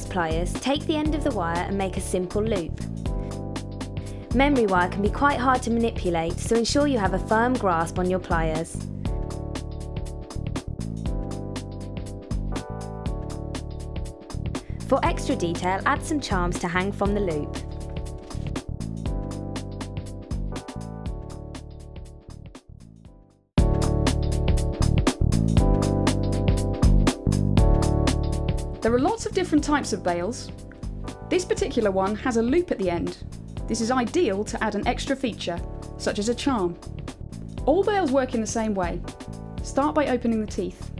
pliers, take the end of the wire and make a simple loop. Memory wire can be quite hard to manipulate, so ensure you have a firm grasp on your pliers. For extra detail, add some charms to hang from the loop. There are lots of different types of bails. This particular one has a loop at the end. This is ideal to add an extra feature, such as a charm. All bails work in the same way. Start by opening the teeth.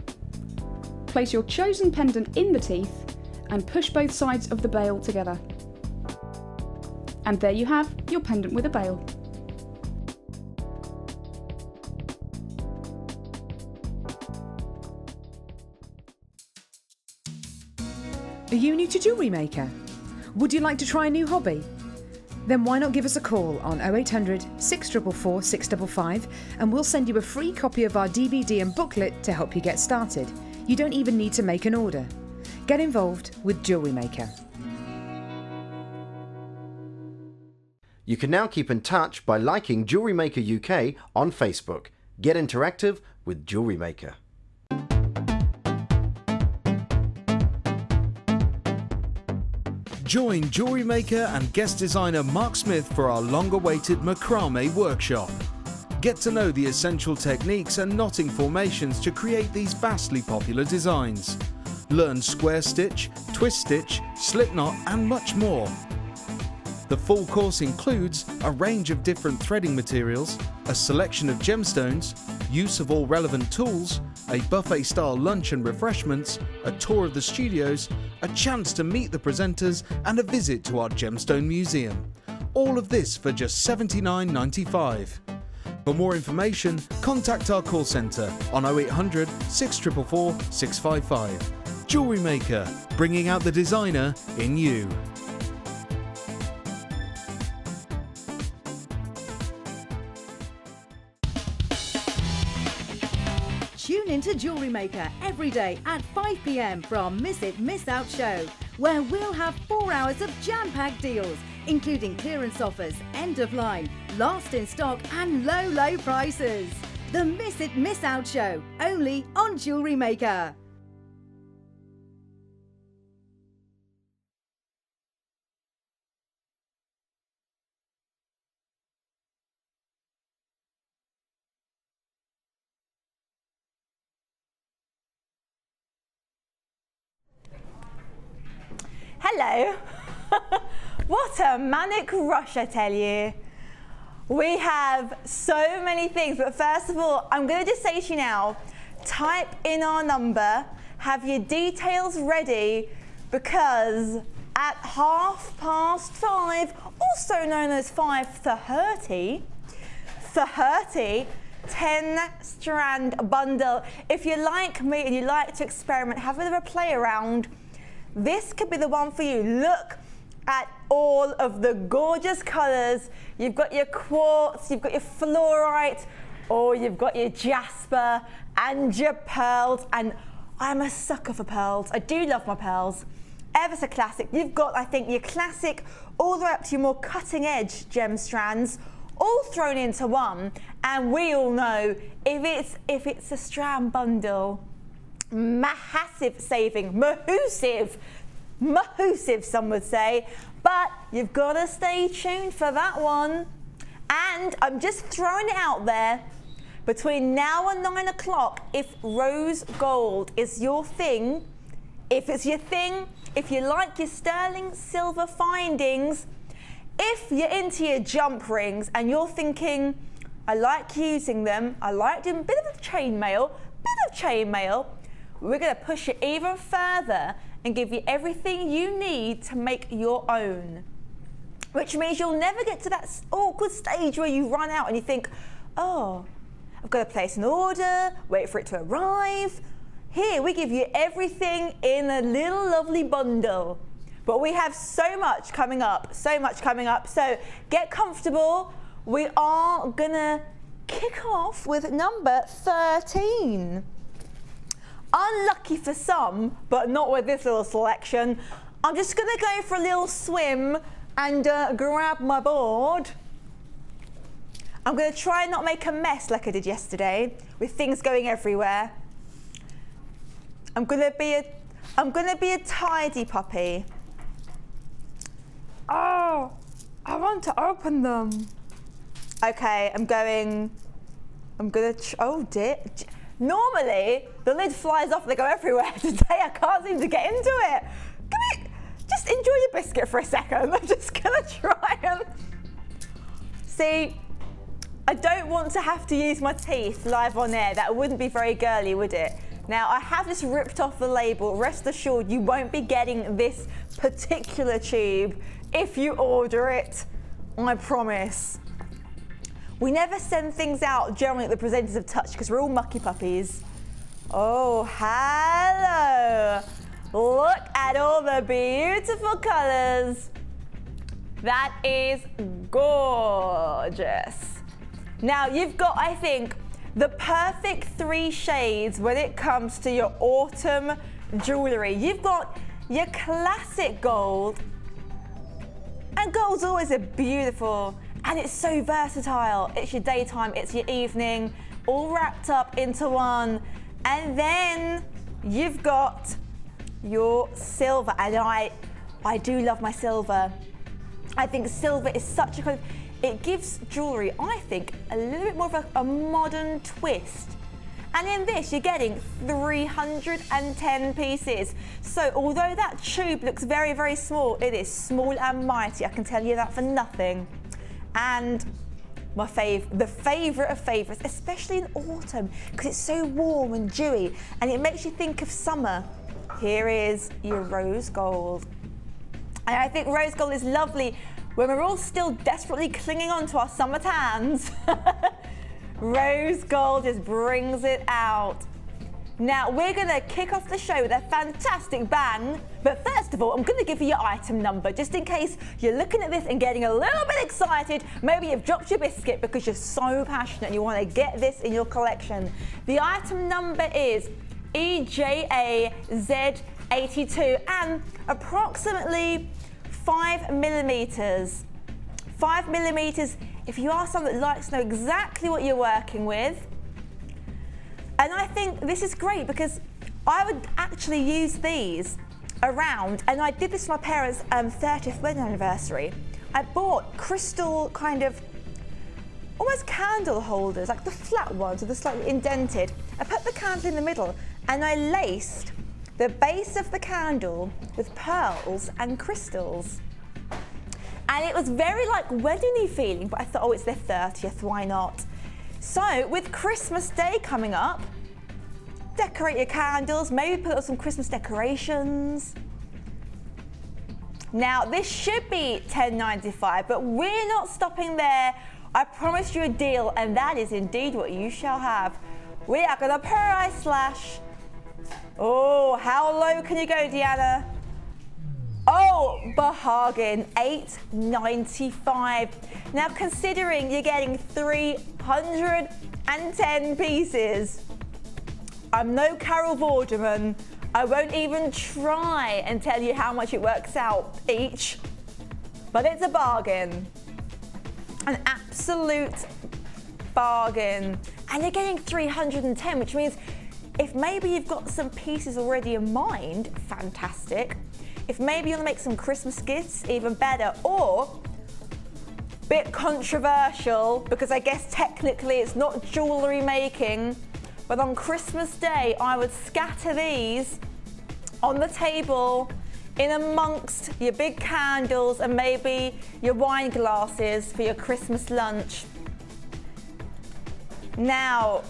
Place your chosen pendant in the teeth and push both sides of the bail together. And there you have your pendant with a bail. Are you new to JewelleryMaker? Would you like to try a new hobby? Then why not give us a call on 0800 644 655 and we'll send you a free copy of our DVD and booklet to help you get started. You don't even need to make an order. Get involved with JewelleryMaker. You can now keep in touch by liking JewelleryMaker UK on Facebook. Get interactive with JewelleryMaker. Join JewelleryMaker and guest designer Mark Smith for our long-awaited macrame workshop. Get to know the essential techniques and knotting formations to create these vastly popular designs. Learn square stitch, twist stitch, slip knot and much more. The full course includes a range of different threading materials, a selection of gemstones, use of all relevant tools, a buffet-style lunch and refreshments, a tour of the studios, a chance to meet the presenters and a visit to our gemstone museum. All of this for just $79.95. For more information, contact our call centre on 0800 644 655. JewelleryMaker, bringing out the designer in you. Tune into JewelleryMaker every day at 5 p.m. for our Miss It Miss Out show, where we'll have 4 hours of jam-packed deals, including clearance offers, end of line, last in stock and low prices. The Miss It Miss Out show, only on JewelleryMaker. Hello. What a manic rush, I tell you. We have so many things, but first of all, I'm going to just say to you now, type in our number, have your details ready, because at 5:30, also known as 5:30, 10-strand bundle. If you're like me and you like to experiment, have a bit of a play around, this could be the one for you. Look at all of the gorgeous colours. You've got your quartz, you've got your fluorite, or you've got your jasper and your pearls. And I'm a sucker for pearls. I do love my pearls. Ever so classic. You've got, I think, your classic all the way up to your more cutting edge gem strands, all thrown into one. And we all know if it's a strand bundle, massive saving, mahoosive some would say, but you've got to stay tuned for that one. And I'm just throwing it out there, between now and 9 o'clock, if rose gold is your thing, if it's your thing, if you like your sterling silver findings, if you're into your jump rings and you're thinking, I like using them, I like doing a bit of chainmail, we're going to push it even further and give you everything you need to make your own. Which means you'll never get to that awkward stage where you run out and you think, oh, I've got to place an order, wait for it to arrive. Here, we give you everything in a little lovely bundle. But we have so much coming up, so get comfortable. We are going to kick off with number 13. Unlucky for some, but not with this little selection. I'm just gonna go for a little swim and grab my board. I'm gonna try and not make a mess like I did yesterday with things going everywhere. I'm gonna be a tidy puppy. Oh, I want to open them. Okay, oh dear. Normally, the lid flies off, they go everywhere. Today, I can't seem to get into it. Just enjoy your biscuit for a second. I'm just gonna try and... See, I don't want to have to use my teeth live on air. That wouldn't be very girly, would it? Now, I have just ripped off the label. Rest assured, you won't be getting this particular tube if you order it. I promise. We never send things out generally that the presenters have touched because we're all mucky puppies. Oh, hello. Look at all the beautiful colours. That is gorgeous. Now, you've got, I think, the perfect 3 shades when it comes to your autumn jewellery. You've got your classic gold, and gold's always a beautiful, and it's so versatile. It's your daytime, it's your evening, all wrapped up into one. And then you've got your silver, and I do love my silver. I think silver is such a kind of, it gives jewellery, I think, a little bit more of a modern twist. And in this, you're getting 310 pieces. So although that tube looks very, very small, it is small and mighty. I can tell you that for nothing. And the favourite of favourites, especially in autumn, because it's so warm and dewy, and it makes you think of summer. Here is your rose gold. And I think rose gold is lovely when we're all still desperately clinging on to our summer tans. Rose gold just brings it out. Now, we're gonna kick off the show with a fantastic bang, but first of all, I'm gonna give you your item number, just in case you're looking at this and getting a little bit excited. Maybe you've dropped your biscuit because you're so passionate and you wanna get this in your collection. The item number is EJAZ82 and approximately 5 millimeters. 5 millimeters, if you are someone that likes to know exactly what you're working with. And I think this is great because I would actually use these around, and I did this for my parents' 30th wedding anniversary. I bought crystal kind of, almost candle holders, like the flat ones or the slightly indented. I put the candle in the middle and I laced the base of the candle with pearls and crystals. And it was very like wedding-y feeling, but I thought, oh, it's their 30th, why not? So with Christmas Day coming up, decorate your candles, maybe put up some Christmas decorations. Now this should be $10.95, but we're not stopping there. I promised you a deal, and that is indeed what you shall have. We are gonna price slash. Oh, how low can you go, Deanna? Oh, bargain, $8.95. Now, considering you're getting 310 pieces, I'm no Carol Vorderman. I won't even try and tell you how much it works out each, but it's a bargain. An absolute bargain. And you're getting 310, which means if maybe you've got some pieces already in mind, fantastic. If maybe you want to make some Christmas gifts, even better. Or, bit controversial, because I guess technically it's not jewellery making, but on Christmas Day, I would scatter these on the table in amongst your big candles and maybe your wine glasses for your Christmas lunch. Now,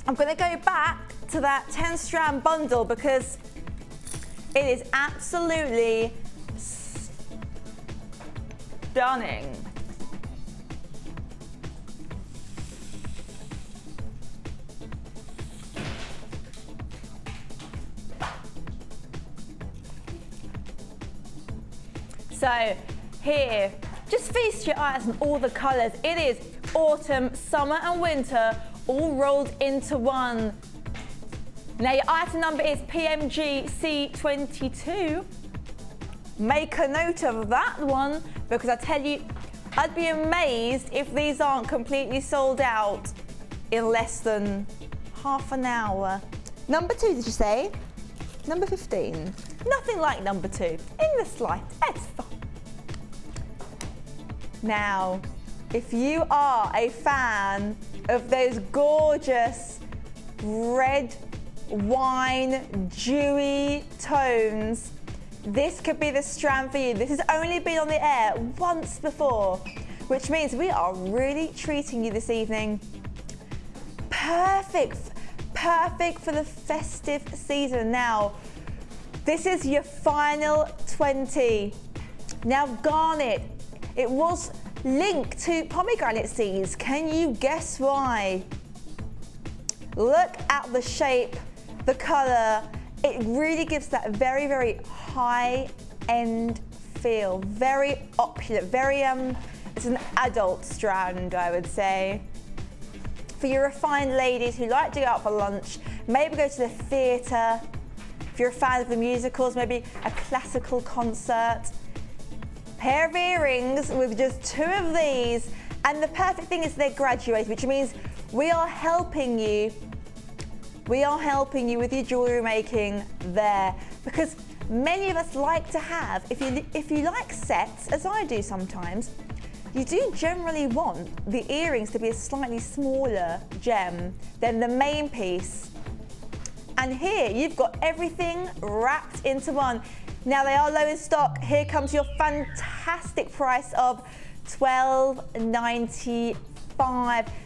I'm going to go back to that 10-strand bundle because it is absolutely stunning. So here, just feast your eyes on all the colours. It is autumn, summer and winter all rolled into one. Now your item number is PMGC22 Make a note of that one, because I tell you, I'd be amazed if these aren't completely sold out in less than half an hour. Number 2, did you say? Number 15. Nothing like number 2 in the slightest. It's fun. Now, if you are a fan of those gorgeous red wine dewy tones, this could be the strand for you. This has only been on the air once before, which means we are really treating you this evening. Perfect for the festive season. Now, this is your final 20. Now, garnet. It was linked to pomegranate seeds. Can you guess why? Look at the shape, the color. It really gives that very, very high-end feel. Very opulent, very, it's an adult strand, I would say. For your refined ladies who like to go out for lunch, maybe go to the theatre. If you're a fan of the musicals, maybe a classical concert. Pair of earrings with just 2 of these, and the perfect thing is they're graduated, which means we are helping you with your jewellery making there, because many of us like to have, if you like sets, as I do sometimes, you do generally want the earrings to be a slightly smaller gem than the main piece. And here you've got everything wrapped into one. Now they are low in stock. Here comes your fantastic price of $12.95.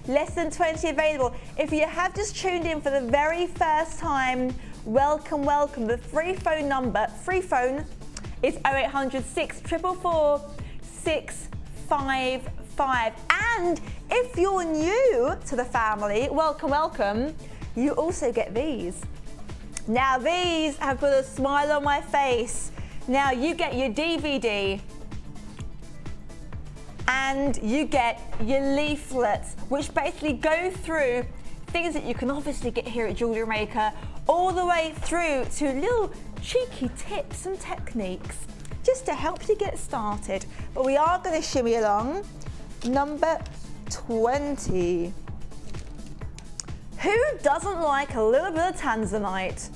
Less than 20 available. If you have just tuned in for the very first time, welcome, welcome. The free phone is 0800 644 655. And if you're new to the family, welcome, welcome. You also get these. Now these have put a smile on my face. Now you get your DVD and you get your leaflets, which basically go through things that you can obviously get here at Jewellery Maker, all the way through to little cheeky tips and techniques just to help you get started. But we are going to shimmy along. Number 20. Who doesn't like a little bit of tanzanite?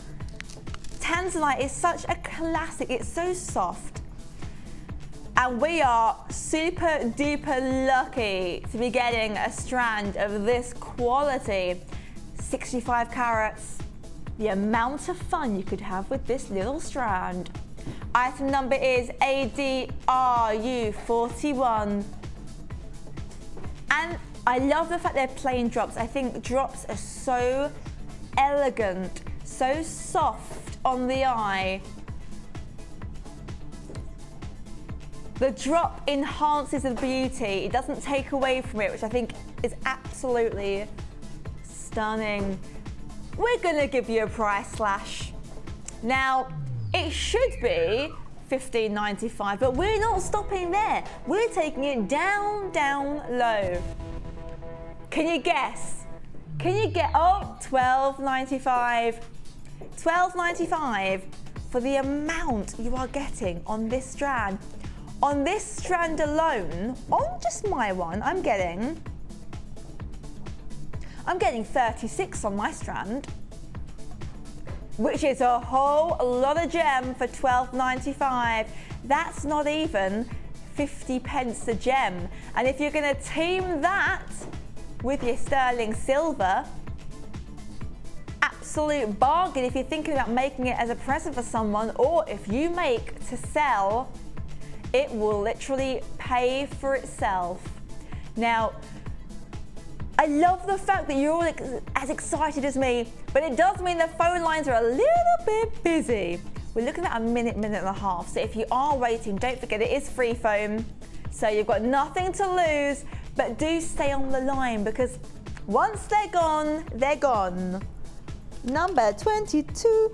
Tanzanite is such a classic, it's so soft. And we are super duper lucky to be getting a strand of this quality. 65 carats. The amount of fun you could have with this little strand. Item number is ADRU41. And I love the fact they're plain drops. I think drops are so elegant, so soft on the eye. The drop enhances the beauty. It doesn't take away from it, which I think is absolutely stunning. We're gonna give you a price slash. Now, it should be $15.95, but we're not stopping there. We're taking it down, down low. Can you guess? Can you get, oh, $12.95. $12.95 for the amount you are getting on this strand. On this strand alone, on just my one, I'm getting 36 on my strand, which is a whole lot of gem for $12.95. That's not even 50 pence a gem. And if you're gonna team that with your sterling silver, absolute bargain if you're thinking about making it as a present for someone, or if you make to sell, it will literally pay for itself. Now, I love the fact that you're all as excited as me, but it does mean the phone lines are a little bit busy. We're looking at a minute and a half, so if you are waiting, don't forget it is free phone, so you've got nothing to lose, but do stay on the line because once they're gone, they're gone. Number 22.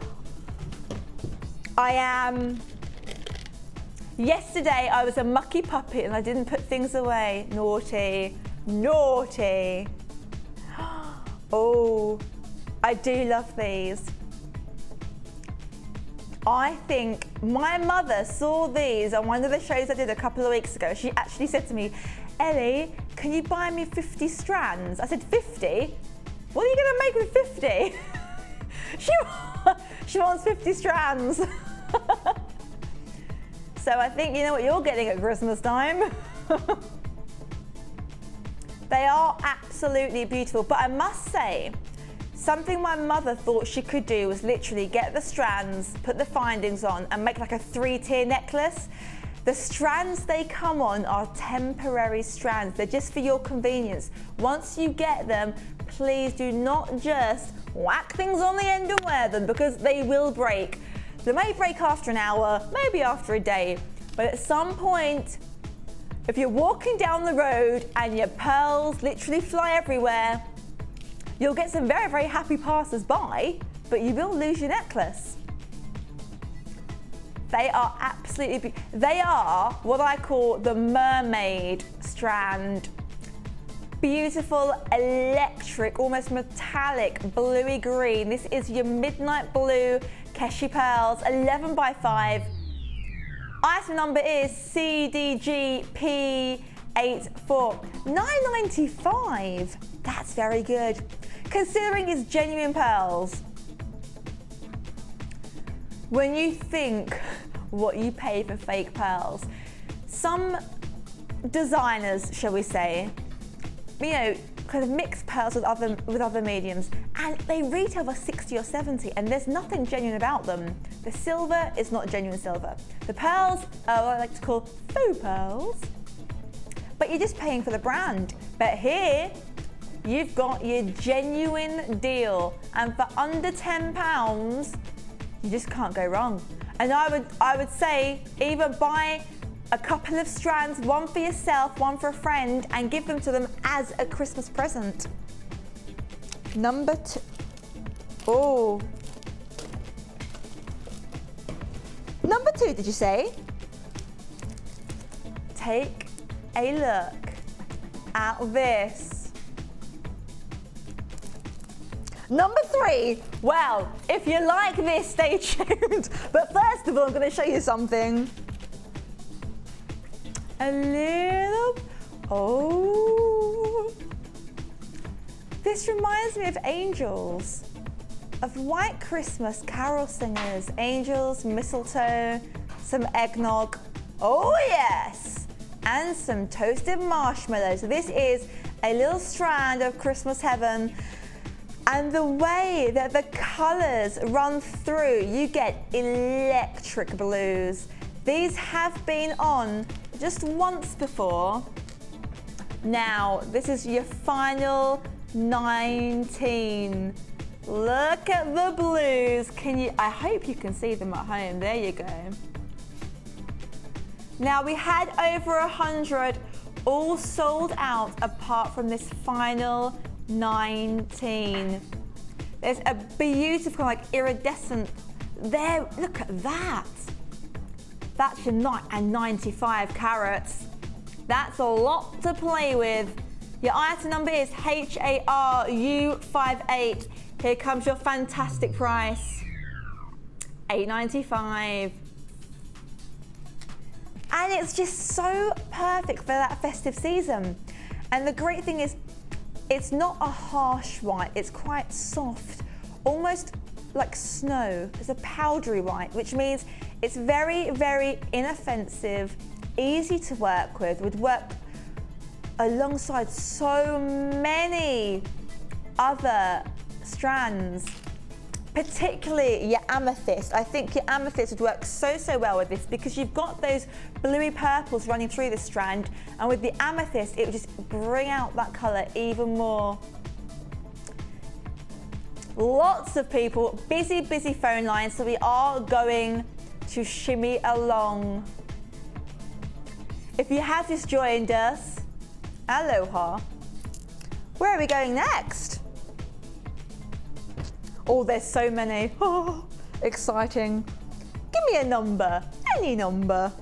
Yesterday I was a mucky puppet and I didn't put things away. Naughty, naughty. Oh, I do love these. I think my mother saw these on one of the shows I did a couple of weeks ago. She actually said to me, Ellie, can you buy me 50 strands? I said, 50? What are you gonna make with 50? She wants 50 strands. So I think you know what you're getting at Christmas time. They are absolutely beautiful, but I must say, something my mother thought she could do was literally get the strands, put the findings on, and make like a 3-tier necklace. The strands they come on are temporary strands. They're just for your convenience. Once you get them, please do not just whack things on the end and wear them, because they will break. They may break after an hour, maybe after a day, but at some point, if you're walking down the road and your pearls literally fly everywhere, you'll get some very, very happy passers-by, but you will lose your necklace. They are absolutely, they are what I call the mermaid strand. Beautiful, electric, almost metallic, bluey green. This is your midnight blue Keshi pearls, 11 by 5. Item number is CDGP84. $9.95. That's very good, considering it's genuine pearls. When you think what you pay for fake pearls, some designers, shall we say, you know, kind of mix pearls with other mediums, and they retail for 60 or 70, and there's nothing genuine about them. The silver is not genuine silver. The pearls are what I like to call faux pearls, but you're just paying for the brand. But here, you've got your genuine deal, and for under £10, you just can't go wrong. And I would say either buy a couple of strands, one for yourself, one for a friend, and give them to them as a Christmas present. Number 2. Oh. Number 2, did you say? Take a look at this. Number 3. Well, if you like this, stay tuned. But first of all, I'm going to show you something. A little, oh. This reminds me of angels, of White Christmas carol singers, angels, mistletoe, some eggnog, oh yes, and some toasted marshmallows. So this is a little strand of Christmas heaven, and the way that the colors run through, you get electric blues. These have been on just once before. Now, this is your final 19. Look at the blues. I hope you can see them at home. There you go. Now, we had over 100 all sold out apart from this final 19. There's a beautiful, like, iridescent there. Look at that. That's your 95 carats. That's a lot to play with. Your item number is HARU58. Here comes your fantastic price. $8.95. And it's just so perfect for that festive season. And the great thing is, it's not a harsh white, it's quite soft, almost like snow. It's a powdery white, which means it's very, very inoffensive, easy to work with, would work alongside so many other strands, particularly your amethyst. I think your amethyst would work so well with this, because you've got those bluey purples running through the strand, and with the amethyst, it would just bring out that color even more. Lots of people, busy phone lines, so we are going to shimmy along. If you have just joined us, aloha. Where are we going next? Oh, there's so many. Oh, exciting. Give me a number, any number.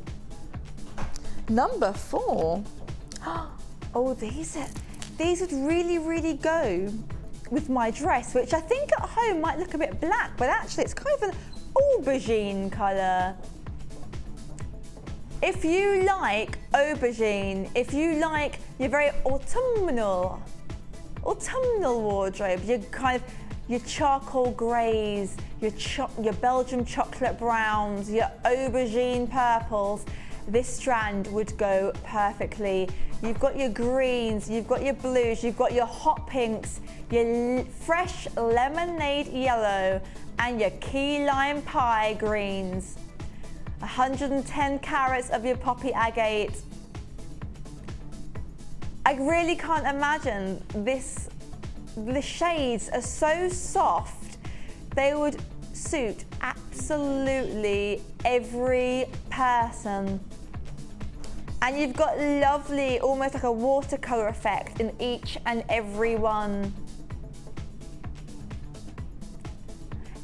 Number 4. Oh, these would really go with my dress, which I think at home might look a bit black, but actually it's kind of an aubergine colour. If you like aubergine, if you like your very autumnal wardrobe, your charcoal greys, your Belgian chocolate browns, your aubergine purples, this strand would go perfectly. You've got your greens, you've got your blues, you've got your hot pinks, your fresh lemonade yellow, and your key lime pie greens. 110 carats of your poppy agate. I really can't imagine this. The shades are so soft, they would suit absolutely every person. And you've got lovely, almost like a watercolor effect in each and every one.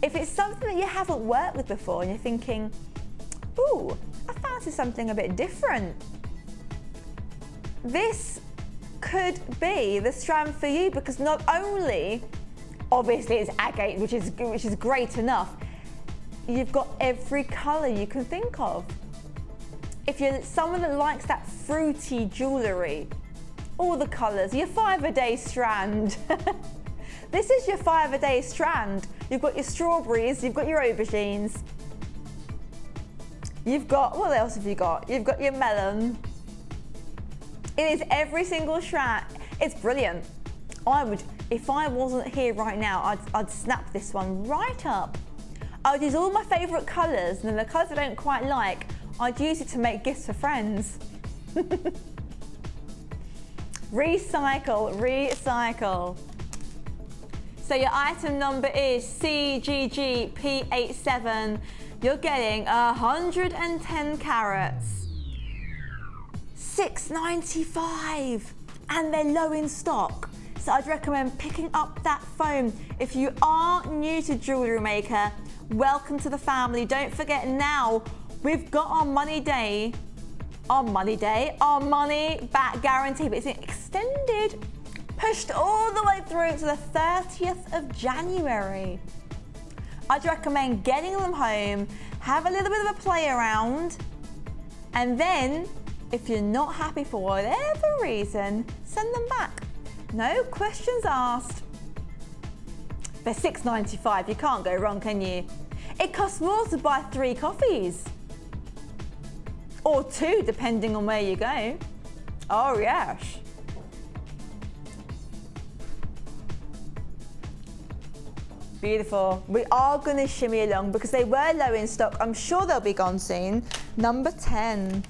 If it's something that you haven't worked with before and you're thinking, ooh, I fancy something a bit different, this could be the strand for you, because not only, obviously it's agate, which is great enough, you've got every colour you can think of. If you're someone that likes that fruity jewellery, all the colours, your 5-a-day strand. This is your 5-a-day strand. You've got your strawberries, you've got your aubergines. You've got, what else have you got? You've got your melon. It is every single strand. It's brilliant. If I wasn't here right now, I'd snap this one right up. I would use all my favourite colours, and then the colours I don't quite like, I'd use it to make gifts for friends. Recycle, recycle. So your item number is CGGP87. You're getting 110 carats. $6.95, and they're low in stock. So I'd recommend picking up that phone. If you are new to Jewellery Maker, welcome to the family. Don't forget now, we've got our money back guarantee, but it's extended, pushed all the way through to the 30th of January. I'd recommend getting them home, have a little bit of a play around, and then if you're not happy for whatever reason, send them back. No questions asked. They're $6.95, you can't go wrong, can you? It costs more to buy 3 coffees. Or 2, depending on where you go. Oh yes. Beautiful. We are going to shimmy along because they were low in stock. I'm sure they'll be gone soon. Number 10.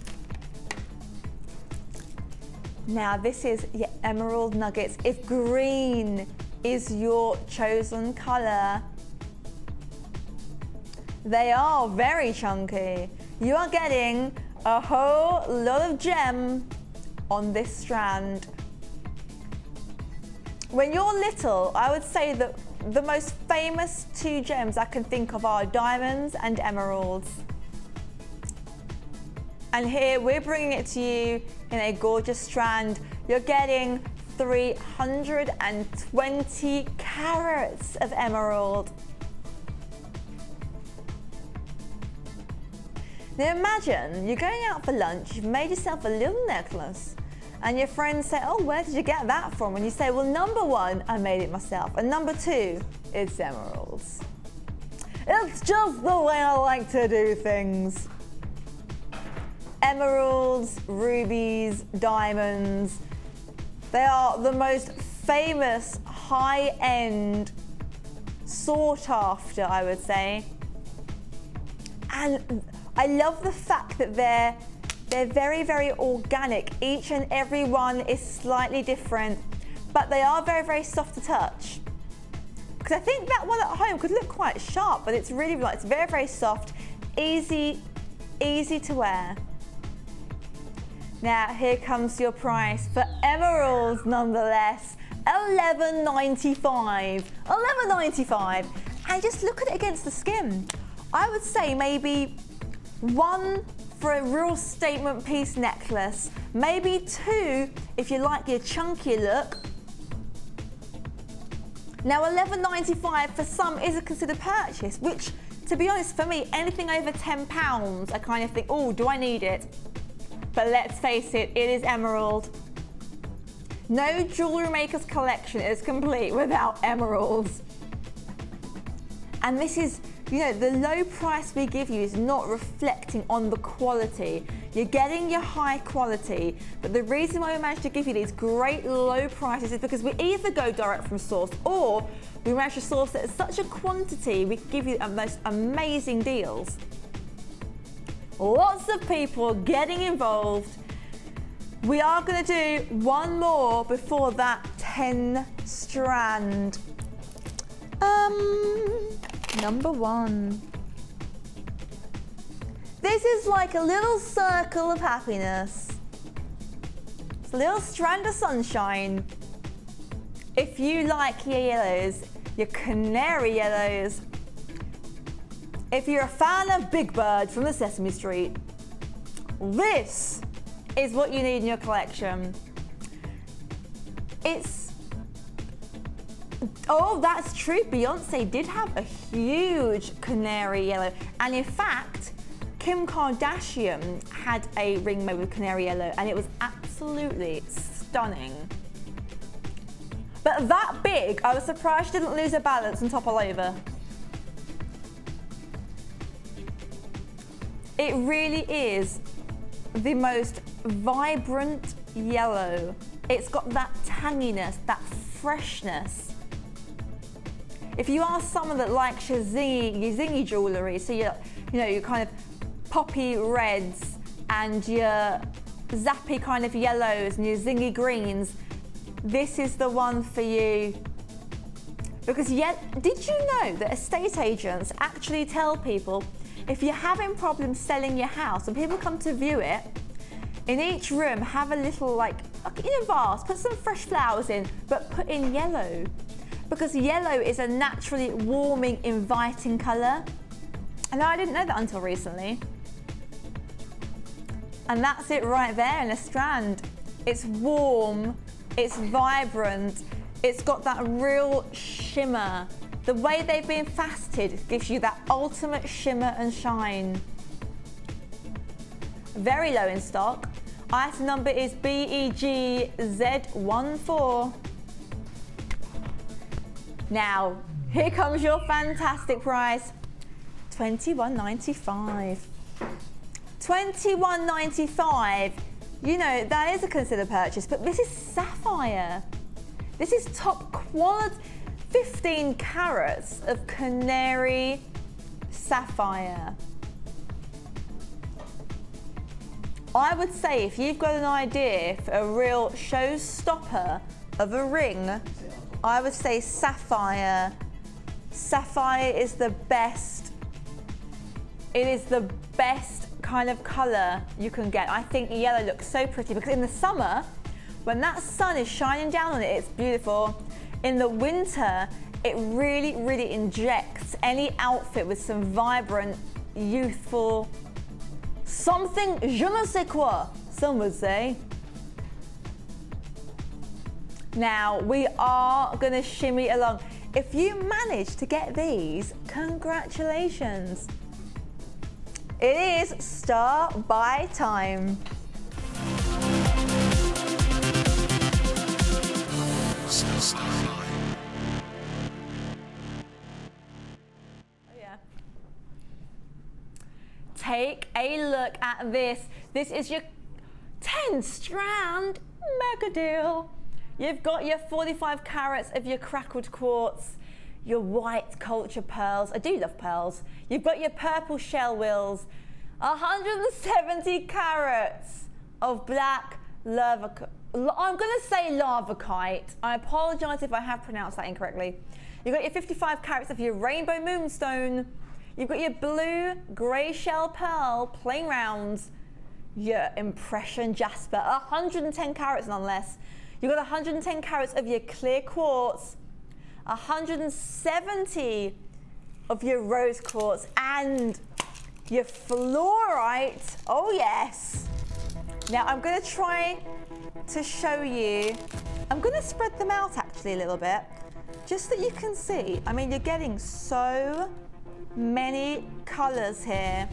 Now this is your emerald nuggets. If green is your chosen colour, they are very chunky. You are getting a whole lot of gem on this strand. When you're little, I would say that the most famous 2 gems I can think of are diamonds and emeralds. And here we're bringing it to you in a gorgeous strand. You're getting 320 carats of emerald. Now imagine you're going out for lunch, you've made yourself a little necklace, and your friends say, oh, where did you get that from? And you say, well, number 1, I made it myself. And number 2, it's emeralds. It's just the way I like to do things. Emeralds, rubies, diamonds, they are the most famous, high-end, sought after, I would say. And I love the fact that they're very, very organic. Each and every one is slightly different, but they are very, very soft to touch. Because I think that one at home could look quite sharp, but it's really light. It's very, very soft, easy to wear. Now here comes your price for emeralds nonetheless, $11.95. $11.95. And just look at it against the skin. I would say maybe 1 for a real statement piece necklace, maybe 2 if you like your chunky look. Now $11.95 for some is a considered purchase, which To be honest, for me, anything over £10, I kind of think, oh, do I need it? But let's face it, it is emerald. No Jewellery Maker's collection is complete without emeralds. And this is, you know, the low price we give you is not reflecting on the quality. You're getting your high quality, but the reason why we managed to give you these great low prices is because we either go direct from source or we manage to source it at such a quantity we can give you the most amazing deals. Lots of people getting involved. We are going to do one more before that 10 strand. Number 1. This is like a little circle of happiness. It's a little strand of sunshine. If you like your yellows, your canary yellows, if you're a fan of Big Bird from the Sesame Street, this is what you need in your collection. Oh, that's true. Beyonce did have a huge canary yellow. And in fact, Kim Kardashian had a ring made with canary yellow and it was absolutely stunning. But that big, I was surprised she didn't lose her balance and topple over. It really is the most vibrant yellow. It's got that tanginess, that freshness. If you are someone that likes your zingy jewellery, so your kind of poppy reds and your zappy kind of yellows and your zingy greens, this is the one for you. Because did you know that estate agents actually tell people if you're having problems selling your house, when people come to view it, in each room have a little in a vase, put some fresh flowers in, but put in yellow. Because yellow is a naturally warming, inviting colour. And I didn't know that until recently. And that's it right there in a strand. It's warm, it's vibrant, it's got that real shimmer. The way they've been faceted gives you that ultimate shimmer and shine. Very low in stock. Item number is BEGZ14. Now, here comes your fantastic price. $21.95. $21.95. You know, that is a considered purchase, but this is sapphire. This is top quality, 15 carats of canary sapphire. I would say if you've got an idea for a real showstopper of a ring, I would say sapphire. Sapphire is the best. It is the best kind of colour you can get. I think yellow looks so pretty because in the summer, when that sun is shining down on it, it's beautiful. In the winter, it really, really injects any outfit with some vibrant, youthful, something je ne sais quoi, some would say. Now, we are gonna shimmy along. If you manage to get these, congratulations. It is star by time. Oh yeah. Take a look at this. This is your 10 strand mega deal. You've got your 45 carats of your crackled quartz, your white culture pearls. I do love pearls. You've got your purple shell wheels, 170 carats of black lava. I'm going to say lavakite. I apologise if I have pronounced that incorrectly. You've got your 55 carats of your rainbow moonstone. You've got your blue grey shell pearl, plain rounds, your impression jasper, 110 carats none less. You've got 110 carats of your clear quartz, 170 of your rose quartz, and your fluorite. Oh yes. Now I'm going to try to show you. I'm going to spread them out actually a little bit, just so you can see. I mean, you're getting so many colours here.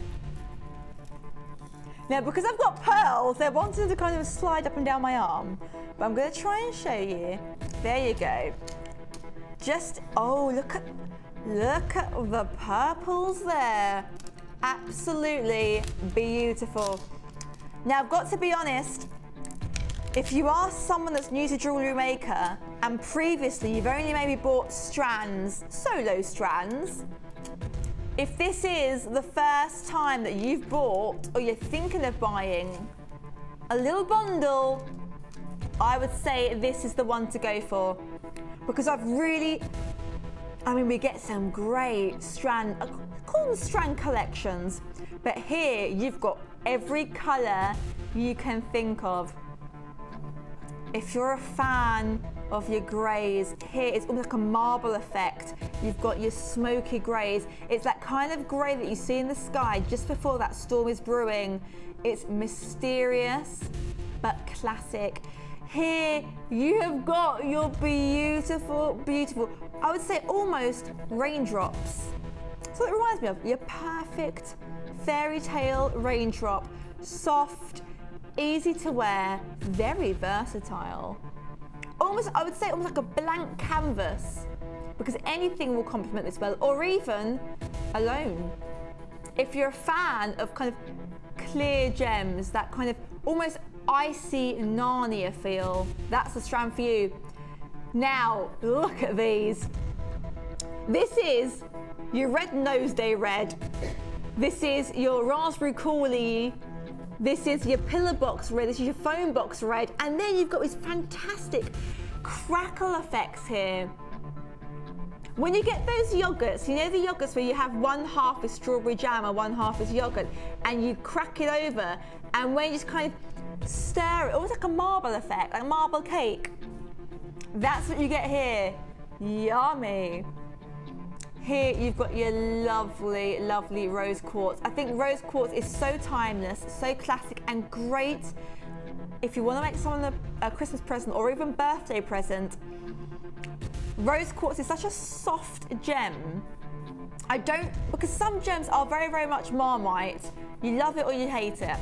Now, because I've got pearls, they're wanting to kind of slide up and down my arm, but I'm going to try and show you. There you go. Just, oh, look at the purples there. Absolutely beautiful. Now, I've got to be honest, if you are someone that's new to Jewellery Maker and previously you've only maybe bought strands, solo strands, if this is the first time that you've bought or you're thinking of buying a little bundle, I would say this is the one to go for, because we get some great strand, I call them strand collections, but here you've got every colour you can think of. If you're a fan of your greys, here it's almost like a marble effect. You've got your smoky greys. It's that kind of grey that you see in the sky just before that storm is brewing. It's mysterious, but classic. Here you have got your beautiful, beautiful, I would say almost raindrops. So it reminds me of your perfect fairy tale raindrop. Soft, easy to wear, very versatile. Almost, I would say almost like a blank canvas, because anything will complement this well, or even alone. If you're a fan of kind of clear gems, that kind of almost icy Narnia feel, that's the strand for you. Now, look at these. This is your red nose day red. This is your raspberry corally. This is your pillar box red, this is your phone box red, and then you've got these fantastic crackle effects here. When you get those yogurts, you know the yogurts where you have one half is strawberry jam and one half is yogurt, and you crack it over, and when you just kind of stir it, almost like a marble effect, like marble cake. That's what you get here. Yummy. Here you've got your lovely, lovely rose quartz. I think rose quartz is so timeless, so classic and great if you want to make someone a Christmas present or even birthday present. Rose quartz is such a soft gem. Because some gems are very, very much Marmite. You love it or you hate it.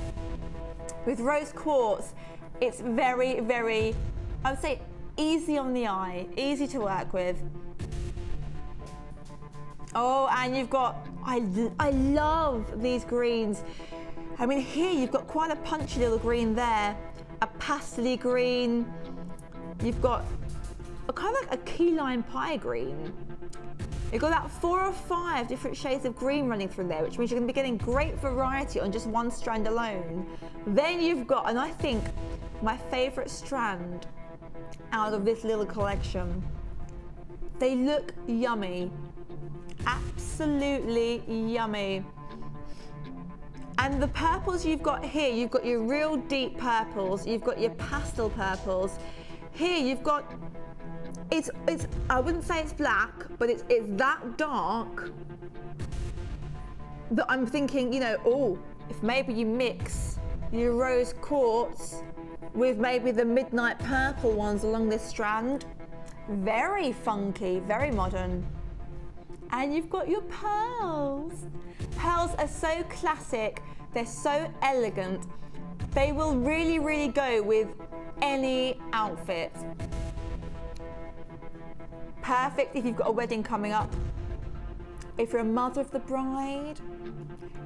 With rose quartz, it's very, very, I would say easy on the eye, easy to work with. Oh, and you've got, I love these greens. I mean, here you've got quite a punchy little green there, a pastel green. You've got a kind of like a key lime pie green. You've got about 4 or 5 different shades of green running through there, which means you're going to be getting great variety on just one strand alone. Then you've got, and I think my favourite strand out of this little collection, they look yummy. Absolutely yummy. And the purples you've got here, you've got your real deep purples, you've got your pastel purples. Here you've got, it's I wouldn't say it's black, but it's that dark that I'm thinking, you know, oh, if maybe you mix your rose quartz with maybe the midnight purple ones along this strand, very funky, very modern. And you've got your pearls. Pearls are so classic, they're so elegant. They will really, really go with any outfit. Perfect if you've got a wedding coming up. If you're a mother of the bride.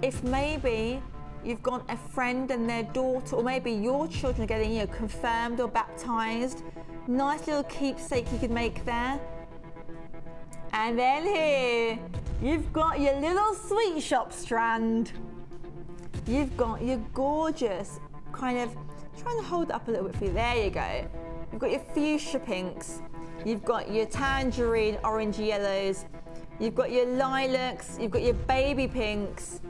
If maybe you've got a friend and their daughter, or maybe your children are getting, you know, confirmed or baptized. Nice little keepsake you could make there. And then here, you've got your little sweet shop strand. You've got your gorgeous kind of, trying to hold it up a little bit for you. There you go. You've got your fuchsia pinks. You've got your tangerine orange yellows. You've got your lilacs. You've got your baby pinks.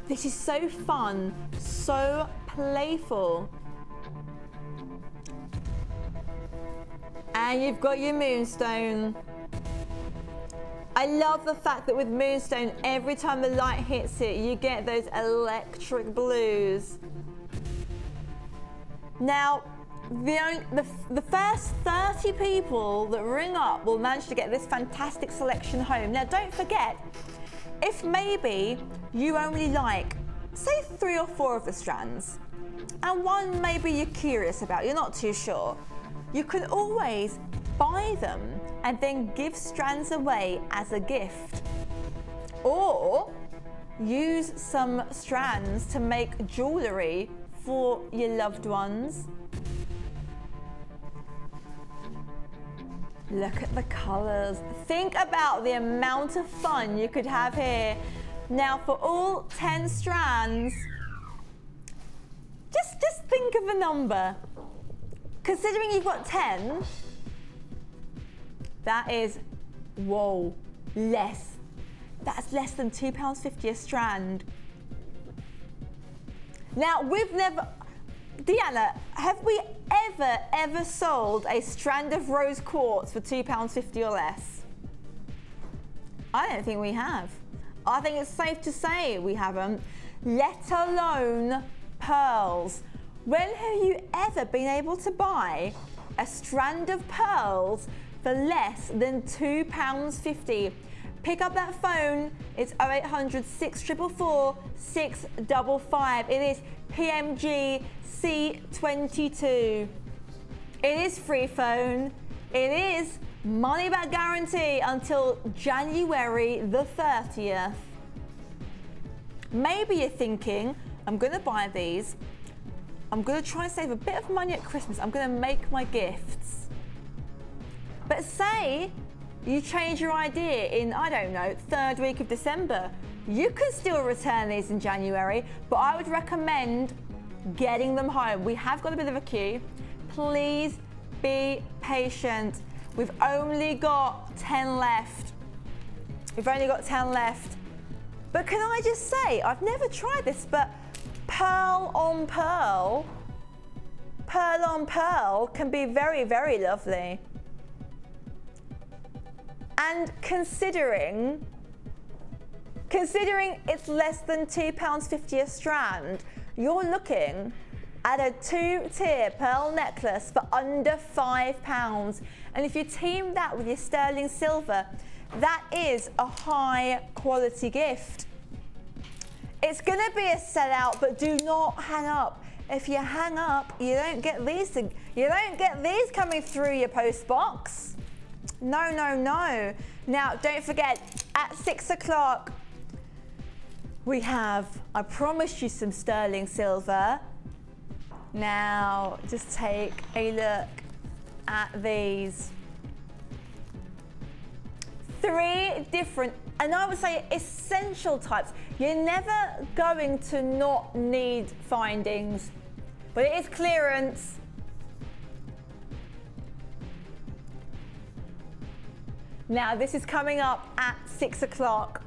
This is so fun, so playful. And you've got your moonstone. I love the fact that with moonstone, every time the light hits it, you get those electric blues. Now, the first 30 people that ring up will manage to get this fantastic selection home. Now, don't forget, If maybe you only like, say 3 or 4 of the strands, and one maybe you're curious about, you're not too sure, you can always buy them and then give strands away as a gift. Or use some strands to make jewellery for your loved ones. Look at the colours. Think about the amount of fun you could have here. Now for all 10 strands, just think of a number. Considering you've got 10, that is, whoa, less. That's less than £2.50 a strand. Now we've never, Deanna, have we ever sold a strand of rose quartz for £2.50 or less? I don't think we have. I think it's safe to say we haven't, let alone pearls. When have you ever been able to buy a strand of pearls for less than £2.50? Pick up that phone, it's 0800 644 655. It is PMG C22. It is free phone. It is money back guarantee until January the 30th. Maybe you're thinking, I'm gonna buy these. I'm gonna try and save a bit of money at Christmas. I'm gonna make my gifts. But say you change your idea in, I don't know, 3rd week of December. You can still return these in January, but I would recommend getting them home. We have got a bit of a queue. Please be patient. We've only got 10 left. We've only got 10 left. But can I just say, I've never tried this, but pearl on pearl can be very, very lovely. And considering it's less than £2.50 a strand, you're looking at a 2-tier pearl necklace for under £5. And if you team that with your sterling silver, that is a high quality gift. It's gonna be a sellout, but do not hang up. If you hang up, you don't get these coming through your post box. No, no, no. Now, don't forget, at 6 o'clock, we have, I promised you some sterling silver. Now, just take a look at these. 3 different, and I would say essential types. You're never going to not need findings, but it is clearance. Now, this is coming up at 6 o'clock.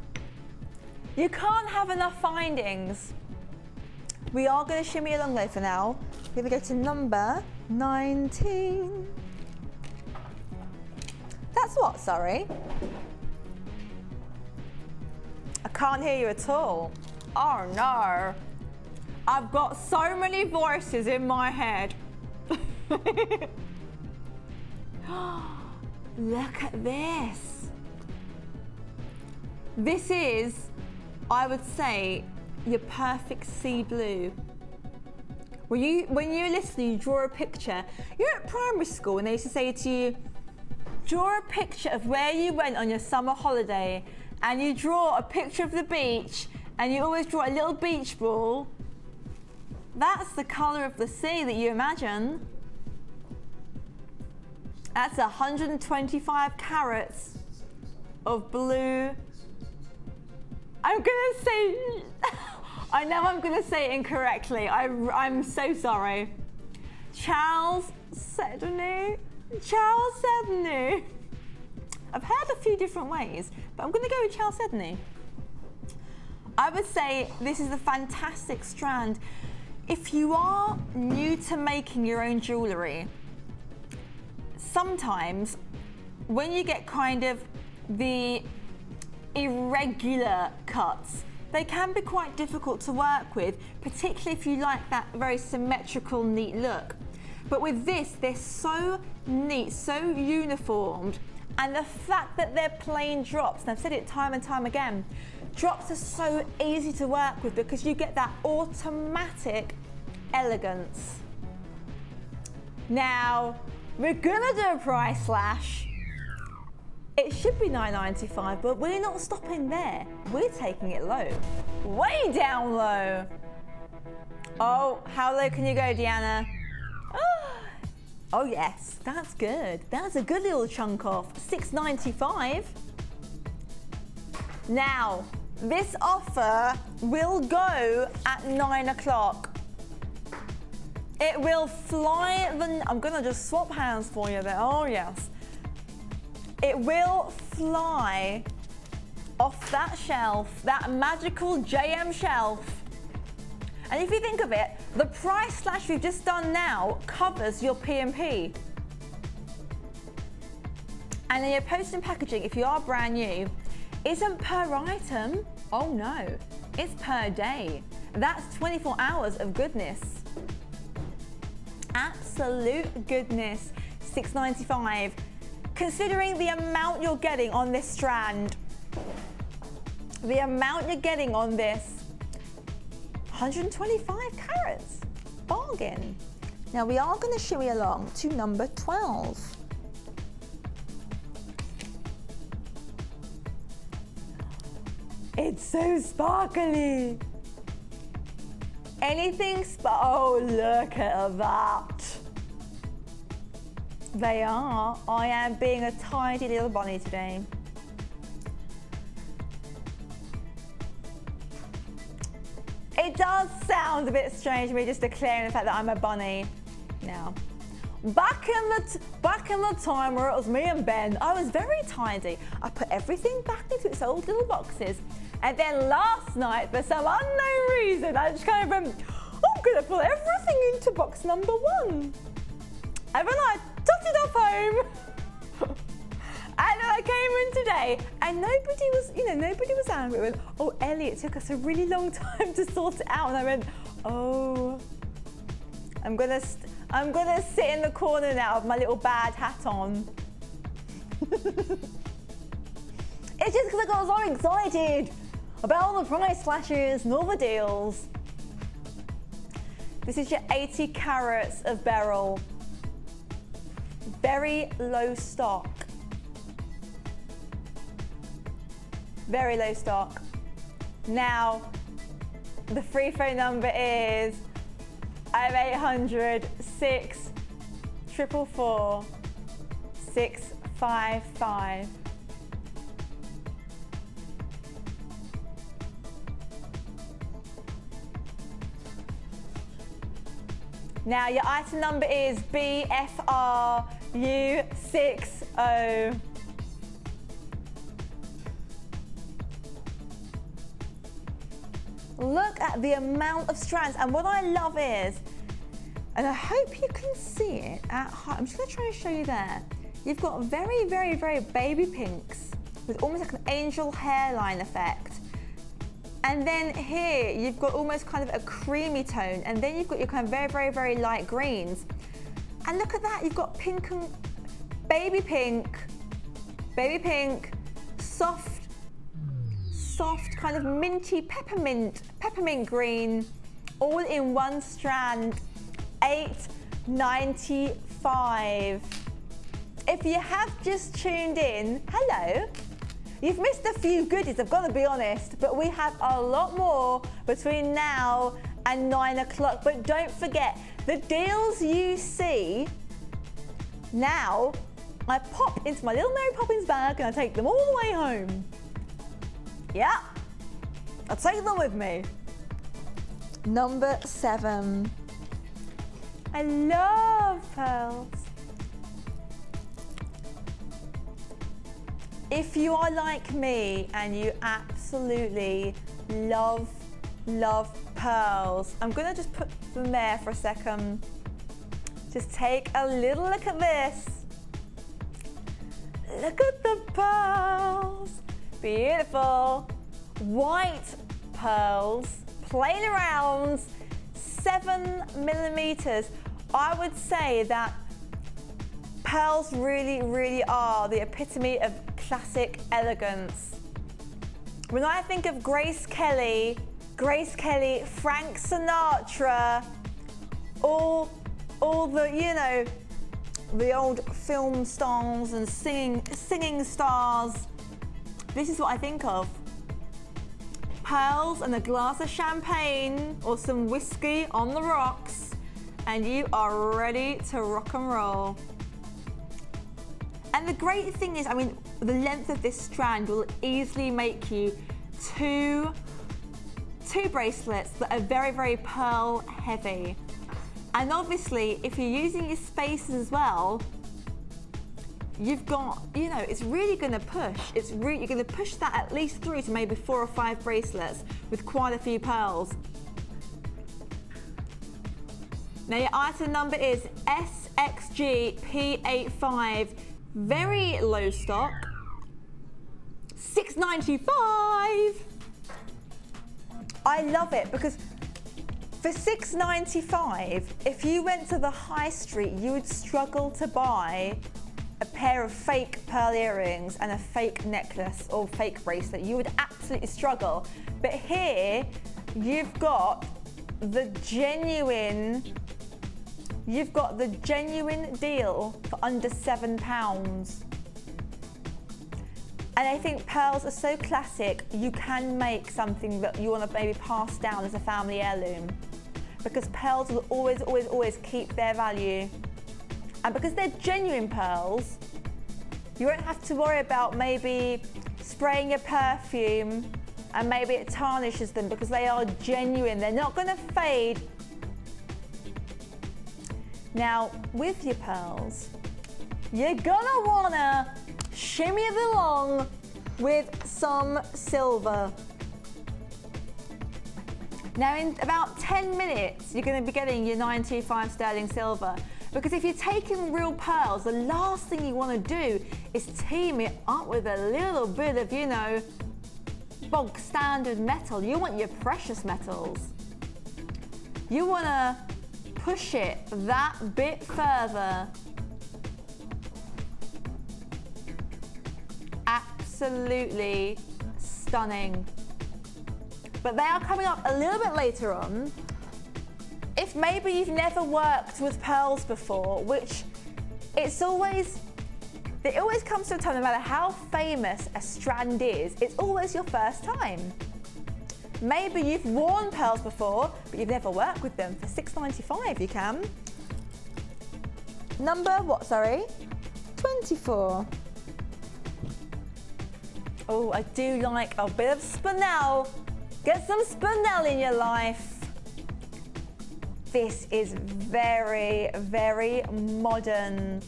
You can't have enough findings. We are going to shimmy along though for now. We're going to go to number 19. That's what, sorry? I can't hear you at all. Oh no. I've got so many voices in my head. Look at this. This is, I would say, your perfect sea blue. When you're listening, you draw a picture. You're at primary school and they used to say to you, draw a picture of where you went on your summer holiday, and you draw a picture of the beach, and you always draw a little beach ball. That's the colour of the sea that you imagine. That's 125 carats of blue. I'm gonna say, I know I'm gonna say it incorrectly. I'm so sorry. Charles Sedney. I've heard a few different ways, but I'm gonna go with Charles Sedney. I would say this is a fantastic strand. If you are new to making your own jewellery, sometimes when you get kind of the irregular cuts, they can be quite difficult to work with, particularly if you like that very symmetrical, neat look. But with this, they're so neat, so uniformed, And the fact that they're plain drops, and I've said it time and time again, drops are so easy to work with because you get that automatic elegance. Now, we're gonna do a price slash. It should be $9.95, but we're not stopping there. We're taking it low, way down low. Oh, how low can you go, Deanna? Oh yes, that's good. That's a good little chunk off, $6.95. Now, this offer will go at 9 o'clock. It will fly I'm gonna just swap hands for you there, oh yes. It will fly off that shelf, that magical JM shelf. And if you think of it, the price slash we've just done now covers your P&P. And then your post and packaging, if you are brand new, isn't per item. Oh no, it's per day. That's 24 hours of goodness. Absolute goodness, $6.95. Considering the amount you're getting on this strand, the amount you're getting on this, 125 carats, bargain. Now we are going to shimmy along to number 12. It's so sparkly. Anything oh, look at that. They are. I am being a tidy little bunny today. It does sound a bit strange me just declaring the fact that I'm a bunny. Now, back in the time where it was me and Ben, I was very tidy. I put everything back into its old little boxes. And then last night, for some unknown reason, I just kind of went, I'm gonna put everything into box number 1. And then I took it off home. And then I came in today, and nobody was angry with, oh, Ellie, it took us a really long time to sort it out. And I went, oh, I'm gonna sit in the corner now with my little bad hat on. It's just because I got so excited about all the price slashes and all the deals. This is your 80 carats of beryl. Very low stock. Very low stock. Now, the free phone number is 0800 644 655. Now, your item number is BFRU60. Look at the amount of strands, and what I love is, and I hope you can see it at home, I'm just going to try and show you there. You've got very, very, very baby pinks with almost like an angel hairline effect. And then here, you've got almost kind of a creamy tone, and then you've got your kind of very, very, very light greens. And look at that, you've got pink and baby pink, soft kind of minty peppermint green, all in one strand, $8.95. If you have just tuned in, hello. You've missed a few goodies, I've got to be honest, but we have a lot more between now and 9 o'clock. But don't forget, the deals you see now, I pop into my little Mary Poppins bag and I take them all the way home. Yeah, I'll take them with me. Number 7. I love pearls. If you are like me and you absolutely love pearls, I'm gonna just put them there for a second. Just take a little look at this. Look at the pearls. Beautiful. White pearls, plain rounds, 7 millimeters. I would say that Pearls really, really are the epitome of classic elegance. When I think of Grace Kelly, Frank Sinatra, all the, you know, the old film stars and singing stars, this is what I think of. Pearls and a glass of champagne or some whiskey on the rocks, and you are ready to rock and roll. And the great thing is, I mean, the length of this strand will easily make you two bracelets that are very, very pearl heavy. And obviously, if you're using your spaces as well, you've got, you know, it's really going to push. You're going to push that at least through to maybe 4 or 5 bracelets with quite a few pearls. Now your item number is SXGP85. Very low stock, $6.95. I love it because for $6.95, if you went to the high street, you would struggle to buy a pair of fake pearl earrings and a fake necklace or fake bracelet. You would absolutely struggle. But here, you've got the genuine deal for under £7. And I think pearls are so classic, you can make something that you want to maybe pass down as a family heirloom. Because pearls will always, always, always keep their value. And because they're genuine pearls, you won't have to worry about maybe spraying your perfume and maybe it tarnishes them because they are genuine. They're not going to fade. Now, with your pearls, you're gonna wanna shimmy it along with some silver. Now, in about 10 minutes, you're gonna be getting your 925 sterling silver. Because if you're taking real pearls, the last thing you wanna do is team it up with a little bit of, you know, bog standard metal. You want your precious metals. You wanna push it that bit further. Absolutely stunning. But they are coming up a little bit later on. If maybe you've never worked with pearls before, which it always comes to a time, no matter how famous a strand is, it's always your first time. Maybe you've worn pearls before, but you've never worked with them. For $6.95 you can. Number what, sorry? 24. Oh, I do like a bit of spinel. Get some spinel in your life. This is very, very modern.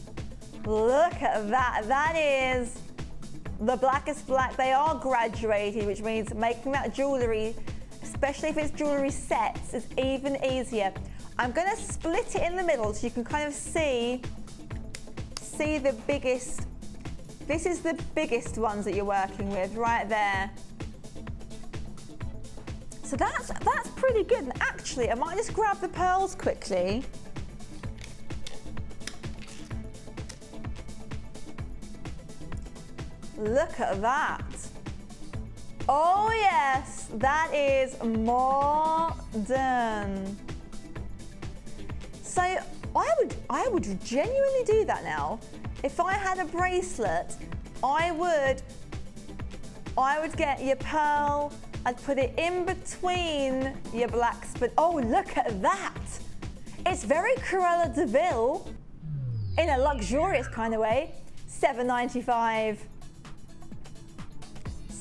Look at that. That is the blackest black. They are graduated, which means making that jewellery, especially if it's jewellery sets, is even easier. I'm going to split it in the middle so you can kind of see the biggest. This is the biggest ones that you're working with right there. So that's pretty good. And actually, I might just grab the pearls quickly. Look at that. Oh yes, that is modern. So I would genuinely do that now. If I had a bracelet, I would get your pearl, I'd put it in between your black spin. Oh, look at that. It's very Cruella de Vil in a luxurious kind of way. $7.95.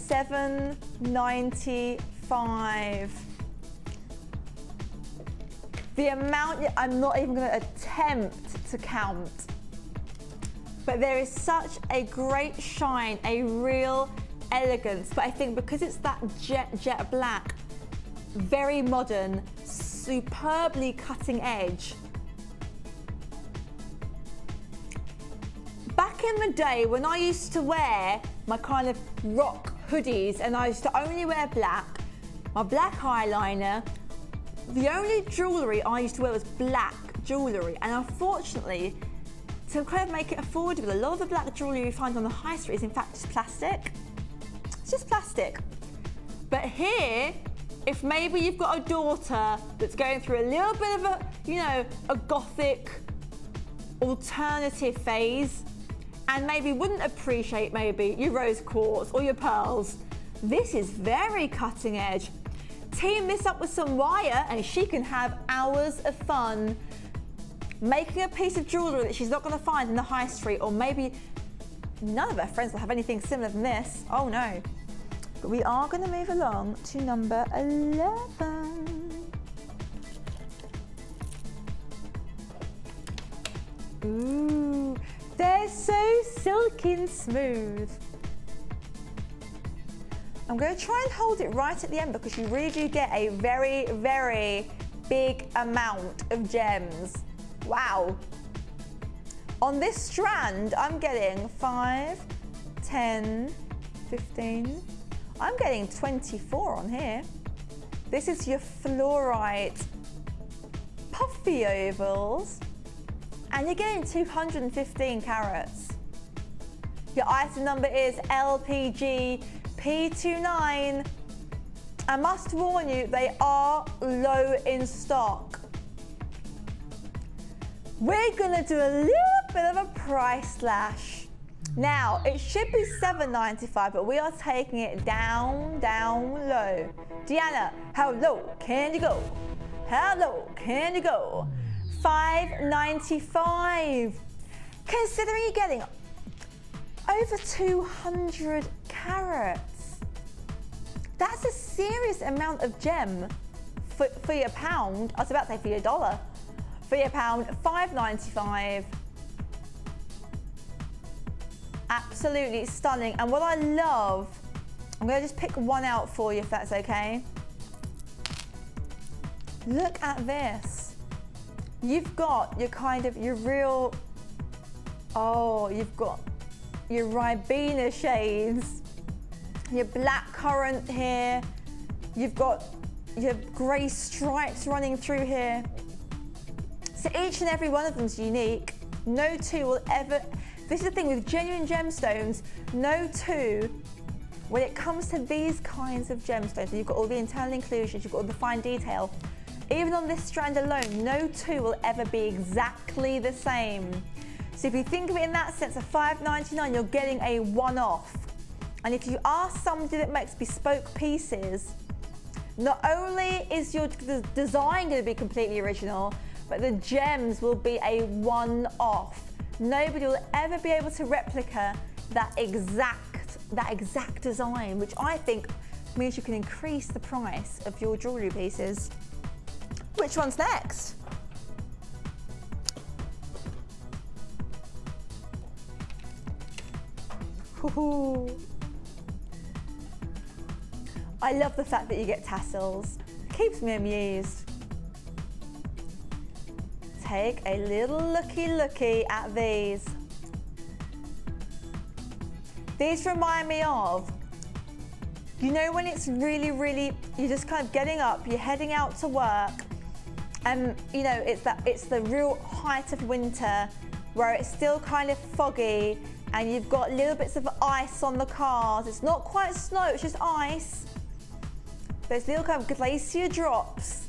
$7.95. The amount, I'm not even going to attempt to count. But there is such a great shine, a real elegance. But I think because it's that jet black, very modern, superbly cutting edge. Back in the day when I used to wear my kind of rock hoodies and I used to only wear black, my black eyeliner, the only jewellery I used to wear was black jewellery. And unfortunately, to kind of make it affordable. A lot of the black jewellery you find on the high street is in fact just plastic. It's just plastic. But here, if maybe you've got a daughter that's going through a little bit of a, you know, a gothic alternative phase, and maybe wouldn't appreciate maybe your rose quartz or your pearls, this is very cutting edge. Team this up with some wire and she can have hours of fun making a piece of jewellery that she's not going to find in the high street, or maybe none of her friends will have anything similar than this. Oh no. But we are going to move along to number 11. Ooh, they're so silky and smooth. I'm going to try and hold it right at the end because you really do get a very, very big amount of gems. Wow. On this strand, I'm getting 5, 10, 15. I'm getting 24 on here. This is your fluorite puffy ovals. And you're getting 215 carats. Your item number is LPG P29. I must warn you, they are low in stock. We're gonna do a little bit of a price slash. Now, it should be $7.95, but we are taking it down low. Deanna, how low can you go? How low can you go? $5.95. Considering you're getting over 200 carats. That's a serious amount of gem for your pound. I was about to say for your dollar. For your pound, $5.95. Absolutely stunning. And what I love, I'm going to just pick one out for you if that's okay. Look at this. You've got your kind of, your real, oh, you've got your Ribena shades, your black currant here, you've got your grey stripes running through here. So each and every one of them is unique. No two will ever, this is the thing with genuine gemstones, no two, when it comes to these kinds of gemstones, you've got all the internal inclusions, you've got all the fine detail, even on this strand alone, no two will ever be exactly the same. So if you think of it in that sense, of $5.99, you're getting a one-off. And if you are somebody that makes bespoke pieces, not only is your design going to be completely original, but the gems will be a one-off. Nobody will ever be able to replicate that exact design, which I think means you can increase the price of your jewellery pieces. Which one's next? Ooh. I love the fact that you get tassels. It keeps me amused. Take a little looky at these. These remind me of, you know, when it's really, you're just kind of getting up, you're heading out to work, and you know, it's the real height of winter where it's still kind of foggy and you've got little bits of ice on the cars. It's not quite snow, it's just ice. Those little kind of glacier drops.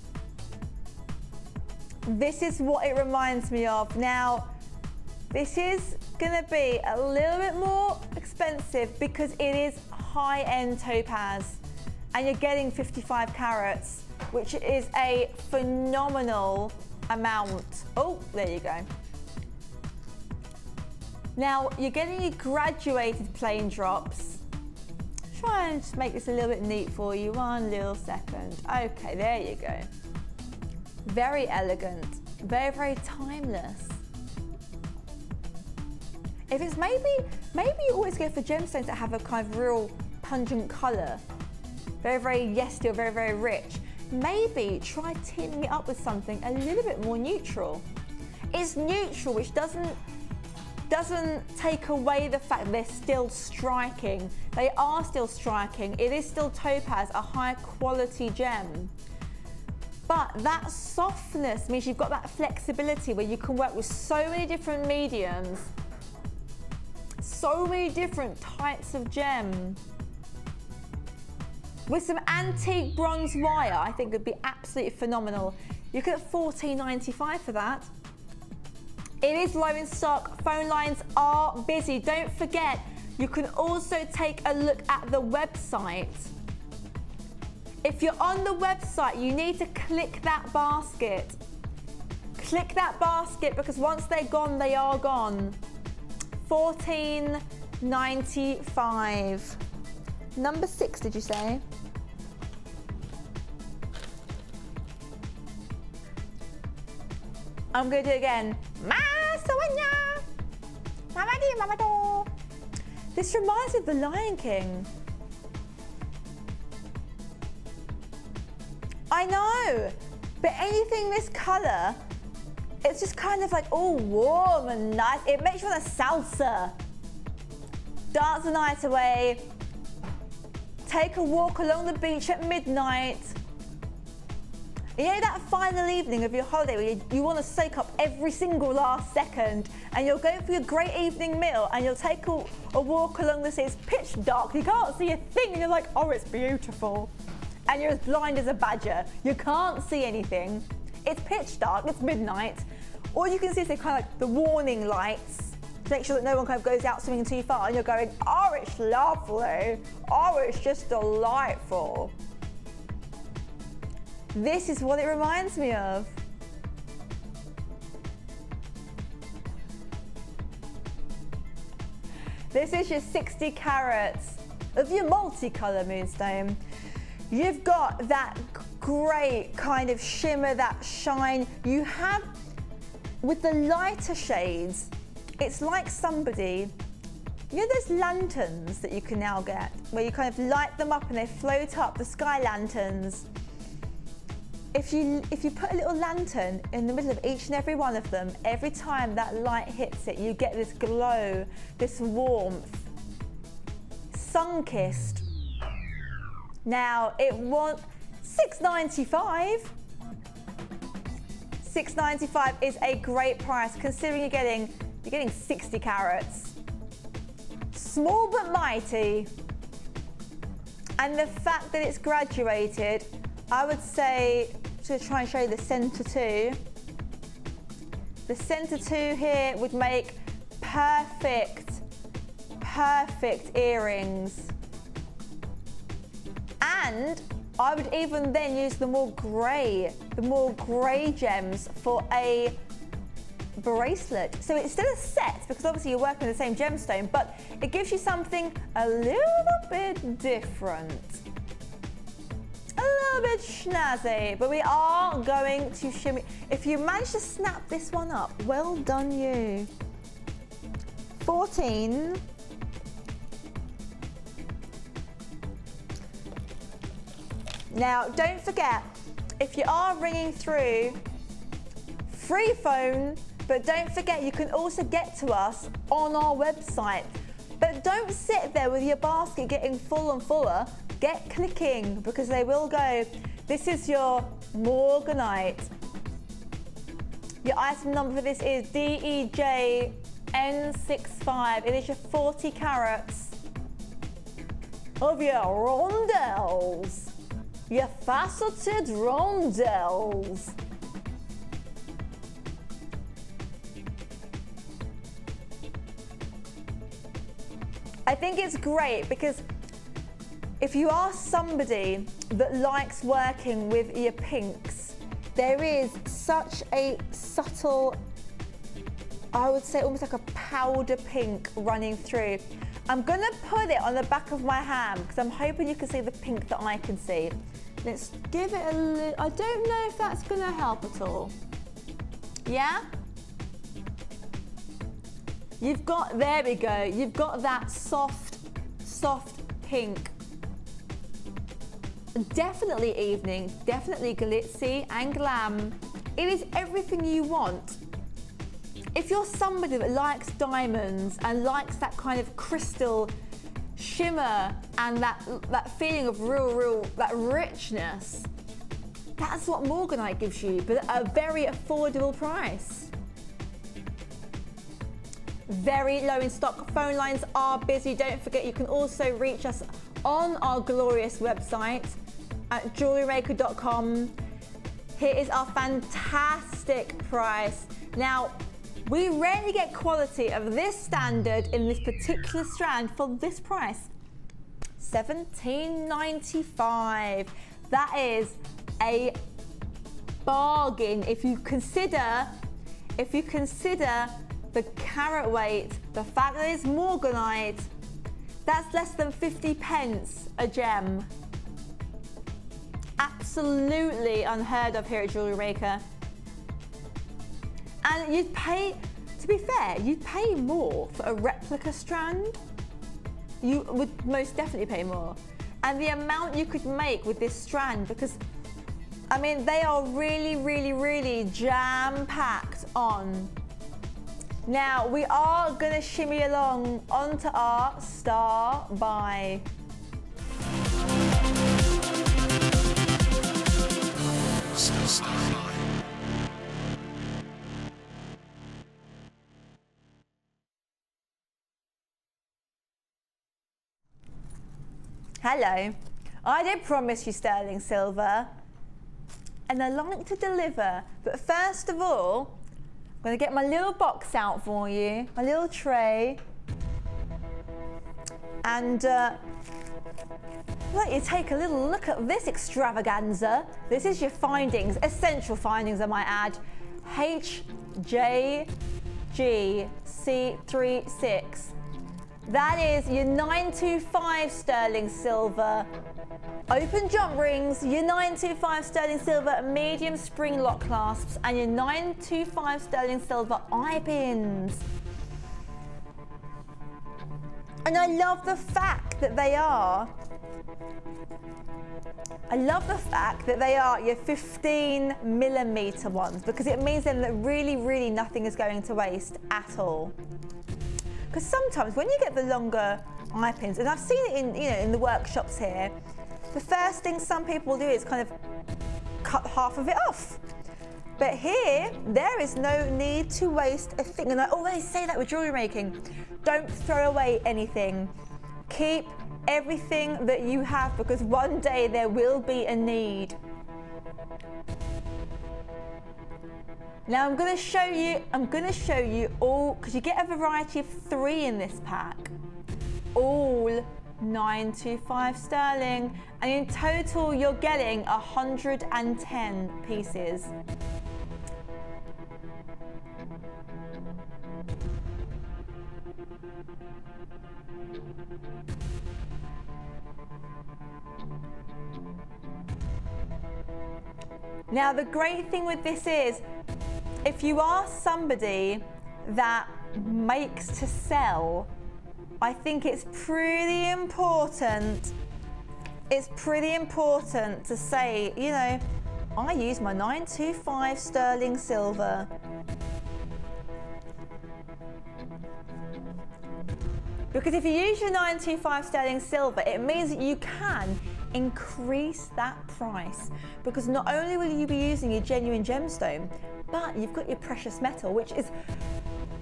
This is what it reminds me of. Now, this is gonna be a little bit more expensive because it is high-end topaz and you're getting 55 carats, which is a phenomenal amount. Oh, there you go. Now, you're getting your graduated plain drops. Try and just make this a little bit neat for you, one little second. Okay, there you go. Very elegant, very, very timeless. If it's maybe you always go for gemstones that have a kind of real pungent color, very, very yesty or very, very rich. Maybe try teaming it up with something a little bit more neutral. It's neutral, which doesn't take away the fact they're still striking. They are still striking. It is still topaz, a high quality gem. But that softness means you've got that flexibility where you can work with so many different mediums, so many different types of gem. With some antique bronze wire, I think it'd be absolutely phenomenal. You could get $14.95 for that. It is low in stock. Phone lines are busy. Don't forget, you can also take a look at the website. If you're on the website, you need to click that basket. Click that basket because once they're gone, they are gone. $14.95. Number 6, did you say? I'm going to do it again. This reminds me of The Lion King. I know, but anything this colour, it's just kind of like all warm and nice. It makes you want a salsa. Dance the night away. Take a walk along the beach at midnight. You know that final evening of your holiday where you want to soak up every single last second, and you'll go for your great evening meal and you'll take a walk along the sea. It's pitch dark, you can't see a thing, and you're like, oh, it's beautiful. And you're as blind as a badger. You can't see anything. It's pitch dark, it's midnight. All you can see is kind of like the warning lights to make sure that no one kind of goes out swimming too far, and you're going, oh, it's lovely. Oh, it's just delightful. This is what it reminds me of. This is your 60 carats of your multicolour moonstone. You've got that great kind of shimmer, that shine. You have, with the lighter shades, it's like somebody, you know those lanterns that you can now get, where you kind of light them up and they float up, the sky lanterns. If you put a little lantern in the middle of each and every one of them, every time that light hits it, you get this glow, this warmth, sun-kissed. Now, it wants $6.95. $6.95 is a great price considering you're getting 60 carats. Small but mighty. And the fact that it's graduated, I would say, to try and show you the centre two. The centre two here would make perfect earrings. And I would even then use the more grey gems for a bracelet. So it's still a set because obviously you're working with the same gemstone, but it gives you something a little bit different. A little bit snazzy, but we are going to shimmy. If you manage to snap this one up, well done you. 14. Now, don't forget, if you are ringing through, free phone, but don't forget you can also get to us on our website. But don't sit there with your basket getting full and fuller. Get clicking because they will go. This is your morganite. Your item number for this is DEJN65. It is your 40 carats of your rondelles. Your faceted rondelles. I think it's great because if you are somebody that likes working with your pinks, there is such a subtle, I would say almost like a powder pink running through. I'm gonna put it on the back of my hand because I'm hoping you can see the pink that I can see. Let's give it a little, I don't know if that's gonna help at all. Yeah? You've got, there we go, you've got that soft pink. Definitely evening, definitely glitzy and glam. It is everything you want. If you're somebody that likes diamonds and likes that kind of crystal shimmer and that feeling of real, that richness, That's what Morganite gives you, but at a very affordable price. Very low in stock. Phone lines are busy. Don't forget, you can also reach us on our glorious website at JewelleryMaker.com. Here is our fantastic price. Now, we rarely get quality of this standard in this particular strand for this price. $17.95. That is a bargain if you consider the carat weight, the fact that it's Morganite. That's less than 50 pence a gem. Absolutely unheard of here at Jewellery Maker. And you'd pay, to be fair, you'd pay more for a replica strand. You would most definitely pay more. And the amount you could make with this strand, because, I mean, they are really, really, really jam-packed on. Now, we are gonna shimmy along onto our star buy. Hello, I did promise you sterling silver, and I like to deliver, but first of all, I'm going to get my little box out for you, my little tray, and I'd like you to take a little look at this extravaganza. This is your findings, essential findings I might add, HJGC36. That is your 925 sterling silver open jump rings, your 925 sterling silver medium spring lock clasps, and your 925 sterling silver eye pins. And I love the fact that they are your 15mm ones, because it means then that really, really nothing is going to waste at all. Because sometimes when you get the longer eye pins, and I've seen it in the workshops here, the first thing some people do is kind of cut half of it off. But here, there is no need to waste a thing. And I always say that with jewellery making. Don't throw away anything. Keep everything that you have, because one day there will be a need. Now I'm going to show you all, because you get a variety of 3 in this pack. All 925 sterling, and in total you're getting 110 pieces. Now the great thing with this is, if you are somebody that makes to sell, I think it's pretty important. It's pretty important to say, you know, I use my 925 sterling silver. Because if you use your 925 sterling silver, it means that you can increase that price, because not only will you be using your genuine gemstone, but you've got your precious metal, which is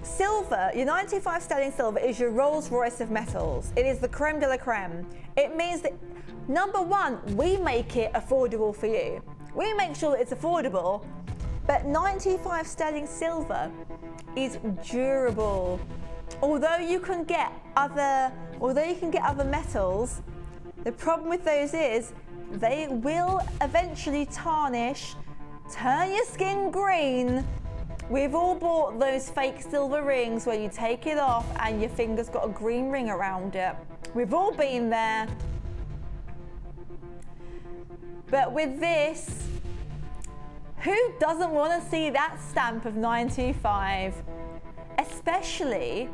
silver. Your 925 sterling silver is your Rolls Royce of metals. It is the creme de la creme. It means that, number one, we make it affordable for you. We make sure that it's affordable, but 925 sterling silver is durable. Although you can get other metals, the problem with those is they will eventually tarnish, turn your skin green. We've all bought those fake silver rings where you take it off and your finger's got a green ring around it. We've all been there. But with this, who doesn't want to see that stamp of 925? Especially,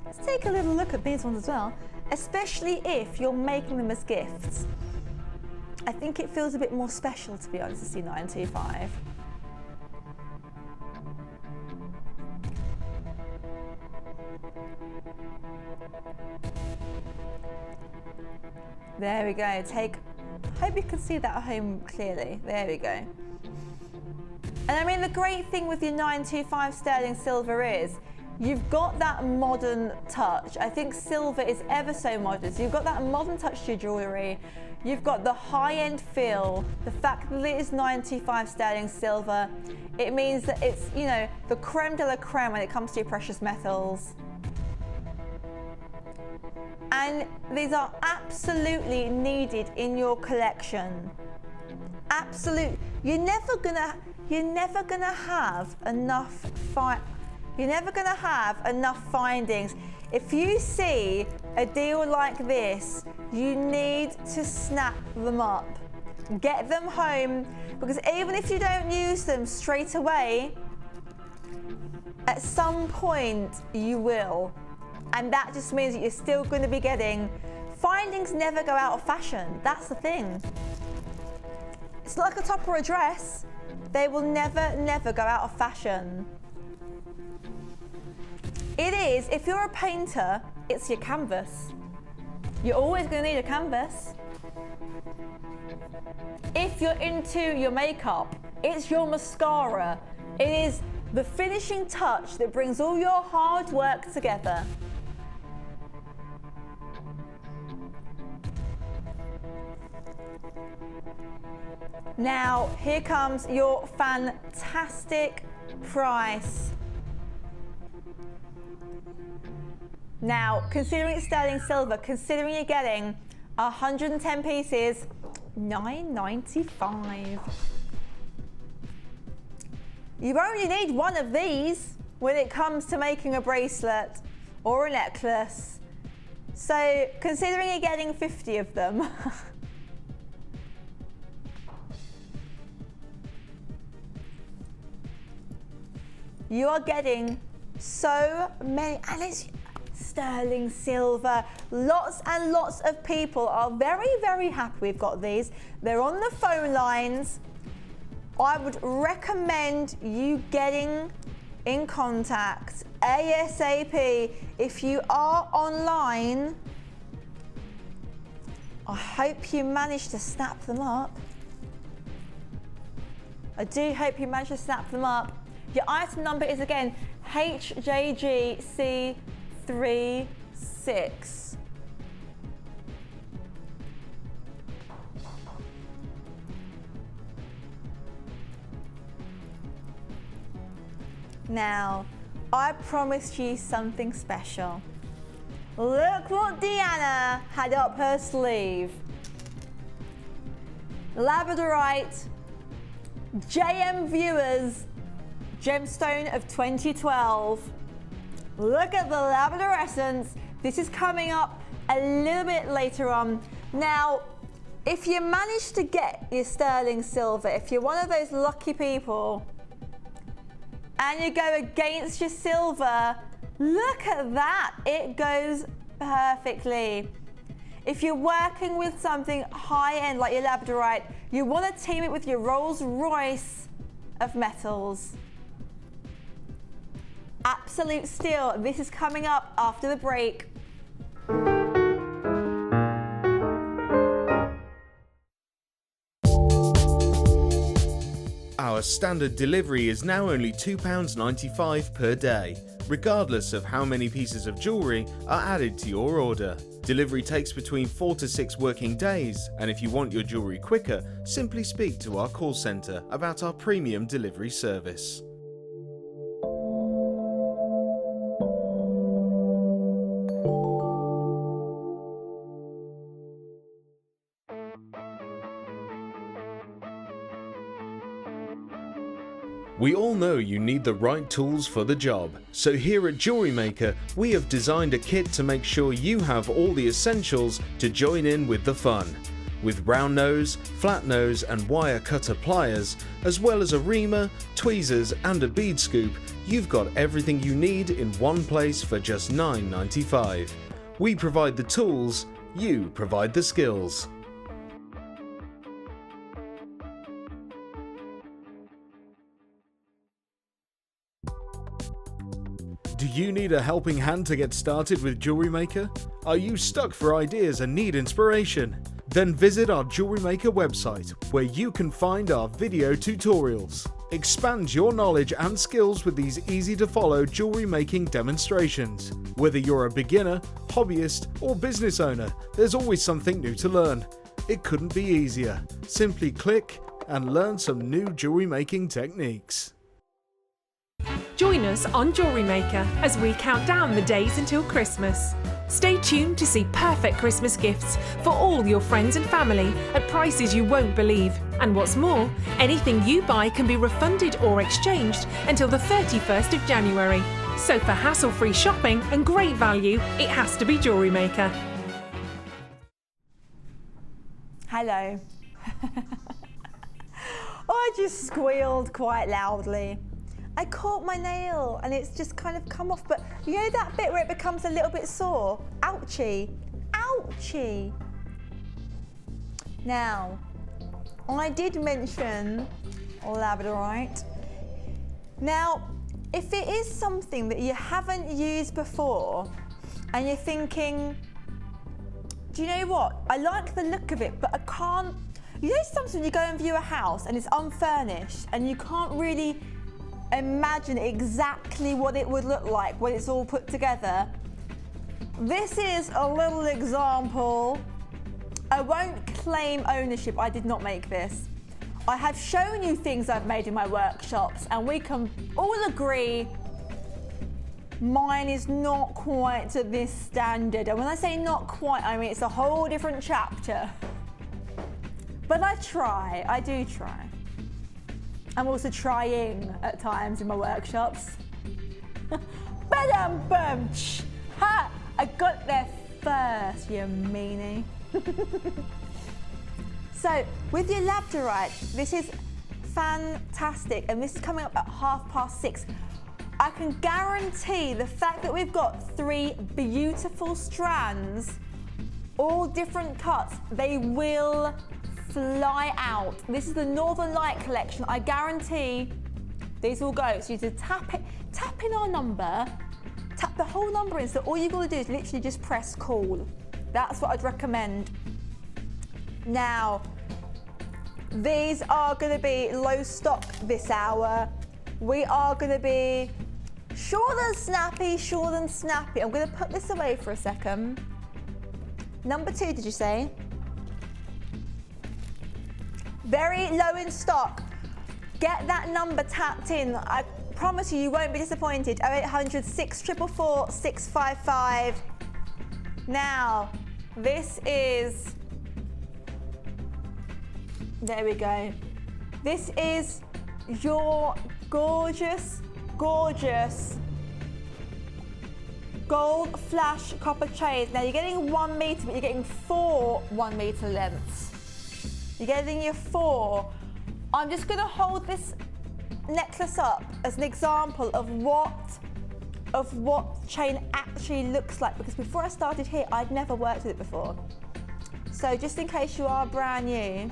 let's take a little look at these ones as well, especially if you're making them as gifts. I think it feels a bit more special, to be honest, to see 925. There we go, take Hope you can see that at home clearly. There we go. And I mean, the great thing with your 925 sterling silver is you've got that modern touch. I think silver is ever so modern. So you've got that modern touch to your jewellery. You've got the high-end feel. The fact that it is 925 sterling silver, it means that it's, you know, the creme de la creme when it comes to your precious metals. And these are absolutely needed in your collection. Absolute. You're never gonna have enough findings. If you see a deal like this, you need to snap them up. Get them home, because even if you don't use them straight away, at some point you will. And that just means that you're still going to be getting findings. Never go out of fashion. That's the thing. It's like a top or a dress. They will never go out of fashion. It is, if you're a painter, it's your canvas. You're always going to need a canvas. If you're into your makeup, it's your mascara. It is the finishing touch that brings all your hard work together. Now, here comes your fantastic price. Now, considering it's sterling silver, considering you're getting 110 pieces, $9.95. You only need one of these when it comes to making a bracelet or a necklace. So, considering you're getting 50 of them, you are getting so many, and it's sterling silver. Lots and lots of people are very happy we've got these. They're on the phone lines. I would recommend you getting in contact ASAP. If you are online, I hope you managed to snap them up. I do hope you managed to snap them up. Your item number is again HJGC36. Now, I promised you something special. Look what Deanna had up her sleeve. Labradorite JM Viewers Gemstone of 2012. Look at the labradorescence. This is coming up a little bit later on. Now, if you manage to get your sterling silver, if you're one of those lucky people, and you go against your silver, look at that, it goes perfectly. If you're working with something high-end like your labradorite, you want to team it with your Rolls-Royce of metals. Absolute steal. This is coming up after the break. Our standard delivery is now only £2.95 per day, regardless of how many pieces of jewellery are added to your order. Delivery takes between 4 to 6 working days, and if you want your jewellery quicker, simply speak to our call centre about our premium delivery service. We all know you need the right tools for the job, so here at JewelleryMaker we have designed a kit to make sure you have all the essentials to join in with the fun. With round nose, flat nose and wire cutter pliers, as well as a reamer, tweezers and a bead scoop, you've got everything you need in one place for just $9.95. We provide the tools, you provide the skills. Do you need a helping hand to get started with JewelleryMaker? Are you stuck for ideas and need inspiration? Then visit our JewelleryMaker website where you can find our video tutorials. Expand your knowledge and skills with these easy to follow jewellery making demonstrations. Whether you're a beginner, hobbyist or business owner, there's always something new to learn. It couldn't be easier. Simply click and learn some new jewellery making techniques. Join us on JewelleryMaker as we count down the days until Christmas. Stay tuned to see perfect Christmas gifts for all your friends and family at prices you won't believe. And what's more, anything you buy can be refunded or exchanged until the 31st of January. So for hassle-free shopping and great value, it has to be JewelleryMaker. Hello. I just squealed quite loudly. I caught my nail and it's just kind of come off, but you know that bit where it becomes a little bit sore? Ouchie, ouchie. Now, I did mention labradorite. Now, if it is something that you haven't used before and you're thinking, do you know what? I like the look of it, but I can't. You know sometimes when you go and view a house and it's unfurnished and you can't really imagine exactly what it would look like when it's all put together. This is a little example. I won't claim ownership, I did not make this. I have shown you things I've made in my workshops and we can all agree mine is not quite to this standard. And when I say not quite, I mean it's a whole different chapter. But I try, I do try. I'm also trying at times in my workshops. Ba-dum-bum-ch! Ha! I got there first, you meanie. So, with your labradorite, this is fantastic, and this is coming up at 6:30. I can guarantee the fact that we've got 3 beautiful strands, all different cuts, they will fly out. This is the Northern Light collection. I guarantee these will go. So you just tap in our number, tap the whole number in. So all you've got to do is literally just press call. That's what I'd recommend. Now, these are going to be low stock this hour. We are going to be short and snappy, short and snappy. I'm going to put this away for a second. Number 2, did you say? Very low in stock. Get that number tapped in. I promise you, you won't be disappointed. 0800 644 655. Now, this is, there we go. This is your gorgeous, gorgeous gold flash copper chain. Now you're getting 1 meter, but you're getting 4 1 meter lengths. You're getting your 4. I'm just going to hold this necklace up as an example of what chain actually looks like, because before I started here, I'd never worked with it before. So just in case you are brand new,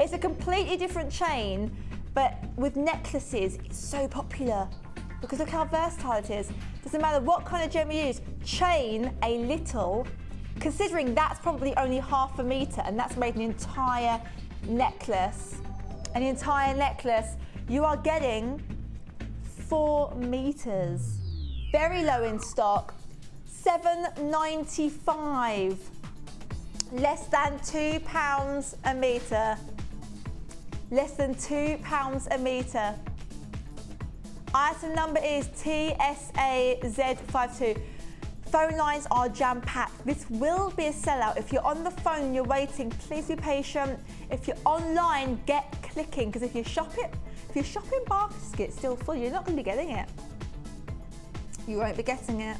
it's a completely different chain, but with necklaces, it's so popular because look how versatile it is. Doesn't matter what kind of gem you use, chain a little, considering that's probably only 1/2 meter and that's made an entire necklace. An entire necklace, you are getting 4 meters. Very low in stock, £7.95. Less than £2 a meter. Less than £2 a meter. Item number is TSAZ52. Phone lines are jam-packed. This will be a sellout. If you're on the phone and you're waiting, please be patient. If you're online, get clicking, because if your shopping basket's still full, you're not going to be getting it. You won't be getting it.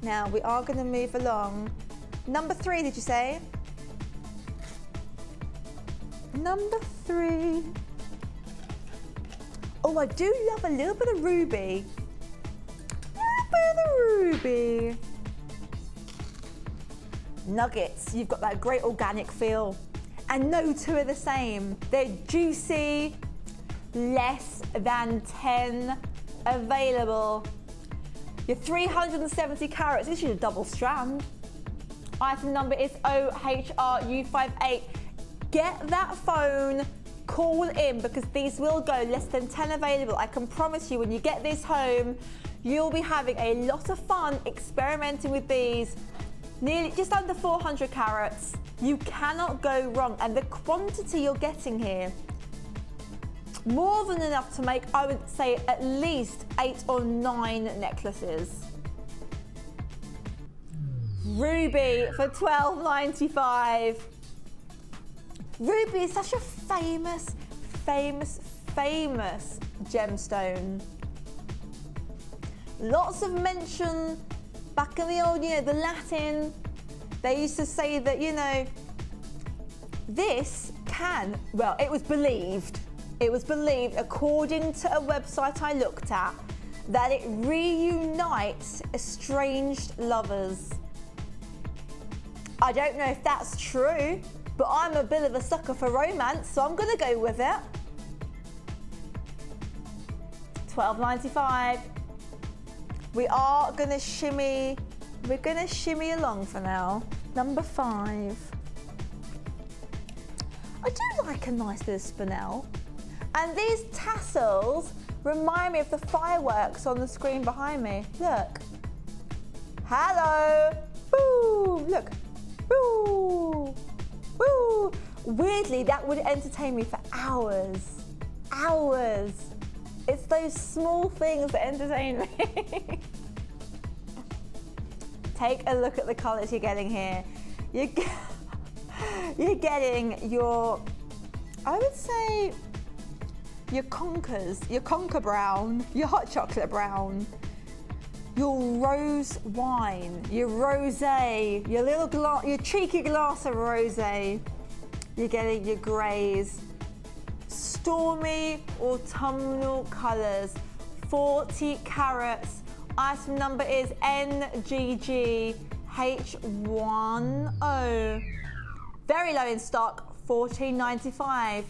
Now, we are going to move along. Number 3, did you say? Number 3. Oh, I do love a little bit of ruby. A little bit of the ruby. Nuggets, you've got that great organic feel. And no 2 are the same. They're juicy, less than 10 available. Your 370 carats, this is a double strand. Item number is OHRU58. Get that phone, call in, because these will go, less than 10 available. I can promise you, when you get this home, you'll be having a lot of fun experimenting with these. Nearly just under 400 carats. You cannot go wrong, and the quantity you're getting here, more than enough to make, I would say, at least 8 or 9 necklaces. Ruby for $12.95. Ruby is such a famous gemstone. Lots of mention back in the old, the Latin. They used to say that, this can, well, it was believed, according to a website I looked at, that it reunites estranged lovers. I don't know if that's true, but I'm a bit of a sucker for romance, so I'm gonna go with it. $12.95. We are gonna shimmy, along for now. Number 5. I do like a nice bit of spinel. And these tassels remind me of the fireworks on the screen behind me. Look. Hello. Woo, look. Woo. Woo. Weirdly, that would entertain me for hours. Hours. It's those small things that entertain me. Take a look at the colours you're getting here. You're getting your, I would say, your conker brown, your hot chocolate brown, your rose wine, your rosé, your cheeky glass of rosé. You're getting your greys. Stormy autumnal colours, 40 carats. Item number is NGGH10. Very low in stock, $14.95.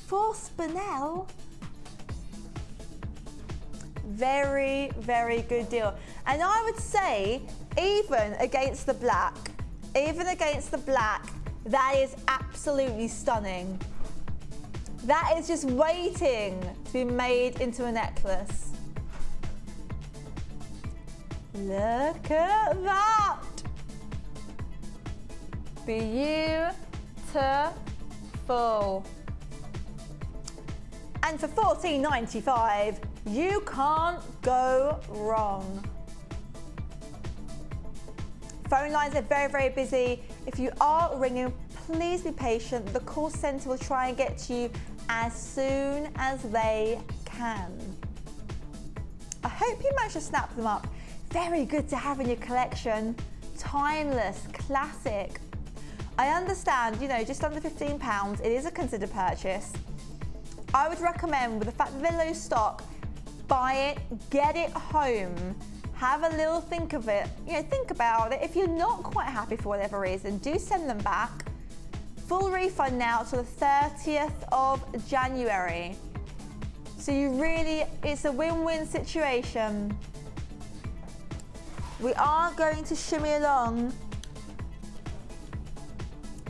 For spinel, very, very good deal. And I would say, even against the black, that is absolutely stunning. That is just waiting to be made into a necklace. Look at that! Beautiful. And for $14.95, you can't go wrong. Phone lines are very, very busy. If you are ringing, please be patient. The call centre will try and get to you as soon as they can. I hope you managed to snap them up. Very good to have in your collection. Timeless, classic. I understand, just under £15, it is a considered purchase. I would recommend, with the fact that they're low stock, buy it, get it home, have a little think of it, think about it. If you're not quite happy for whatever reason, do send them back. Full refund now to the 30th of January. So it's a win-win situation. We are going to shimmy along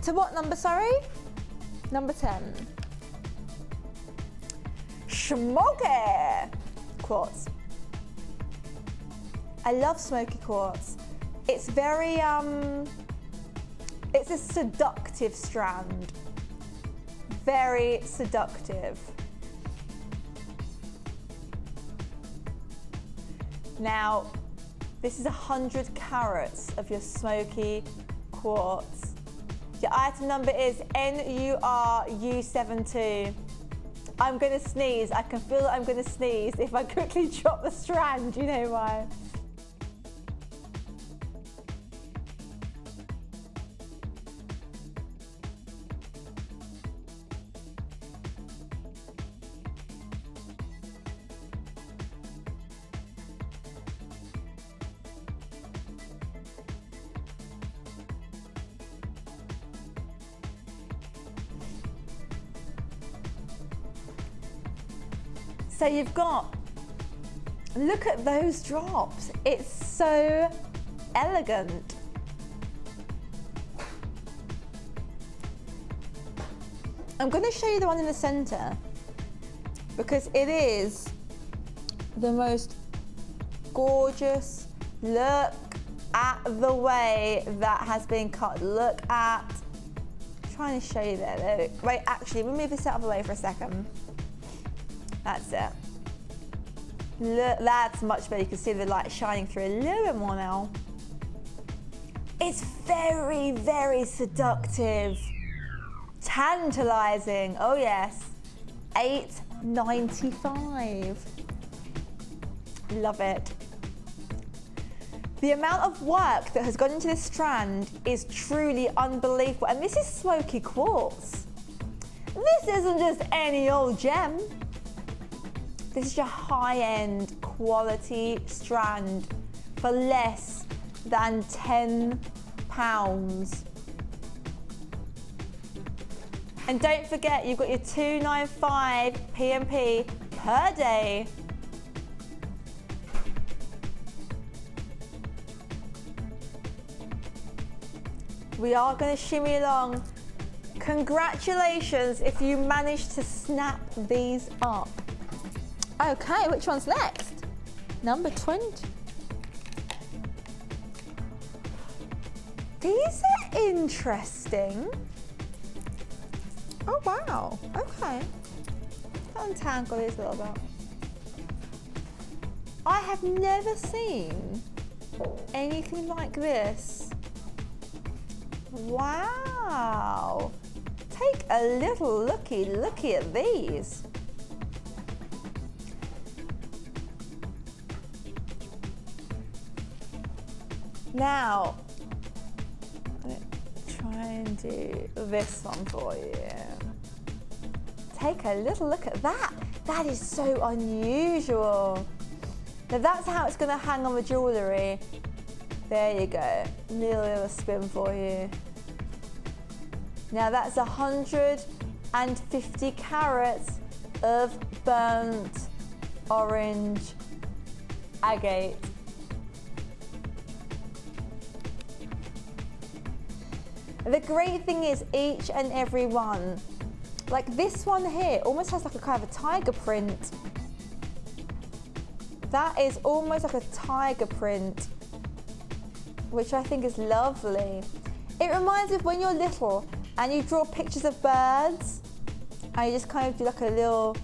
to what number, sorry? Number 10. Smoky quartz. I love smoky quartz. It's very, it's a seductive strand. Very seductive. Now, this is 100 carats of your smoky quartz. Your item number is NURU72. I'm gonna sneeze. I can feel that I'm gonna sneeze if I quickly drop the strand. You know why? So you've got, look at those drops. It's so elegant. I'm going to show you the one in the center because it is the most gorgeous. Look at the way that has been cut. Look at, I'm trying to show you there. Wait, actually, let me move this out of the way for a second. That's it. Look, that's much better. You can see the light shining through a little bit more now. It's very, very seductive. Tantalizing. Oh yes. $8.95. Love it. The amount of work that has gone into this strand is truly unbelievable. And this is smoky quartz. This isn't just any old gem. This is your high-end quality strand for less than £10. And don't forget, you've got your $2.95 P&P per day. We are going to shimmy along. Congratulations if you managed to snap these up. Okay, which one's next? Number 20. These are interesting. Oh wow, okay. Untangle these a little bit. I have never seen anything like this. Wow. Take a little looky at these. Now, let's try and do this one for you. Take a little look at that. That is so unusual. Now that's how it's going to hang on the jewellery. There you go. Little spin for you. Now that's 150 carats of burnt orange agate. The great thing is each and every one, like this one here, almost has like a kind of a tiger print. That is almost like a tiger print, which I think is lovely. It reminds me of when you're little and you draw pictures of birds and you just kind of do like a little,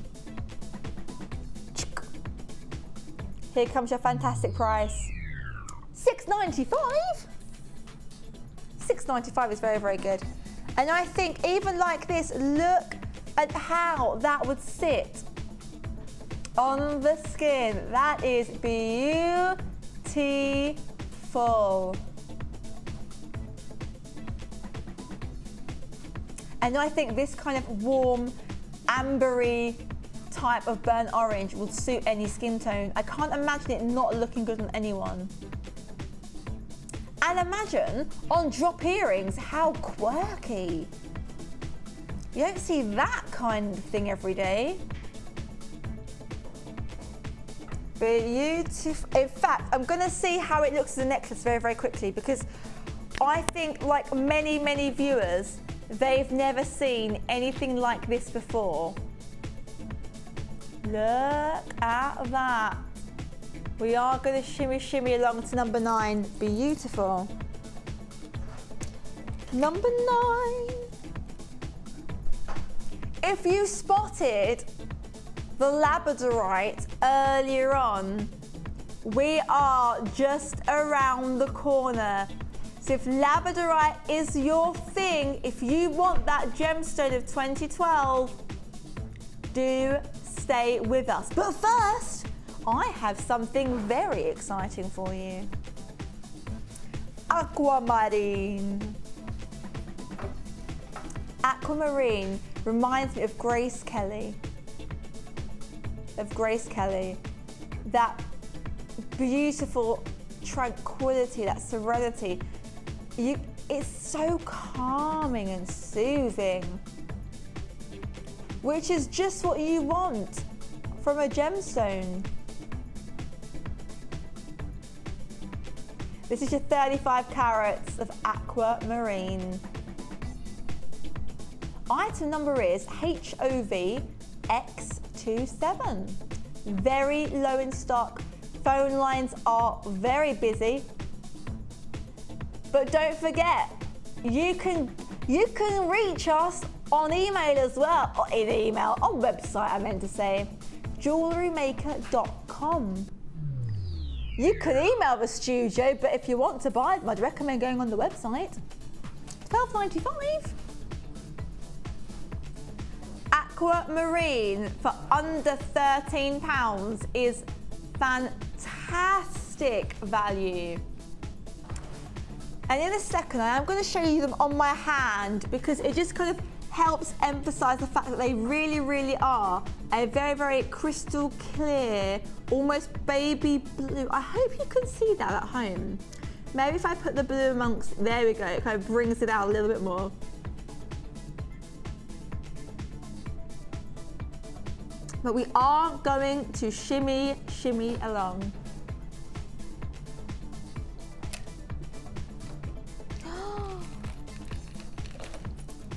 here comes your fantastic price. $6.95? $6.95 is very, very good. And I think even like this, look at how that would sit on the skin. That is beautiful. And I think this kind of warm, ambery type of burnt orange will suit any skin tone. I can't imagine it not looking good on anyone. And imagine on drop earrings, how quirky. You don't see that kind of thing every day. Beautiful. In fact, I'm gonna see how it looks as a necklace very, very quickly because I think like many, many viewers, they've never seen anything like this before. Look at that. We are going to shimmy along to number 9. Beautiful. Number 9. If you spotted the labradorite earlier on, we are just around the corner. So if labradorite is your thing, if you want that gemstone of 2012, do stay with us. But first, I have something very exciting for you. Aquamarine. Aquamarine reminds me of Grace Kelly. That beautiful tranquility, that serenity. It's so calming and soothing, which is just what you want from a gemstone. This is your 35 carats of aquamarine. Item number is HOVX27. Very low in stock. Phone lines are very busy. But don't forget, you can reach us on email as well. Or in email, on website I meant to say. JewelleryMaker.com. You could email the studio, but if you want to buy them, I'd recommend going on the website. £12.95. Aquamarine for under £13 is fantastic value. And in a second, I am going to show you them on my hand because it just kind of helps emphasize the fact that they really, really are a very, very crystal clear, almost baby blue. I hope you can see that at home. Maybe if I put the blue amongst, there we go, it kind of brings it out a little bit more. But we are going to shimmy, shimmy along.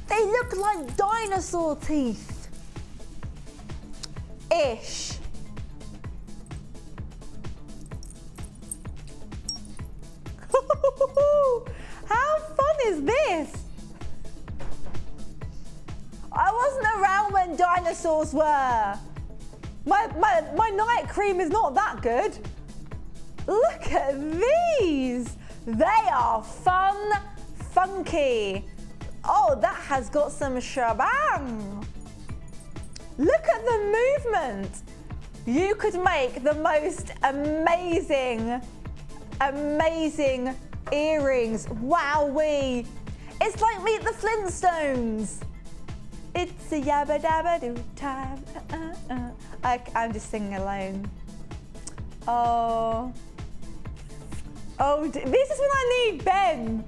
They look like dinosaur teeth. Ish. How fun is this? I wasn't around when dinosaurs were. My night cream is not that good. Look at these. They are fun, funky. Oh, that has got some shabang. Look at the movement. You could make the most amazing, amazing earrings. Wowee. It's like Meet the Flintstones. It's a yabba dabba doo time. I'm just singing alone. Oh, this is when I need Ben.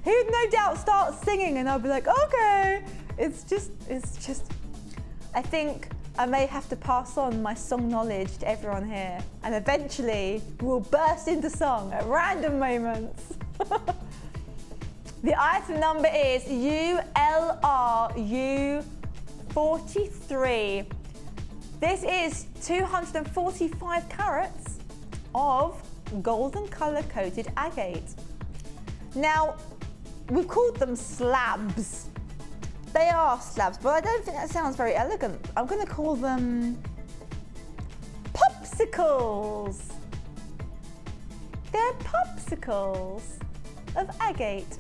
He would no doubt start singing and I'll be like, okay. It's just, I think I may have to pass on my song knowledge to everyone here and eventually we'll burst into song at random moments. The item number is ULRU43. This is 245 carats of golden color coated agate. Now, we've called them slabs. They are slabs, but I don't think that sounds very elegant. I'm going to call them popsicles. They're popsicles of agate.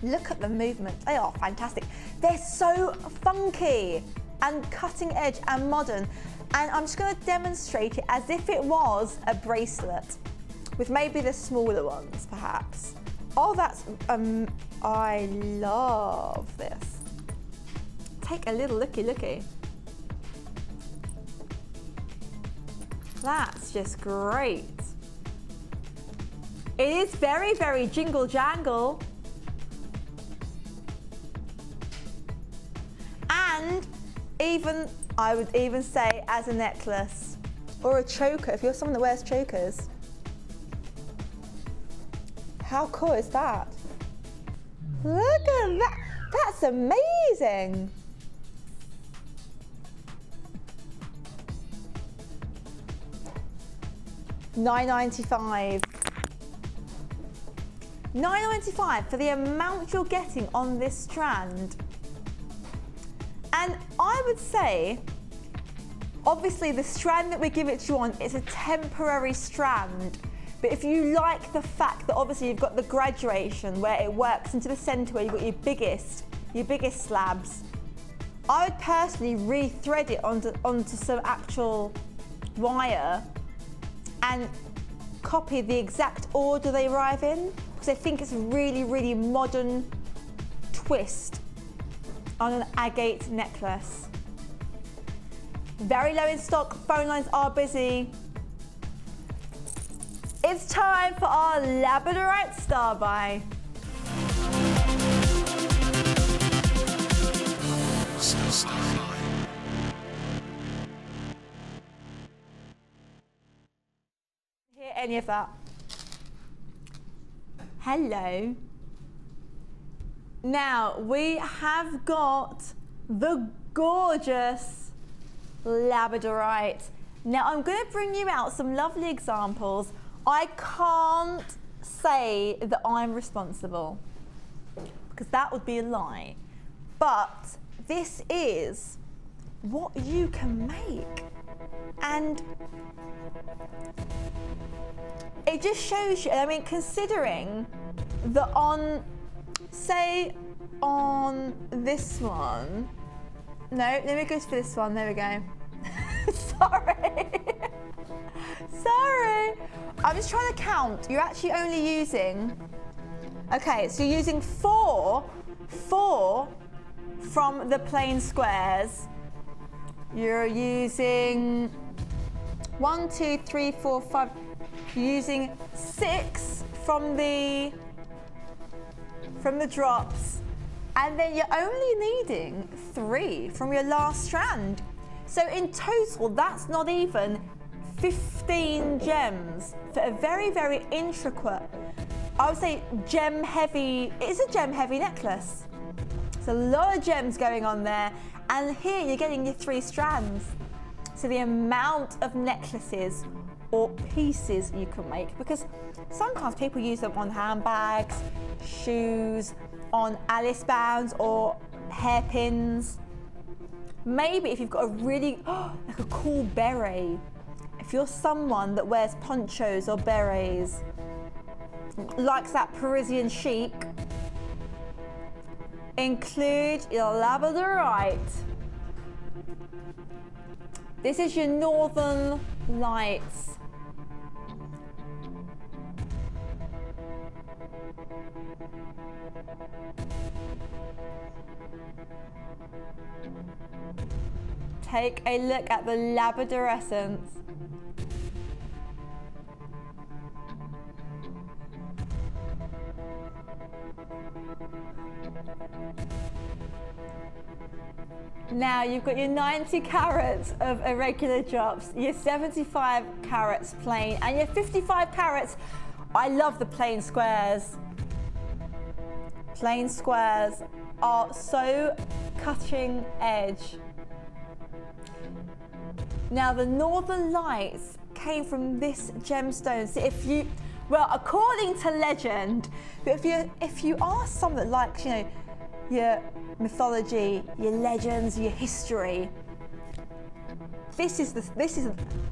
Look at the movement. They are fantastic. They're so funky and cutting edge and modern. And I'm just going to demonstrate it as if it was a bracelet with maybe the smaller ones, perhaps. Oh, that's, I love this. Take a little looky. That's just great. It is very, very jingle jangle. And even, I would even say as a necklace or a choker, if you're someone that wears chokers. How cool is that? Look at that, that's amazing. $9.95. $9.95 for the amount you're getting on this strand. And I would say, obviously the strand that we give it to you on is a temporary strand. But if you like the fact that obviously you've got the graduation where it works into the center where you've got your biggest slabs, I would personally re-thread it onto some actual wire and copy the exact order they arrive in, because I think it's a really, really modern twist on an agate necklace. Very low in stock, phone lines are busy. It's time for our labradorite star buy. Hear any of that? Hello. Now we have got the gorgeous labradorite. Now I'm going to bring you out some lovely examples. I can't say that I'm responsible because that would be a lie. But this is what you can make. And it just shows you, I mean, considering that say on this one, no, let me go for this one, there we go. Sorry. Sorry. I'm just trying to count. You're actually only using, okay, so you're using four from the plain squares. You're using 1, 2, 3, 4, 5. You're using 6 from the drops, and then you're only needing 3 from your last strand. So in total, that's not even 15 gems for a very, very intricate, I would say gem heavy, it's a gem heavy necklace. There's a lot of gems going on there, and here you're getting your 3 strands. So the amount of necklaces or pieces you can make, because sometimes people use them on handbags, shoes, on Alice bands or hairpins. Maybe if you've got a really, like a cool beret, if you're someone that wears ponchos or berets, likes that Parisian chic, include your labradorite. This is your Northern Lights. Take a look at the labradorescence. Now you've got your 90 carats of irregular drops, your 75 carats plain, and your 55 carats. I love the plain squares. Plain squares are so cutting edge. Now the Northern Lights came from this gemstone. So if you, well, according to legend, if you are someone that likes, you know, your mythology, your legends, your history, this is the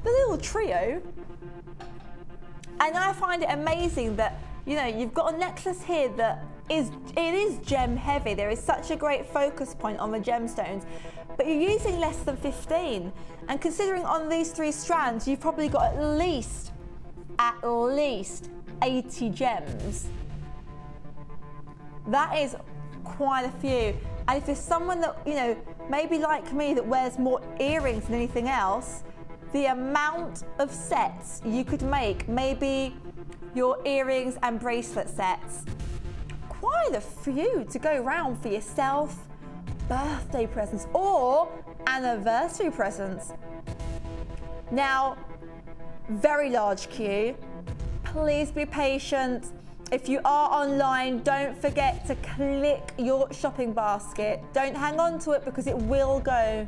little trio. And I find it amazing that, you know, you've got a necklace here that is gem heavy. There is such a great focus point on the gemstones, but you're using less than 15. And considering on these 3 strands, you've probably got at least 80 gems. That is quite a few. And if you're someone that, you know, maybe like me, that wears more earrings than anything else, the amount of sets you could make, maybe your earrings and bracelet sets, quite a few to go around for yourself, birthday presents or anniversary presents. Now, very large queue. Please be patient. If you are online, don't forget to click your shopping basket. Don't hang on to it because it will go.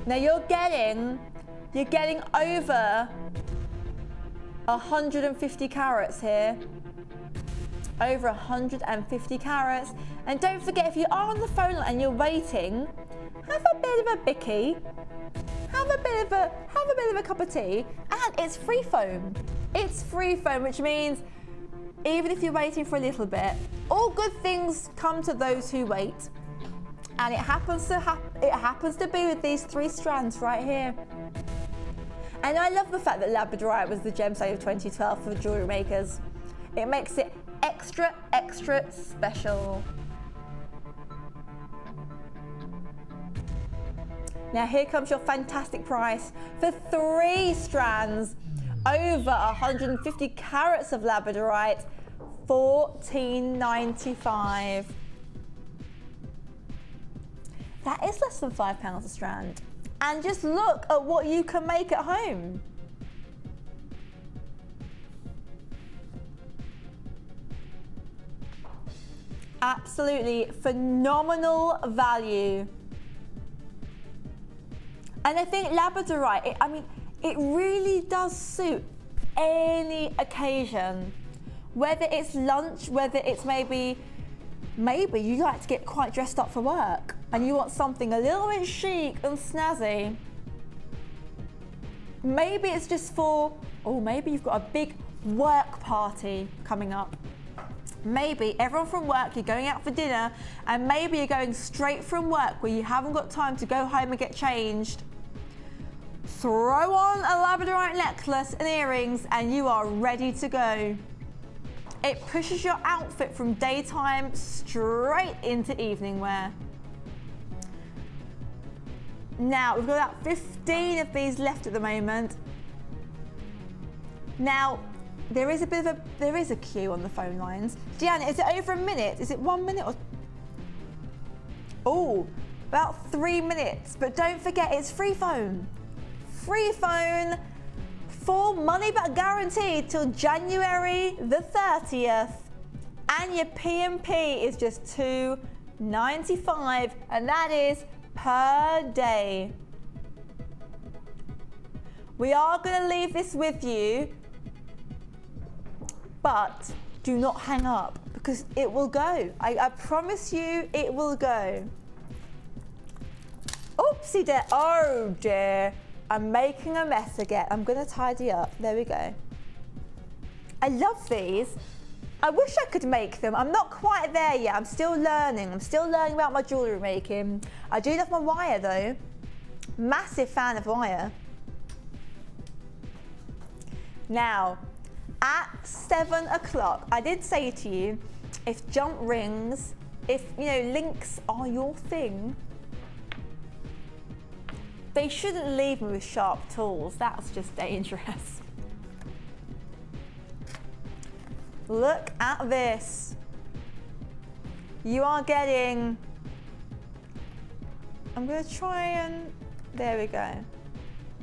Now you're getting over 150 carats here. Over 150 carats. And don't forget, if you are on the phone and you're waiting, have a bit of a bicky, have a bit of a cup of tea, and it's free foam. It's free foam, which means even if you're waiting for a little bit, all good things come to those who wait. And it happens to be with these 3 strands right here. And I love the fact that labradorite was the gemstone of 2012 for jewellery makers. It makes it extra, extra special. Now here comes your fantastic price for 3 strands, over 150 carats of labradorite, $14.95. That is less than £5 a strand. And just look at what you can make at home. Absolutely phenomenal value. And I think labradorite, it really does suit any occasion. Whether it's lunch, whether it's maybe you like to get quite dressed up for work and you want something a little bit chic and snazzy. Maybe it's just maybe you've got a big work party coming up. Maybe everyone from work, you're going out for dinner, and maybe you're going straight from work where you haven't got time to go home and get changed. Throw on a labradorite necklace and earrings and you are ready to go. It pushes your outfit from daytime straight into evening wear. Now, we've got about 15 of these left at the moment. Now, there is a queue on the phone lines. Deanna, is it over a minute? Is it 1 minute or? Oh, about 3 minutes. But don't forget, it's free phone. Free phone, full money back guaranteed till January the 30th. And your P&P is just $2.95, and that is per day. We are going to leave this with you, but do not hang up because it will go. I promise you it will go. Oopsie dear, oh dear. I'm making a mess again. I'm gonna tidy up, there we go. I love these. I wish I could make them. I'm not quite there yet, I'm still learning. I'm still learning about my jewellery making. I do love my wire though. Massive fan of wire. Now, at 7 o'clock, I did say to you, if jump rings, if links are your thing, they shouldn't leave me with sharp tools. That's just dangerous. Look at this. You are getting, I'm going to try and, there we go.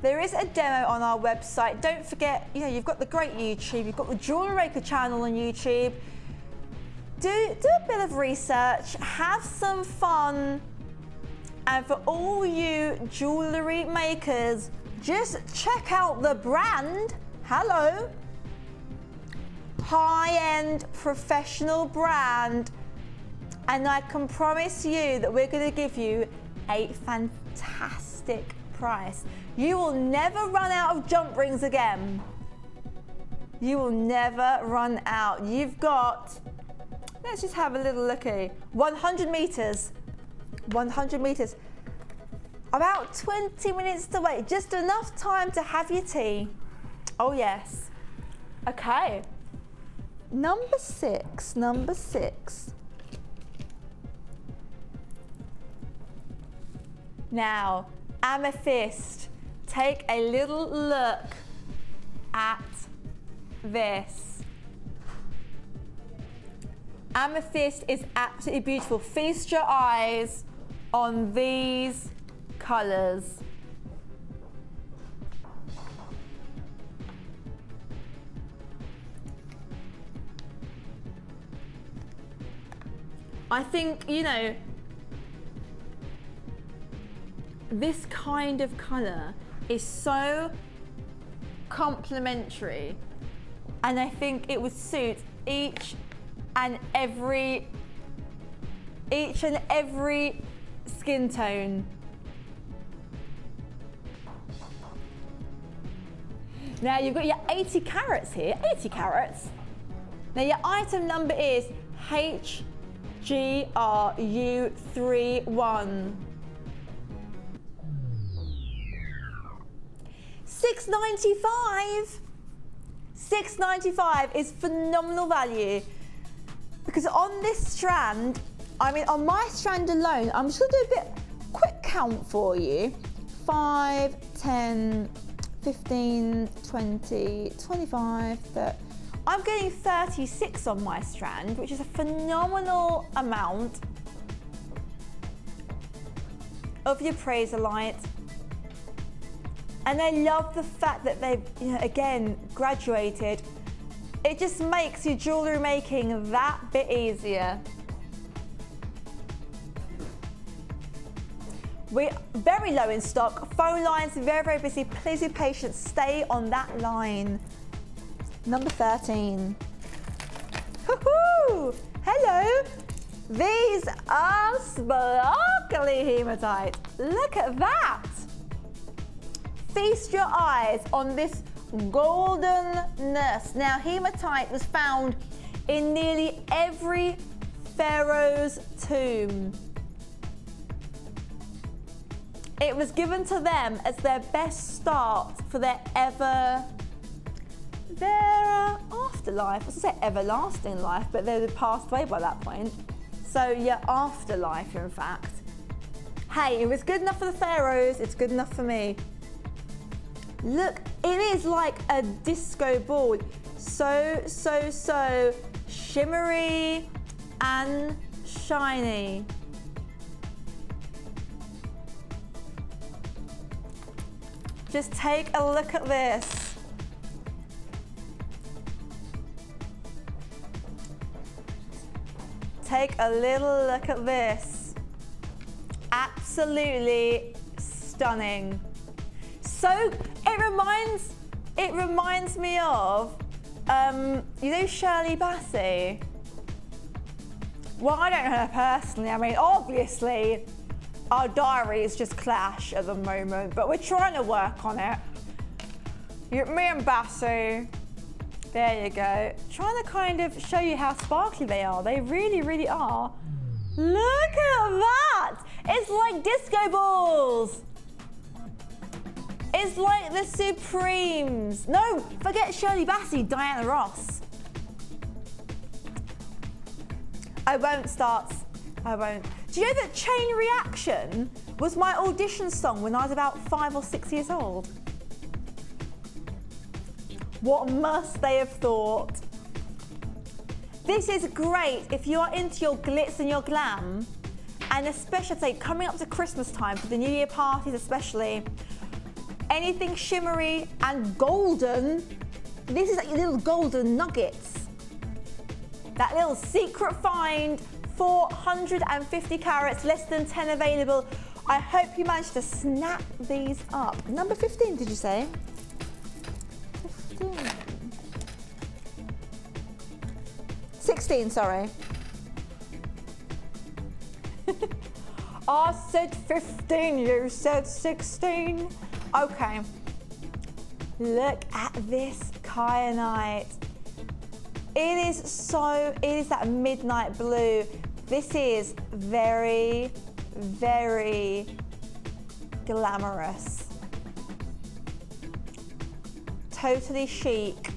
There is a demo on our website. Don't forget, you've got the great YouTube, you've got the JewelleryMaker channel on YouTube. Do a bit of research, have some fun. And for all you jewellery makers, just check out the brand. Hello. High-end professional brand. And I can promise you that we're going to give you a fantastic price. You will never run out of jump rings again. You will never run out. You've got, let's just have a little looky, 100 meters. 100 meters. About 20 minutes to wait. Just enough time to have your tea. Oh yes. Okay. Number six. Now, amethyst. Take a little look at this. Amethyst is absolutely beautiful. Feast your eyes on these colours. I think, this kind of colour is so complementary, and I think it would suit each and every skin tone. Now you've got your 80 carats here, 80 carats. Now your item number is HGRU31. $6.95. $6.95 is phenomenal value, because on this strand, on my strand alone, I'm just going to do a bit quick count for you. 5, 10, 15, 20, 25, 30. I'm getting 36 on my strand, which is a phenomenal amount of your Praserite. And I love the fact that they've, again, graduated. It just makes your jewellery making that bit easier. We're very low in stock. Phone lines very, very busy. Please be patient. Stay on that line. Number 13. Woohoo! Hello. These are sparkly hematite. Look at that. Feast your eyes on this goldenness. Now, hematite was found in nearly every pharaoh's tomb. It was given to them as their best start for their afterlife. I was going to say everlasting life, but they had passed away by that point. So your afterlife, in fact. Hey, it was good enough for the pharaohs, it's good enough for me. Look, it is like a disco ball. So shimmery and shiny. Just take a look at this. Take a little look at this. Absolutely stunning. So it reminds me of, you know Shirley Bassey? Well, I don't know her personally. I mean, obviously, our diaries just clash at the moment, but we're trying to work on it. Me and Bassey, there you go. Trying to kind of show you how sparkly they are. They really, really are. Look at that! It's like disco balls. It's like the Supremes. No, forget Shirley Bassey, Diana Ross. I won't. Do you know that Chain Reaction was my audition song when I was about 5 or 6 years old? What must they have thought? This is great if you are into your glitz and your glam, and especially, I'd say, coming up to Christmas time for the New Year parties especially, anything shimmery and golden, this is like your little golden nuggets. That little secret find, 450 carats, less than 10 available. I hope you managed to snap these up. Number 15, did you say? 15. 16, sorry. I said 15, you said 16. Okay. Look at this kyanite. It is that midnight blue. This is very, very glamorous. Totally chic.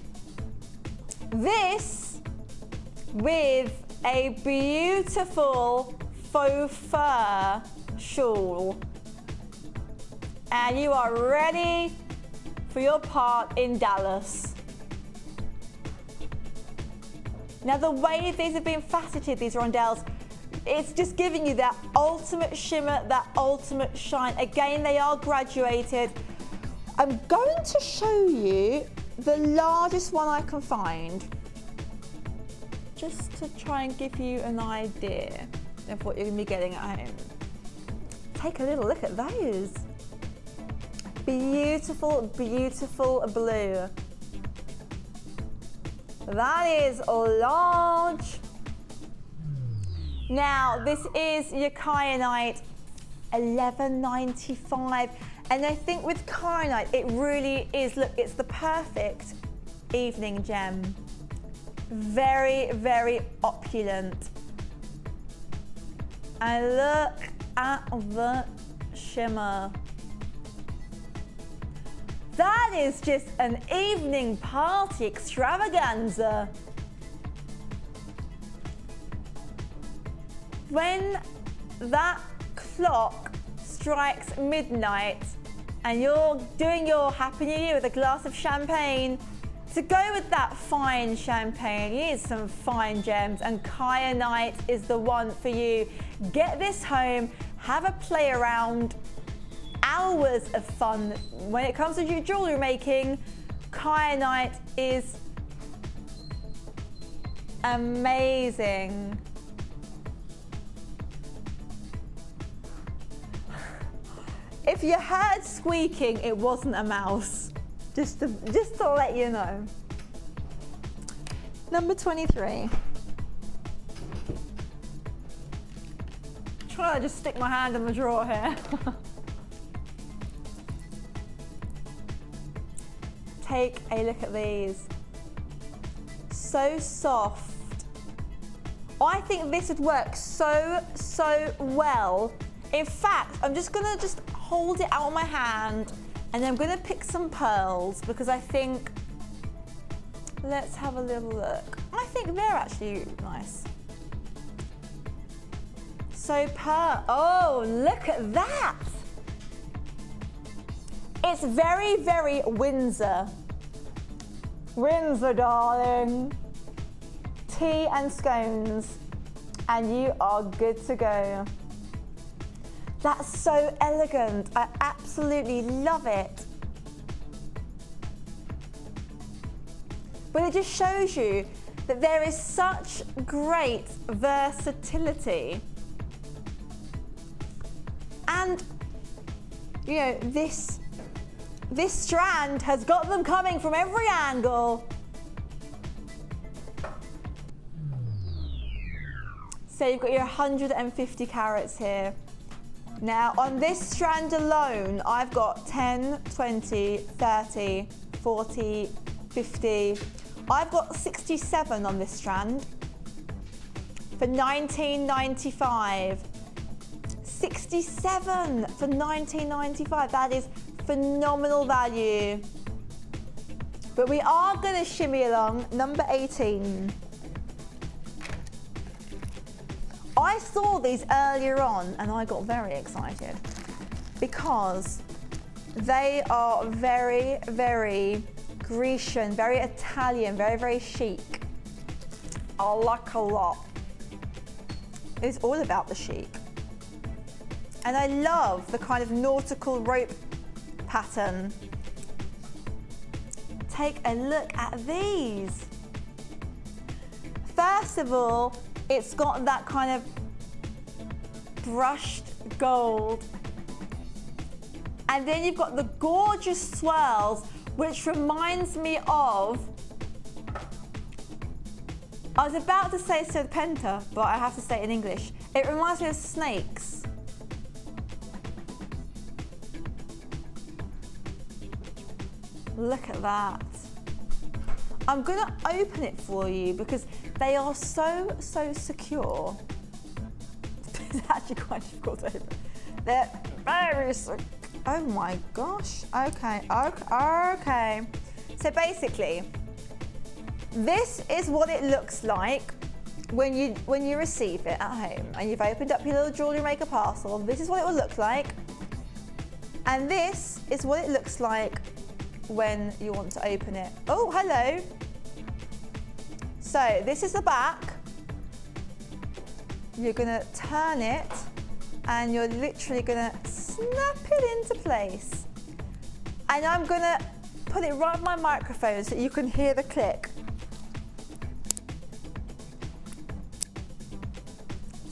This with a beautiful faux fur shawl. And you are ready for your part in Dallas. Now the way these have been faceted, these rondelles, it's just giving you that ultimate shimmer, that ultimate shine. Again, they are graduated. I'm going to show you the largest one I can find, just to try and give you an idea of what you're going to be getting at home. Take a little look at those. Beautiful, beautiful blue. That is large. Now, this is your kyanite, $11.95. And I think with kyanite, it really is, look, it's the perfect evening gem. Very, very opulent. And look at the shimmer. That is just an evening party extravaganza. When that clock strikes midnight and you're doing your Happy New Year with a glass of champagne, to go with that fine champagne, you need some fine gems, and kyanite is the one for you. Get this home, have a play around. Hours of fun. When it comes to your jewellery making, kyanite is amazing. If you heard squeaking, it wasn't a mouse. Just to let you know. Number 23. Try to just stick my hand in the drawer here. Take a look at these. So soft. I think this would work so well. In fact, I'm just gonna hold it out on my hand and I'm gonna pick some pearls because I think, let's have a little look. I think they're actually nice. So oh, look at that. It's very, very Windsor. Windsor, darling. Tea and scones, and you are good to go. That's so elegant. I absolutely love it. But it just shows you that there is such great versatility. And, you know, this strand has got them coming from every angle. So you've got your 150 carats here. Now on this strand alone, I've got 10, 20, 30, 40, 50. I've got 67 on this strand for $19.95. 67 for $19.95. That is phenomenal value. But we are going to shimmy along. Number 18. I saw these earlier on and I got very excited because they are very, very Grecian, very Italian, very, very chic. I like a lot. It's all about the chic. And I love the kind of nautical rope pattern. Take a look at these. First of all, it's got that kind of brushed gold. And then you've got the gorgeous swirls, which reminds me of, I was about to say serpenta, but I have to say it in English. It reminds me of snakes. Look at that. I'm gonna open it for you because they are so secure. It's actually quite difficult to open. They're very secure. Oh my gosh. Okay. So basically, this is what it looks like when you receive it at home and you've opened up your little JewelleryMaker parcel. This is what it will look like. And this is what it looks like when you want to open it. Oh, hello. So this is the back. You're gonna turn it and you're literally gonna snap it into place. And I'm gonna put it right on my microphone so you can hear the click.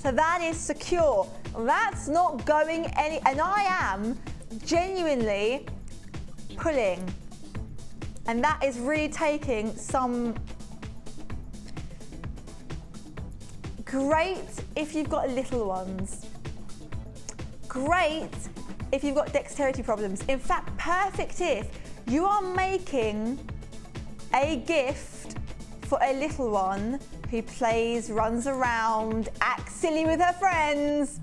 So that is secure. That's not going any, and I am genuinely pulling. And that is really taking some. Great if you've got little ones. Great if you've got dexterity problems. In fact, perfect if you are making a gift for a little one who plays, runs around, acts silly with her friends,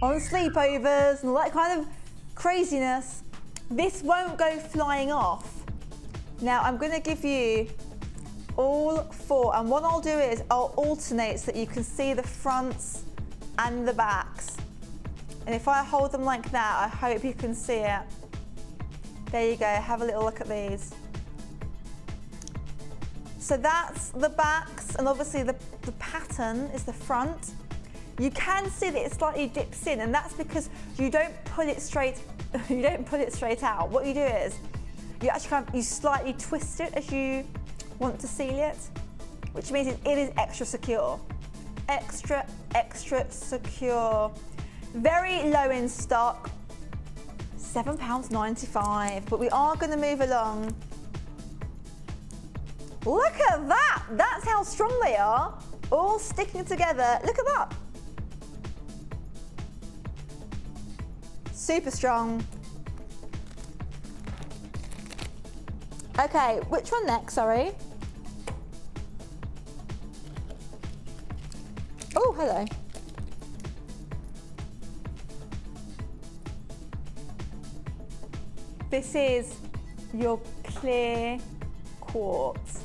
on sleepovers and all that kind of craziness. This won't go flying off. Now I'm going to give you all four, and what I'll do is I'll alternate so that you can see the fronts and the backs. And if I hold them like that, I hope you can see it. There you go, have a little look at these. So that's the backs, and obviously the pattern is the front. You can see that it slightly dips in, and that's because you don't pull it straight, you don't pull it straight out. What you do is, you actually you slightly twist it as you want to seal it, which means it is extra secure. Extra secure. Very low in stock. £7.95, but we are going to move along. Look at that! That's how strong they are, all sticking together. Look at that. Super strong. Okay, which one next, sorry? Oh, hello. This is your clear quartz.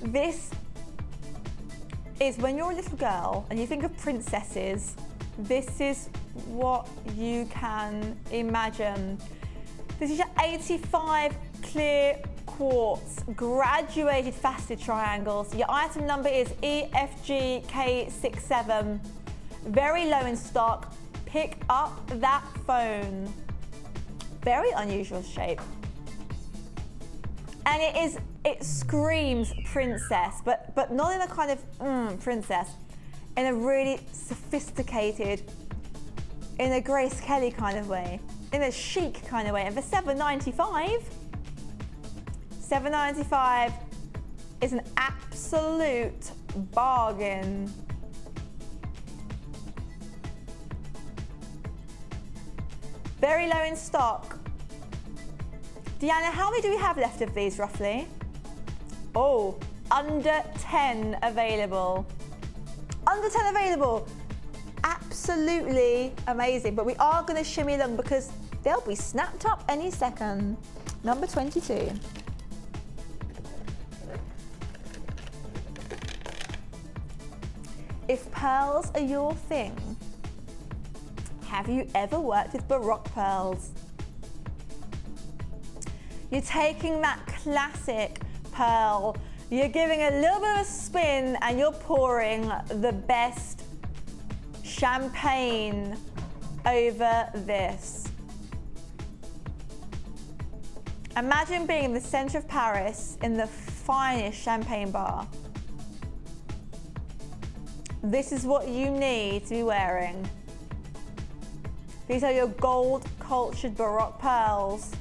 This is when you're a little girl and you think of princesses, this is what you can imagine. This is your 85 clear quartz graduated faceted triangles. Your item number is EFGK67. Very low in stock. Pick up that phone. Very unusual shape. And it screams princess, but not in a kind of princess, in a really sophisticated, in a Grace Kelly kind of way, in a chic kind of way. And for $7.95 is an absolute bargain. Very low in stock. Deanna, how many do we have left of these roughly? Oh, under 10 available. Under 10 available. Absolutely amazing. But we are going to shimmy along because they'll be snapped up any second. Number 22. If pearls are your thing, have you ever worked with Baroque pearls? You're taking that classic pearl, you're giving a little bit of a spin and you're pouring the best champagne over this. Imagine being in the center of Paris in the finest champagne bar. This is what you need to be wearing. These are your gold cultured Baroque pearls.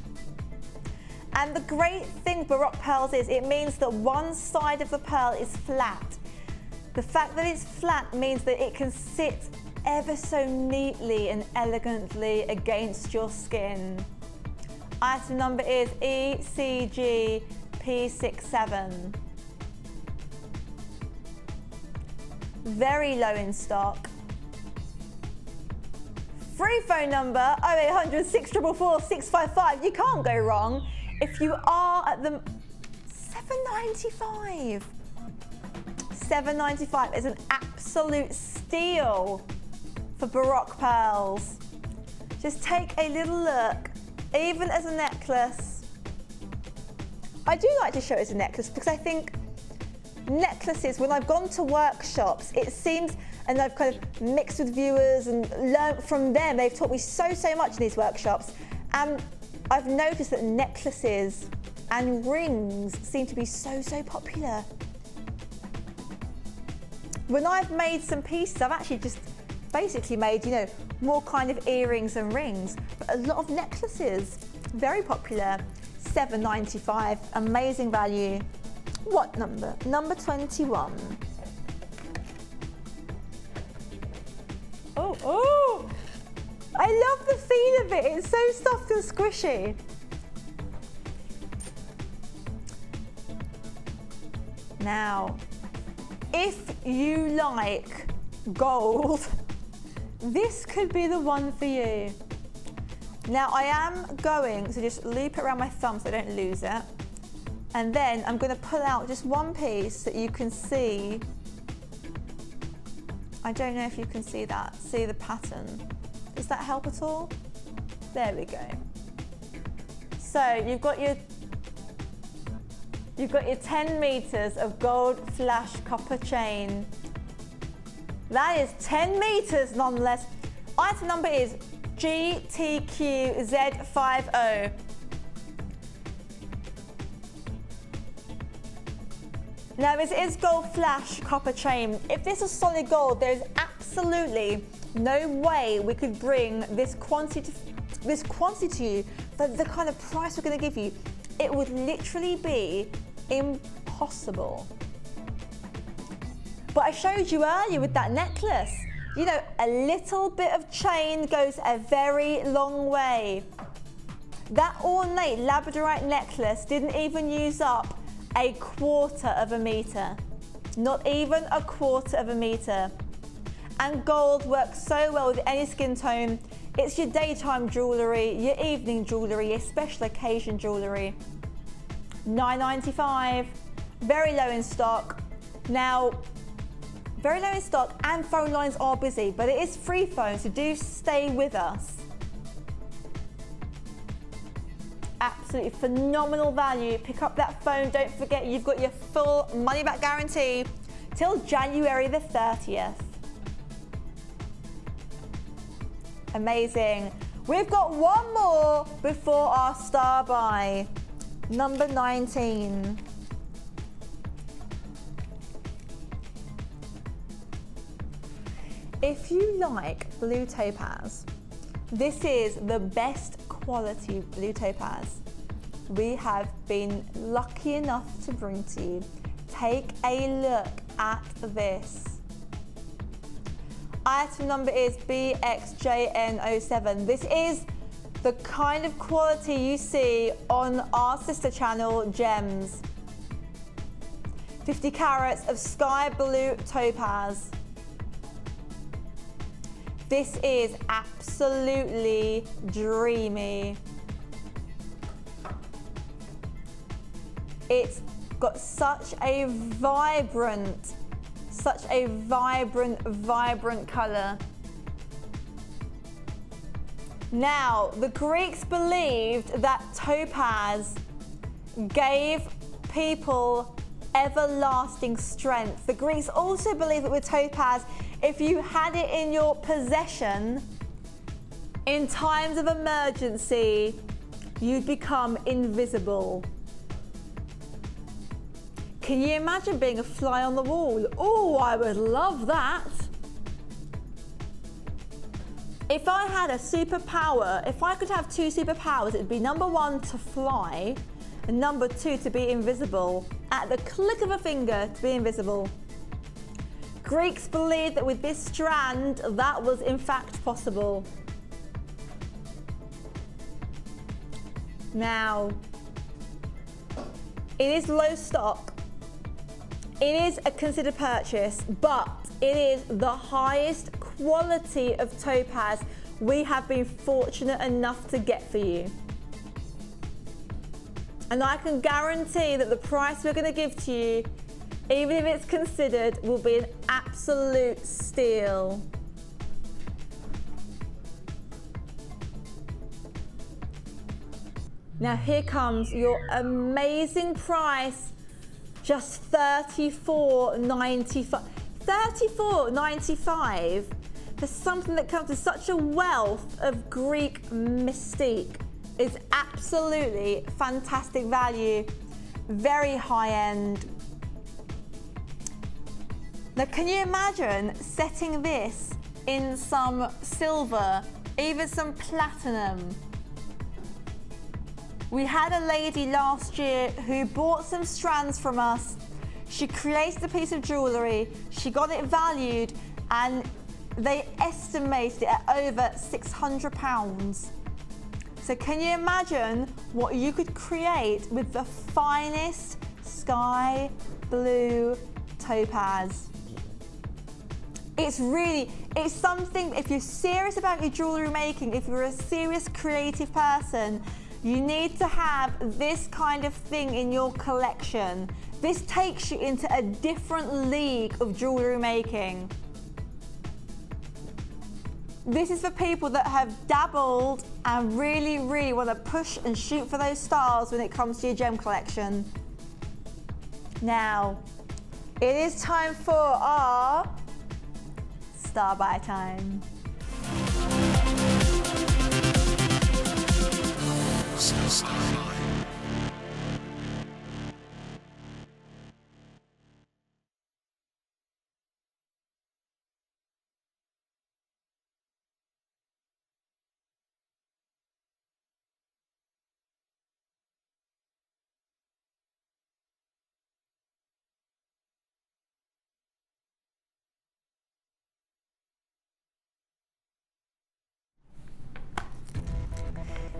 And the great thing with Baroque pearls is it means that one side of the pearl is flat. The fact that it's flat means that it can sit ever so neatly and elegantly against your skin. Item number is ECGP67. Very low in stock. Free phone number 0800 644 655. You can't go wrong. If you are at the $7.95. $7.95 is an absolute steal for Baroque pearls. Just take a little look, even as a necklace. I do like to show it as a necklace because I think necklaces, when I've gone to workshops, it seems, and I've kind of mixed with viewers and learned from them, they've taught me so much in these workshops, and I've noticed that necklaces and rings seem to be so popular. When I've made some pieces, I've actually just basically made, more kind of earrings and rings, but a lot of necklaces, very popular. $7.95, amazing value. What number? Number 21. Oh, I love the feel of it. It's so soft and squishy. Now, if you like gold, this could be the one for you. Now, I am going to just loop it around my thumb so I don't lose it. And then I'm going to pull out just one piece that you can see. I don't know if you can see that, see the pattern. Does that help at all? There we go. So you've got your 10 meters of gold flash copper chain. That is 10 meters nonetheless. Item number is GTQZ50. Now this is gold flash copper chain. If this was solid gold, there's absolutely no way we could bring this quantity this quantity to you for the kind of price we're going to give you, it would literally be impossible. But I showed you earlier with that necklace, you know, a little bit of chain goes a very long way. That ornate labradorite necklace didn't even use up a quarter of a meter. Not even a quarter of a meter. And gold works so well with any skin tone. It's your daytime jewellery, your evening jewellery, your special occasion jewellery. $9.95, very low in stock. Now, very low in stock and phone lines are busy, but it is free phone, so do stay with us. Absolutely phenomenal value. Pick up that phone. Don't forget you've got your full money back guarantee till January the 30th. Amazing. We've got one more before our star buy. Number 19. If you like blue topaz, this is the best quality blue topaz we have been lucky enough to bring to you. Take a look at this. Item number is BXJN07. This is the kind of quality you see on our sister channel, Gems. 50 carats of sky blue topaz. This is absolutely dreamy. It's got such a vibrant colour. Now, the Greeks believed that topaz gave people everlasting strength. The Greeks also believed that with topaz, if you had it in your possession, in times of emergency, you'd become invisible. Can you imagine being a fly on the wall? Oh, I would love that. If I had a superpower, if I could have two superpowers, it'd be number one to fly and number two to be invisible. At the click of a finger to be invisible. Greeks believed that with this strand, that was in fact possible. Now, it is low stock. It is a considered purchase, but it is the highest quality of topaz we have been fortunate enough to get for you. And I can guarantee that the price we're going to give to you, even if it's considered, will be an absolute steal. Now here comes your amazing price, just $34.95. $34.95 for something that comes with such a wealth of Greek mystique. It's absolutely fantastic value, very high end. Now can you imagine setting this in some silver, even some platinum? We had a lady last year who bought some strands from us. She created a piece of jewellery, she got it valued, and they estimated it at over £600. So can you imagine what you could create with the finest sky blue topaz? It's something, if you're serious about your jewellery making, if you're a serious creative person, you need to have this kind of thing in your collection. This takes you into a different league of jewellery making. This is for people that have dabbled and really, really want to push and shoot for those stars when it comes to your gem collection. Now, it is time for our star buy time.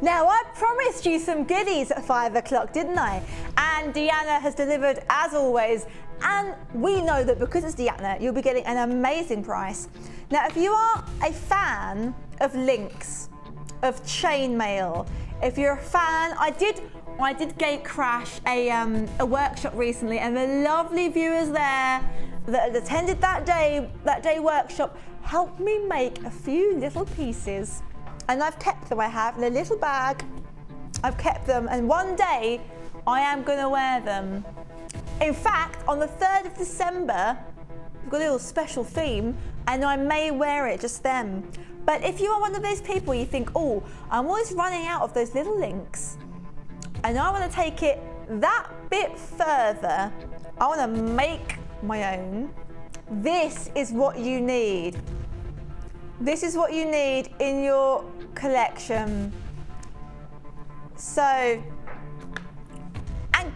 Now, I promised you some goodies at 5 o'clock, didn't I? And Deanna has delivered as always. And we know that because it's Deanna, you'll be getting an amazing price. Now, if you are a fan of links, of chainmail, if you're a fan, I did gate crash a workshop recently, and the lovely viewers there that had attended that day workshop helped me make a few little pieces. And I've kept them, I have, in a little bag. I've kept them, and one day I am gonna wear them. In fact, on the 3rd of December, we've got a little special theme, and I may wear it just then. But if you are one of those people, you think, oh, I'm always running out of those little links, and I wanna take it that bit further, I wanna make my own, this is what you need. This is what you need in your collection. So, and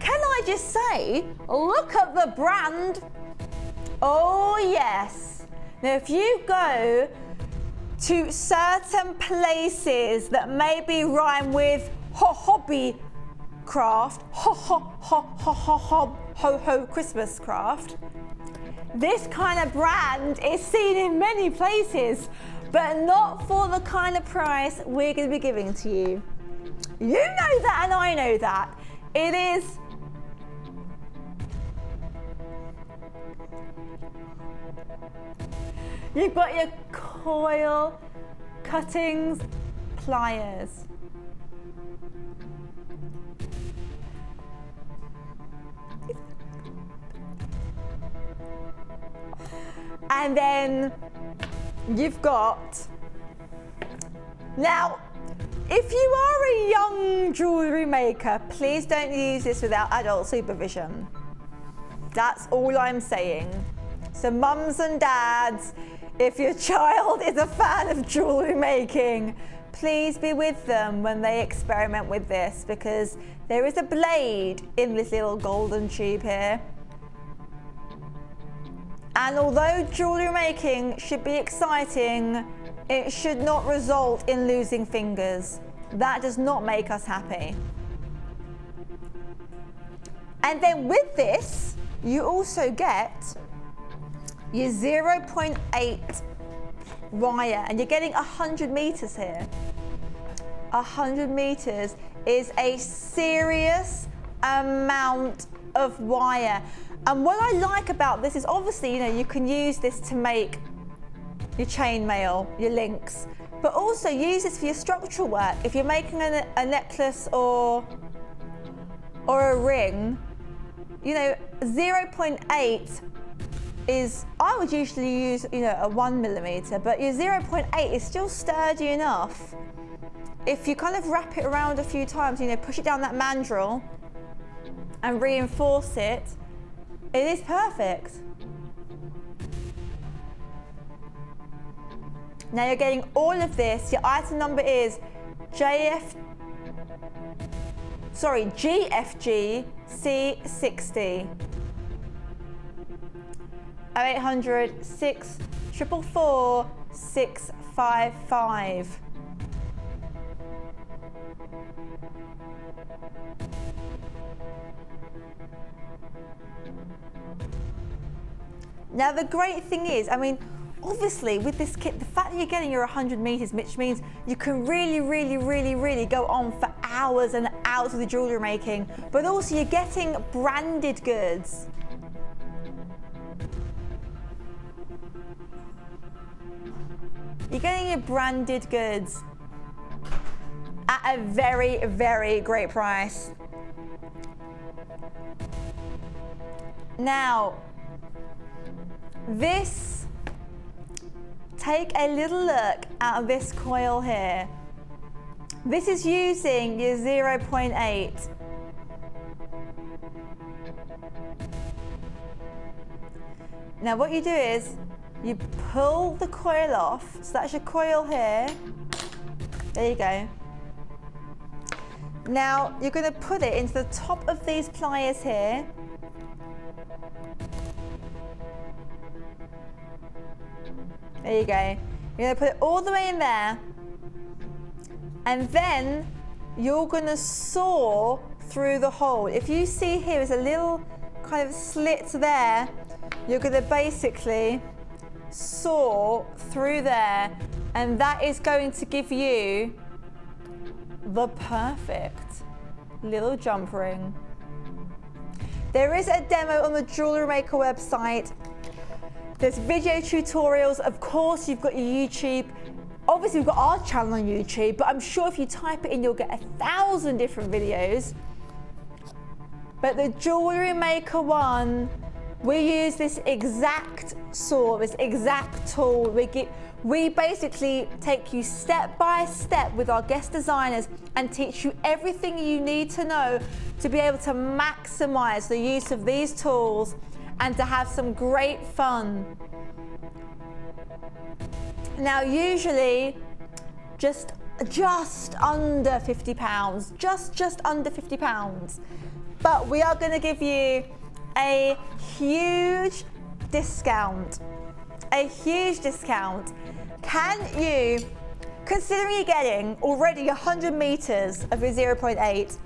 can I just say, look at the brand. Oh yes. Now if you go to certain places that maybe rhyme with hobby craft, ho Christmas craft, this kind of brand is seen in many places, but not for the kind of price we're going to be giving to you. You know that and I know that. It is you've got your coil cuttings, pliers. And then you've got, now, if you are a young jewellery maker, please don't use this without adult supervision. That's all I'm saying. So mums and dads, if your child is a fan of jewellery making, please be with them when they experiment with this, because there is a blade in this little golden tube here. And although jewellery making should be exciting, it should not result in losing fingers. That does not make us happy. And then with this, you also get your 0.8 wire, and you're getting 100 meters here. 100 meters is a serious amount of wire. And what I like about this is obviously, you know, you can use this to make your chainmail, your links, but also use this for your structural work. If you're making a necklace or a ring, you know, 0.8 is, I would usually use, you know, a 1mm, but your 0.8 is still sturdy enough. If you kind of wrap it around a few times, you know, push it down that mandrel and reinforce it, it is perfect. Now you're getting all of this. Your item number is GFG C60. 0800 644 655. Now the great thing is, I mean, obviously with this kit, the fact that you're getting your 100 meters, which means you can really go on for hours and hours with the jewellery making, but also you're getting branded goods. You're getting your branded goods at a very great price. Now, this, take a little look at this coil here. This is using your 0.8. Now what you do is, you pull the coil off, so that's your coil here. There you go. Now you're going to put it into the top of these pliers here. There you go. You're going to put it all the way in there. And then you're going to saw through the hole. If you see here is a little kind of slit there, you're going to basically saw through there, and that is going to give you the perfect little jump ring. There is a demo on the JewelleryMaker website. There's video tutorials. Of course, you've got your YouTube. Obviously, we've got our channel on YouTube, but I'm sure if you type it in, you'll get 1,000 different videos. But the JewelleryMaker one, we use this exact saw, this exact tool. We basically take you step by step with our guest designers and teach you everything you need to know to be able to maximize the use of these tools and to have some great fun. Now, usually just under £50, just under £50. But we are going to give you a huge discount. A huge discount. Can you, considering you're getting already 100 meters of your 0.8,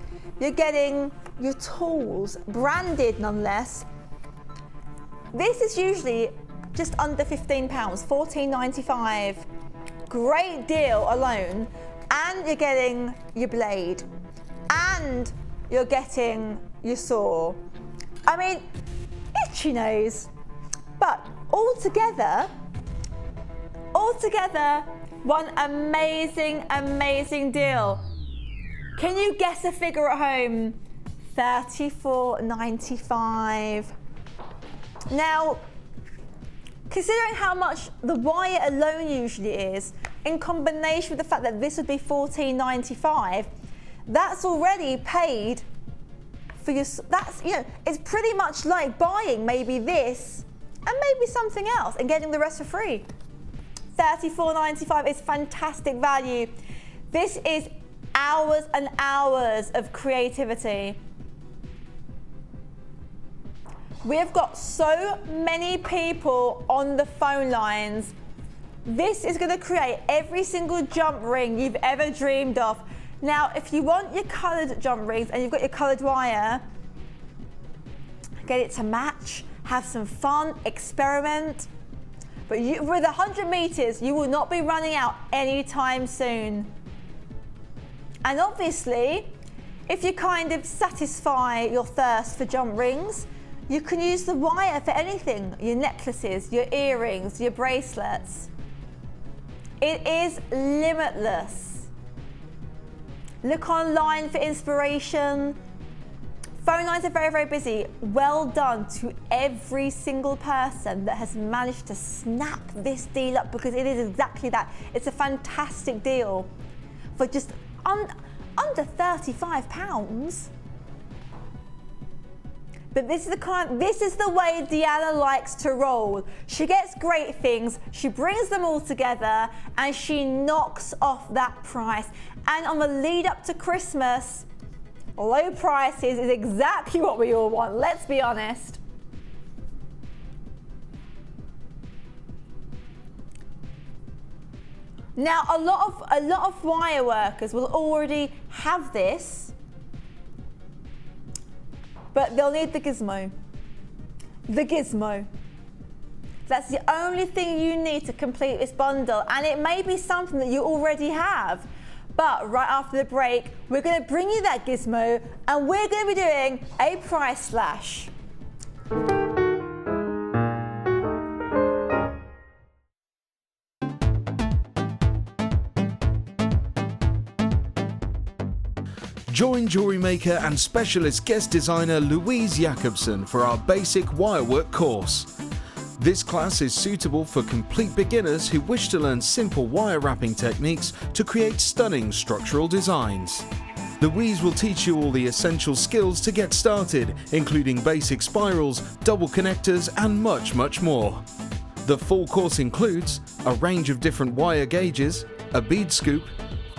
you're getting your tools branded nonetheless. This is usually just under £15, $14.95. Great deal alone. And you're getting your blade. And you're getting your saw. I mean, itchy nose. But altogether, one amazing, amazing deal. Can you guess a figure at home? $34.95. Now, considering how much the wire alone usually is, in combination with the fact that this would be $14.95, that's already paid for your, that's, you know, it's pretty much like buying maybe this and maybe something else and getting the rest for free. $34.95 is fantastic value. This is hours and hours of creativity. We have got so many people on the phone lines. This is going to create every single jump ring you've ever dreamed of. Now, if you want your coloured jump rings and you've got your coloured wire, get it to match, have some fun, experiment. But with 100 meters, you will not be running out anytime soon. And obviously, if you kind of satisfy your thirst for jump rings, you can use the wire for anything, your necklaces, your earrings, your bracelets. It is limitless. Look online for inspiration. Phone lines are very, very busy. Well done to every single person that has managed to snap this deal up, because it is exactly that. It's a fantastic deal for just under £35. But this is the way Deanna likes to roll. She gets great things, she brings them all together, and she knocks off that price. And on the lead up to Christmas, low prices is exactly what we all want, let's be honest. Now, a lot of wire workers will already have this, but they'll need the gizmo. The gizmo. That's the only thing you need to complete this bundle, and it may be something that you already have. But right after the break, we're going to bring you that gizmo, and we're going to be doing a price slash. Join JewelleryMaker and specialist guest designer Louise Jacobson for our basic wirework course. This class is suitable for complete beginners who wish to learn simple wire wrapping techniques to create stunning structural designs. Louise will teach you all the essential skills to get started, including basic spirals, double connectors, and much, much more. The full course includes a range of different wire gauges, a bead scoop,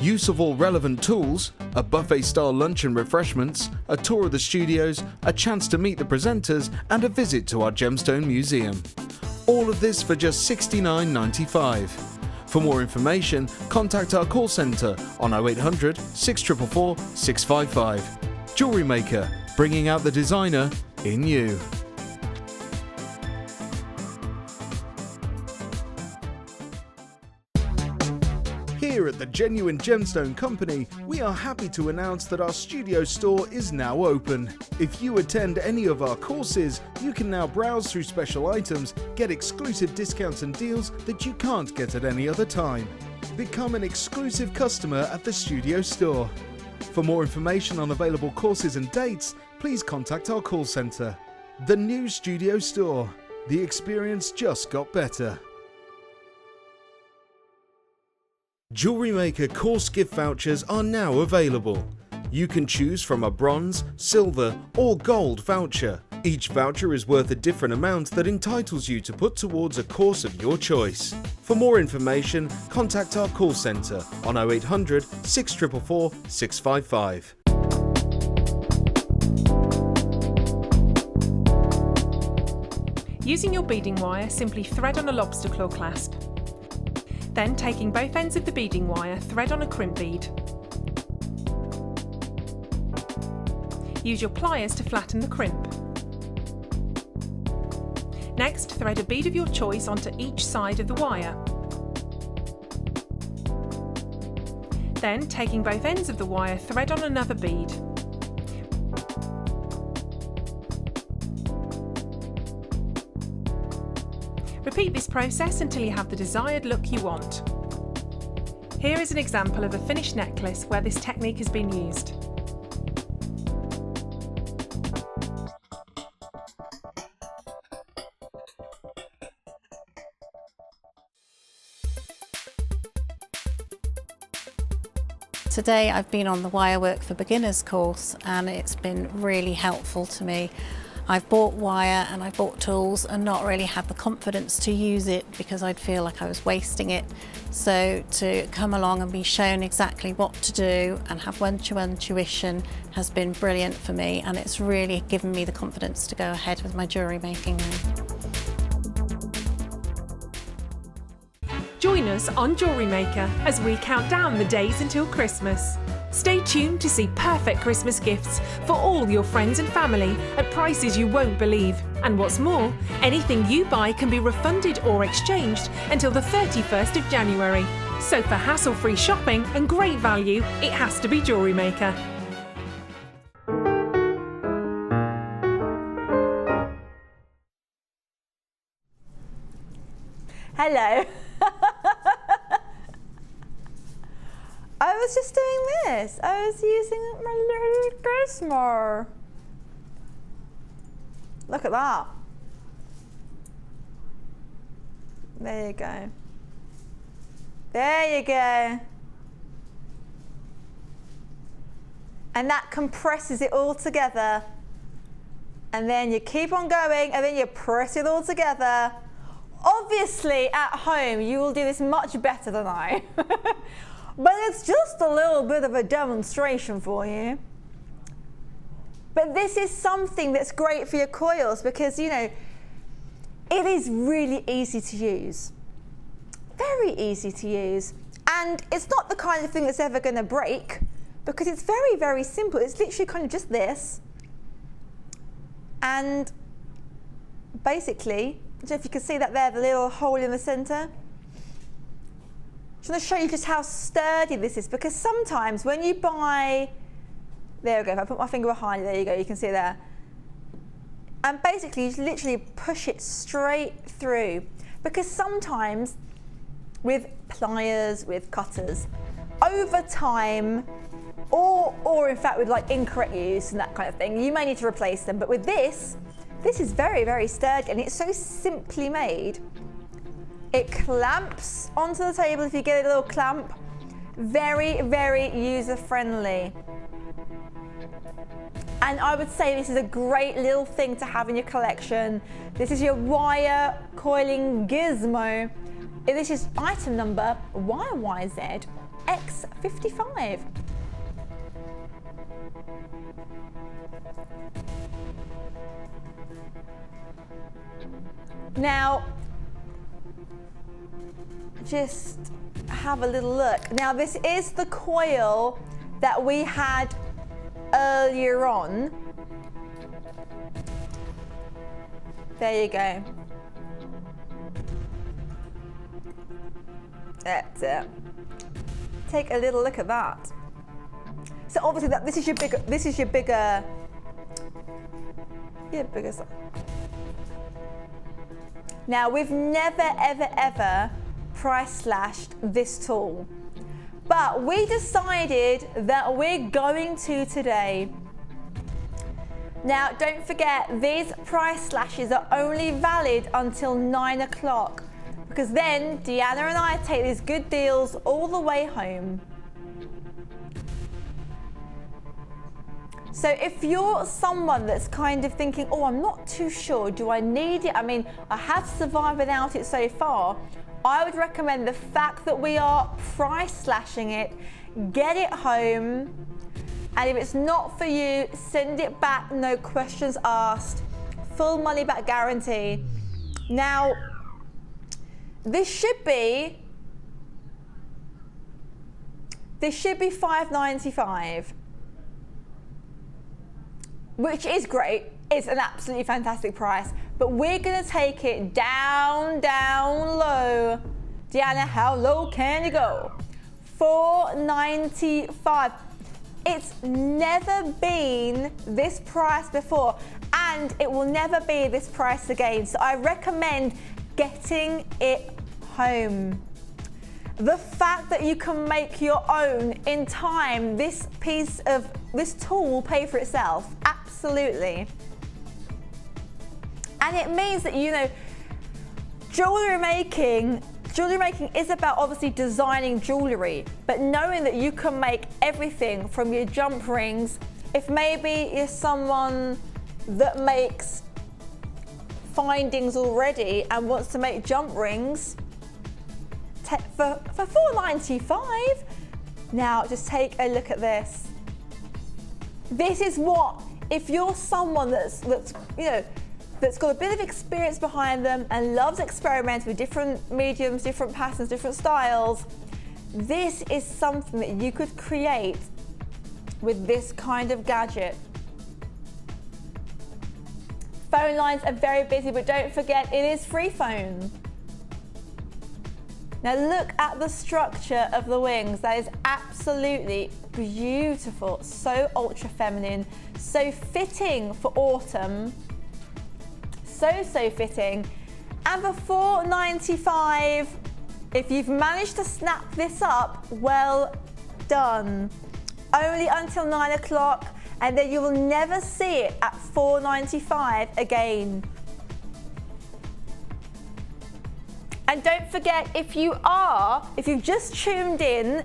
use of all relevant tools, a buffet-style lunch and refreshments, a tour of the studios, a chance to meet the presenters, and a visit to our Gemstone Museum. All of this for just $69.95. For more information, contact our call centre on 0800 644 655. Jewellery Maker, bringing out the designer in you. Here at the Genuine Gemstone Company, we are happy to announce that our studio store is now open. If you attend any of our courses, you can now browse through special items, get exclusive discounts and deals that you can't get at any other time. Become an exclusive customer at the studio store. For more information on available courses and dates, please contact our call centre. The new studio store. The experience just got better. Jewellery Maker course gift vouchers are now available. You can choose from a bronze, silver or gold voucher. Each voucher is worth a different amount that entitles you to put towards a course of your choice. For more information, contact our call centre on 0800 644 655. Using your beading wire, simply thread on a lobster claw clasp. Then, taking both ends of the beading wire, thread on a crimp bead. Use your pliers to flatten the crimp. Next, thread a bead of your choice onto each side of the wire. Then, taking both ends of the wire, thread on another bead. Repeat this process until you have the desired look you want. Here is an example of a finished necklace where this technique has been used. Today I've been on the Wirework for Beginners course and it's been really helpful to me. I've bought wire and I've bought tools and not really had the confidence to use it because I'd feel like I was wasting it. So to come along and be shown exactly what to do and have one-to-one tuition has been brilliant for me, and it's really given me the confidence to go ahead with my jewellery making now. Join us on Jewellery Maker as we count down the days until Christmas. Stay tuned to see perfect Christmas gifts for all your friends and family at prices you won't believe. And what's more, anything you buy can be refunded or exchanged until the 31st of January. So for hassle-free shopping and great value, it has to be Jewellery Maker. Hello. I was just doing this. I was using my little Gizmo. Look at that. There you go. There you go. And that compresses it all together. And then you keep on going and then you press it all together. Obviously at home you will do this much better than I. But it's just a little bit of a demonstration for you. But this is something that's great for your coils because, you know, it is really easy to use. Very easy to use. And it's not the kind of thing that's ever going to break because it's very, very simple. It's literally kind of just this. And basically, I don't know if you can see that there, the little hole in the center. I just want to show you just how sturdy this is because sometimes when you buy, there we go, if I put my finger behind it, there you go, you can see it there. And basically you literally push it straight through because sometimes with pliers, with cutters, over time, or in fact with like incorrect use and that kind of thing, you may need to replace them. But with this is very, very sturdy and it's so simply made. It clamps onto the table if you get a little clamp. Very, very user-friendly. And I would say this is a great little thing to have in your collection. This is your wire coiling gizmo. This is item number YYZ-X55. Now, just have a little look. Now this is the coil that we had earlier on. There you go. That's it. Take a little look at that. So obviously this is your bigger stuff. Now we've never ever price slashed this tool, but we decided that we're going to today. Now don't forget, these price slashes are only valid until 9 o'clock, because then Deanna and I take these good deals all the way home. So if you're someone that's kind of thinking, oh, I'm not too sure, do I need it? I mean, I have survived without it so far. I would recommend the fact that we are price slashing it, get it home, and if it's not for you, send it back, no questions asked, full money back guarantee. Now, this should be $5.95. Which is great. It's an absolutely fantastic price, but we're gonna take it down low. Deanna, how low can you go? $4.95. It's never been this price before, and it will never be this price again. So I recommend getting it home. The fact that you can make your own in time, this tool will pay for itself, absolutely. And it means that, you know, jewellery making is about obviously designing jewellery, but knowing that you can make everything from your jump rings. If maybe you're someone that makes findings already and wants to make jump rings, for $4.95. Now just take a look at this. This is what, if you're someone that's got a bit of experience behind them and loves experimenting with different mediums, different patterns, different styles, this is something that you could create with this kind of gadget. Phone lines are very busy, but don't forget, it is free phone. Now look at the structure of the wings. That is absolutely beautiful. So ultra feminine, so fitting for autumn. So fitting. And for $4.95, if you've managed to snap this up, well done. Only until 9 o'clock, and then you will never see it at $4.95 again. And don't forget, if you've just tuned in,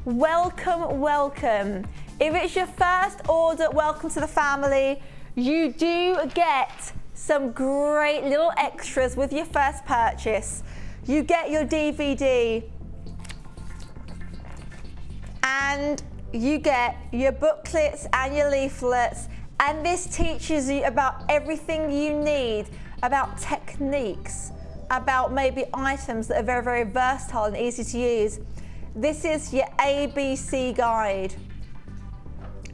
welcome. If it's your first order, welcome to the family. You do get some great little extras with your first purchase. You get your DVD, and you get your booklets and your leaflets, and this teaches you about everything you need, about techniques, about maybe items that are very, very versatile and easy to use. This is your ABC guide.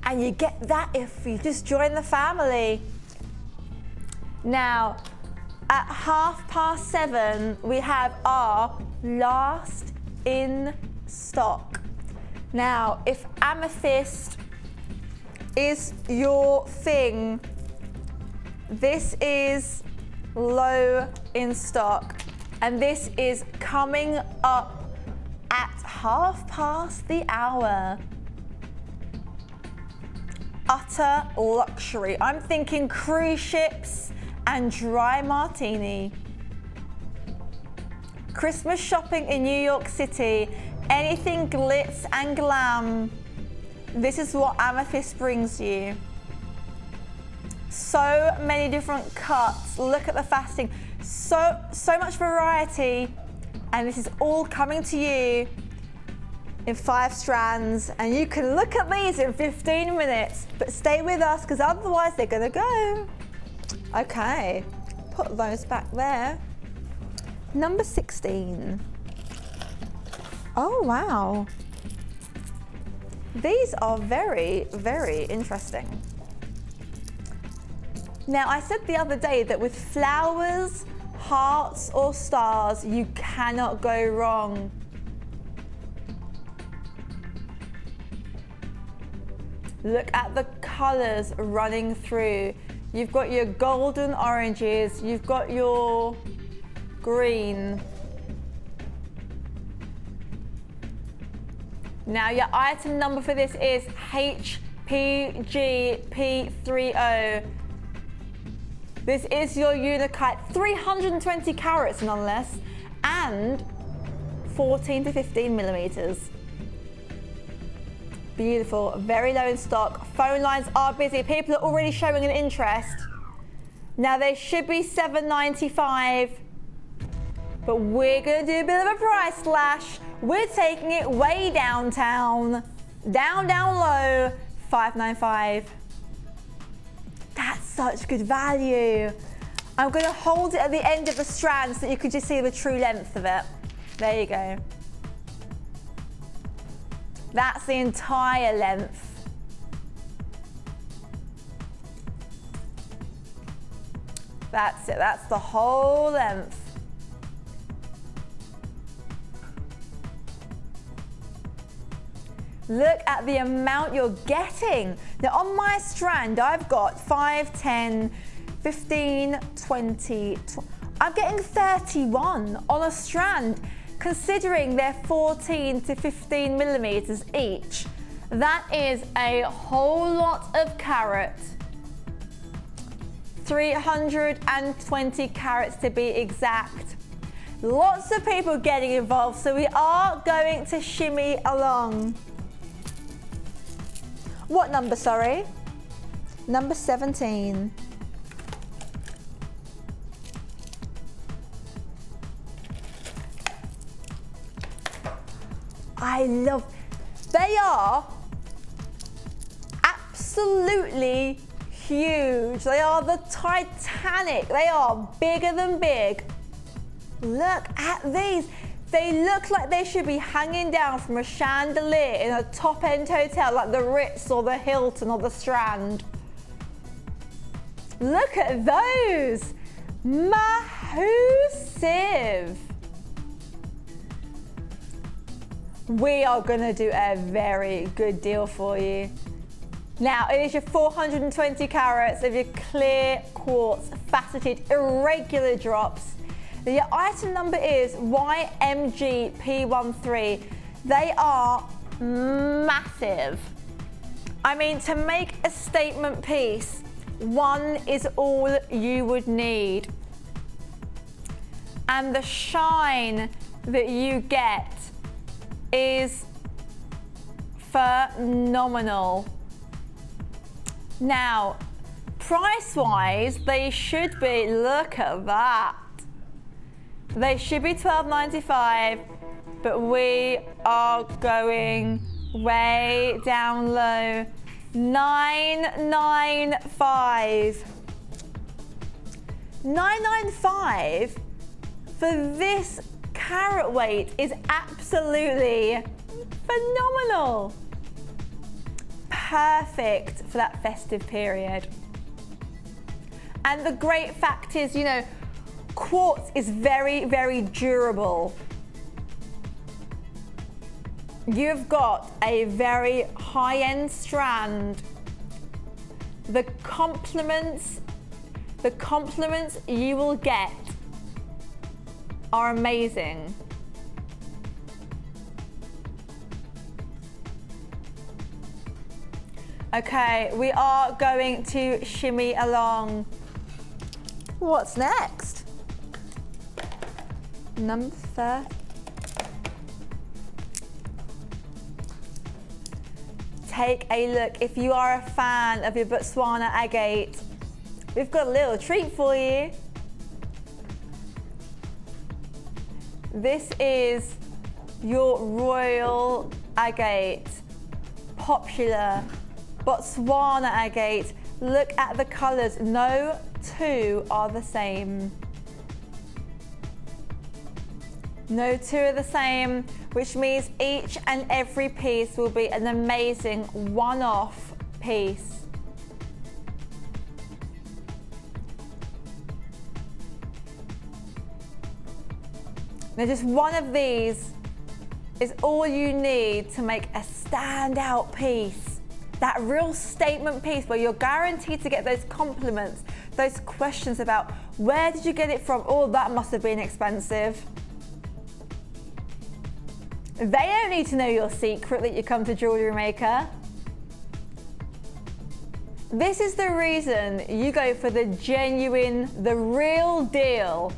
And you get that if you just join the family. Now, at 7:30, we have our last in stock. Now, if amethyst is your thing, this is low in stock, and this is coming up at 1:30. Utter luxury. I'm thinking cruise ships and dry martini. Christmas shopping in New York City, anything glitz and glam. This is what amethyst brings you. So many different cuts. Look at the faceting. So much variety, and this is all coming to you in 5 strands, and you can look at these in 15 minutes, but stay with us because otherwise they're gonna go. Okay, put those back there. Number 16. Oh, wow. These are very, very interesting. Now, I said the other day that with flowers, hearts or stars, you cannot go wrong. Look at the colours running through. You've got your golden oranges, you've got your green. Now your item number for this is HPGP30. This is your Unikite, 320 carats none less, and 14 to 15 millimeters. Beautiful, very low in stock. Phone lines are busy. People are already showing an interest. Now they should be $7.95, but we're gonna do a bit of a price slash. We're taking it way downtown, down low, $5.95. That's such good value. I'm gonna hold it at the end of the strand so that you can just see the true length of it. There you go. That's the entire length. That's it, that's the whole length. Look at the amount you're getting. Now on my strand, I've got 5, 10, 15, 20, I'm getting 31 on a strand. Considering they're 14 to 15 millimeters each, that is a whole lot of carat. 320 carats to be exact. Lots of people getting involved, so we are going to shimmy along. What number, sorry? Number 17. I love, they are absolutely huge. They are the Titanic. They are bigger than big. Look at these. They look like they should be hanging down from a chandelier in a top-end hotel like the Ritz or the Hilton or the Strand. Look at those. Massive. We are gonna do a very good deal for you. Now, it is your 420 carats of your clear quartz, faceted, irregular drops. Your item number is YMGP13. They are massive. I mean, to make a statement piece, one is all you would need. And the shine that you get is phenomenal. Now, price-wise, they should be, look at that. They should be $12.95, but we are going way down low. $9.95. $9.95 for this carat weight is absolutely phenomenal. Perfect for that festive period. And the great fact is, you know, quartz is very, very durable. You've got a very high-end strand. The compliments you will get are amazing. Okay, we are going to shimmy along. What's next? Number 30. Take a look. If you are a fan of your Botswana agate, we've got a little treat for you. This is your royal agate, popular Botswana agate. Look at the colours. No two are the same. No two are the same, which means each and every piece will be an amazing one-off piece. Now just one of these is all you need to make a standout piece. That real statement piece where you're guaranteed to get those compliments, those questions about where did you get it from? Oh, that must have been expensive. They don't need to know your secret that you come to Jewellery Maker. This is the reason you go for the genuine, the real deal.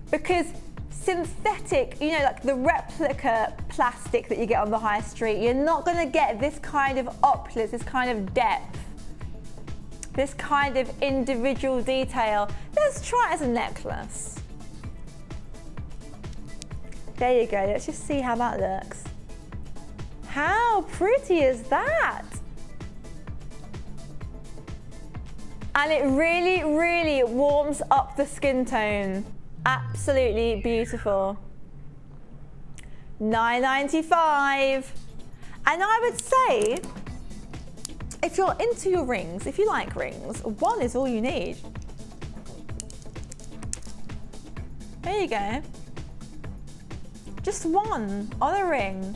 Because synthetic, you know, like the replica plastic that you get on the high street, you're not going to get this kind of opulence, this kind of depth, this kind of individual detail. Let's try it as a necklace. There you go, let's just see how that looks. How pretty is that? And it really, really warms up the skin tone. Absolutely beautiful. $9.95. And I would say, if you're into your rings, if you like rings, one is all you need. There you go. Just one on a ring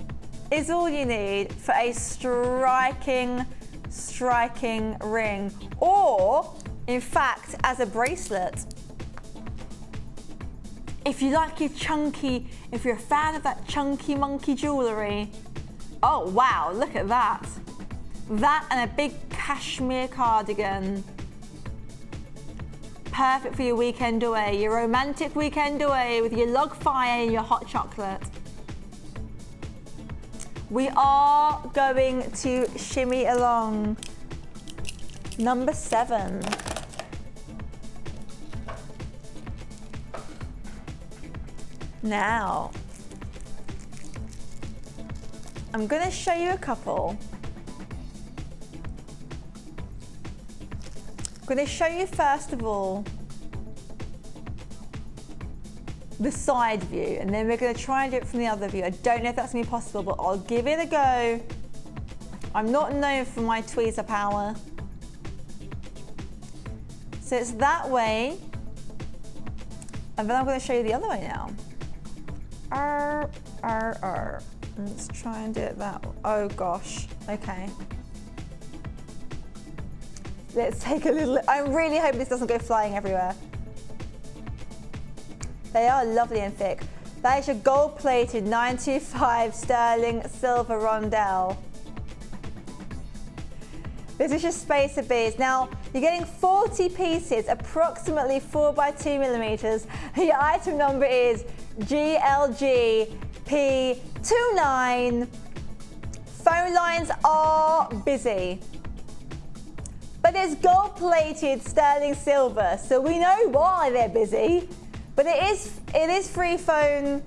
is all you need for a striking ring. Or, in fact, as a bracelet. If you like your chunky, if you're a fan of that chunky monkey jewellery, oh wow, look at that. That and a big cashmere cardigan. Perfect for your weekend away, your romantic weekend away with your log fire and your hot chocolate. We are going to shimmy along. Number 7. Now, I'm going to show you a couple. I'm going to show you first of all the side view, and then we're going to try and do it from the other view. I don't know if that's going to be possible, but I'll give it a go. I'm not known for my tweezer power. So it's that way, and then I'm going to show you the other way now. Let's try and do it that way. Oh gosh, okay. Let's take a little, I really hope this doesn't go flying everywhere. They are lovely and thick. That is your gold-plated 925 sterling silver rondelle. This is your spacer beads. Now, you're getting 40 pieces, approximately 4 by 2 millimeters. Your item number is GLGP29. Phone lines are busy. But it's gold-plated sterling silver, so we know why they're busy. But it is free phone.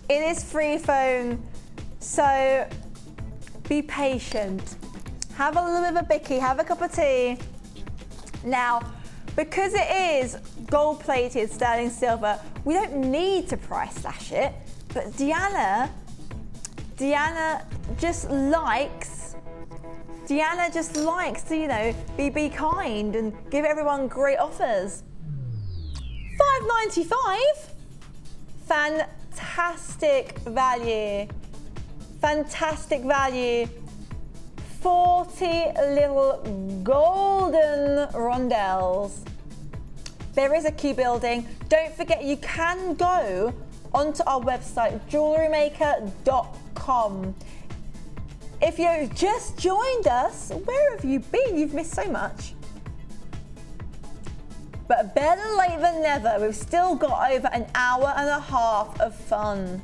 It is free phone. So be patient. Have a little bit of a bicky, have a cup of tea. Now, because it is gold-plated sterling silver, we don't need to price slash it, but Deanna just likes to, you know, be kind and give everyone great offers. $5.95, fantastic value, fantastic value. 40 little golden rondelles. There is a queue building. Don't forget, you can go onto our website, JewelleryMaker.com. If you've just joined us, where have you been? You've missed so much. But better late than never. We've still got over an hour and a half of fun.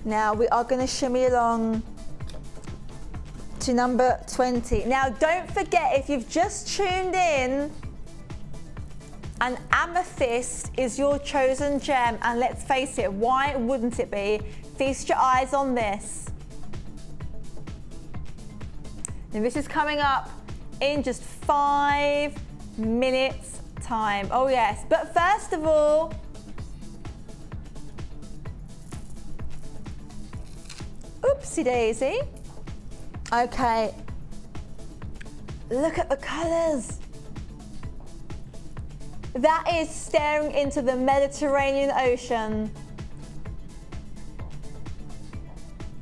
Now we are going to shimmy along to number 20. Now don't forget, if you've just tuned in, an amethyst is your chosen gem, and let's face it, why wouldn't it be? Feast your eyes on this. Now this is coming up in just 5 minutes time. Oh yes, but first of all, oopsie daisy. Okay, look at the colours. That is staring into the Mediterranean Ocean.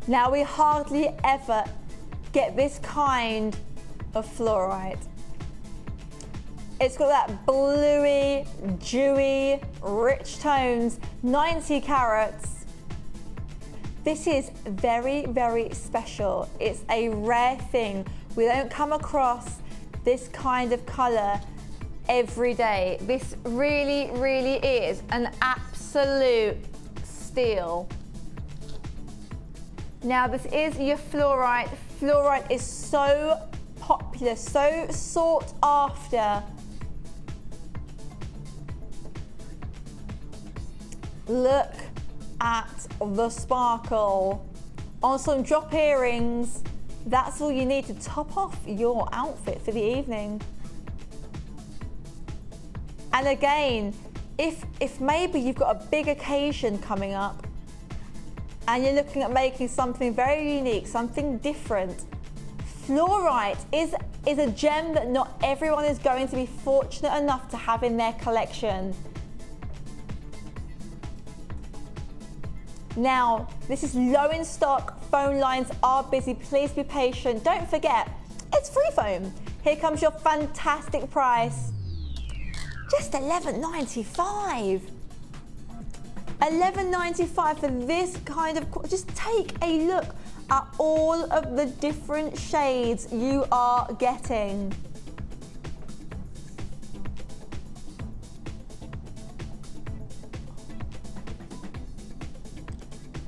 Now we hardly ever get this kind of fluorite. It's got that bluey, dewy, rich tones, 90 carats. This is very, very special. It's a rare thing. We don't come across this kind of colour every day. This really, really is an absolute steal. Now this is your fluorite. Fluorite is so popular, so sought after. Look at the sparkle. On some drop earrings, that's all you need to top off your outfit for the evening. And again, if maybe you've got a big occasion coming up and you're looking at making something very unique, something different, fluorite is a gem that not everyone is going to be fortunate enough to have in their collection. Now, this is low in stock, phone lines are busy, please be patient. Don't forget, it's free foam. Here comes your fantastic price. Just $11.95. $11.95 for this kind of, just take a look at all of the different shades you are getting.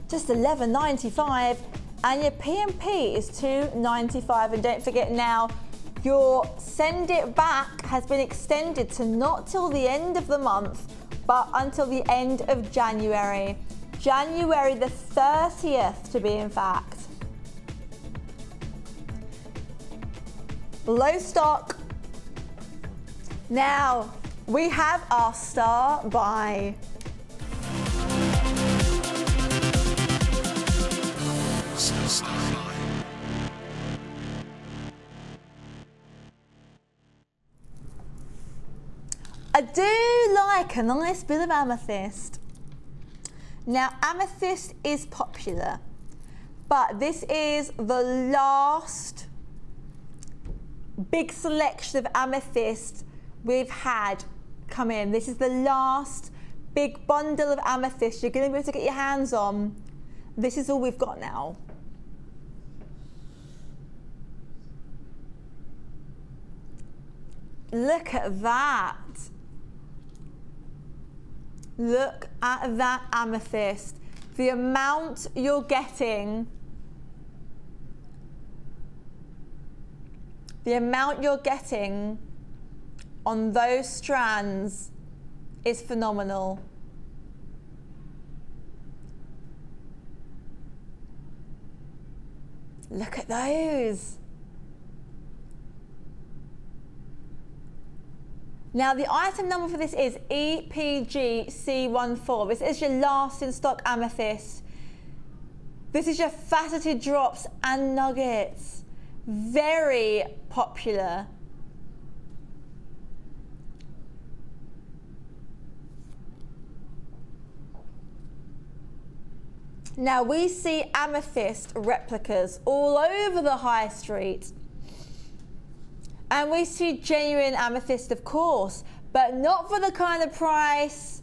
Just $11.95, and your P&P is $2.95. And don't forget now, your send it back has been extended to not till the end of the month, but until the end of January. January the 30th to be in fact. Low stock. Now, we have our star buy. I do like a nice bit of amethyst. Now, amethyst is popular, but this is the last big selection of amethyst we've had come in. This is the last big bundle of amethyst you're going to be able to get your hands on. This is all we've got now. Look at that. Look at that amethyst. The amount you're getting, on those strands is phenomenal. Look at those. Now the item number for this is EPGC14. This is your last in stock amethyst. This is your faceted drops and nuggets. Very popular. Now we see amethyst replicas all over the high street. And we see genuine amethyst, of course, but not for the kind of price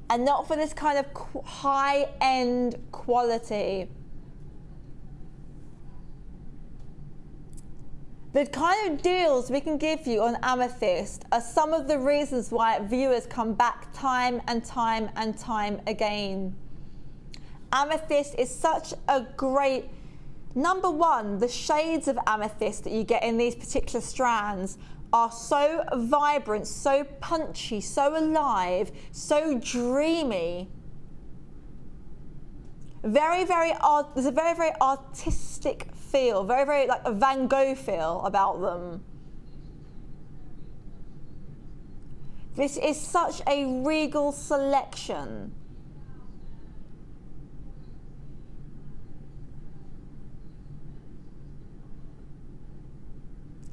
and not for this kind of high-end quality. The kind of deals we can give you on amethyst are some of the reasons why viewers come back time and time and time again. Amethyst is such a great, number one, the shades of amethyst that you get in these particular strands are so vibrant, so punchy, so alive, so dreamy. There's a very, very artistic feel, very, very like a Van Gogh feel about them. This is such a regal selection.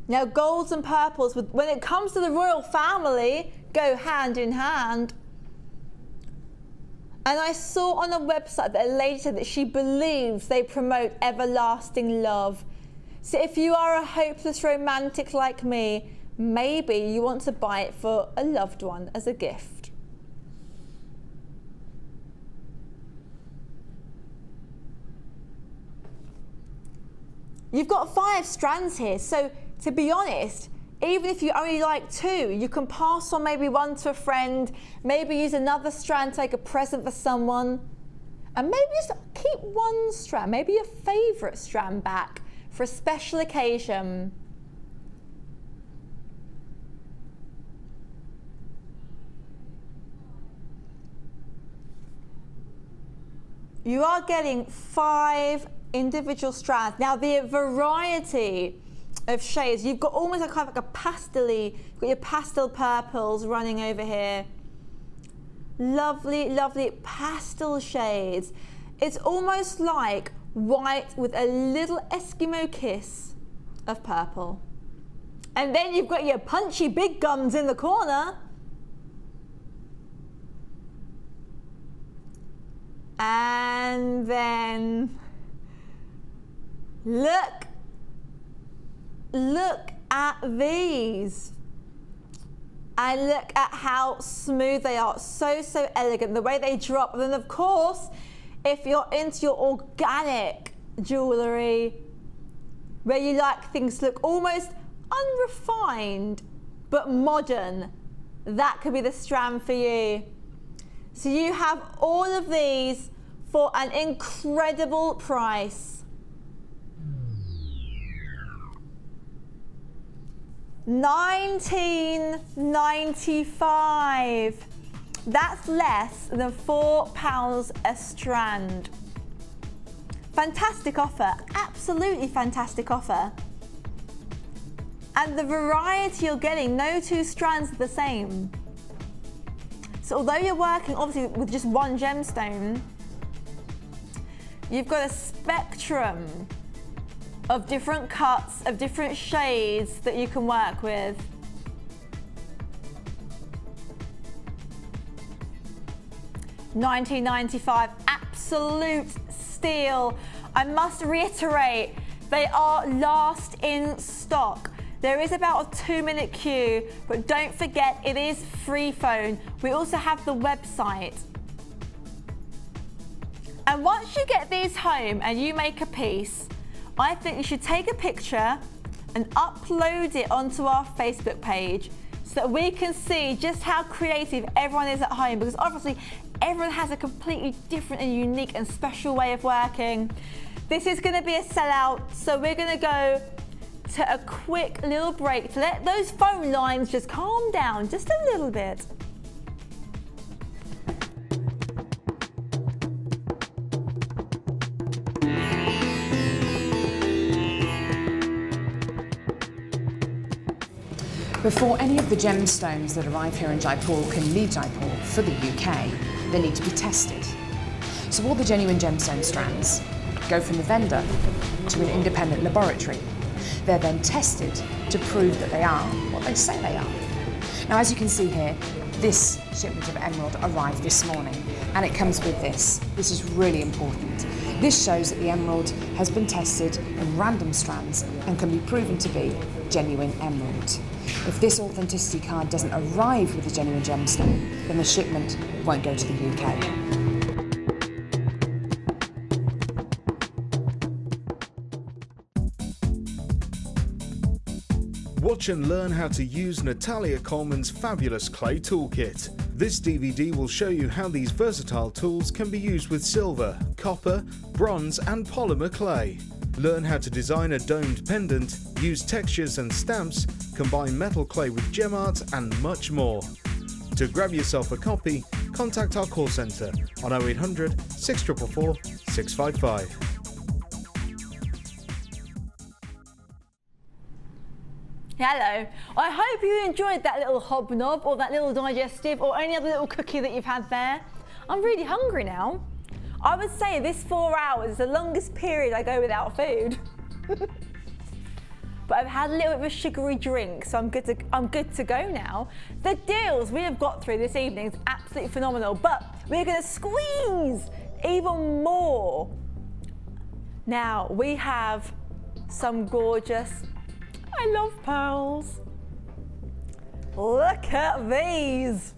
Now, golds and purples, when it comes to the royal family, go hand in hand. And I saw on a website that a lady said that she believes they promote everlasting love. So if you are a hopeless romantic like me, maybe you want to buy it for a loved one as a gift. You've got 5 strands here, so to be honest, even if you only like 2, you can pass on maybe one to a friend, maybe use another strand to make a present for someone, and maybe just keep one strand, maybe your favourite strand back for a special occasion. You are getting 5 individual strands. Now the variety of shades, you've got almost a kind of like a pastel-y, you've got your pastel purples running over here. Lovely, lovely pastel shades. It's almost like white with a little Eskimo kiss of purple. And then you've got your punchy big guns in the corner. And then look at these. And look at how smooth they are. So elegant, the way they drop. And then of course, if you're into your organic jewellery, where you like things to look almost unrefined, but modern, that could be the strand for you. So you have all of these for an incredible price. $19.95. That's less than £4 a strand. Fantastic offer, absolutely fantastic offer. And the variety you're getting, no 2 strands are the same. So although you're working obviously with just one gemstone, you've got a spectrum of different cuts, of different shades that you can work with. $19.95, absolute steal. I must reiterate, they are last in stock. There is about a 2-minute queue, but don't forget it is free phone. We also have the website. And once you get these home and you make a piece, I think you should take a picture and upload it onto our Facebook page so that we can see just how creative everyone is at home, because obviously everyone has a completely different and unique and special way of working. This is going to be a sellout, so we're going to go to a quick little break to let those phone lines just calm down just a little bit. Before any of the gemstones that arrive here in Jaipur can leave Jaipur for the UK, they need to be tested. So all the genuine gemstone strands go from the vendor to an independent laboratory. They're then tested to prove that they are what they say they are. Now, as you can see here, this shipment of emerald arrived this morning, and it comes with this. This is really important. This shows that the emerald has been tested in random strands and can be proven to be genuine emerald. If this authenticity card doesn't arrive with a genuine gemstone, then the shipment won't go to the UK. Watch and learn how to use Natalia Coleman's fabulous clay toolkit. This DVD will show you how these versatile tools can be used with silver, copper, bronze and polymer clay. Learn how to design a domed pendant, use textures and stamps, combine metal clay with gem art and much more. To grab yourself a copy, contact our call centre on 0800 644 655. Hello. I hope you enjoyed that little hobnob or that little digestive or any other little cookie that you've had there. I'm really hungry now. I would say this 4 hours is the longest period I go without food. But I've had a little bit of a sugary drink, so I'm good to go now. The deals we have got through this evening is absolutely phenomenal, but we're going to squeeze even more. Now we have some gorgeous, I love pearls. Look at these.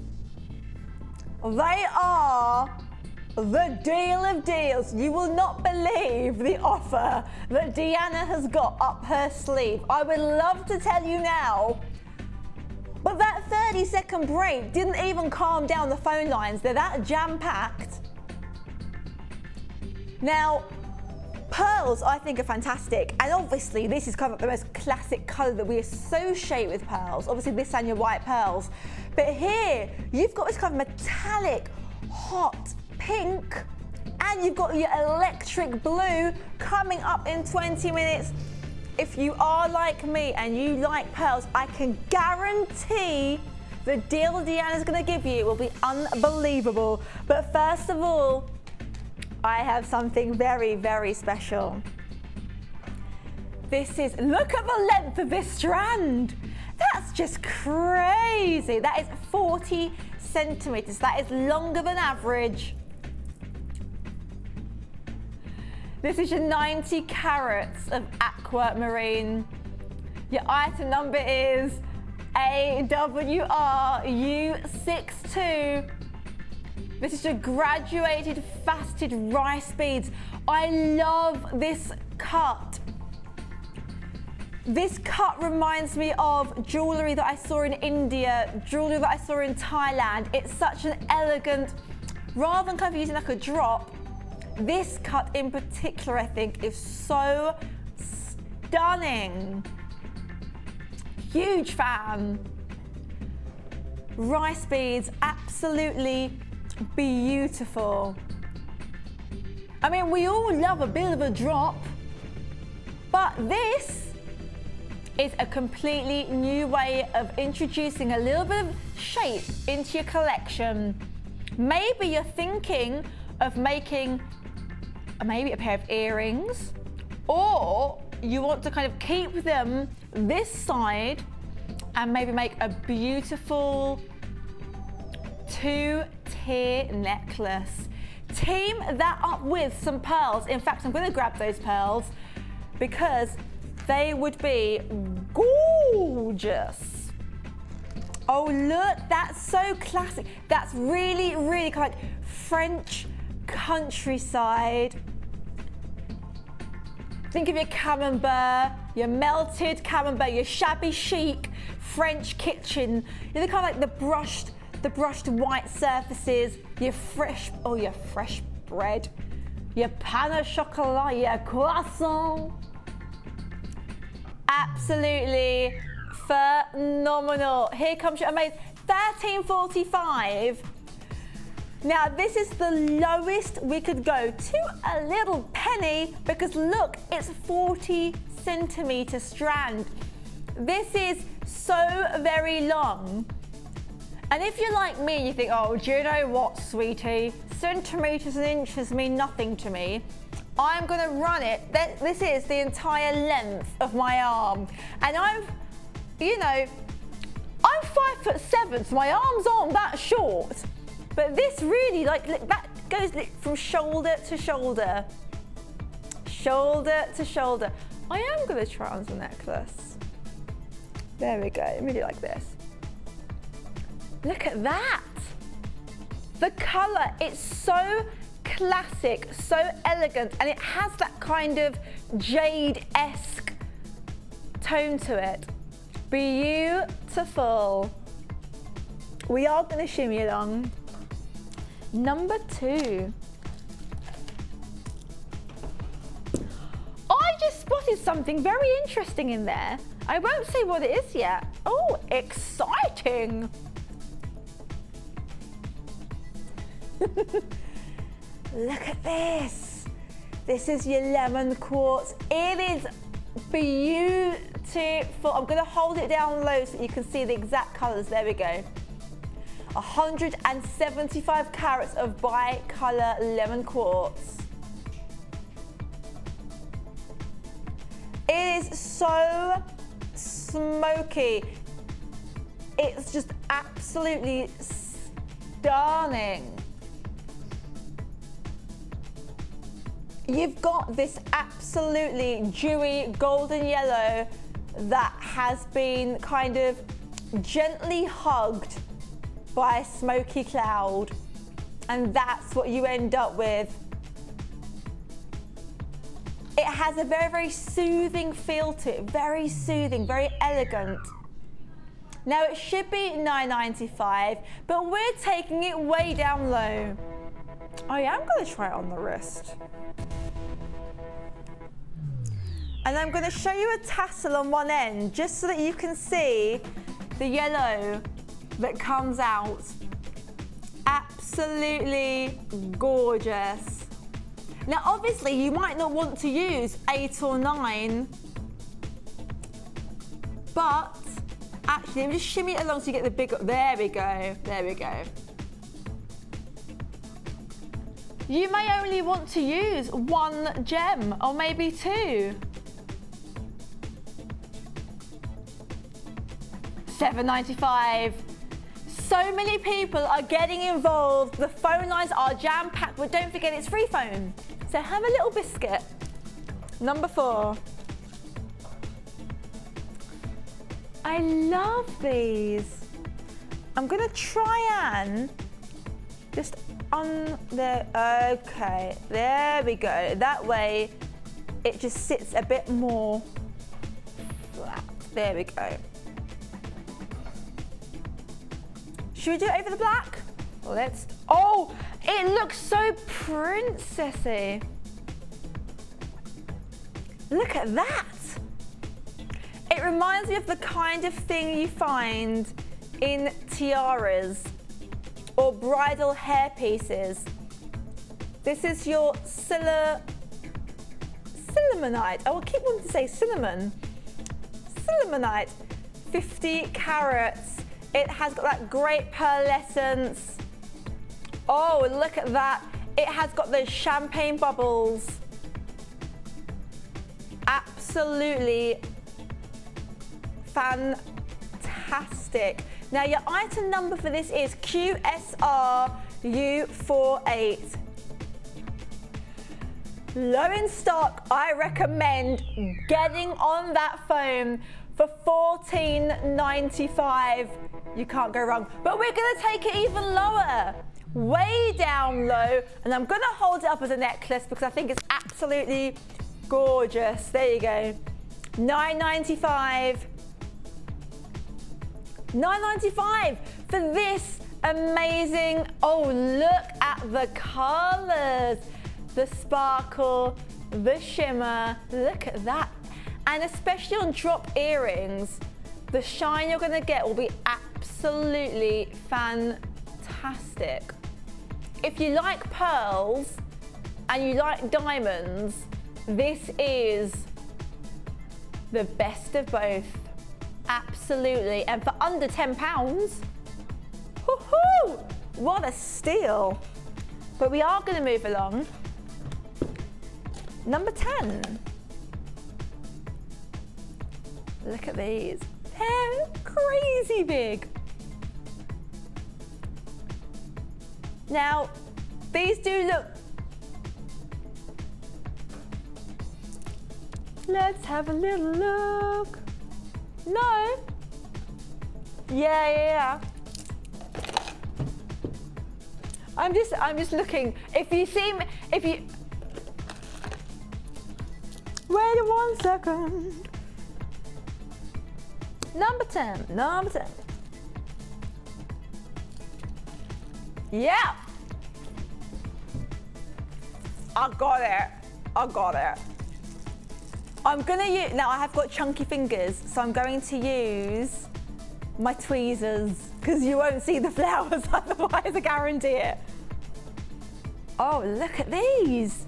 They are the deal of deals. You will not believe the offer that Deanna has got up her sleeve. I would love to tell you now, but that 30-second break didn't even calm down the phone lines. They're that jam-packed. Now, pearls I think are fantastic, and obviously this is kind of the most classic colour that we associate with pearls. Obviously this and your white pearls, but here you've got this kind of metallic, hot pink, and you've got your electric blue coming up in 20 minutes. If you are like me and you like pearls, I can guarantee the deal Deanna's going to give you will be unbelievable. But first of all, I have something very, very special. Look at the length of this strand. That's just crazy. That is 40 centimeters. That is longer than average. This is your 90 carats of aquamarine. Your item number is AWRU62. This is your graduated faceted rice beads. I love this cut. This cut reminds me of jewellery that I saw in India, jewellery that I saw in Thailand. It's such an elegant, rather than kind of using like a drop, this cut in particular I think is so stunning. Huge fan. Rice beads, absolutely beautiful. I mean, we all love a bit of a drop, but this is a completely new way of introducing a little bit of shape into your collection. Maybe you're thinking of making maybe a pair of earrings, or you want to kind of keep them this side and maybe make a beautiful two-tier necklace. Team that up with some pearls. In fact, I'm going to grab those pearls because they would be gorgeous. Oh look, that's so classic. That's really, really kind of like French countryside. Think of your camembert, your melted camembert, your shabby chic French kitchen. You know, kind of like the brushed white surfaces, your fresh bread, your pain au chocolat, your croissant. Absolutely phenomenal. Here comes your amazing $13.45. Now this is the lowest we could go to a little penny because look, it's 40 centimeter strand. This is so very long. And if you're like me, you think, oh, do you know what, sweetie? Centimeters and inches mean nothing to me. I'm gonna run it. This is the entire length of my arm. And I'm 5'7", so my arms aren't that short. But this really, that goes from shoulder to shoulder. Shoulder to shoulder. I am gonna try on some necklace. There we go, really like this. Look at that. The color, it's so classic, so elegant, and it has that kind of jade-esque tone to it. Beautiful. We are going to shimmy along. Number 2. I just spotted something very interesting in there. I won't say what it is yet. Oh, exciting. Look at this. This is your lemon quartz. It is beautiful. beautiful. I'm going to hold it down low so you can see the exact colours. There we go. 175 carats of bi-colour lemon quartz. It is so smoky. It's just absolutely stunning. You've got this absolutely dewy golden yellow that has been kind of gently hugged by a smoky cloud, and that's what you end up with. It has a very, very soothing feel to it, very soothing, very elegant. Now it should be $9.95, but we're taking it way down low. I am going to try it on the wrist. And I'm going to show you a tassel on one end, just so that you can see the yellow that comes out. Absolutely gorgeous. Now obviously you might not want to use 8 or 9, but actually let me just shimmy it along so you get the big, there we go, there we go. You may only want to use 1 gem or maybe 2. $7.95. So many people are getting involved. The phone lines are jam-packed, but don't forget it's free phone. So have a little biscuit. Number 4. I love these. I'm gonna try and just on the, okay, there we go. That way it just sits a bit more flat. There we go. Should we do it over the black? Let's, oh, it looks so princessy. Look at that. It reminds me of the kind of thing you find in tiaras or bridal hair pieces. This is your cinnamonite. Oh, I keep wanting to say cinnamon. Cinnamonite, 50 carats. It has got that great pearlescence. Oh, look at that. It has got those champagne bubbles. Absolutely fantastic. Now your item number for this is QSRU48. Low in stock, I recommend getting on that phone for $14.95. You can't go wrong. But we're gonna take it even lower, way down low, and I'm gonna hold it up as a necklace because I think it's absolutely gorgeous. There you go. $9.95. $9.95 for this amazing, oh, look at the colors, the sparkle, the shimmer, look at that. And especially on drop earrings, the shine you're gonna get will be absolutely fantastic. If you like pearls and you like diamonds, this is the best of both. Absolutely, and for under £10, woohoo! What a steal. But we are gonna move along. Number 10. Look at these, they're crazy big. Now, these do look, let's have a little look. No. Yeah. I'm just looking. If you see me, wait 1 second. Number 10. Yeah. I got it. I'm gonna use, now I have got chunky fingers, so I'm going to use my tweezers because you won't see the flowers otherwise, I guarantee it. Oh, look at these.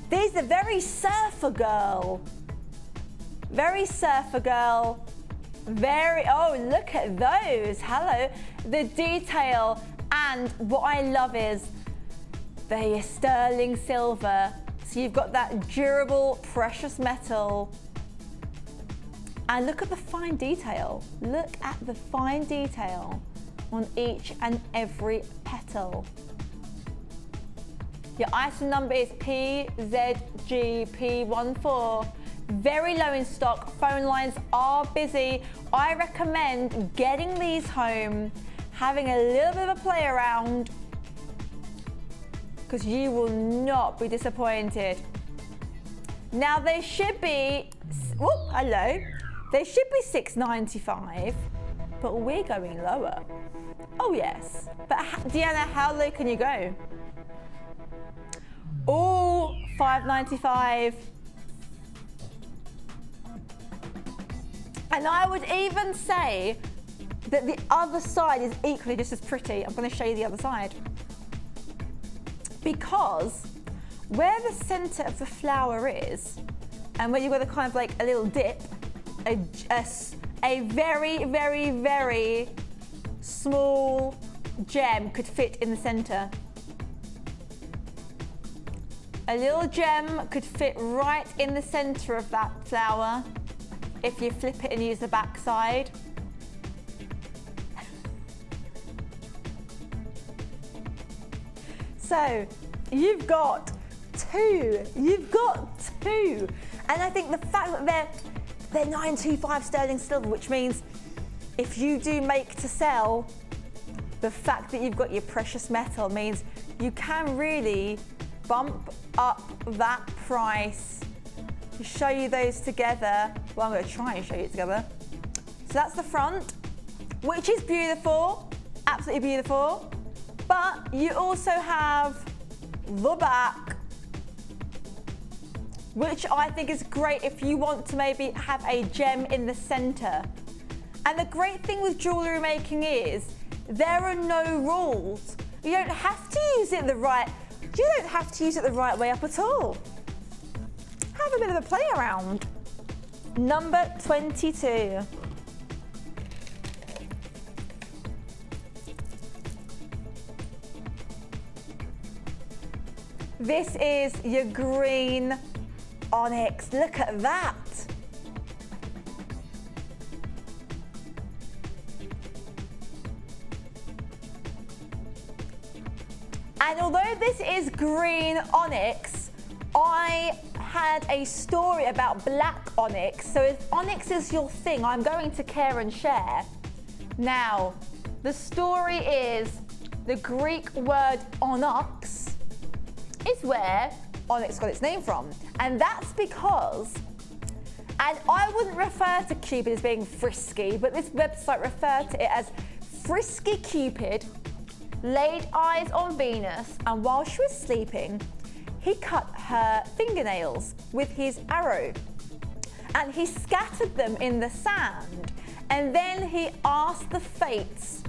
These are very surfer girl. Very surfer girl. Very, oh, look at those. Hello. The detail, and what I love is the sterling silver. So you've got that durable, precious metal. And look at the fine detail. Look at the fine detail on each and every petal. Your item number is PZGP14. Very low in stock. Phone lines are busy. I recommend getting these home, having a little bit of a play around, because you will not be disappointed. Now they should be, oh, hello. They should be $6.95, but we're going lower. Oh yes, but Deanna, how low can you go? Oh, $5.95. And I would even say that the other side is equally just as pretty. I'm going to show you the other side. Because where the center of the flower is, and where you've got a kind of like a little dip, a very, very, very small gem could fit in the center. A little gem could fit right in the center of that flower if you flip it and use the back side. So you've got two. And I think the fact that they're 925 sterling silver, which means if you do make to sell, the fact that you've got your precious metal means you can really bump up that price. To show you those together, well, I'm going to try and show you it together. So that's the front, which is beautiful, absolutely beautiful. But you also have the back, which I think is great if you want to maybe have a gem in the center. And the great thing with jewellery making is there are no rules. You don't have to use it the right way up at all. Have a bit of a play around. Number 22. This is your green onyx. Look at that. And although this is green onyx, I had a story about black onyx. So if onyx is your thing, I'm going to care and share. Now, the story is the Greek word onyx is where onyx got its name from. And that's because, and I wouldn't refer to Cupid as being frisky, but this website referred to it as Frisky Cupid laid eyes on Venus, and while she was sleeping, he cut her fingernails with his arrow, and he scattered them in the sand, and then he asked the fates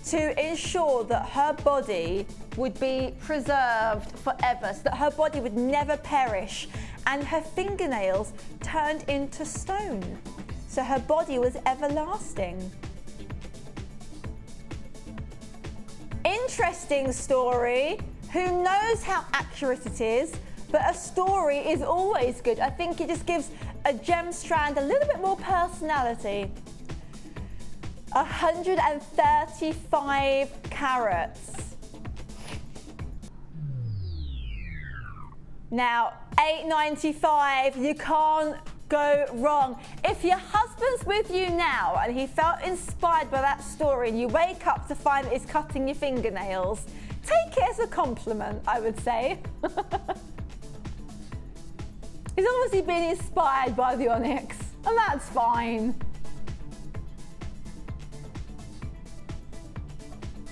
to ensure that her body would be preserved forever, so that her body would never perish, and her fingernails turned into stone, so her body was everlasting. Interesting story. Who knows how accurate it is, but a story is always good. I think it just gives a gem strand a little bit more personality. 135 carats. Now, $8.95, you can't go wrong. If your husband's with you now and he felt inspired by that story and you wake up to find that he's cutting your fingernails, take it as a compliment, I would say. He's obviously been inspired by the onyx, and that's fine.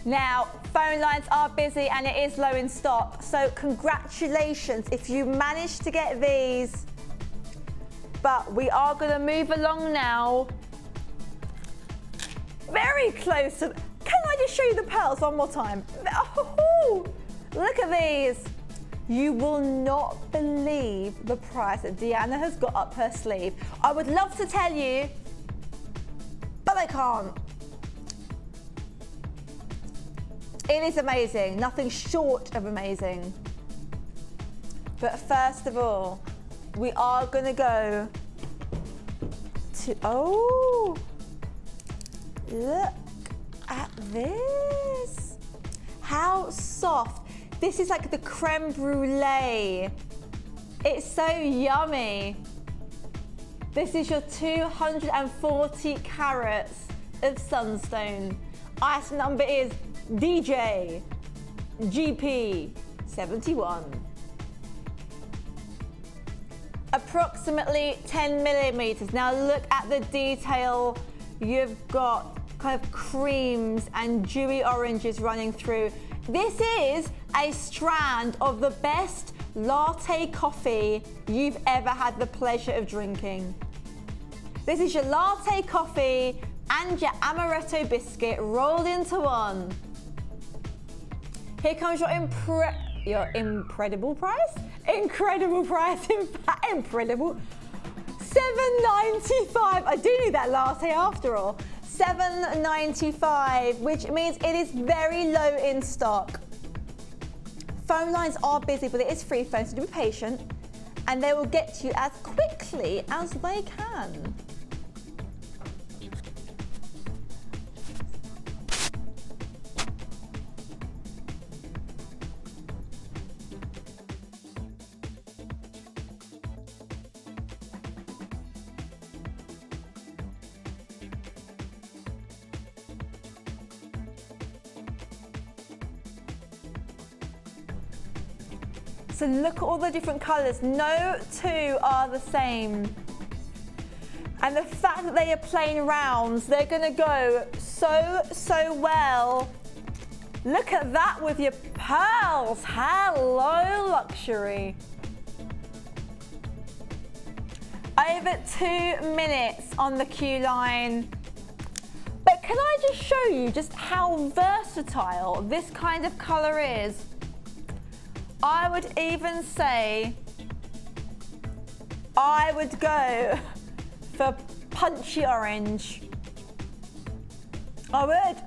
Now, phone lines are busy and it is low in stock, so congratulations if you managed to get these. But we are going to move along now. Very close to, can I just show you the pearls one more time? Oh, look at these. You will not believe the price that Deanna has got up her sleeve. I would love to tell you, but I can't. It is amazing, nothing short of amazing. But first of all, we are gonna go to, oh, look at this. How soft. This is like the creme brulee. It's so yummy. This is your 240 carats of sunstone. Ice number is DJ GP 71. Approximately 10 millimeters. Now look at the detail. You've got kind of creams and dewy oranges running through. This is a strand of the best latte coffee you've ever had the pleasure of drinking. This is your latte coffee and your amaretto biscuit rolled into one. Here comes your incredible price. Incredible price, in fact, incredible. $7.95. I do need that latte after all. $7.95, which means it is very low in stock. Phone lines are busy, but it is free phone, so do be patient, and they will get to you as quickly as they can. So look at all the different colours. No two are the same. And the fact that they are plain rounds, they're gonna go so well. Look at that with your pearls. Hello, luxury. Over 2 minutes on the queue line. But can I just show you just how versatile this kind of colour is? I would even say I would go for punchy orange. I would.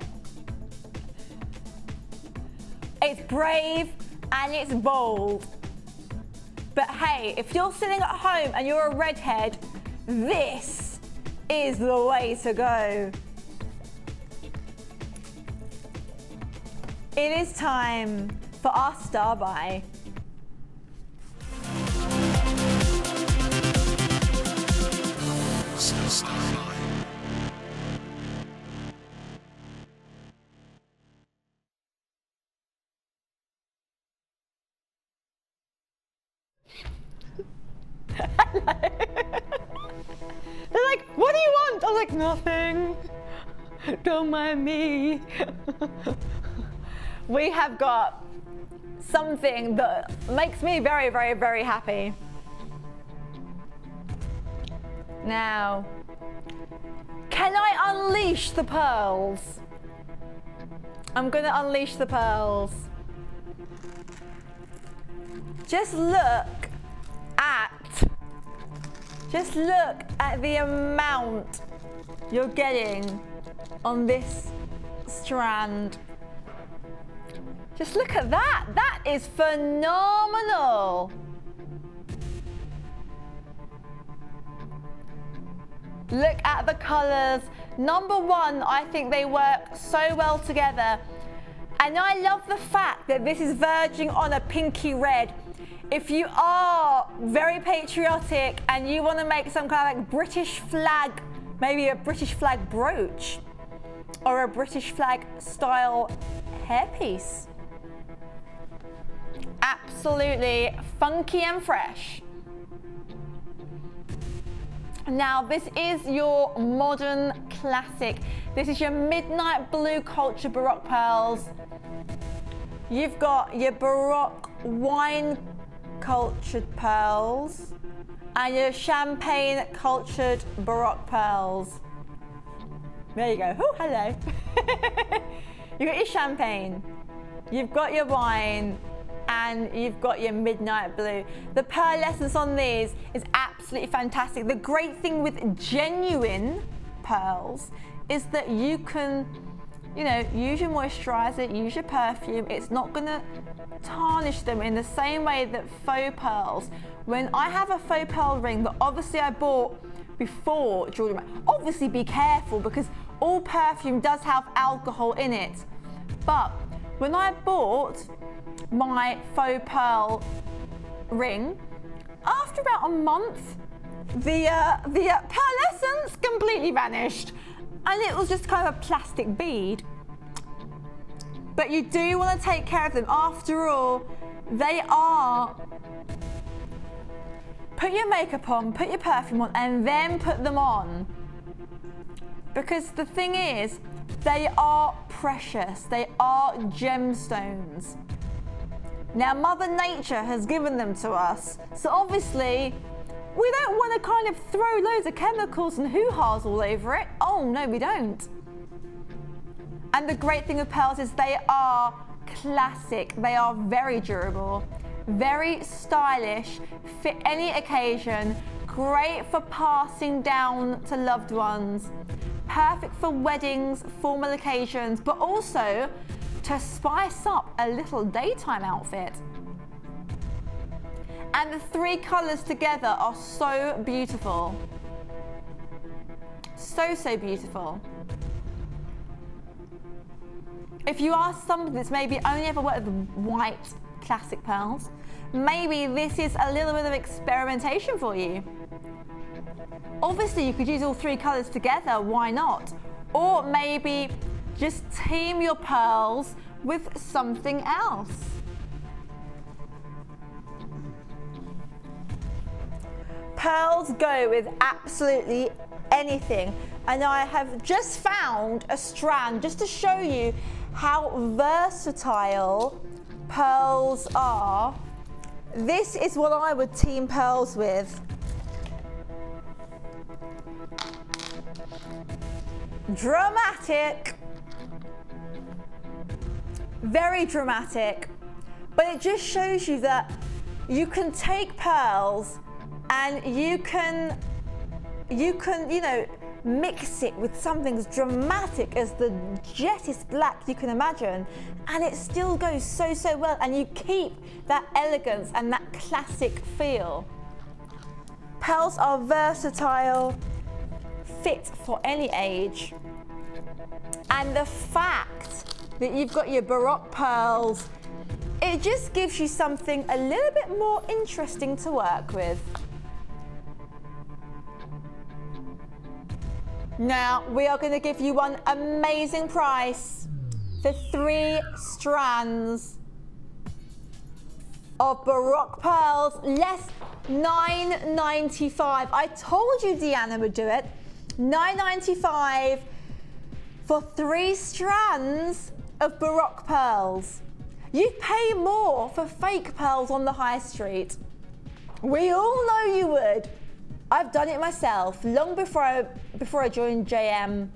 It's brave and it's bold. But hey, if you're sitting at home and you're a redhead, this is the way to go. It is time for our star buy. They're like, what do you want? I was like, nothing. Don't mind me. We have got something that makes me very, very, very happy. Now, can I unleash the pearls? I'm gonna unleash the pearls. Just look at the amount you're getting on this strand. Just look at that. That is phenomenal. Look at the colors. Number one, I think they work so well together. And I love the fact that this is verging on a pinky red. If you are very patriotic and you want to make some kind of like British flag, maybe a British flag brooch or a British flag style hairpiece. Absolutely funky and fresh. Now this is your modern classic. This is your midnight blue culture Baroque pearls. You've got your Baroque wine cultured pearls and your champagne cultured Baroque pearls. There you go. Oh, hello. You've got your champagne, you've got your wine, and you've got your midnight blue. The pearlescence on these is absolutely fantastic. The great thing with genuine pearls is that you can, you know, use your moisturizer, use your perfume. It's not gonna tarnish them in the same way that faux pearls. When I have a faux pearl ring that obviously I bought before jewelry, obviously be careful because all perfume does have alcohol in it. But when I bought my faux pearl ring, after about a month, the pearlescence completely vanished, and it was just kind of a plastic bead. But you do want to take care of them. After all, they are. Put your makeup on, put your perfume on, and then put them on. Because the thing is, they are precious. They are gemstones. Now, Mother Nature has given them to us. So obviously, we don't want to kind of throw loads of chemicals and hoo-has all over it. Oh, no, we don't. And the great thing with pearls is they are classic. They are very durable, very stylish, fit any occasion, great for passing down to loved ones, perfect for weddings, formal occasions, but also to spice up a little daytime outfit. And the three colours together are so beautiful. So, so beautiful. If you are somebody that's maybe only ever worked with white classic pearls, maybe this is a little bit of experimentation for you. Obviously, you could use all three colours together, why not? Or maybe just team your pearls with something else. Pearls go with absolutely anything, and I have just found a strand just to show you how versatile pearls are. This is what I would team pearls with. Dramatic, very dramatic, but it just shows you that you can take pearls and you can, you know, mix it with something as dramatic as the jettest black you can imagine, and it still goes so, so well, and you keep that elegance and that classic feel. Pearls are versatile, fit for any age, and the fact that you've got your Baroque pearls, it just gives you something a little bit more interesting to work with. Now, we are going to give you one amazing price for 3 strands of Baroque pearls, less $9.95. I told you Deanna would do it. $9.95 for 3 strands of Baroque pearls. You pay more for fake pearls on the high street. We all know you would. I've done it myself long before I joined JM.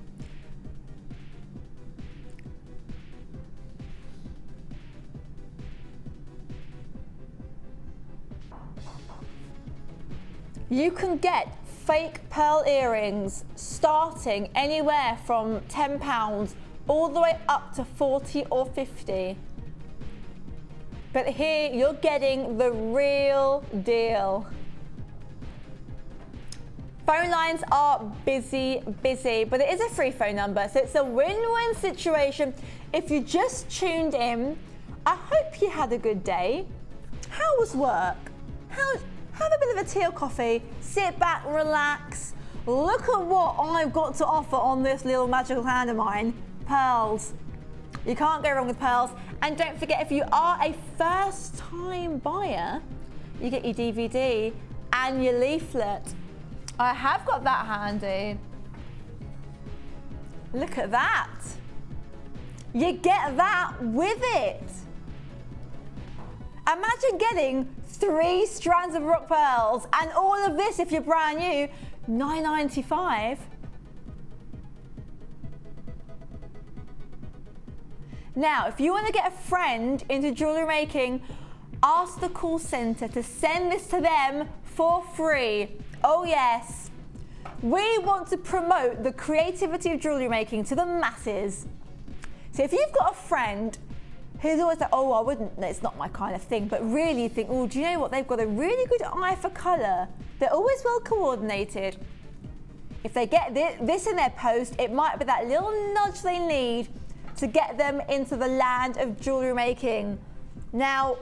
You can get fake pearl earrings starting anywhere from £10 all the way up to 40 or 50. But here you're getting the real deal. Phone lines are busy, but it is a free phone number, so it's a win-win situation. If you just tuned in, I hope you had a good day. How was work? Have a bit of a tea or coffee, sit back, relax. Look at what I've got to offer on this little magical hand of mine. Pearls. You can't go wrong with pearls. And don't forget, if you are a first-time buyer, you get your DVD and your leaflet. I have got that handy. Look at that. You get that with it. Imagine getting 3 strands of rock pearls and all of this, if you're brand new, $9.95. Now, if you want to get a friend into jewellery making, ask the call centre to send this to them for free. Oh yes. We want to promote the creativity of jewellery making to the masses. So if you've got a friend who's always like, oh, I wouldn't, it's not my kind of thing, but really you think, oh, do you know what? They've got a really good eye for colour. They're always well coordinated. If they get this in their post, it might be that little nudge they need to get them into the land of jewellery making. Now,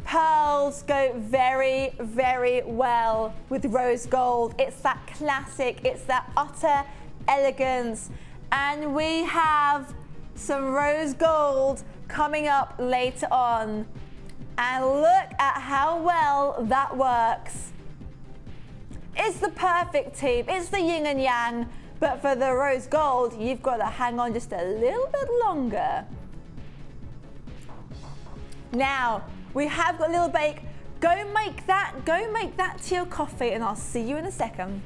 pearls go very, very well with rose gold. It's that classic, it's that utter elegance. And we have some rose gold coming up later on. And look at how well that works. It's the perfect team, it's the yin and yang, but for the rose gold, you've got to hang on just a little bit longer. Now, we have got a little bake. Go make that tea or coffee, and I'll see you in a second.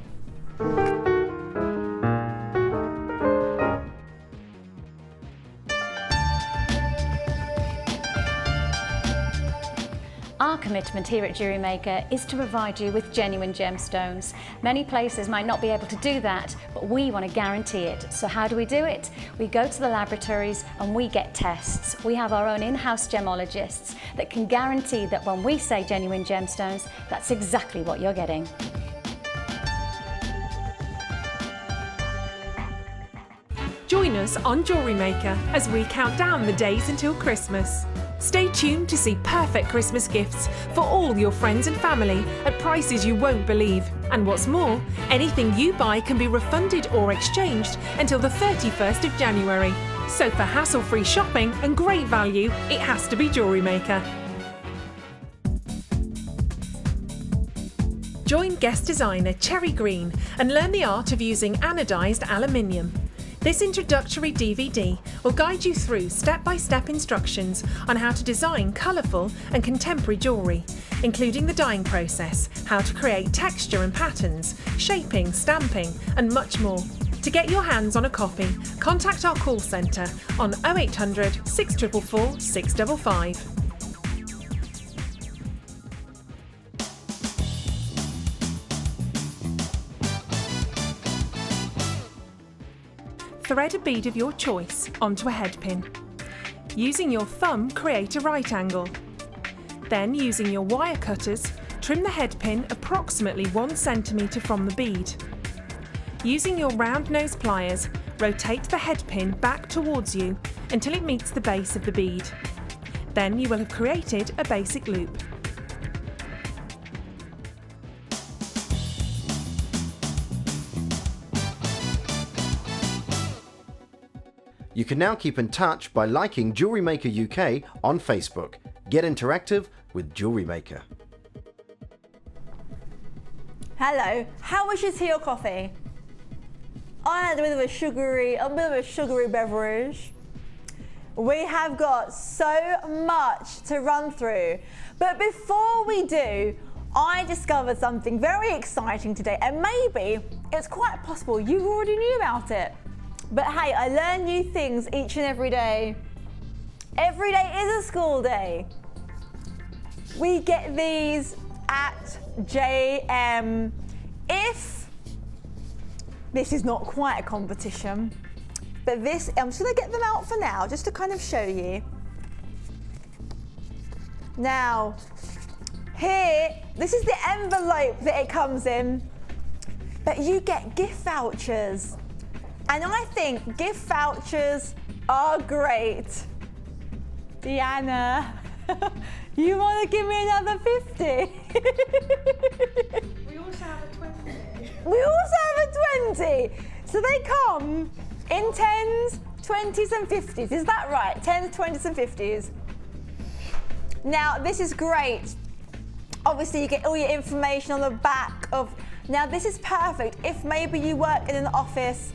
Our commitment here at JewelleryMaker is to provide you with genuine gemstones. Many places might not be able to do that, but we want to guarantee it. So how do we do it? We go to the laboratories and we get tests. We have our own in-house gemologists that can guarantee that when we say genuine gemstones, that's exactly what you're getting. Join us on JewelleryMaker as we count down the days until Christmas. Stay tuned to see perfect Christmas gifts for all your friends and family at prices you won't believe. And what's more, anything you buy can be refunded or exchanged until the 31st of January. So for hassle-free shopping and great value, it has to be JewelleryMaker. Join guest designer Cherry Green and learn the art of using anodised aluminium. This introductory DVD will guide you through step-by-step instructions on how to design colourful and contemporary jewellery, including the dyeing process, how to create texture and patterns, shaping, stamping and much more. To get your hands on a copy, contact our call centre on 0800 644 655. Thread a bead of your choice onto a head pin. Using your thumb, create a right angle. Then, using your wire cutters, trim the head pin approximately 1 centimetre from the bead. Using your round nose pliers, rotate the head pin back towards you until it meets the base of the bead. Then you will have created a basic loop. You can now keep in touch by liking JewelleryMaker UK on Facebook. Get interactive with JewelleryMaker. Hello, how was your tea or coffee? I had a bit of a sugary beverage. We have got so much to run through, but before we do, I discovered something very exciting today, and maybe it's quite possible you already knew about it. But hey, I learn new things each and every day. Every day is a school day. We get these at JM. If this is not quite a competition, but this, I'm just gonna get them out for now, just to kind of show you. Now, here, this is the envelope that it comes in, but you get gift vouchers. And I think gift vouchers are great. Deanna, you want to give me another 50? We also have a 20. We also have a 20. So they come in 10s, 20s and 50s. Is that right? 10s, 20s and 50s. Now, this is great. Obviously, you get all your information on the back of... Now, this is perfect if maybe you work in an office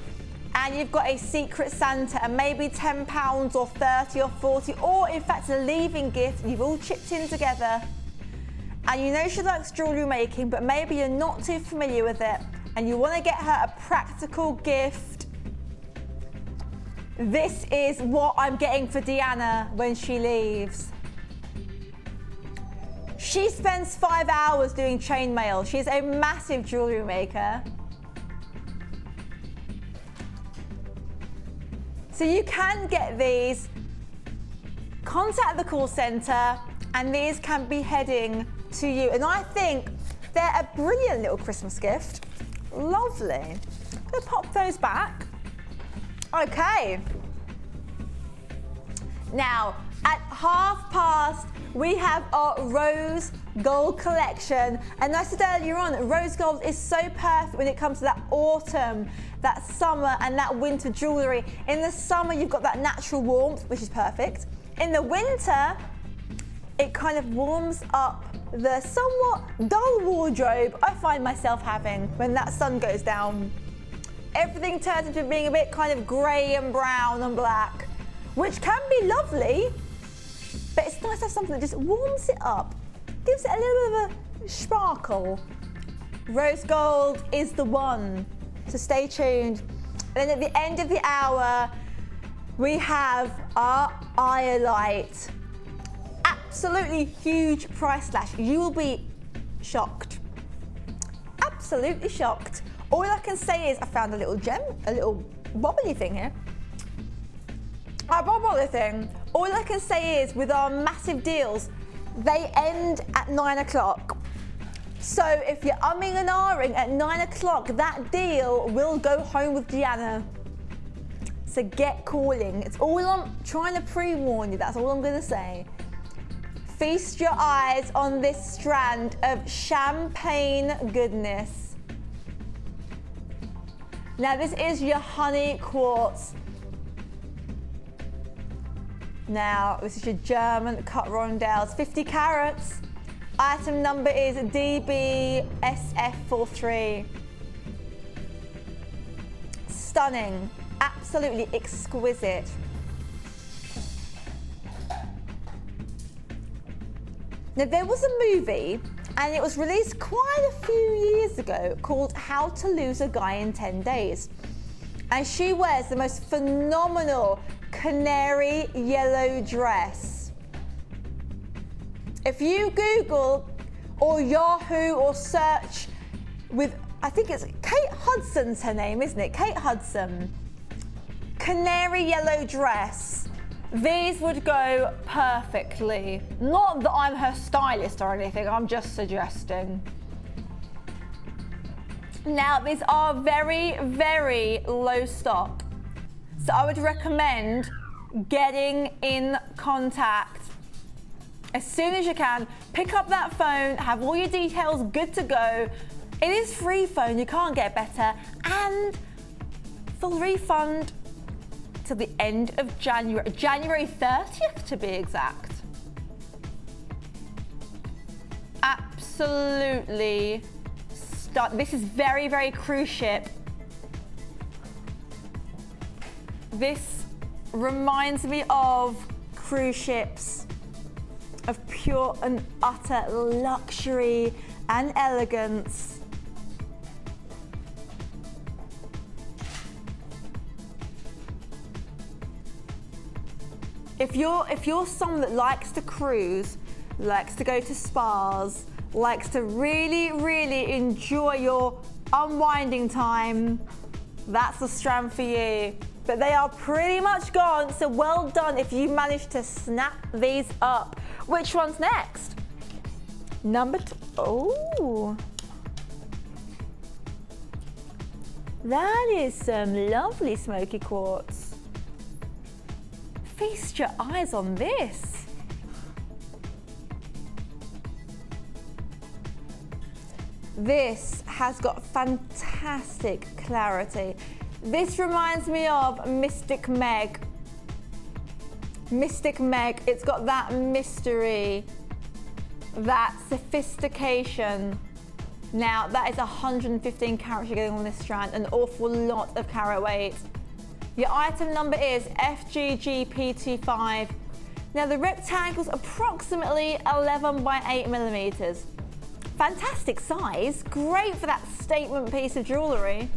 and you've got a secret Santa and maybe £10 or 30 or 40, or in fact a leaving gift, you've all chipped in together. And you know she likes jewellery making, but maybe you're not too familiar with it and you want to get her a practical gift. This is what I'm getting for Deanna when she leaves. She spends 5 hours doing chainmail. She's a massive jewellery maker. So you can get these, contact the call centre, and these can be heading to you. And I think they're a brilliant little Christmas gift. Lovely. I'm gonna pop those back. Okay. Now, at 1:30, we have our rose gold collection. And I said earlier on, rose gold is so perfect when it comes to that autumn, that summer and that winter jewellery. In the summer, you've got that natural warmth, which is perfect. In the winter, it kind of warms up the somewhat dull wardrobe I find myself having when that sun goes down. Everything turns into being a bit kind of grey and brown and black, which can be lovely, but it's nice to have something that just warms it up, gives it a little bit of a sparkle. Rose gold is the one, so stay tuned. And then at the end of the hour, we have our Iolite. Absolutely huge price slash. You will be shocked. Absolutely shocked. All I can say is I found a little gem, a little bobbly thing here. A bobbly thing. All I can say is with our massive deals, they end at 9 o'clock. So if you're umming and ahhing at 9 o'clock, that deal will go home with Gianna. So get calling. It's all I'm trying to pre-warn you. That's all I'm going to say. Feast your eyes on this strand of champagne goodness. Now this is your honey quartz. Now this is your German cut rondelles, 50 carats. Item number is DBSF43. Stunning, absolutely exquisite. Now there was a movie, and it was released quite a few years ago, called How to Lose a Guy in 10 Days. And she wears the most phenomenal canary yellow dress. If you Google or Yahoo or search with, I think it's Kate Hudson's her name, isn't it? Kate Hudson. Canary yellow dress. These would go perfectly. Not that I'm her stylist or anything, I'm just suggesting. Now, these are very, very low stock. So I would recommend getting in contact as soon as you can. Pick up that phone, have all your details good to go. It is free phone, you can't get better. And full refund to the end of January, January 30th to be exact. Absolutely stunning. This is very, very cruise ship. This reminds me of cruise ships, of pure and utter luxury and elegance. If you're someone that likes to cruise, likes to go to spas, likes to really, really enjoy your unwinding time, that's the strand for you. But they are pretty much gone, so well done if you managed to snap these up. Which one's next? Number two. Oh. That is some lovely smoky quartz. Feast your eyes on this. This has got fantastic clarity. This reminds me of Mystic Meg. Mystic Meg, it's got that mystery, that sophistication. Now, that is 115 carats you're getting on this strand, an awful lot of carat weight. Your item number is FGGP25. Now the rectangle's approximately 11 by 8 millimeters. Fantastic size, great for that statement piece of jewellery.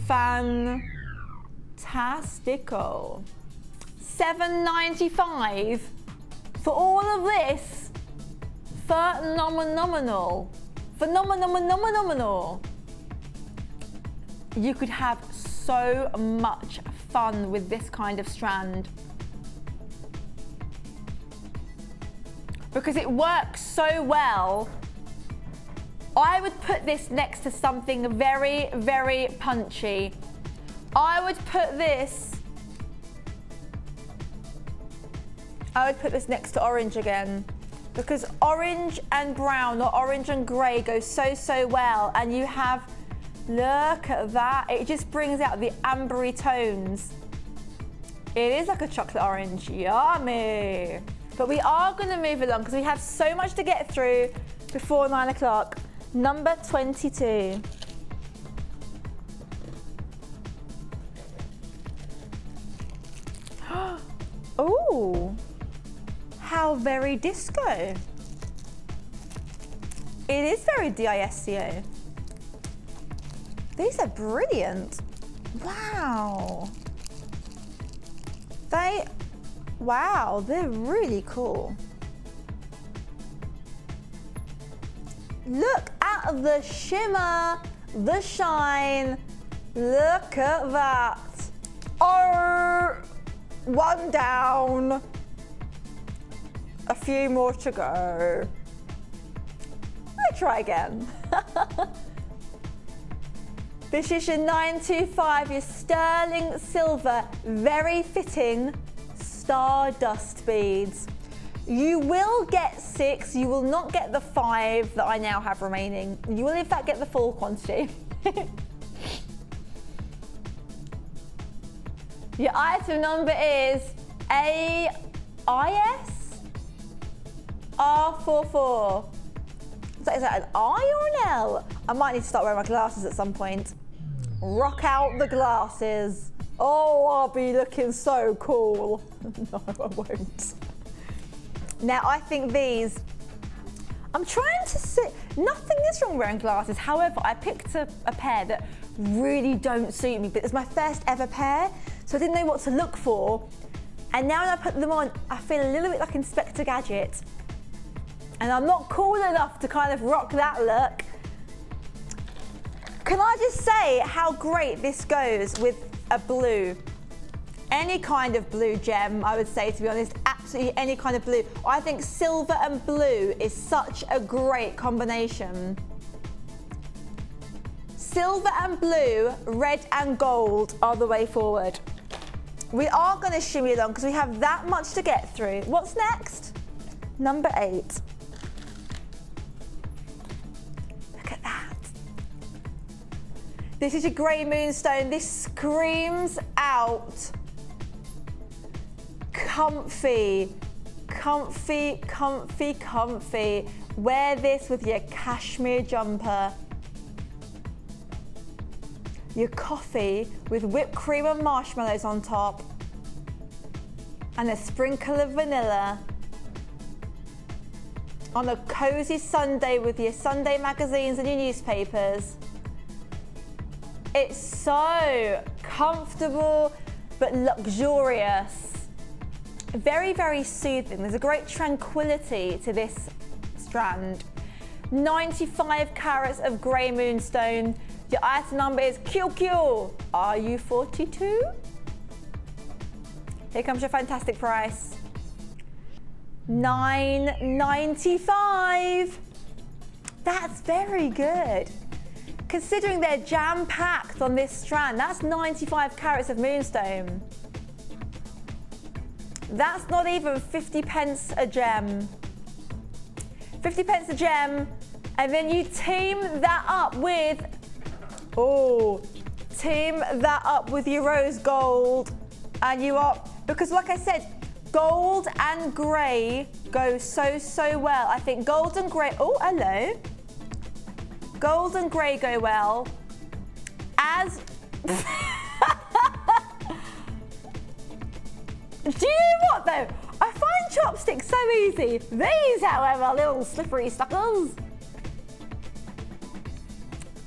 Fantastico. $7.95 for all of this. Phenomenal. Phenomenal. You could have so much fun with this kind of strand. Because it works so well. I would put this next to something very, very punchy. I would put this next to orange again, because orange and brown or orange and grey go so well, and you have, look at that, it just brings out the ambery tones. It is like a chocolate orange, yummy. But we are going to move along because we have so much to get through before 9 o'clock. Number 22. Oh, how very disco. It is very disco. These are brilliant. Wow. Wow, they're really cool. Look at the shimmer, the shine. Look at that. Oh, one down. A few more to go. Let's try again. This is your 925, your sterling silver, very fitting stardust beads. You will get 6, you will not get the 5 that I now have remaining. You will in fact get the full quantity. Your item number is AIS R44. Is that an I or an L? I might need to start wearing my glasses at some point. Rock out the glasses. Oh, I'll be looking so cool. No, I won't. Now, I think these, I'm trying to sit, nothing is wrong wearing glasses. However, I picked a pair that really don't suit me, but it's my first ever pair, so I didn't know what to look for. And now when I put them on, I feel a little bit like Inspector Gadget. And I'm not cool enough to kind of rock that look. Can I just say how great this goes with a blue? Any kind of blue gem, I would say, to be honest, absolutely any kind of blue. I think silver and blue is such a great combination. Silver and blue, red and gold are the way forward. We are going to shimmy along because we have that much to get through. What's next? Number 8. Look at that. This is your grey moonstone. This screams out comfy, comfy, comfy, comfy. Wear this with your cashmere jumper. Your coffee with whipped cream and marshmallows on top. And a sprinkle of vanilla. On a cozy Sunday with your Sunday magazines and your newspapers. It's so comfortable but luxurious. Very, very soothing. There's a great tranquility to this strand. 95 carats of grey moonstone. Your item number is QQ. Are you 42? Here comes your fantastic price. $9.95. That's very good. Considering they're jam-packed on this strand, that's 95 carats of moonstone. That's not even 50 pence a gem. 50 pence a gem, and then you team that up with, your rose gold, and you are, because like I said, gold and grey go so well. I think gold and grey, hello. Gold and grey go well, as, do you know what though? I find chopsticks so easy. These, however, little slippery suckers.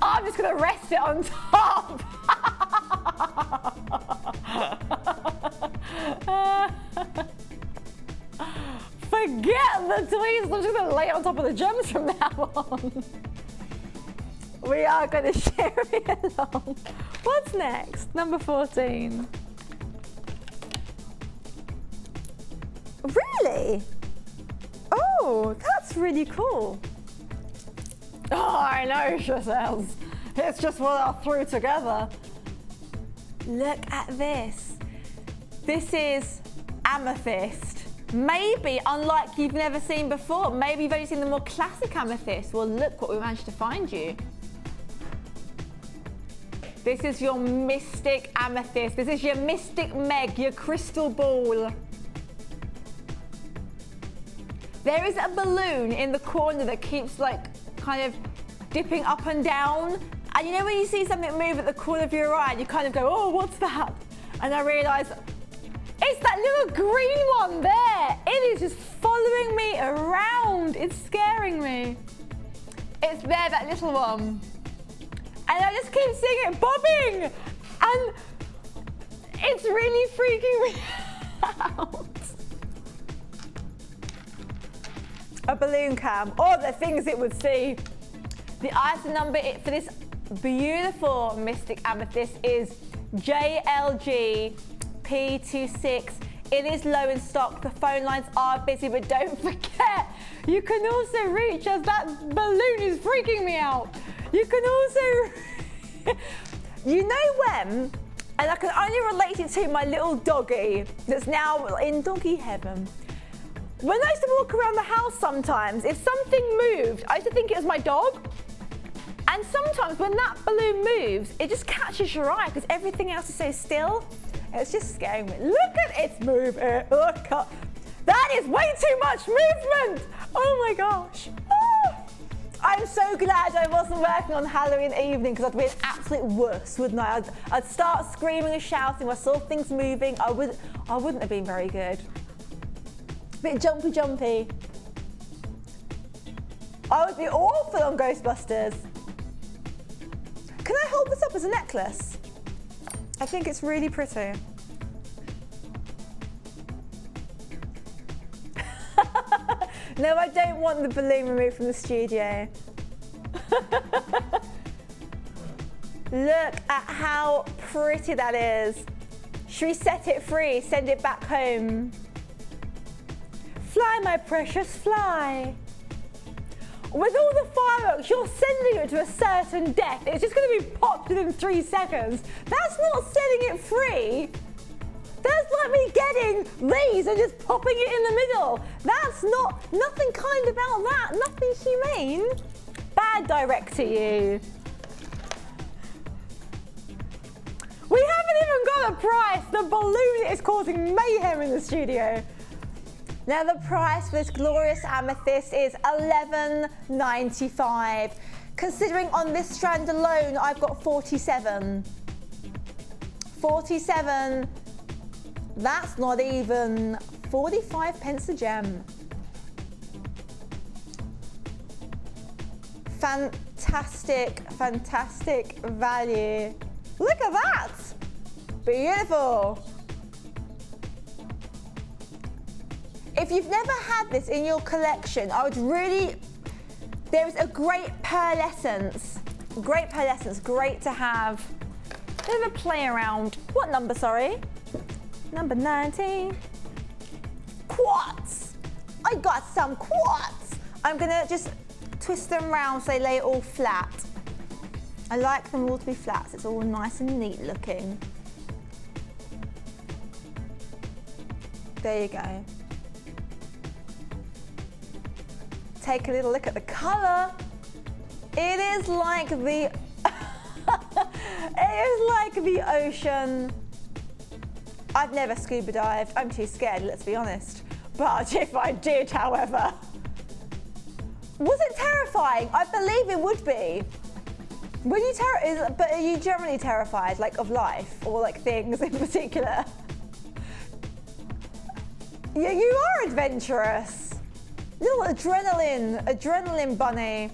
I'm just gonna rest it on top. Get the tweezers. I'm just going to lay it on top of the gems from now on. We are going to share it along. What's next? Number 14. Really? Oh, that's really cool. Oh, I know, Giselle. It's just what I threw together. Look at this. This is amethyst. Maybe unlike you've never seen before. Maybe you've only seen the more classic amethyst. Well, look what we managed to find you. This is your mystic amethyst. This is your mystic Meg, your crystal ball. There is a balloon in the corner that keeps like kind of dipping up and down. And you know when you see something move at the corner of your eye, you kind of go, oh, what's that? And I realised, it's that little green one there. It is just following me around. It's scaring me. It's there, that little one. And I just keep seeing it bobbing. And it's really freaking me out. A balloon cam. Oh, the things it would see. The item number for this beautiful mystic amethyst is JLG P26. It is low in stock. The phone lines are busy, but don't forget, you can also reach as that balloon is freaking me out. You can also, you know when, and I can only relate it to my little doggy that's now in doggy heaven. When I used to walk around the house sometimes, if something moved, I used to think it was my dog. And sometimes when that balloon moves, it just catches your eye because everything else is so still. It's just scaring me. Look at its movement. Look at that is way too much movement. Oh my gosh. Oh. I'm so glad I wasn't working on Halloween evening because I'd be an absolute wuss, wouldn't I? I'd start screaming and shouting when I saw things moving. I wouldn't have been very good. Bit jumpy. I would be awful on Ghostbusters. Can I hold this up as a necklace? I think it's really pretty. No, I don't want the balloon removed from the studio. Look at how pretty that is. Should we set it free, send it back home? Fly, my precious, fly. With all the fireworks, you're sending it to a certain death. It's just going to be popped within 3 seconds. That's not setting it free. That's like me getting these and just popping it in the middle. That's nothing kind about that. Nothing humane. Bad direct to you. We haven't even got a price. The balloon is causing mayhem in the studio. Now the price for this glorious amethyst is $11.95. Considering on this strand alone, I've got 47. 47, that's not even 45 pence a gem. Fantastic, fantastic value. Look at that, beautiful. If you've never had this in your collection, I would really, there is a great pearlescence, great to have. A bit of a play around. What number, sorry? Number 19. Quartz. I got some quartz. I'm gonna just twist them round so they lay it all flat. I like them all to be flat, so it's all nice and neat looking. There you go. Take a little look at the colour. It is like the ocean. I've never scuba dived. I'm too scared, let's be honest. But if I did, however, was it terrifying? I believe it would be. Were you but are you generally terrified, like of life or like things in particular? Yeah, you are adventurous. Little adrenaline bunny.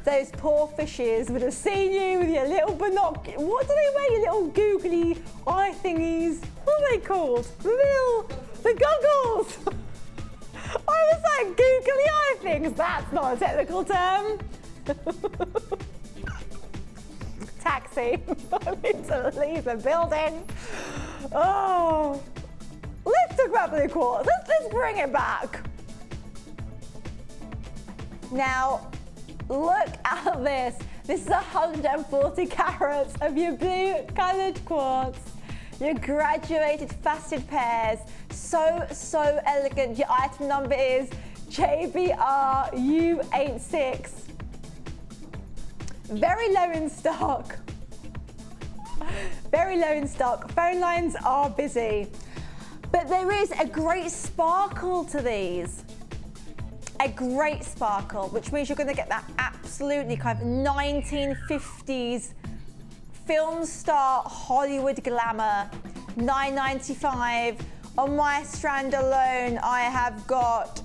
Those poor fishes would have seen you with your little binoculars. What do they wear, your little googly eye thingies? what are they called? The goggles. I was like, googly eye things. That's not a technical term. Taxi. I need to leave the building. Oh, let's talk about blue quartz. Let's bring it back. Now, look at this. This is 140 carats of your blue coloured quartz. Your graduated faceted pairs. So elegant. Your item number is JBRU86. Very low in stock. Very low in stock. Phone lines are busy. But there is a great sparkle to these. A great sparkle, which means you're going to get that absolutely kind of 1950s film star Hollywood glamour. $9.95. On my strand alone, I have got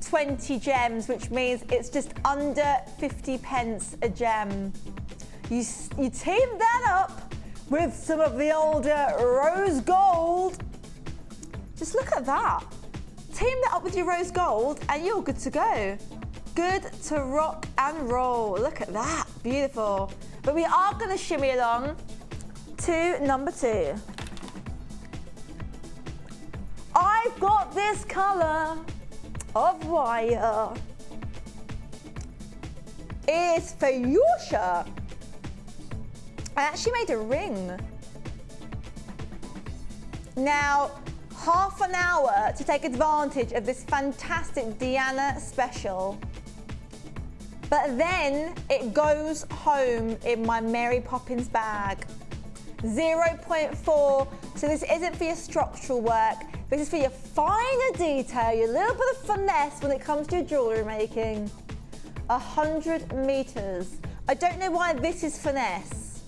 20 gems, which means it's just under 50 pence a gem. You team that up with some of the older rose gold. Just look at that. Team that up with your rose gold and you're good to go. Good to rock and roll. Look at that, beautiful. But we are gonna shimmy along to number 2. I've got this color of wire. It's fuchsia. I actually made a ring. Now, half an hour to take advantage of this fantastic Diana special. But then it goes home in my Mary Poppins bag. 0.4, so this isn't for your structural work. This is for your finer detail, your little bit of finesse when it comes to your jewellery making. 100 meters. I don't know why this is finesse.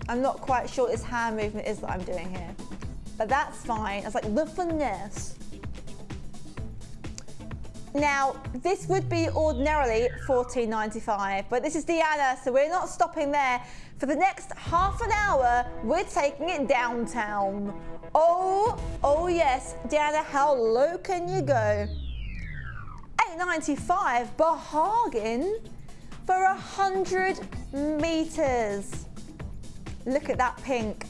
I'm not quite sure what this hand movement is that I'm doing here. But that's fine. It's like the finesse. Now, this would be ordinarily $14.95, but this is Diana, so we're not stopping there. For the next half an hour, we're taking it downtown. Oh yes, Diana, how low can you go? $8.95, bargain for 100 meters. Look at that pink.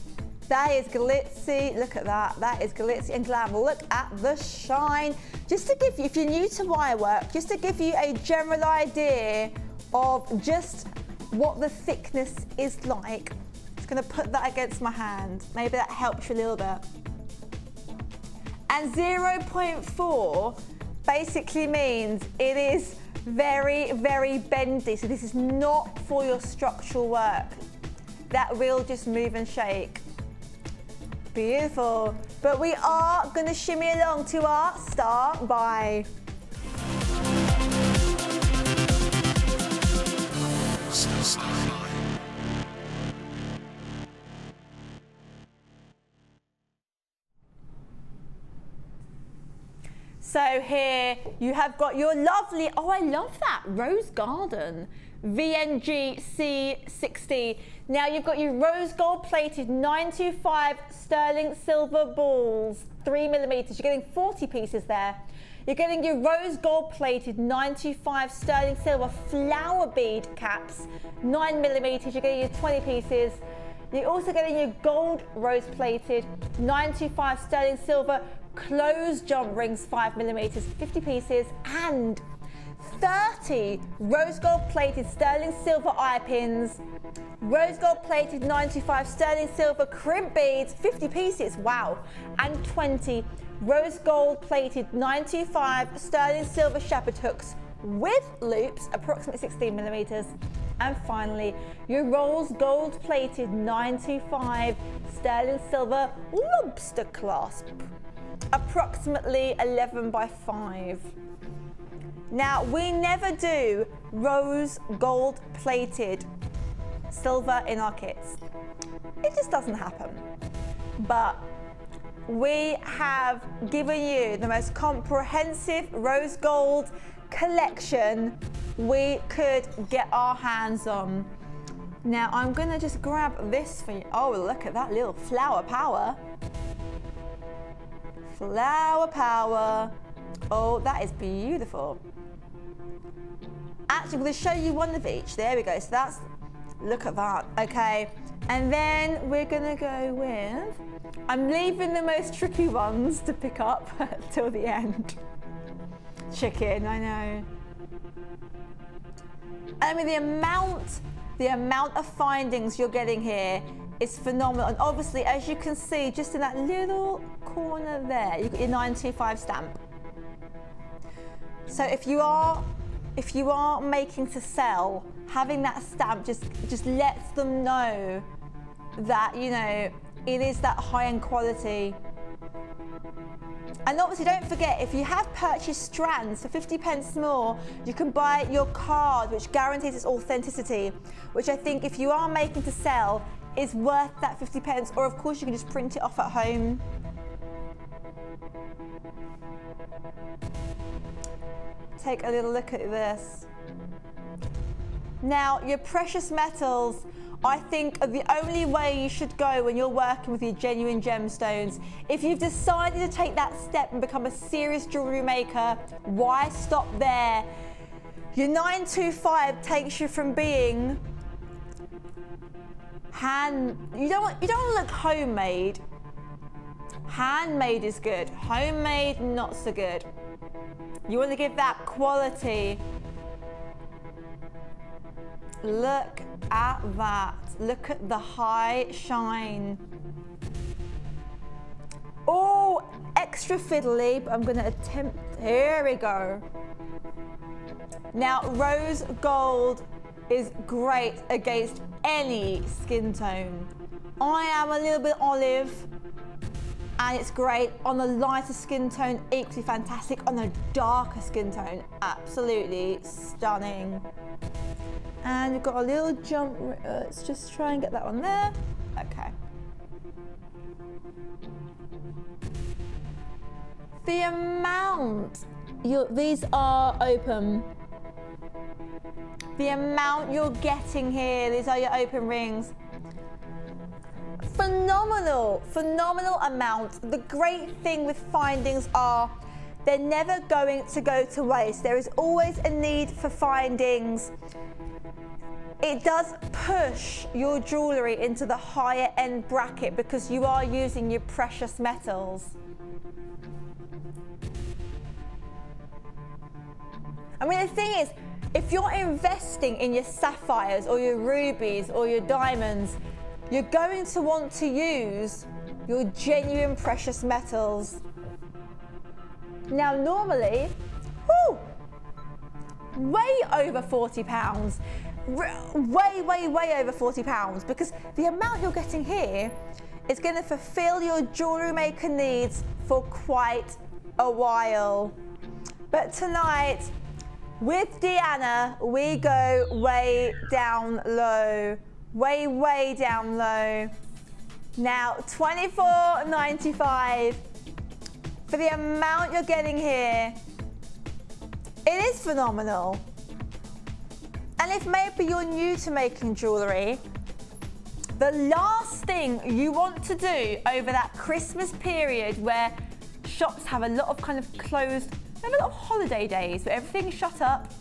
That is glitzy. Look at that. That is glitzy and glamour. Look at the shine. Just to give you, if you're new to wire work, just to give you a general idea of just what the thickness is like. Just going to put that against my hand. Maybe that helps you a little bit. And 0.4 basically means it is very, very bendy. So this is not for your structural work. That will just move and shake. Beautiful. But we are going to shimmy along to our start by. So here you have got your lovely, oh I love that, Rose Garden VNG C60. Now you've got your rose gold plated 925 sterling silver balls, 3mm. You're getting 40 pieces there. You're getting your rose gold plated 925 sterling silver flower bead caps, 9mm. You're getting your 20 pieces. You're also getting your gold rose plated 925 sterling silver closed jump rings, 5mm, 50 pieces, and 30 rose gold plated sterling silver eye pins, rose gold plated 925 sterling silver crimp beads, 50 pieces, wow, and 20 rose gold plated 925 sterling silver shepherd hooks with loops, approximately 16mm, and finally your rose gold plated 925 sterling silver lobster clasp, approximately 11x5. Now, we never do rose gold plated silver in our kits. It just doesn't happen. But we have given you the most comprehensive rose gold collection we could get our hands on. Now, I'm gonna just grab this for you. Oh, look at that little flower power. Flower power. Oh, that is beautiful. Actually, I'm going to show you one of each. There we go. So that's, look at that. Okay. And then we're going to go with, I'm leaving the most tricky ones to pick up till the end. Chicken, I know. I mean, the amount of findings you're getting here is phenomenal. And obviously, as you can see, just in that little corner there, you've got your 925 stamp. So if you are making to sell, having that stamp just lets them know that, you know, it is that high-end quality. And obviously, don't forget, if you have purchased strands for 50p more, you can buy your card, which guarantees its authenticity, which I think if you are making to sell is worth that 50p, or of course you can just print it off at home. Take a little look at this. Now, your precious metals, I think, are the only way you should go when you're working with your genuine gemstones. If you've decided to take that step and become a serious jewellery maker, why stop there? Your 925 takes you from being you don't want to look homemade. Handmade is good. Homemade, not so good. You want to give that quality. Look at that. Look at the high shine. Oh, extra fiddly, but I'm going to attempt. Here we go. Now, rose gold is great against any skin tone. I am a little bit olive, and it's great on a lighter skin tone, equally fantastic on a darker skin tone. Absolutely stunning. And we've got a little jump, let's just try and get that one there. Okay. The amount, these are open. The amount you're getting here, these are your open rings. Phenomenal, phenomenal amount. The great thing with findings are they're never going to go to waste. There is always a need for findings. It does push your jewellery into the higher end bracket because you are using your precious metals. I mean, the thing is, if you're investing in your sapphires or your rubies or your diamonds, you're going to want to use your genuine precious metals. Now, normally, way over £40. Way over £40, because the amount you're getting here is going to fulfill your jewellery maker needs for quite a while. But tonight, with Deanna, we go way down low. Way down low. Now, $24.95 for the amount you're getting here. It is phenomenal. And if maybe you're new to making jewellery, the last thing you want to do over that Christmas period where shops have a lot of kind of closed, they have a lot of holiday days where everything's shut up,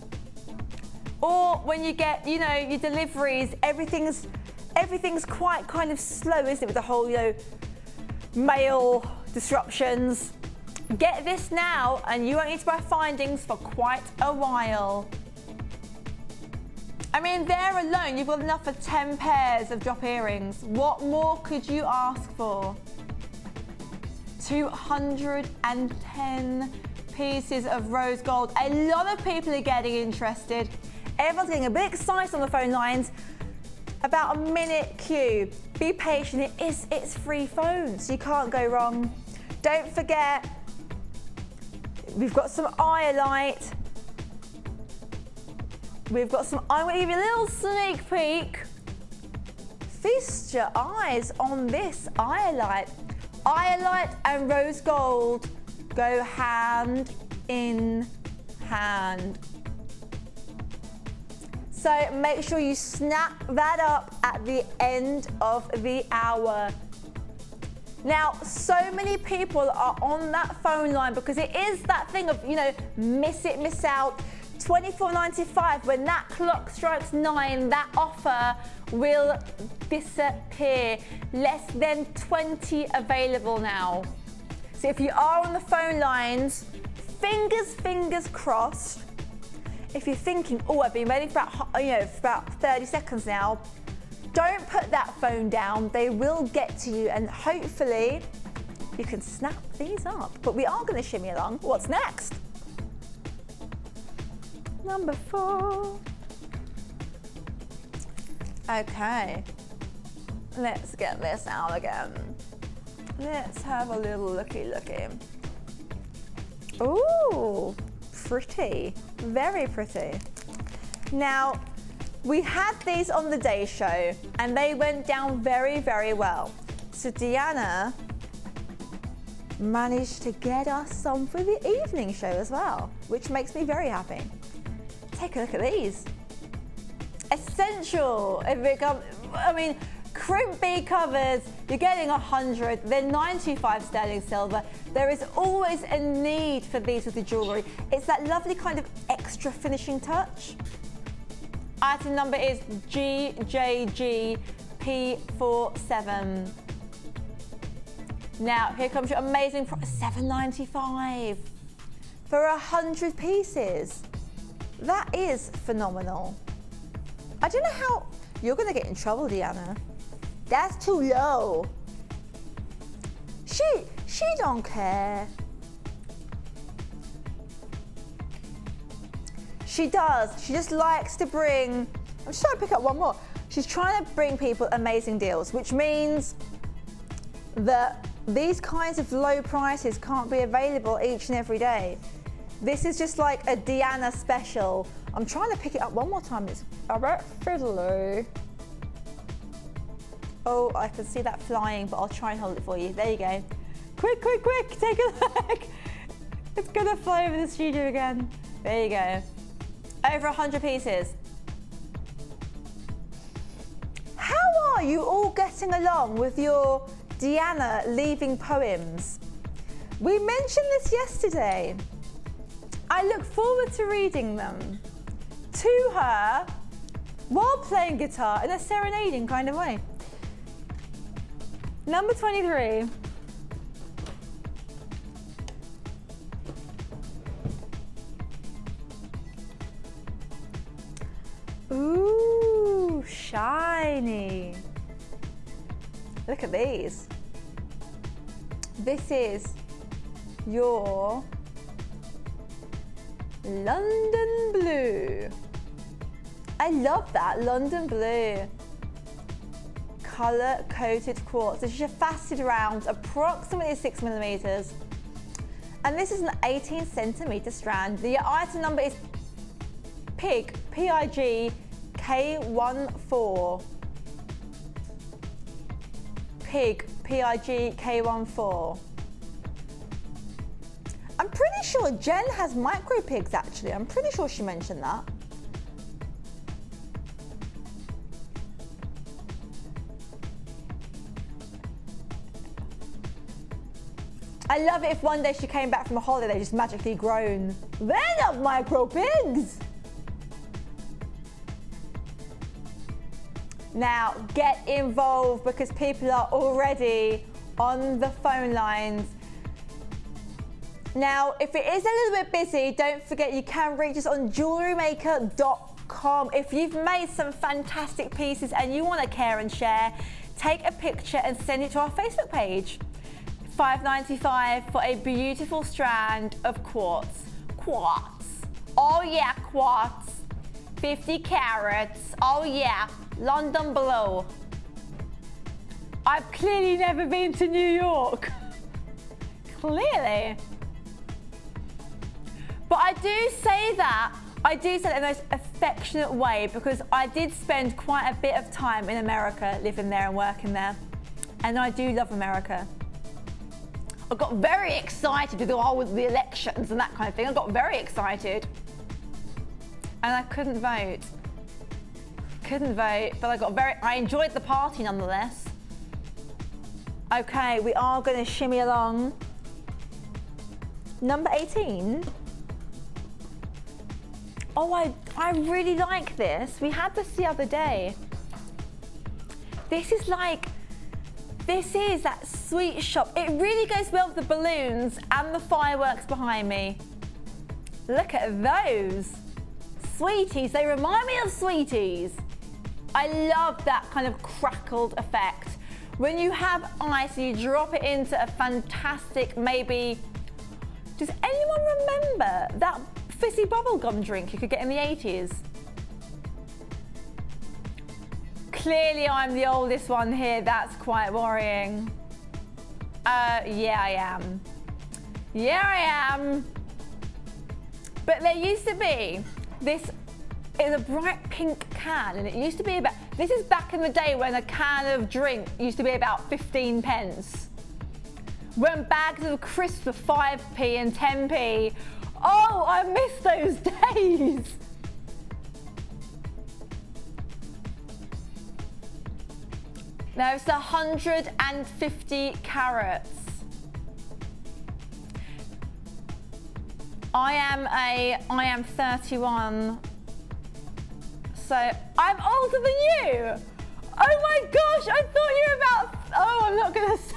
or when you get, you know, your deliveries, everything's quite kind of slow, isn't it, with the whole, you know, mail disruptions. Get this now and you won't need to buy findings for quite a while. I mean, there alone, you've got enough for 10 pairs of drop earrings. What more could you ask for? 210 pieces of rose gold. A lot of people are getting interested. Everyone's getting a bit excited on the phone lines. About a minute queue. Be patient, it's free phone, so you can't go wrong. Don't forget, we've got some iolite. I'm going to give you a little sneak peek. Feast your eyes on this iolite. Iolite and rose gold go hand in hand. So make sure you snap that up at the end of the hour. Now, so many people are on that phone line because it is that thing of, miss it, miss out. $24.95, when that clock strikes 9, that offer will disappear. Less than 20 available now. So if you are on the phone lines, fingers crossed. If you're thinking, oh, I've been waiting for about 30 seconds now, don't put that phone down. They will get to you, and hopefully you can snap these up. But we are going to shimmy along. What's next? Number 4. Okay, let's get this out again. Let's have a little looky. Ooh, pretty, very pretty. Now, we had these on the day show and they went down very, very well. So Deanna managed to get us some for the evening show as well, which makes me very happy. Take a look at these. Essential. Crimp B covers, you're getting 100, they're 925 sterling silver. There is always a need for these with the jewellery. It's that lovely kind of extra finishing touch. Item number is GJGP47. Now, here comes your amazing price, $7.95 for 100 pieces. That is phenomenal. I don't know how you're going to get in trouble, Deanna. That's too low. She don't care. She does. She just likes to bring. I'm just trying to pick up one more. She's trying to bring people amazing deals, which means that these kinds of low prices can't be available each and every day. This is just like a Deanna special. I'm trying to pick it up one more time. It's a bit fiddly. Oh, I can see that flying, but I'll try and hold it for you. There you go. Quick, take a look. It's gonna fly over the studio again. There you go. Over 100 pieces. How are you all getting along with your Deanna leaving poems? We mentioned this yesterday. I look forward to reading them to her while playing guitar in a serenading kind of way. Number 23. Ooh, shiny. Look at these. This is your London blue. I love that, London blue. Colour-coated quartz. This is a faceted round, approximately 6 millimeters. And this is an 18 centimeter strand. The item number is PIG, P-I-G, K14. PIG, P-I-G, K14. I'm pretty sure Jen has micro pigs actually. I'm pretty sure she mentioned that. I love it if one day she came back from a holiday, they just magically grown. They're not micro pigs. Now, get involved because people are already on the phone lines. Now, if it is a little bit busy, don't forget you can reach us on JewelleryMaker.com. If you've made some fantastic pieces and you want to care and share, take a picture and send it to our Facebook page. $5.95 for a beautiful strand of quartz. Quartz. Oh yeah, quartz. 50 carats. Oh yeah, London blue. I've clearly never been to New York. Clearly. But I do say that in the most affectionate way because I did spend quite a bit of time in America, living there and working there. And I do love America. I got very excited with all the elections and that kind of thing. I got very excited. And I couldn't vote. But I enjoyed the party nonetheless. Okay, we are going to shimmy along. Number 18. Oh, I really like this. We had this the other day. This is that sweet shop. It really goes well with the balloons and the fireworks behind me. Look at those. Sweeties, they remind me of sweeties. I love that kind of crackled effect. When you have ice and you drop it into a fantastic, maybe, does anyone remember that fizzy bubblegum drink you could get in the 80s? Clearly I'm the oldest one here, that's quite worrying. Yeah I am. Yeah I am. But there used to be this, is a bright pink can, and it used to be about, this is back in the day when a can of drink used to be about 15 pence. When bags of crisps were 5p and 10p. Oh, I miss those days. There's 150 carats. I am 31. So I'm older than you. Oh my gosh, I thought you were about, oh, I'm not gonna say.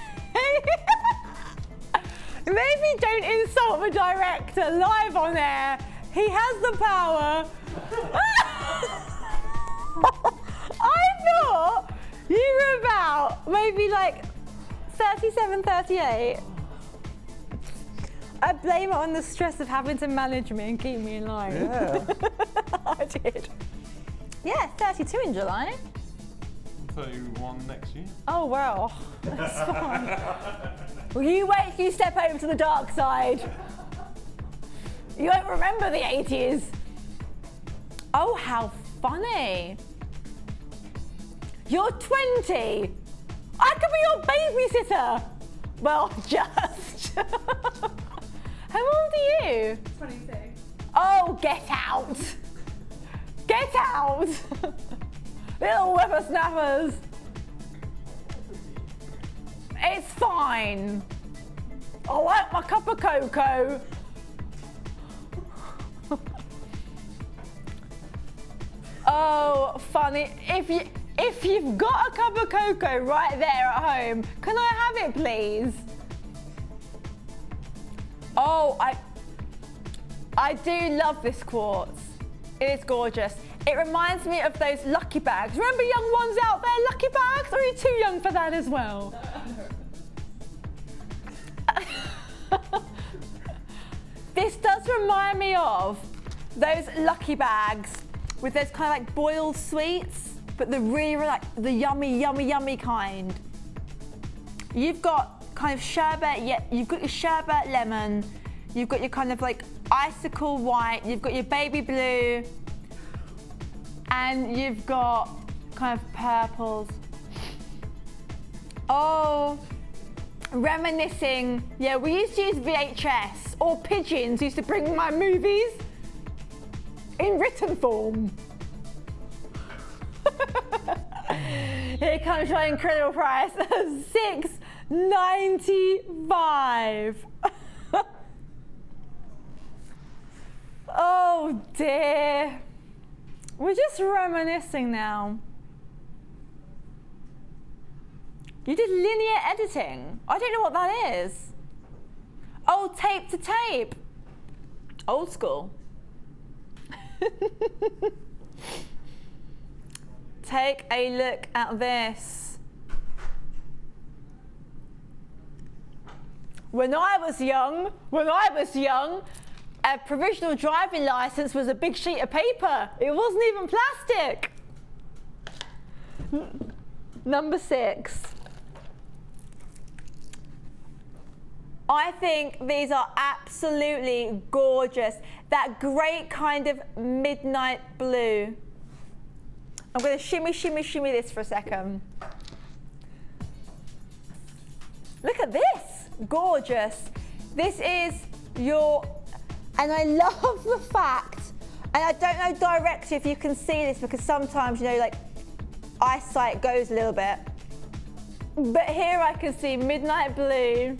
Maybe don't insult the director live on air. He has the power. I thought you were about maybe like 37, 38. I blame it on the stress of having to manage me and keep me in line. Yeah. I did. Yeah, 32 in July. 31 next year. Oh, well, that's fine. Well, you wait till you step over to the dark side. You won't remember the 80s. Oh, how funny. You're 20. I could be your babysitter. Well, just. How old are you? 26. Oh, get out. Get out. Little whippersnappers. It's fine. I like my cup of cocoa. Oh, funny. If you've got a cup of cocoa right there at home, can I have it, please? Oh, I do love this quartz. It is gorgeous. It reminds me of those lucky bags. Remember young ones out there, lucky bags? Or are you too young for that as well? This does remind me of those lucky bags with those kind of like boiled sweets, but the really like the yummy kind. You've got kind of sherbet, yeah, you've got your sherbet lemon, you've got your kind of like icicle white, you've got your baby blue, and you've got kind of purples. Oh, reminiscing. Yeah, we used to use VHS, or pigeons used to bring my movies in written form. Here comes my incredible price, $6.95. Oh dear. We're just reminiscing now. You did linear editing. I don't know what that is. Oh, tape to tape. Old school. Take a look at this. When I was young, a provisional driving license was a big sheet of paper. It wasn't even plastic. Number 6. I think these are absolutely gorgeous. That great kind of midnight blue. I'm going to shimmy this for a second. Look at this, gorgeous. This is your, and I love the fact, and I don't know directly if you can see this because sometimes, you know, like eyesight goes a little bit. But here I can see midnight blue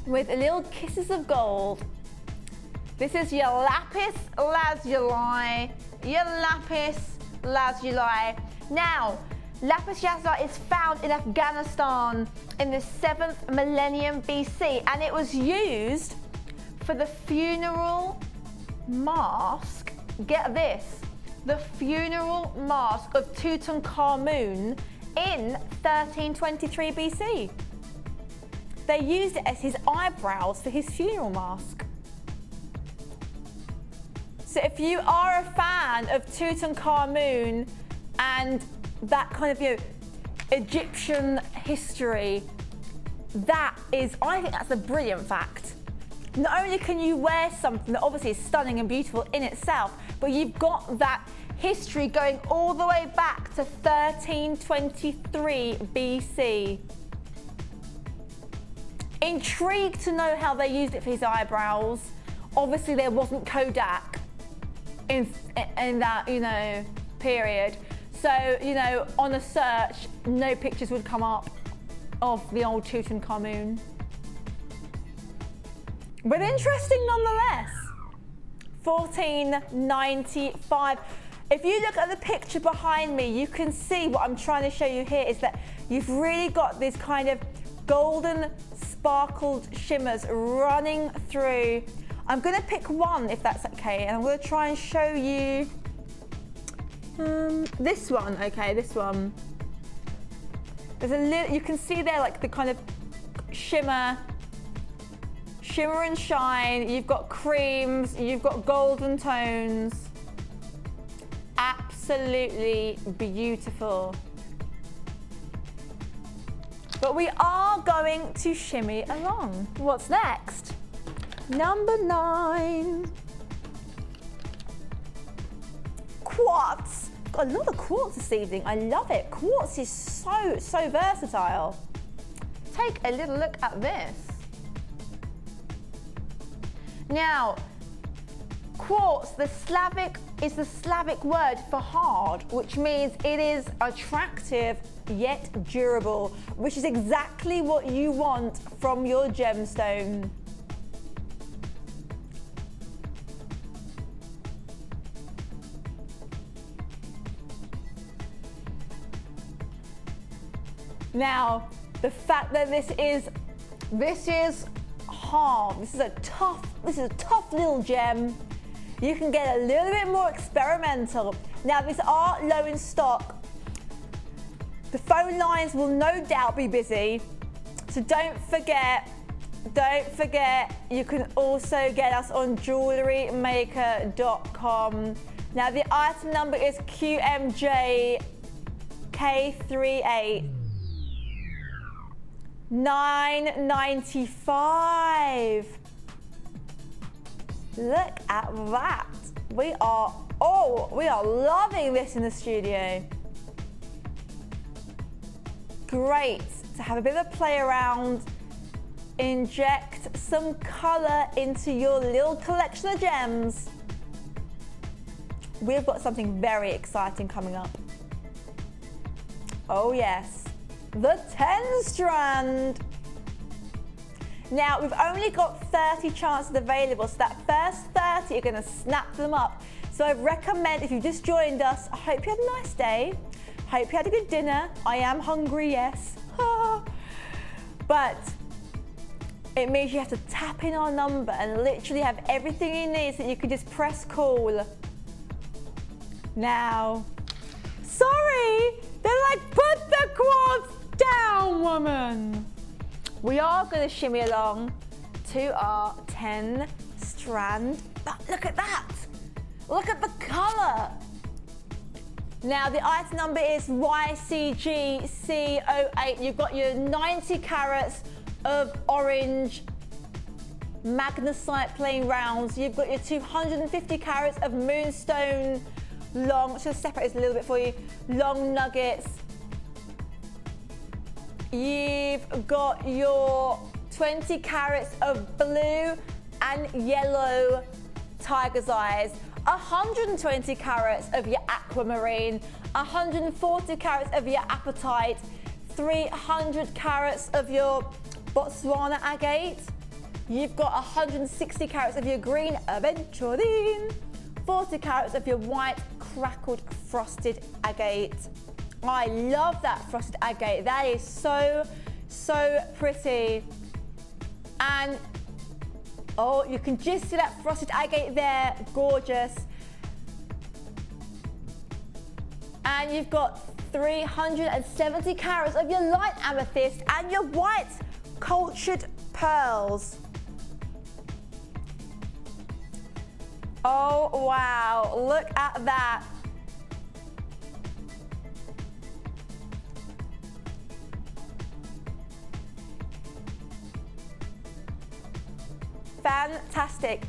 with little kisses of gold. This is your lapis lazuli, your lapis lazuli. Now, lapis lazuli is found in Afghanistan in the 7th millennium BC, and it was used for the funeral mask. Get this, the funeral mask of Tutankhamun in 1323 BC. They used it as his eyebrows for his funeral mask. So if you are a fan of Tutankhamun and that kind of, Egyptian history, I think that's a brilliant fact. Not only can you wear something that obviously is stunning and beautiful in itself, but you've got that history going all the way back to 1323 BC. Intrigued to know how they used it for his eyebrows. Obviously there wasn't Kodak in that, period. So, on a search, no pictures would come up of the old Tutankhamun. But interesting nonetheless. 1495. If you look at the picture behind me, you can see what I'm trying to show you here is that you've really got these kind of golden sparkled shimmers running through. I'm going to pick one if that's okay, and I'm going to try and show you this one. Okay, this one. There's a little, you can see there like the kind of shimmer and shine. You've got creams, you've got golden tones. Absolutely beautiful. But we are going to shimmy along. What's next? Number 9. Quartz. Got a lot of quartz this evening. I love it. Quartz is so versatile. Take a little look at this. Now, quartz, is the Slavic word for hard, which means it is attractive yet durable, which is exactly what you want from your gemstone. Now, the fact that this is hard, this is a tough little gem. You can get a little bit more experimental. Now, these are low in stock. The phone lines will no doubt be busy, so don't forget, you can also get us on JewelleryMaker.com. Now, the item number is QMJK38. $9.95. Look at that. We are loving this in the studio. Great to have a bit of a play around, inject some color into your little collection of gems. We've got something very exciting coming up. Oh yes, the 10 strand. Now, we've only got 30 chances available, so that first 30 are gonna snap them up. So I recommend, if you just joined us, I hope you had a nice day. Hope you had a good dinner. I am hungry, yes. But it means you have to tap in our number and literally have everything you need so that you can just press call. Now, sorry, they're like, put the quartz down, woman. We are going to shimmy along to our 10 strand, but look at that. Look at the color. Now, the item number is YCGC08. You've got your 90 carats of orange magnesite plain rounds. You've got your 250 carats of moonstone long, I'm just separate this a little bit for you, long nuggets. You've got your 20 carats of blue and yellow tiger's eyes, 120 carats of your aquamarine, 140 carats of your apatite, 300 carats of your Botswana agate. You've got 160 carats of your green aventurine. 40 carats of your white crackled frosted agate. I love that frosted agate. That is so pretty. And oh, you can just see that frosted agate there, gorgeous. And you've got 370 carats of your light amethyst and your white cultured pearls. Oh wow, look at that. Fantastic.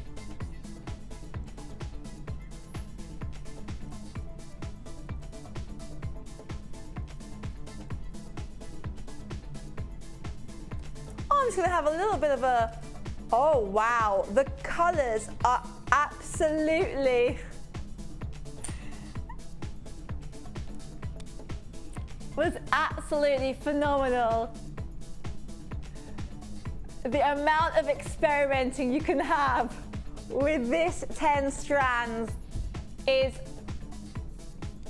I'm just gonna have a little bit of a, oh wow, the colors are absolutely, was absolutely phenomenal. The amount of experimenting you can have with this 10 strands is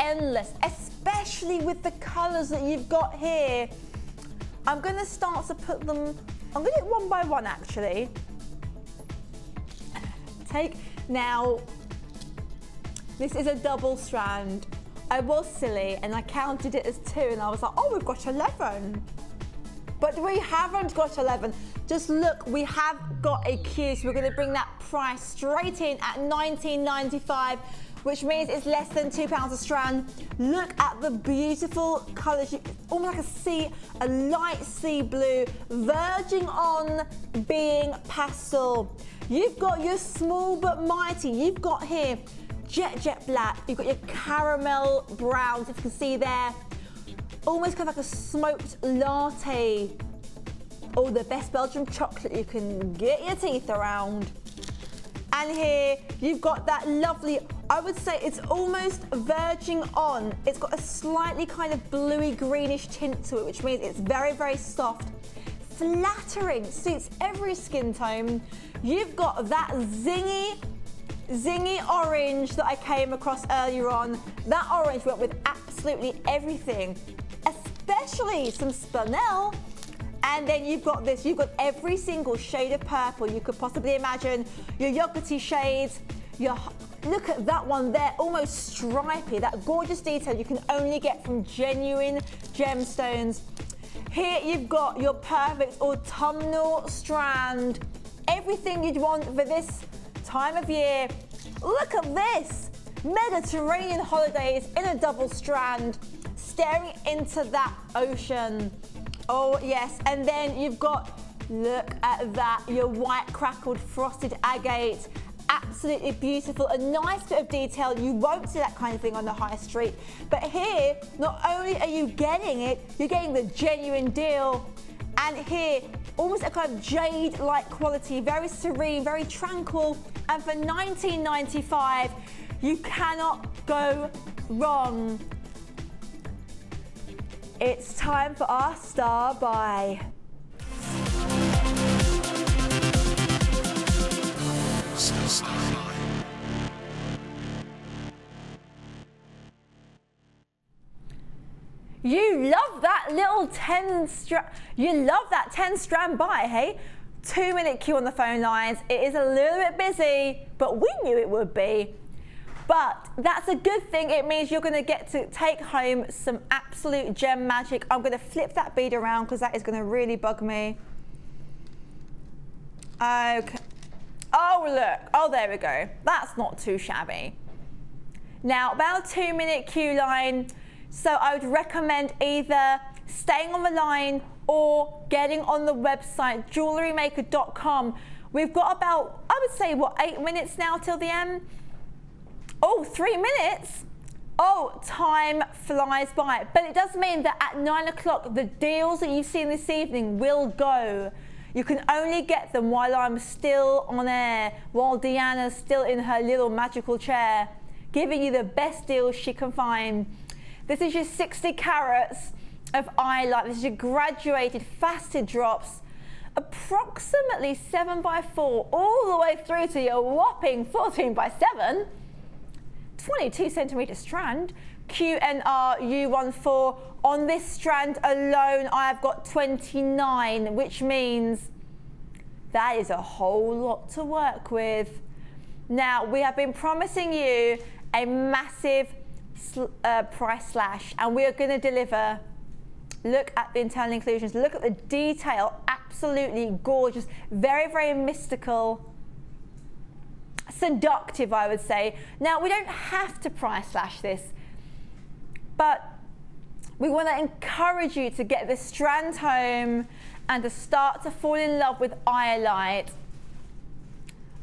endless, especially with the colors that you've got here. I'm gonna start to put them, I'm gonna do it one by one actually. Now, this is a double strand. I was silly and I counted it as 2 and I was like, oh, we've got 11. But we haven't got 11. Just look, we have got a queue, so we're gonna bring that price straight in at $19.95, which means it's less than £2 a strand. Look at the beautiful colors, almost like a sea, a light sea blue, verging on being pastel. You've got your small but mighty. You've got here jet black. You've got your caramel browns, if you can see there. Almost kind of like a smoked latte. Oh, the best Belgian chocolate you can get your teeth around. And here you've got that lovely, I would say it's almost verging on. It's got a slightly kind of bluey greenish tint to it, which means it's very soft. Flattering, suits every skin tone. You've got that zingy orange that I came across earlier on. That orange went with absolutely everything, especially some spinel. And then you've got this, you've got every single shade of purple you could possibly imagine. Your yogurty shades, look at that one there, almost stripy, that gorgeous detail you can only get from genuine gemstones. Here you've got your perfect autumnal strand. Everything you'd want for this time of year. Look at this, Mediterranean holidays in a double strand, staring into that ocean. Oh yes, and then you've got, look at that, your white crackled frosted agate. Absolutely beautiful, a nice bit of detail. You won't see that kind of thing on the high street. But here, not only are you getting it, you're getting the genuine deal. And here, almost a kind of jade-like quality, very serene, very tranquil. And for $19.95, you cannot go wrong. It's time for our star buy. You love that little 10 strand buy, hey? 2-minute queue on the phone lines. It is a little bit busy, but we knew it would be. But that's a good thing. It means you're gonna get to take home some absolute gem magic. I'm gonna flip that bead around because that is gonna really bug me. Okay. Oh, look. Oh, there we go. That's not too shabby. Now, about a 2-minute queue line. So I would recommend either staying on the line or getting on the website, JewelleryMaker.com. We've got about, I would say, what, 8 minutes now till the end? Oh, 3 minutes? Oh, time flies by. But it does mean that at 9 o'clock, the deals that you've seen this evening will go. You can only get them while I'm still on air, while Deanna's still in her little magical chair, giving you the best deals she can find. This is your 60 carats of eye-light. This is your graduated faceted drops, approximately 7x4 all the way through to your whopping 14x7, 22 centimetre strand, QNR U14. On this strand alone, I have got 29, which means that is a whole lot to work with. Now, we have been promising you a massive price slash, and we are going to deliver. Look at the internal inclusions, look at the detail, absolutely gorgeous, very, very mystical, seductive, I would say. Now, we don't have to price slash this, but we want to encourage you to get this strand home and to start to fall in love with eye-light.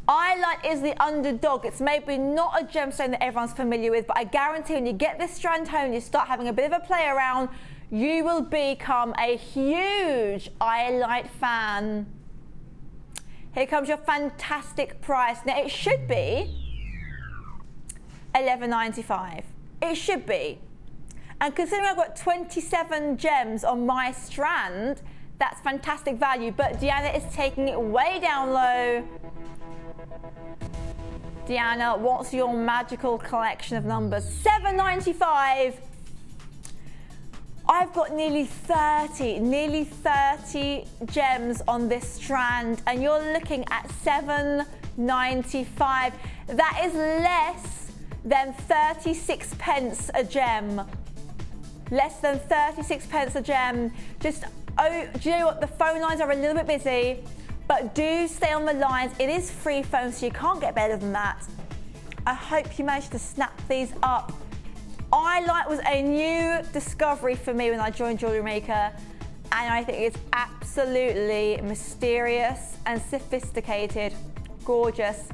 Eye-light is the underdog. It's maybe not a gemstone that everyone's familiar with, but I guarantee when you get this strand home and you start having a bit of a play around, you will become a huge eye-light fan. Here comes your fantastic price. Now, it should be $11.95. It should be. And considering I've got 27 gems on my strand, that's fantastic value. But Deanna is taking it way down low. Deanna, what's your magical collection of numbers? $7.95. I've got nearly 30 gems on this strand, and you're looking at $7.95. That is less than 36 pence a gem. Less than 36 pence a gem. Just, oh, do you know what? The phone lines are a little bit busy, but do stay on the lines. It is free phone, so you can't get better than that. I hope you managed to snap these up. Eye-light was a new discovery for me when I joined Jewellery Maker, and I think it's absolutely mysterious and sophisticated, gorgeous.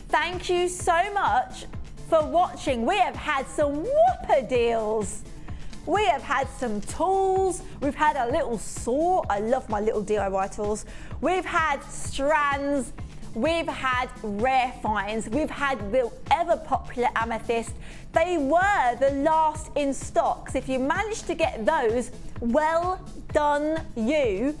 Thank you so much for watching. We have had some whopper deals. We have had some tools. We've had a little saw. I love my little DIY tools. We've had strands. We've had rare finds. We've had the ever popular amethyst. They were the last in stock. So if you managed to get those, well done you.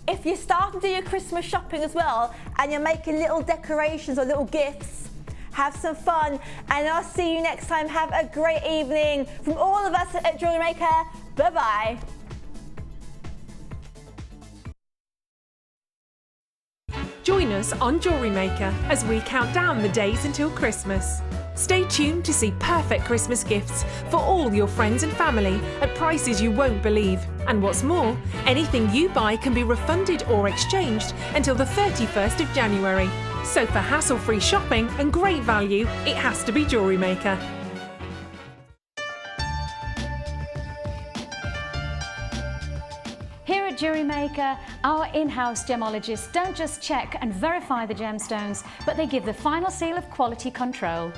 If you start to do your Christmas shopping as well and you're making little decorations or little gifts, have some fun, and I'll see you next time. Have a great evening. From all of us at Jewellery Maker, bye-bye. Join us on Jewellery Maker as we count down the days until Christmas. Stay tuned to see perfect Christmas gifts for all your friends and family at prices you won't believe. And what's more, anything you buy can be refunded or exchanged until the 31st of January. So for hassle-free shopping and great value, it has to be Jewellery Maker. Here at Jewellery Maker, our in-house gemologists don't just check and verify the gemstones, but they give the final seal of quality control.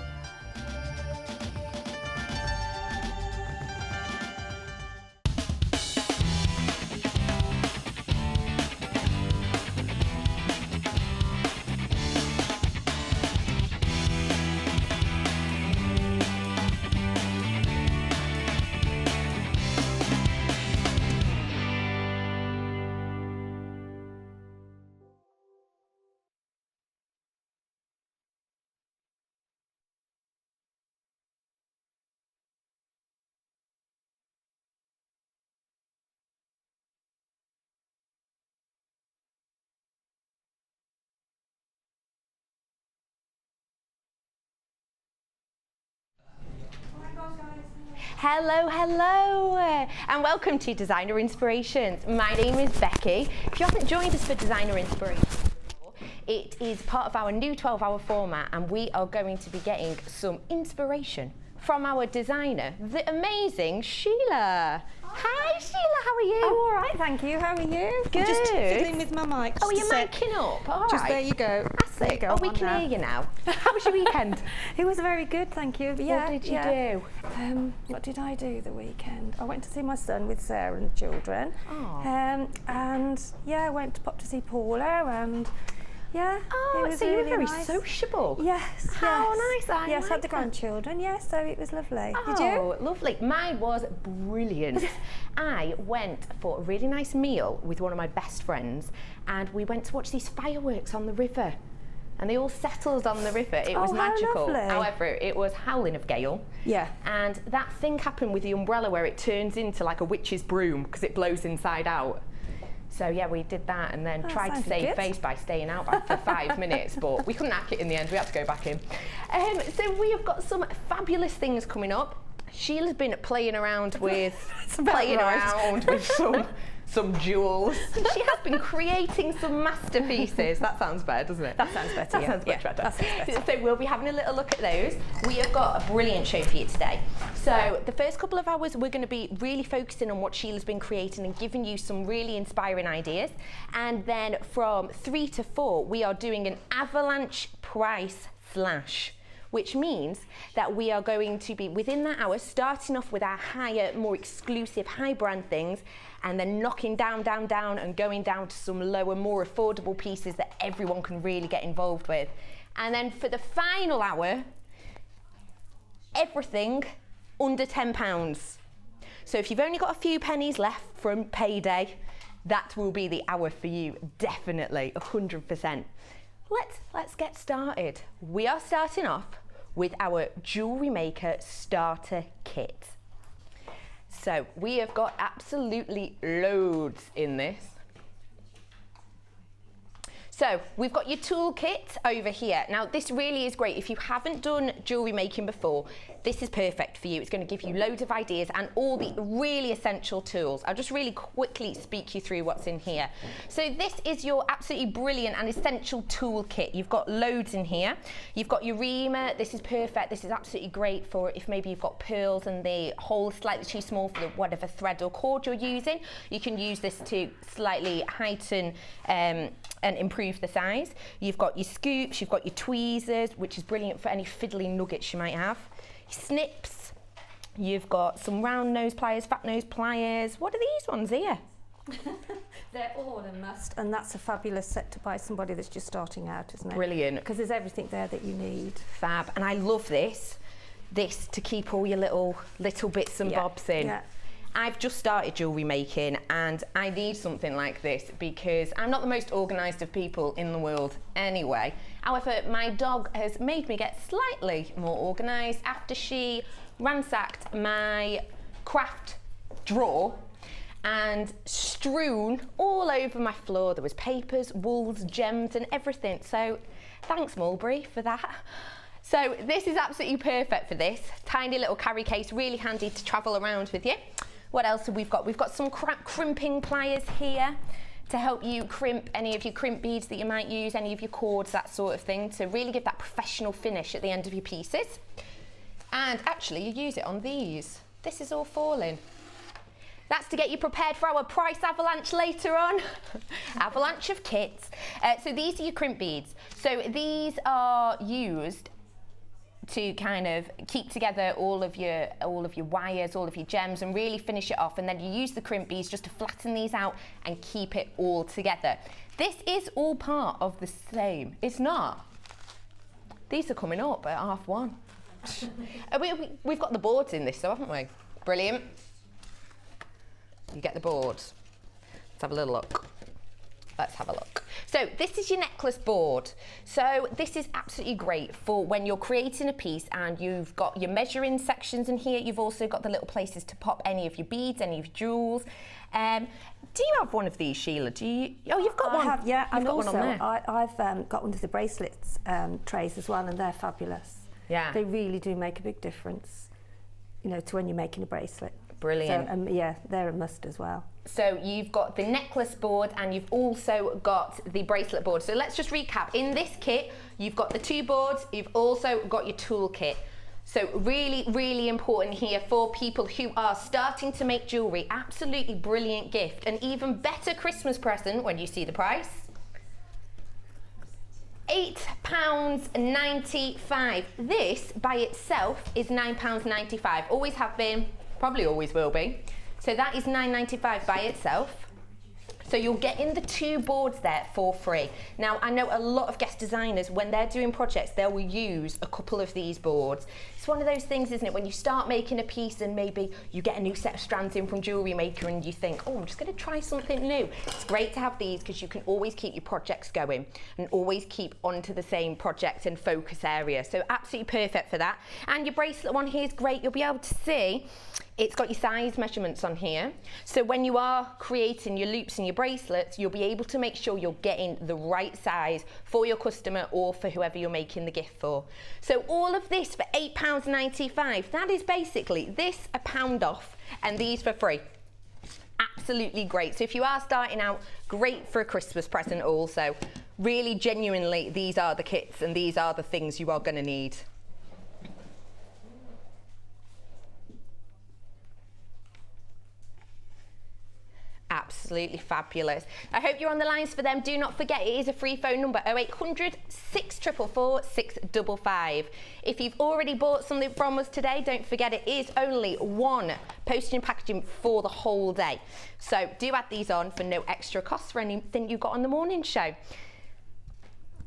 Hello, hello, and welcome to Designer Inspirations. My name is Becky. If you haven't joined us for Designer Inspirations before, it is part of our new 12-hour format, and we are going to be getting some inspiration from our designer, the amazing Sheila. Hi Sheila, how are you? Oh, all right, thank you. How are you? Good. I'm just fiddling with my mic. Oh, you're miking up. All just right. there you go. That's it. Oh, we can hear you now. How was your weekend? It was very good, thank you. Yeah, what did you do? What did I do the weekend? I went to see my son with Sarah and the children. Oh. And yeah, I went to pop to see Paula, and Yeah. Oh, it was so you were really very nice. sociable. Yes. How yes. nice. I Yes, like had the that. grandchildren. Yes, so it was lovely. Oh, Did you? lovely. Mine was brilliant. I went for a really nice meal with one of my best friends, and we went to watch these fireworks on the river. And they all settled on the river. It was Oh, how magical. lovely. However, it was howling of gale. Yeah. And that thing happened with the umbrella where it turns into like a witch's broom because it blows inside out. So yeah, we did that and then tried to sounds save good. face by staying out for 5 minutes, but we couldn't hack it in the end. We had to go back in. So we have got some fabulous things coming up. Sheila's been playing around with some jewels. She has been creating some masterpieces. That sounds better, doesn't it? That sounds better. That sounds much better. That sounds better. So we'll be having a little look at those. We have got a brilliant show for you today. So the first couple of hours we're going to be really focusing on what Sheila's been creating and giving you some really inspiring ideas. And then from 3 to 4 we are doing an avalanche price slash, which means that we are going to be within that hour starting off with our higher, more exclusive, high brand things, and then knocking down and going down to some lower, more affordable pieces that everyone can really get involved with. And then for the final hour, everything under £10. So if you've only got a few pennies left from payday, that will be the hour for you, definitely, 100%. Let's get started. We are starting off with our JewelleryMaker starter kit. So we have got absolutely loads in this. So we've got your toolkit over here. Now this really is great. If you haven't done jewellery making before, this is perfect for you. It's going to give you loads of ideas and all the really essential tools. I'll just really quickly speak you through what's in here. So this is your absolutely brilliant and essential toolkit. You've got loads in here. You've got your reamer. This is perfect. This is absolutely great for if maybe you've got pearls and the hole's slightly too small for whatever thread or cord you're using. You can use this to slightly heighten and improve the size. You've got your scoops, you've got your tweezers, which is brilliant for any fiddly nuggets you might have. Your snips, you've got some round nose pliers, fat nose pliers. What are these ones here? They're all a must, and that's a fabulous set to buy somebody that's just starting out, isn't it? Brilliant. Because there's everything there that you need. Fab, and I love this to keep all your little bits and bobs in. Yeah. I've just started jewellery making and I need something like this because I'm not the most organised of people in the world anyway. However, my dog has made me get slightly more organised after she ransacked my craft drawer and strewn all over my floor. There was papers, wools, gems and everything. So thanks Mulberry for that. So this is absolutely perfect for this. Tiny little carry case, really handy to travel around with you. What else have we got? We've got some crimping pliers here to help you crimp any of your crimp beads that you might use, any of your cords, that sort of thing, to really give that professional finish at the end of your pieces. And actually, you use it on these. This is all falling. That's to get you prepared for our price avalanche later on. Avalanche of kits. So these are your crimp beads. So these are used to kind of keep together all of your wires, all of your gems, and really finish it off. And then you use the crimp beads just to flatten these out and keep it all together. This is all part of the same. It's not. These are coming up at 1:30. We've got the boards in this, though, haven't we? Brilliant. You get the boards. Let's have a little look. Let's have a look. So this is your necklace board. So this is absolutely great for when you're creating a piece and you've got your measuring sections in here. You've also got the little places to pop any of your beads, any of your jewels. Do you have one of these, Sheila? Do you? Oh, you've got one. I have, yeah. You've and got also, one on there. I've got one of the bracelets trays as well, and they're fabulous. Yeah. They really do make a big difference, you know, to when you're making a bracelet. Brilliant. So, yeah, they're a must as well. So you've got the necklace board and you've also got the bracelet board. So let's just recap. In this kit, you've got the 2 boards, you've also got your toolkit. So really, really important here for people who are starting to make jewellery. Absolutely brilliant gift. An even better Christmas present when you see the price. £8.95. This by itself is £9.95. Always have been, probably always will be. So that is £9.95 by itself. So you're getting the 2 boards there for free. Now, I know a lot of guest designers, when they're doing projects, they will use a couple of these boards. It's one of those things, isn't it, when you start making a piece and maybe you get a new set of strands in from JewelleryMaker and you think, oh, I'm just going to try something new. It's great to have these because you can always keep your projects going and always keep onto the same project and focus area. So absolutely perfect for that. And your bracelet one here is great. You'll be able to see it's got your size measurements on here. So when you are creating your loops and your bracelets, you'll be able to make sure you're getting the right size for your customer or for whoever you're making the gift for. So all of this for £8.95. That is basically this £1 off and these for free. Absolutely great. So if you are starting out, great for a Christmas present also. Really, genuinely, these are the kits and these are the things you are going to need. Absolutely fabulous. I hope you're on the lines for them. Do not forget, it is a free phone number, 0800 644 655. If you've already bought something from us today, don't forget it is only 1 postage and packaging for the whole day. So do add these on for no extra cost for anything you got on the morning show.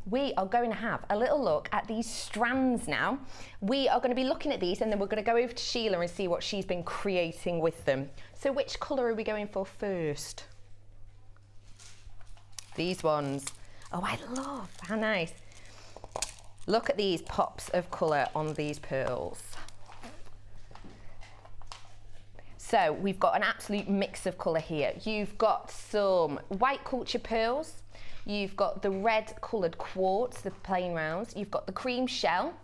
We are going to have a little look at these strands now. We are going to be looking at these and then we're going to go over to Sheila and see what she's been creating with them. So which colour are we going for first? These ones. Oh, I love, how nice. Look at these pops of colour on these pearls. So we've got an absolute mix of colour here. You've got some white culture pearls. You've got the red coloured quartz, the plain rounds. You've got the cream shell.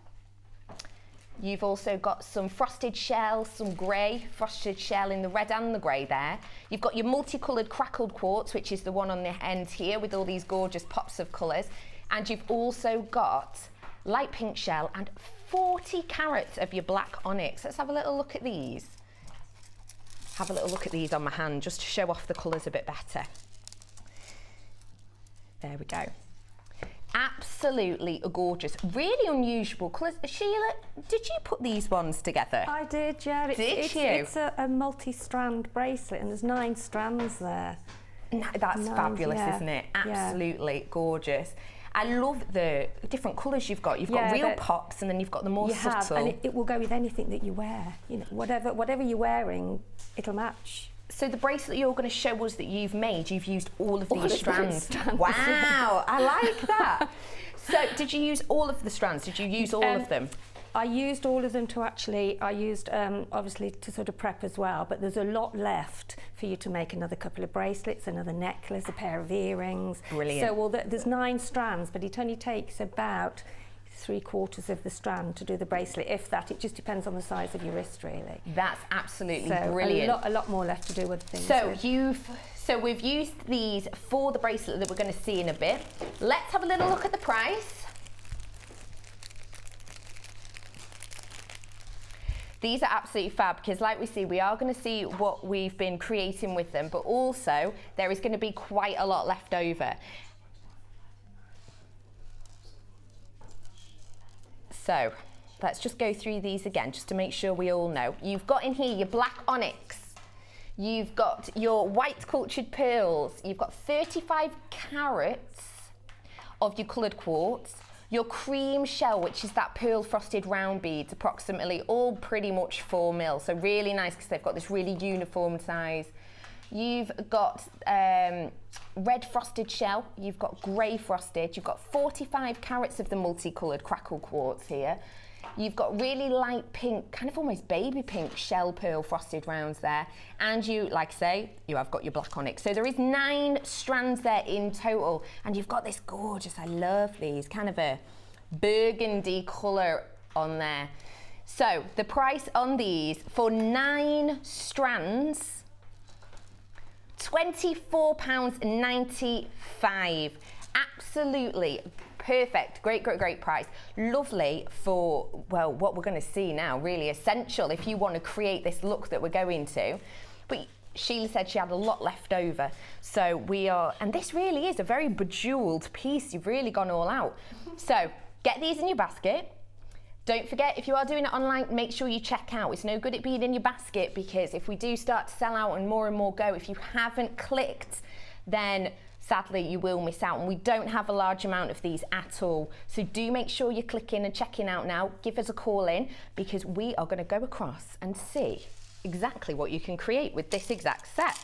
You've also got some frosted shell, some grey frosted shell in the red and the grey there. You've got your multicoloured crackled quartz, which is the one on the end here with all these gorgeous pops of colours. And you've also got light pink shell and 40 carats of your black onyx. Let's have a little look at these. Have a little look at these on my hand just to show off the colours a bit better. There we go. Absolutely gorgeous. Really unusual colours. Sheila, did you put these ones together? I did, yeah. It's a multi-strand bracelet and there's 9 strands there. That's fabulous, yeah. Isn't it? Absolutely gorgeous. I love the different colours you've got. You've got real pops and then you've got the more subtle. And it will go with anything that you wear. You know, whatever you're wearing, it'll match. So the bracelet you're going to show us that you've made, you've used all of these strands. Wow, I like that. So did you use all of the strands? Did you use all of them? I used all of them to actually, obviously to sort of prep as well, but there's a lot left for you to make another couple of bracelets, another necklace, a pair of earrings. Brilliant. So there's 9 strands, but it only takes about 3/4 of the strand to do the bracelet, if that. It just depends on the size of your wrist, really. That's absolutely so brilliant. A lot more left to do with things. So we've used these for the bracelet that we're going to see in a bit. Let's have a little look at the price. These are absolutely fab because, like we see, we are going to see what we've been creating with them, but also there is going to be quite a lot left over. So let's just go through these again just to make sure we all know. You've got in here your black onyx, you've got your white cultured pearls, you've got 35 carats of your coloured quartz, your cream shell, which is that pearl frosted round beads, approximately all pretty much 4 mil, so really nice because they've got this really uniform size. You've got red frosted shell, you've got grey frosted, you've got 45 carats of the multicoloured crackle quartz here. You've got really light pink, kind of almost baby pink shell pearl frosted rounds there. And you, like I say, you have got your black onyx. So there is 9 strands there in total. And you've got this gorgeous, I love these, kind of a burgundy colour on there. So the price on these for 9 strands, £24.95. Absolutely perfect. Great price. Lovely for, well, what we're going to see now. Really essential if you want to create this look that we're going to. But Sheila said she had a lot left over. So we are, and this really is a very bejewelled piece. You've really gone all out. So get these in your basket. Don't forget, if you are doing it online, make sure you check out. It's no good it being in your basket because if we do start to sell out and more go, if you haven't clicked then sadly you will miss out, and we don't have a large amount of these at all. So do make sure you're clicking and checking out now. Give us a call in, because we are going to go across and see exactly what you can create with this exact set.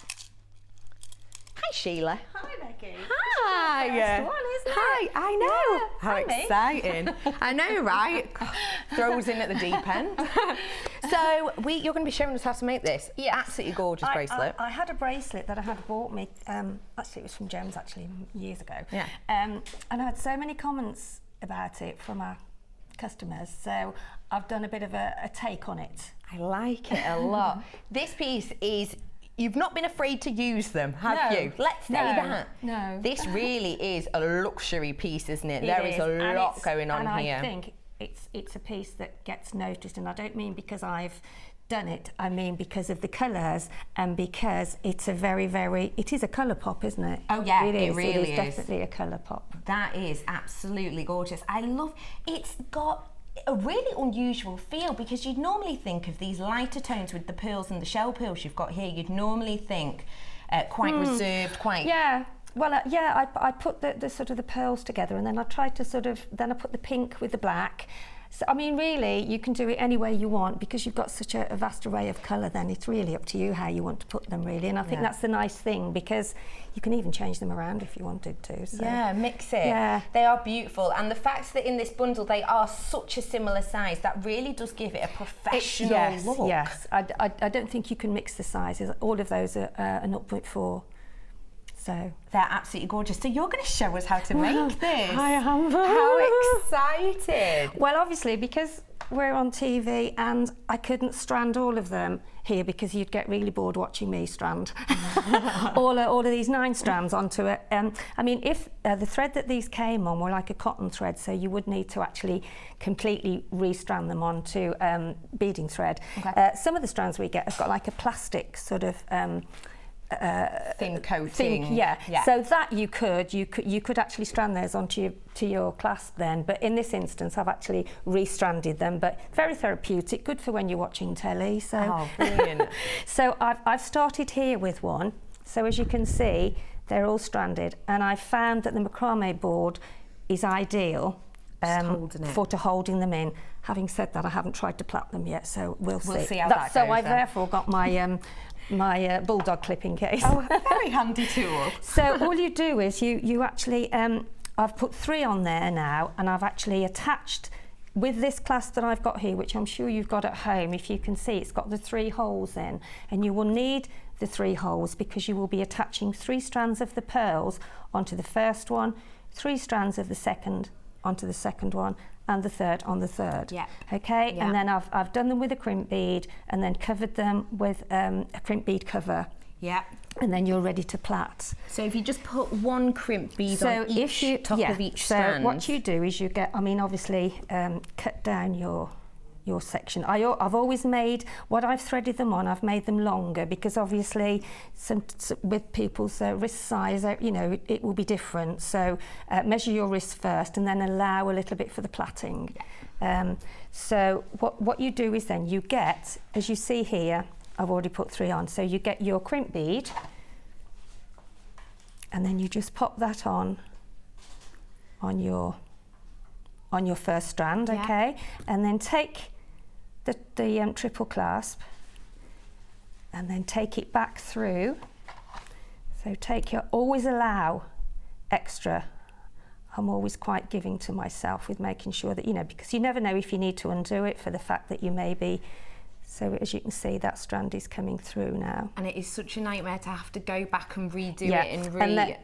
Hi Sheila. Hi Becky. Hi. First one, isn't Hi, it? I know. Yeah. How Hi, me. exciting. I know, right? Throws in at the deep end. So you're going to be showing us how to make this. Yes. Absolutely gorgeous bracelet. I had a bracelet that I had bought me, actually it was from Jones actually years ago. Yeah. And I had so many comments about it from our customers, so I've done a bit of a take on it. I like it a lot. This piece is, you've not been afraid to use them, have you? Let's say that. No. This really is a luxury piece, isn't it? It There is is, a and lot going on and here. I think it's a piece that gets noticed, and I don't mean because I've done it, I mean because of the colours, and because it's a it is a colour pop, isn't it? Oh yeah, it really is is. definitely a colour pop. That is absolutely gorgeous. I love, it's got a really unusual feel, because you'd normally think of these lighter tones with the pearls and the shell pearls you've got here, you'd normally think quite reserved, quite... Yeah. Well, I put the sort of the pearls together, and then I tried to then I put the pink with the black. So, I mean, really, you can do it any way you want, because you've got such a vast array of colour. Then it's really up to you how you want to put them, really. And I think that's the nice thing, because you can even change them around if you wanted to. So. Yeah, mix it. Yeah. They are beautiful, and the fact that in this bundle they are such a similar size, that really does give it a professional look. Yes, I don't think you can mix the sizes. All of those are an 0.4. So they're absolutely gorgeous. So you're going to show us how to make this. I am. How excited! Well, obviously, because we're on TV, and I couldn't strand all of them here, because you'd get really bored watching me strand all of these 9 strands onto it. I mean, if the thread that these came on were like a cotton thread, so you would need to actually completely restrand them onto beading thread. Okay. Some of the strands we get have got like a plastic sort of thin coating. Yeah. So that you could actually strand those onto your clasp then, but in this instance I've actually restranded them, but very therapeutic, good for when you're watching telly. So oh, brilliant. So I've started here with one, so as you can see they're all stranded, and I found that the macrame board is ideal for holding them in. Having said that, I haven't tried to plait them yet, so we'll see. See how that goes. So I've therefore got my my bulldog clipping case. Oh, a very handy tool. So all you do is you actually, I've put 3 on there now, and I've actually attached with this clasp that I've got here, which I'm sure you've got at home. If you can see, it's got the 3 holes in, and you will need the 3 holes because you will be attaching 3 strands of the pearls onto the first one, 3 strands of the second onto the second one, and the third on the third. Yeah. Okay. Yeah. And then I've done them with a crimp bead, and then covered them with a crimp bead cover. Yeah. And then you're ready to plait. So if you just put 1 crimp bead on each top of each strand. So what you do is you get, I mean, obviously cut down your section. I've always made, what I've threaded them on, I've made them longer, because obviously with people's wrist size, you know, it will be different. So measure your wrist first, and then allow a little bit for the plaiting. So what you do is then you get, as you see here, I've already put 3 on, so you get your crimp bead, and then you just pop that on your first strand, okay? And then take the triple clasp, and then take it back through. So always allow extra. I'm always quite giving to myself with making sure that, you know, because you never know if you need to undo it for the fact that you may be. So as you can see, that strand is coming through now. And it is such a nightmare to have to go back and redo it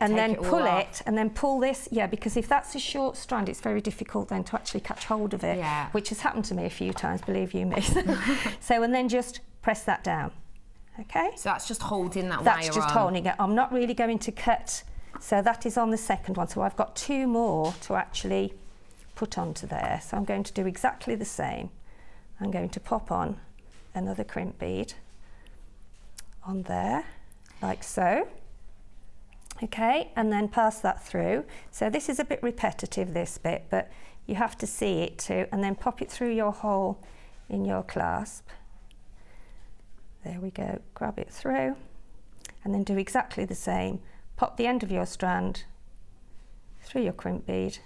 and then pull it, and then pull this, because if that's a short strand, it's very difficult then to actually catch hold of it, which has happened to me a few times, believe you me. So, and then just press that down, okay? So that's just holding that wire on. That's just holding it. I'm not really going to cut, so that is on the second one, so I've got 2 more to actually put onto there. So I'm going to do exactly the same. I'm going to pop on another crimp bead on there, like so. Okay, and then pass that through. So this is a bit repetitive, this bit, but you have to see it too, and then pop it through your hole in your clasp. There we go, grab it through, and then do exactly the same. pop the end of your strand through your crimp bead,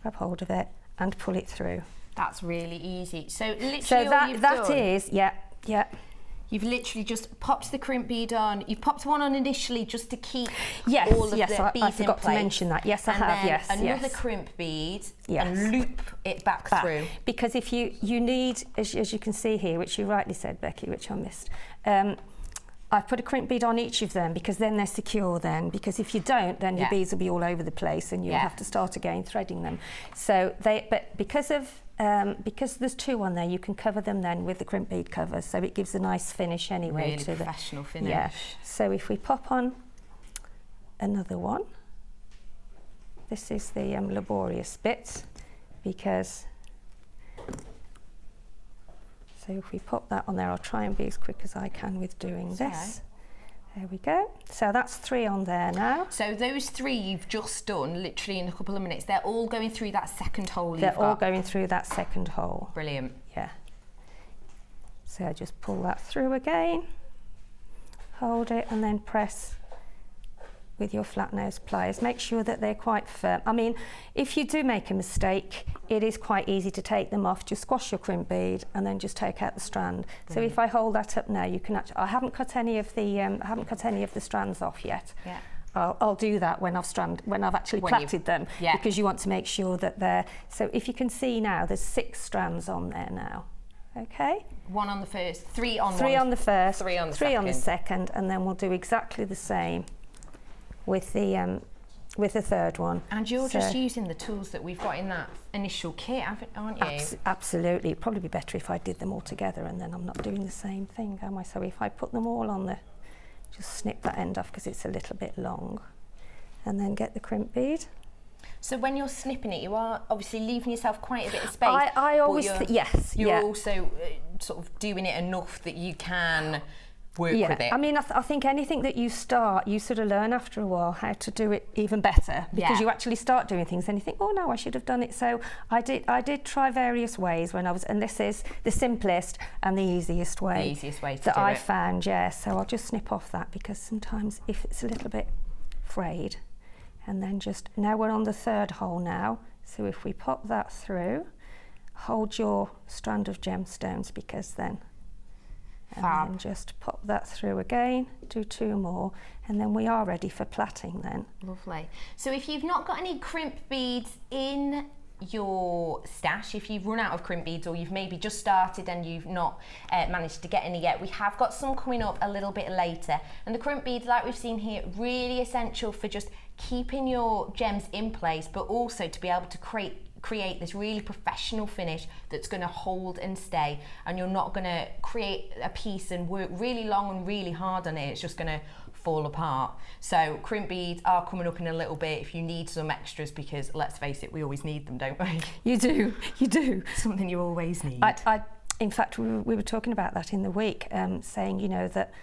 grab hold of it and pull it through. That's really easy. So literally So you've literally just popped the crimp bead on. You've popped one on initially just to keep yes, all of the beads in place. I forgot to mention that. Yes, I have. Yes, another crimp bead and loop it back through. Because if you need, as you can see here, which you rightly said, Becky, which I missed. I've put a crimp bead on each of them because then they're secure then, because if you don't, then your beads will be all over the place and you'll have to start again threading them. So but because there's two on there, you can cover them then with the crimp bead covers, so it gives a nice finish anyway. Really professional finish. Yeah. So if we pop on another one, this is the laborious bit, because so if we pop that on there, I'll try and be as quick as I can with doing this. There we go. So that's 3 on there now. So those 3 you've just done, literally in a couple of minutes, they're all going through that second hole They're all going through that second hole. Brilliant. Yeah. So just pull that through again, hold it and then press with your flat nose pliers. Make sure that they're quite firm. I mean, if you do make a mistake, it is quite easy to take them off. Just squash your crimp bead and then just take out the strand. So if I hold that up now, you can actually, I haven't cut any of the strands off yet. Yeah. I'll do that when I've actually plaited them, because you want to make sure that they're, so if you can see now, there's 6 strands on there now. Okay. 1 on the first, 3 on 3 on the first, 3 on the 3 second. on the second, and then we'll do exactly the same with the third one. And you're just using the tools that we've got in that initial kit, aren't you? Absolutely. It'd probably be better if I did them all together, and then I'm not doing the same thing, am I? So if I put them all on just snip that end off because it's a little bit long, and then get the crimp bead. So when you're snipping it, you are obviously leaving yourself quite a bit of space. I always you're also sort of doing it enough that you can work with it. I mean, I think anything that you start, you sort of learn after a while how to do it even better, because you actually start doing things and you think, oh no, I should have done it. So I did try various ways when I was, and this is the simplest and the easiest way. The easiest way to that do I it. found, So I'll just snip off that, because sometimes if it's a little bit frayed, and then now we're on the third hole now. So if we pop that through, hold your strand of gemstones, because then and then just pop that through again, do 2 more, and then we are ready for plaiting then. Lovely. So if you've not got any crimp beads in your stash, if you've run out of crimp beads, or you've maybe just started and you've not managed to get any yet, we have got some coming up a little bit later. And the crimp beads, like we've seen here, really essential for just keeping your gems in place, but also to be able to create this really professional finish that's going to hold and stay, and you're not going to create a piece and work really long and really hard on it. It's just going to fall apart. So crimp beads are coming up in a little bit if you need some extras, because let's face it, we always need them, don't we? You do. Something you always need. In fact, we were talking about that in the week, saying, you know, that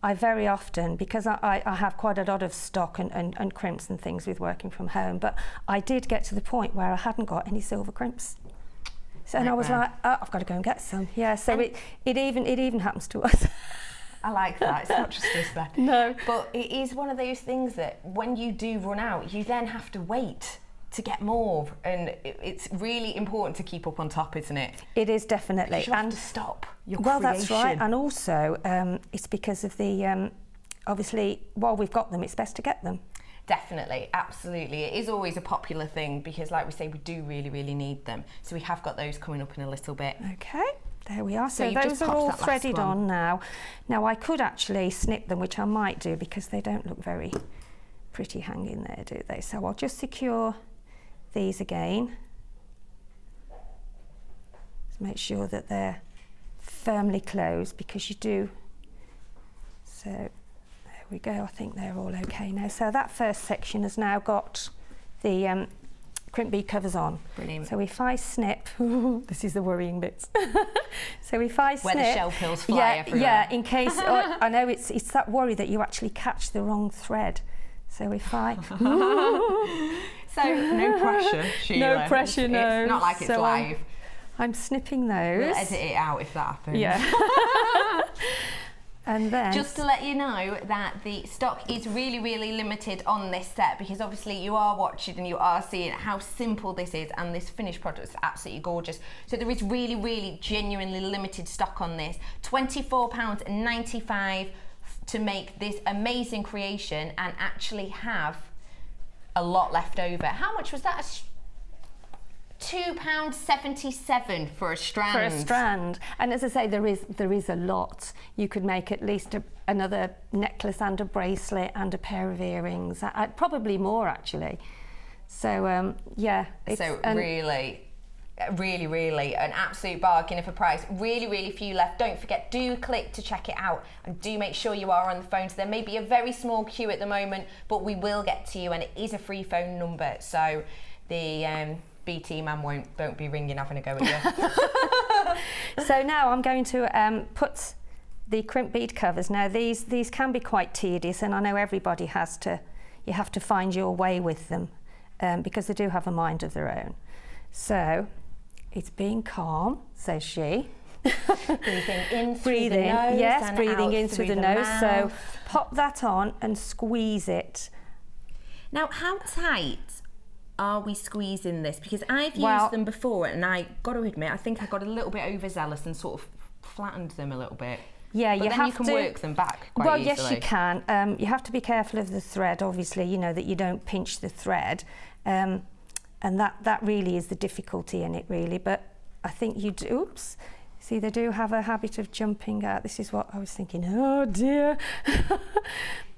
I very often, because I have quite a lot of stock and crimps and things with working from home, but I did get to the point where I hadn't got any silver crimps. So, and I was like, oh, I've got to go and get some. Yeah, so it even happens to us. I like that. It's not just us there. No. But it is one of those things that when you do run out, you then have to wait to get more, and it's really important to keep up on top, isn't it? It is, definitely. You have to stop your well, creation. That's right, and also it's because of the obviously while we've got them, it's best to get them. Definitely, absolutely. It is always a popular thing, because like we say, we do really need them. So we have got those coming up in a little bit. Okay, there we are. So you've those just are popped all that last threaded one on now. Now I could actually snip them, which I might do, because they don't look very pretty hanging there, do they? So I'll just secure these again. Just make sure that they're firmly closed, because you do. So there we go. I think they're all okay now. So that first section has now got the crimp bead covers on. Brilliant. So if I snip, this is the worrying bit. So if I snip, where the shell pills fly everywhere. Yeah, in case I know it's that worry that you actually catch the wrong thread. So if I So no pressure, Sheila. No pressure, no. It's not like it's so live. I'm snipping those. We'll edit it out if that happens. Yeah. And then just to let you know that the stock is really, really limited on this set, because obviously you are watching and you are seeing how simple this is, and this finished product is absolutely gorgeous. So there is really, really genuinely limited stock on this. £24.95 to make this amazing creation and actually have a lot left over. How much was that? £2.77 for a strand. For a strand. And as I say, there is a lot. You could make at least another necklace and a bracelet and a pair of earrings. Probably more, actually. So, yeah. So really, really an absolute bargain of a price. Really, really few left. Don't forget, do click to check it out, and do make sure you are on the phone. So there may be a very small queue at the moment, but we will get to you, and it is a free phone number. So the BT man don't be ringing having a go at you. So now I'm going to put the crimp bead covers. Now these can be quite tedious, and I know everybody you have to find your way with them because they do have a mind of their own. So it's being calm, says she. Breathing in through the nose. Yes, and breathing out in through the nose. mouth. So pop that on and squeeze it. Now, how tight are we squeezing this? Because I've used them before, and I got to admit, I think I got a little bit overzealous and sort of flattened them a little bit. Yeah, but then you can work them back quite easily. Yes, you can. You have to be careful of the thread, obviously, you know, that you don't pinch the thread. And that really is the difficulty in it, really. But I think you do, oops, see, they do have a habit of jumping out. This is what I was thinking, oh dear.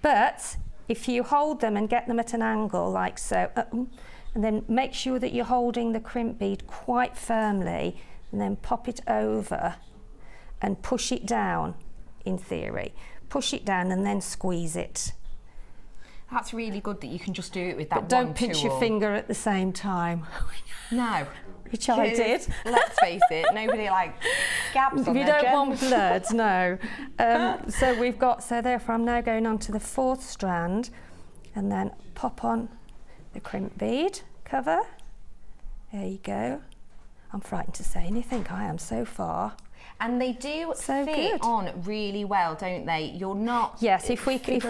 But if you hold them and get them at an angle like so, and then make sure that you're holding the crimp bead quite firmly, and then pop it over and push it down, in theory. Push it down and then squeeze it. That's really good that you can just do it with that but don't pinch your finger at the same time. No. Which I did. Let's face it, nobody scabs on you their don't want blood, no. So we've got, so therefore I'm now going on to the fourth strand, and then pop on the crimp bead cover. There you go. I'm frightened to say anything, I am so far. And they do fit on really well, don't they? You're not. Yes, if we can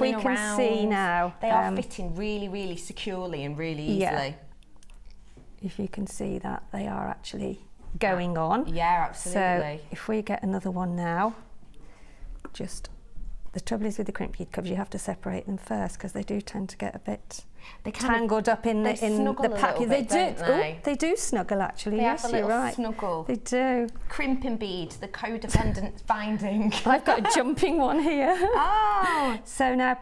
see now. They are fitting really, really securely and really easily. Yeah. If you can see that, they are actually going on. Yeah, absolutely. So if we get another one now, just the trouble is with the crimp bead covers, you have to separate them first because they do tend to get a bit tangled up in the package. They do snuggle actually. They yes, have a you're right. Snuggle. They do. Crimp and bead, the codependent finding. I've got a jumping one here. Oh. So now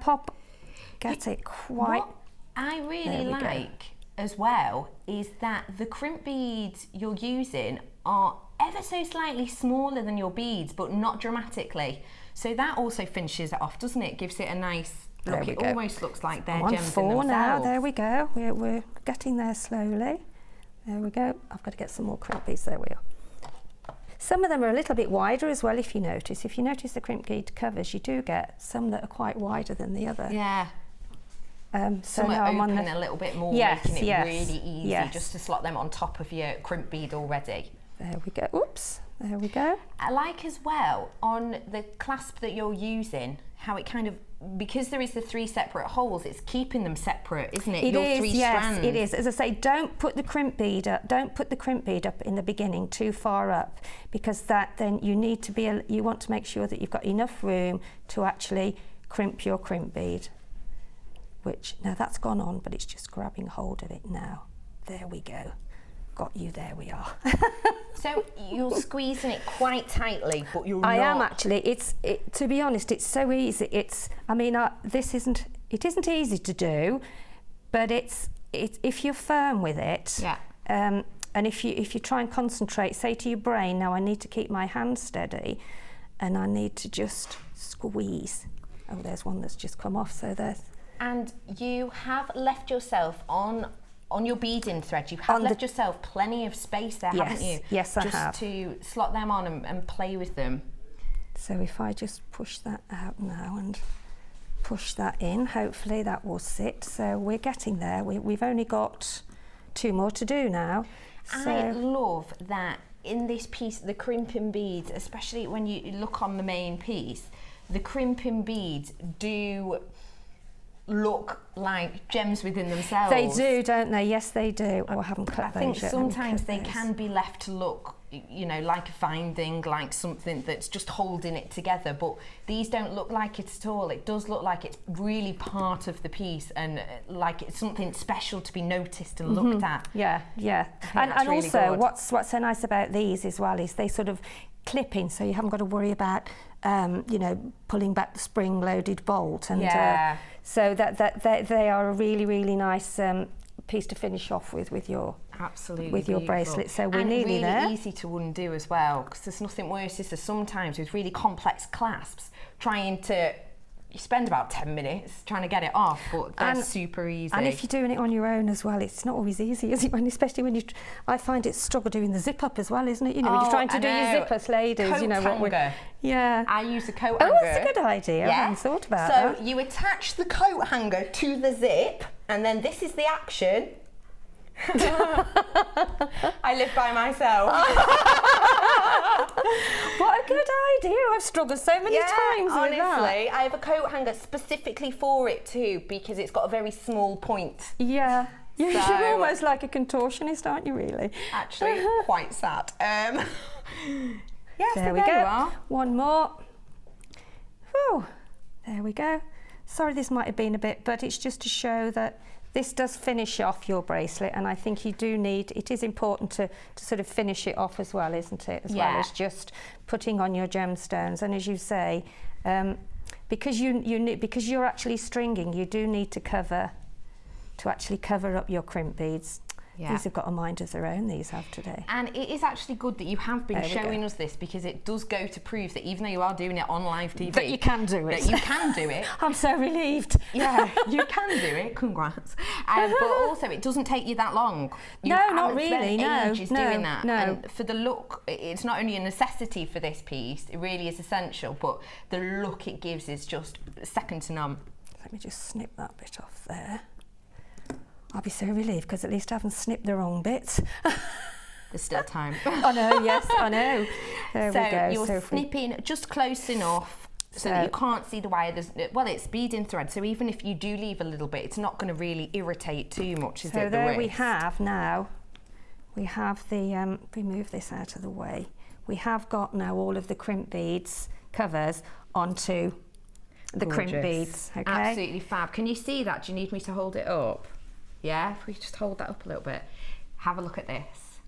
get it quite. What I really like as well is that the crimp beads you're using are ever so slightly smaller than your beads, but not dramatically. So that also finishes it off, doesn't it? Gives it a nice look. It almost looks like they're gems in themselves. Now, there we go. We're getting there slowly. There we go. I've got to get some more crimp beads. There we are. Some of them are a little bit wider as well, if you notice. If you notice the crimp bead covers, you do get some that are quite wider than the other. Yeah. So some now are I'm on open a little bit more, making it really easy just to slot them on top of your crimp bead already. There we go. Oops. There we go. I like as well on the clasp that you're using, how it kind of, because there is the 3 separate holes, it's keeping them separate, isn't it? Your 3 yes, strands. it is. As I say, don't put the crimp bead up. Don't put the crimp bead up in the beginning too far up, because then you need to be. You want to make sure that you've got enough room to actually crimp your crimp bead. Which now that's gone on, but it's just grabbing hold of it now. There we go. Got you. There we are. So you're squeezing it quite tightly, but you're not. I am actually. To be honest, it's so easy. I mean, this isn't. It isn't easy to do, but it's if you're firm with it. Yeah. And if you try and concentrate, say to your brain, now I need to keep my hand steady, and I need to just squeeze. Oh, there's one that's just come off. So there's. And you have left yourself on your beading thread, you have left yourself plenty of space there, haven't you? Yes, I have. Just to slot them on and play with them. So if I just push that out now and push that in, hopefully that will sit. So we're getting there. We've only got 2 more to do now. So I love that in this piece, the crimping beads, especially when you look on the main piece, the crimping beads do look like gems within themselves. They do, don't they? Yes, they do. Oh, I haven't cut I those think yet. sometimes they can be left to look, you know, like a finding, like something that's just holding it together, but these don't look like it at all. It does look like it's really part of the piece, and like it's something special to be noticed and looked at. Yeah, yeah. And really also, good. what's so nice about these as well is they sort of clip in, so you haven't got to worry about, you know, pulling back the spring-loaded bolt. And so that they are a really, really nice piece to finish off with your bracelet. So we're nearly really there. Easy to undo as well, because there's nothing worse, is there, sometimes with really complex clasps, you spend about 10 minutes trying to get it off, but they're super easy. And if you're doing it on your own as well, it's not always easy, is it? Especially when I find it's struggle doing the zip up as well, isn't it? You know, when you're trying to do your zip ups, ladies, coat you know what hanger. Yeah. I use a coat hanger. Oh, that's a good idea. I hadn't thought about that. So you attach the coat hanger to the zip, and then this is the action. I live by myself. What a good idea. I've struggled so many times with honestly, that. I have a coat hanger specifically for it too, because it's got a very small point. Yeah. So, You're almost like a contortionist, aren't you, really? Actually, quite sad. Yes, there we go. One more. Whew. There we go. Sorry this might have been a bit, but it's just to show that this does finish off your bracelet, and I think you do need, it is important to sort of finish it off as well, isn't it? As well as just putting on your gemstones. And as you say, because you're actually stringing, you do need to actually cover up your crimp beads. Yeah. These have got a mind of their own, these have today. And it is actually good that you have been showing us this, because it does go to prove that even though you are doing it on live TV, that you can do it. That you can do it. I'm so relieved. Yeah, you can do it. Congrats. But also, it doesn't take you that long. You not really. Spent ages doing that. No. And for the look, it's not only a necessity for this piece, it really is essential, but the look it gives is just second to none. Let me just snip that bit off there. I'll be so relieved, because at least I haven't snipped the wrong bits. There's still time. I know, yes, I know. There we go. You're snipping just close enough so that you can't see the wire. Well, it's beading thread, so even if you do leave a little bit, it's not going to really irritate too much, is it? So there we have now, we have the, we move this out of the way. We have got now all of the crimp beads covers onto the crimp beads. Okay? Absolutely fab. Can you see that? Do you need me to hold it up? Yeah, if we just hold that up a little bit. Have a look at this.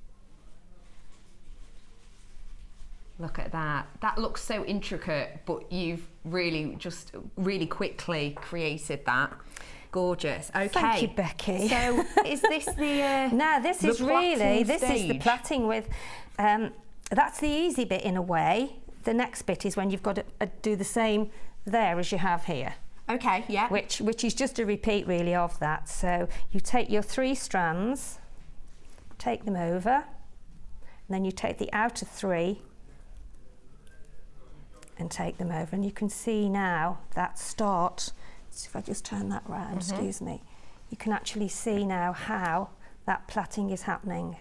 Look at that. That looks so intricate, but you've really just really quickly created that. Gorgeous. Okay. Thank you, Becky. So is this the no, this is really, this is the plaiting with, that's the easy bit in a way. The next bit is when you've got to do the same there as you have here. Okay, yeah. Which is just a repeat really of that. So you take your 3 strands, take them over, and then you take the outer 3 and take them over. And you can see now that start, so if I just turn that round, excuse me, you can actually see now how that plaiting is happening.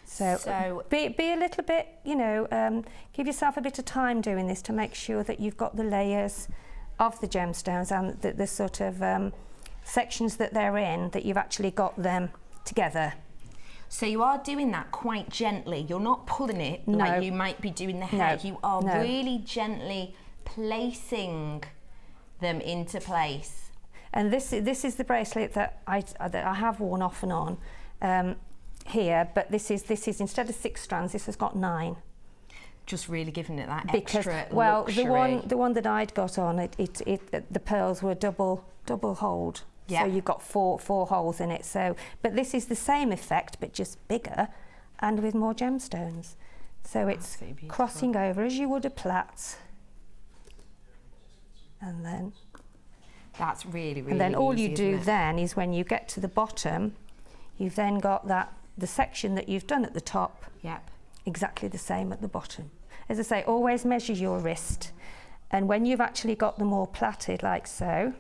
So be a little bit, you know, give yourself a bit of time doing this to make sure that you've got the layers of the gemstones and the sort of sections that they're in, that you've actually got them together. So you are doing that quite gently. You're not pulling it like you might be doing the hair. You are really gently placing them into place. And this is the bracelet that I have worn off and on here, but this is instead of 6 strands, this has got 9. Just really giving it that because, extra well, luxury. the one that I'd got on, the pearls were double hold. Yeah. So you've got four holes in it. So, but this is the same effect, but just bigger, and with more gemstones. So it's crossing over as you would a plait, and then. That's really, really. And then all easy, you do then is when you get to the bottom, you've then got the section that you've done at the top. Yep. Exactly the same at the bottom. As I say, always measure your wrist, and when you've actually got them all plaited like so,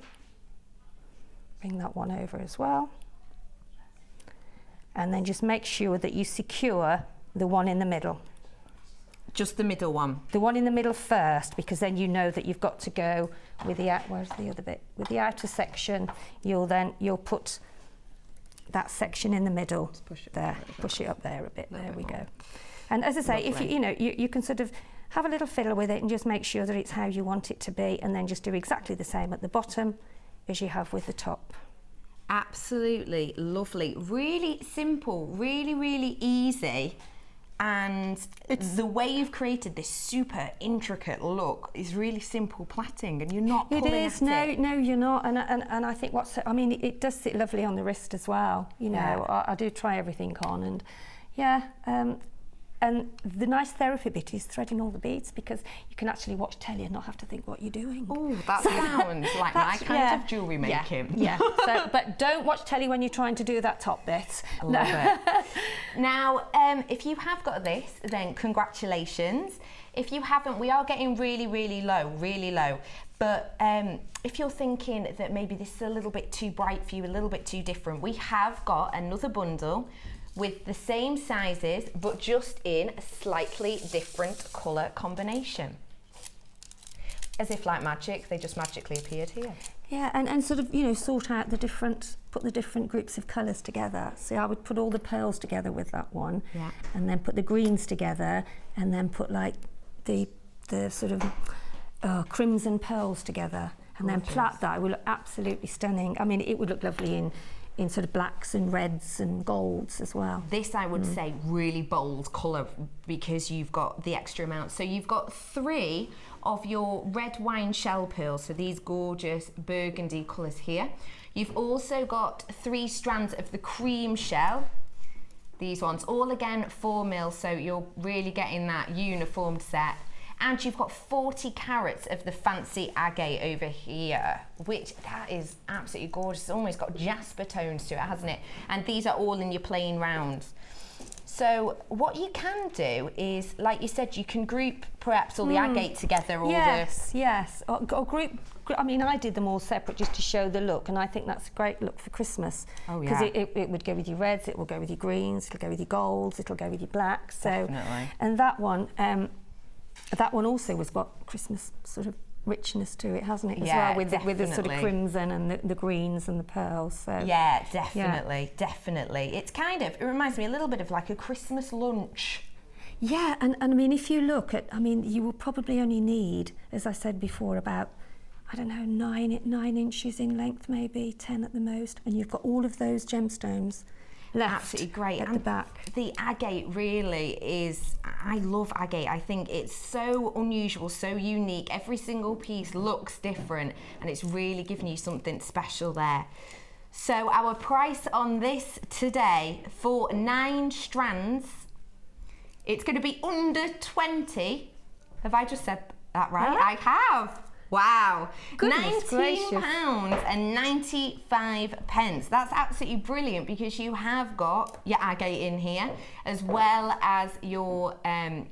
bring that one over as well, and then just make sure that you secure the one in the middle. Just the middle one. The one in the middle first, because then you know that you've got to go with the where's the other bit? With the outer section, you'll put that section in the middle. Just push it there. Push it up there a bit. There we go. And as I say, if you can sort of have a little fiddle with it and just make sure that it's how you want it to be, and then just do exactly the same at the bottom as you have with the top. Absolutely lovely. Really simple, really, really easy. And the way you've created this super intricate look is really simple plaiting, and you're not pulling at it. No, you're not. And I think it does sit lovely on the wrist as well. You know, I do try everything on, and and the nice therapy bit is threading all the beads, because you can actually watch telly and not have to think what you're doing. Oh, that sounds like my kind of jewellery making. Yeah. So, but don't watch telly when you're trying to do that top bit. I love it. Now, if you have got this, then congratulations. If you haven't, we are getting really, really low. But if you're thinking that maybe this is a little bit too bright for you, a little bit too different, we have got another bundle with the same sizes, but just in a slightly different colour combination. As if like magic, they just magically appeared here. Yeah, and sort of, sort out put the different groups of colours together. So I would put all the pearls together with that one, and then put the greens together, and then put like the sort of crimson pearls together, and then plait that. It would look absolutely stunning. I mean, it would look lovely in sort of blacks and reds and golds as well. This, I would say, really bold colour, because you've got the extra amount. So you've got 3 of your red wine shell pearls, so these gorgeous burgundy colours here. You've also got 3 strands of the cream shell. These ones, all again 4mm, so you're really getting that uniformed set. And you've got 40 carats of the fancy agate over here, which that is absolutely gorgeous. It's almost got jasper tones to it, hasn't it? And these are all in your plain rounds. So what you can do is, like you said, you can group perhaps all the agate together. Or yes. Or group. I mean, I did them all separate just to show the look, and I think that's a great look for Christmas. Oh yeah. Because it would go with your reds, it will go with your greens, it'll go with your golds, it'll go with your blacks. So, definitely. And that one also has got Christmas sort of richness to it, hasn't it? As well, with the sort of crimson and the greens and the pearls. So yeah, definitely. It's it reminds me a little bit of like a Christmas lunch. Yeah, and I mean, if you look at, you will probably only need, as I said before, about, I don't know, 9 inches in length, maybe 10 at the most, and you've got all of those gemstones left. Absolutely great. At the back. The agate really is, I love agate. I think it's so unusual, so unique. Every single piece looks different, and it's really giving you something special there. So our price on this today for 9 strands, it's going to be under 20. Have I just said that right? I have. Wow, £19.95. That's absolutely brilliant, because you have got your agate in here, as well as your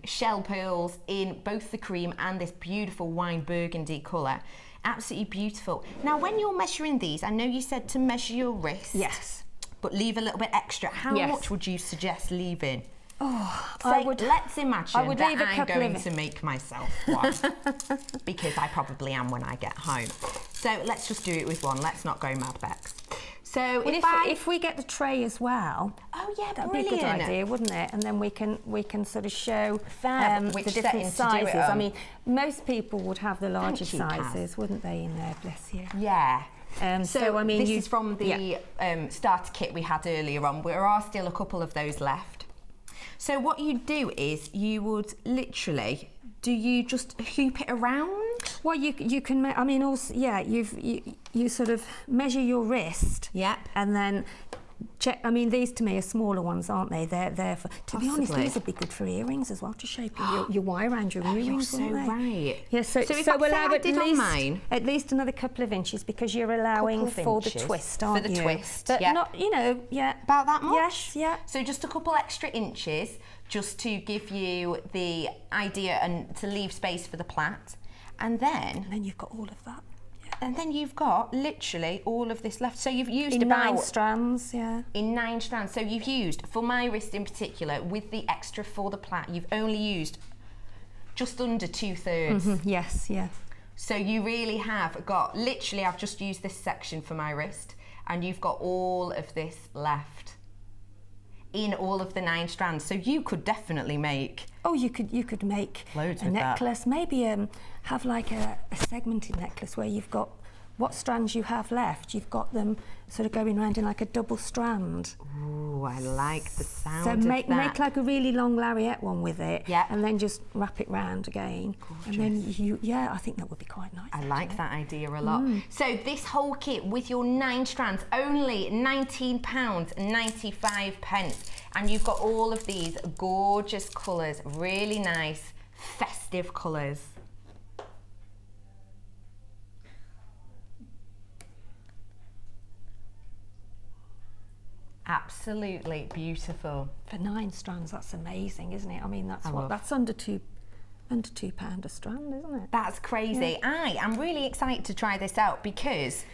shell pearls in both the cream and this beautiful wine burgundy colour. Absolutely beautiful. Now, when you're measuring these, I know you said to measure your wrist. Yes. But leave a little bit extra. How much would you suggest leaving? Oh, let's imagine leave that I'm going to make myself one, because I probably am when I get home. So let's just do it with one. Let's not go mad, Bex. So if we get the tray as well, that'd brilliant. be a good idea, wouldn't it? And then we can sort of show which the different sizes. I mean, most people would have the larger sizes, wouldn't they? In there, bless you. Yeah. So I mean, this is from the starter kit we had earlier on. There are still a couple of those left. So what you do is you would literally, do you just hoop it around? Well, you can. I mean, also, you sort of measure your wrist. Yep. And then check. I mean, these to me are smaller ones, aren't they? They're for. To be honest, these would be good for earrings as well, to shape your wire around your earrings. You're so right. Yeah. So if we'll allow at least another couple of inches, because you're allowing for the twist, aren't you? For the twist. But not, about that much. Yes. Yeah. So just a couple extra inches, just to give you the idea and to leave space for the plait, and then you've got all of that. And then you've got literally all of this left. So you've used in about 9 strands, in 9 strands. So you've used, for my wrist in particular, with the extra for the plait, you've only used just under 2/3. Yes, yeah. So you really have got, literally I've just used this section for my wrist, and you've got all of this left in all of the 9 strands. So you could definitely make... Oh, you could make loads a with necklace, maybe have like a segmented necklace where you've got what strands you have left, you've got them sort of going around in like a double strand. Ooh, I like the sound so of make like a really long lariat one with it, yeah, and then just wrap it round again. Gorgeous. And then I think that would be quite nice. I like that idea a lot. So this whole kit with your 9 strands, only £19.95, and you've got all of these gorgeous colours, really nice festive colours. Absolutely beautiful. For 9 strands, that's amazing, isn't it? I mean, that's under £2 a strand, isn't it? That's crazy. Yeah. I am really excited to try this out because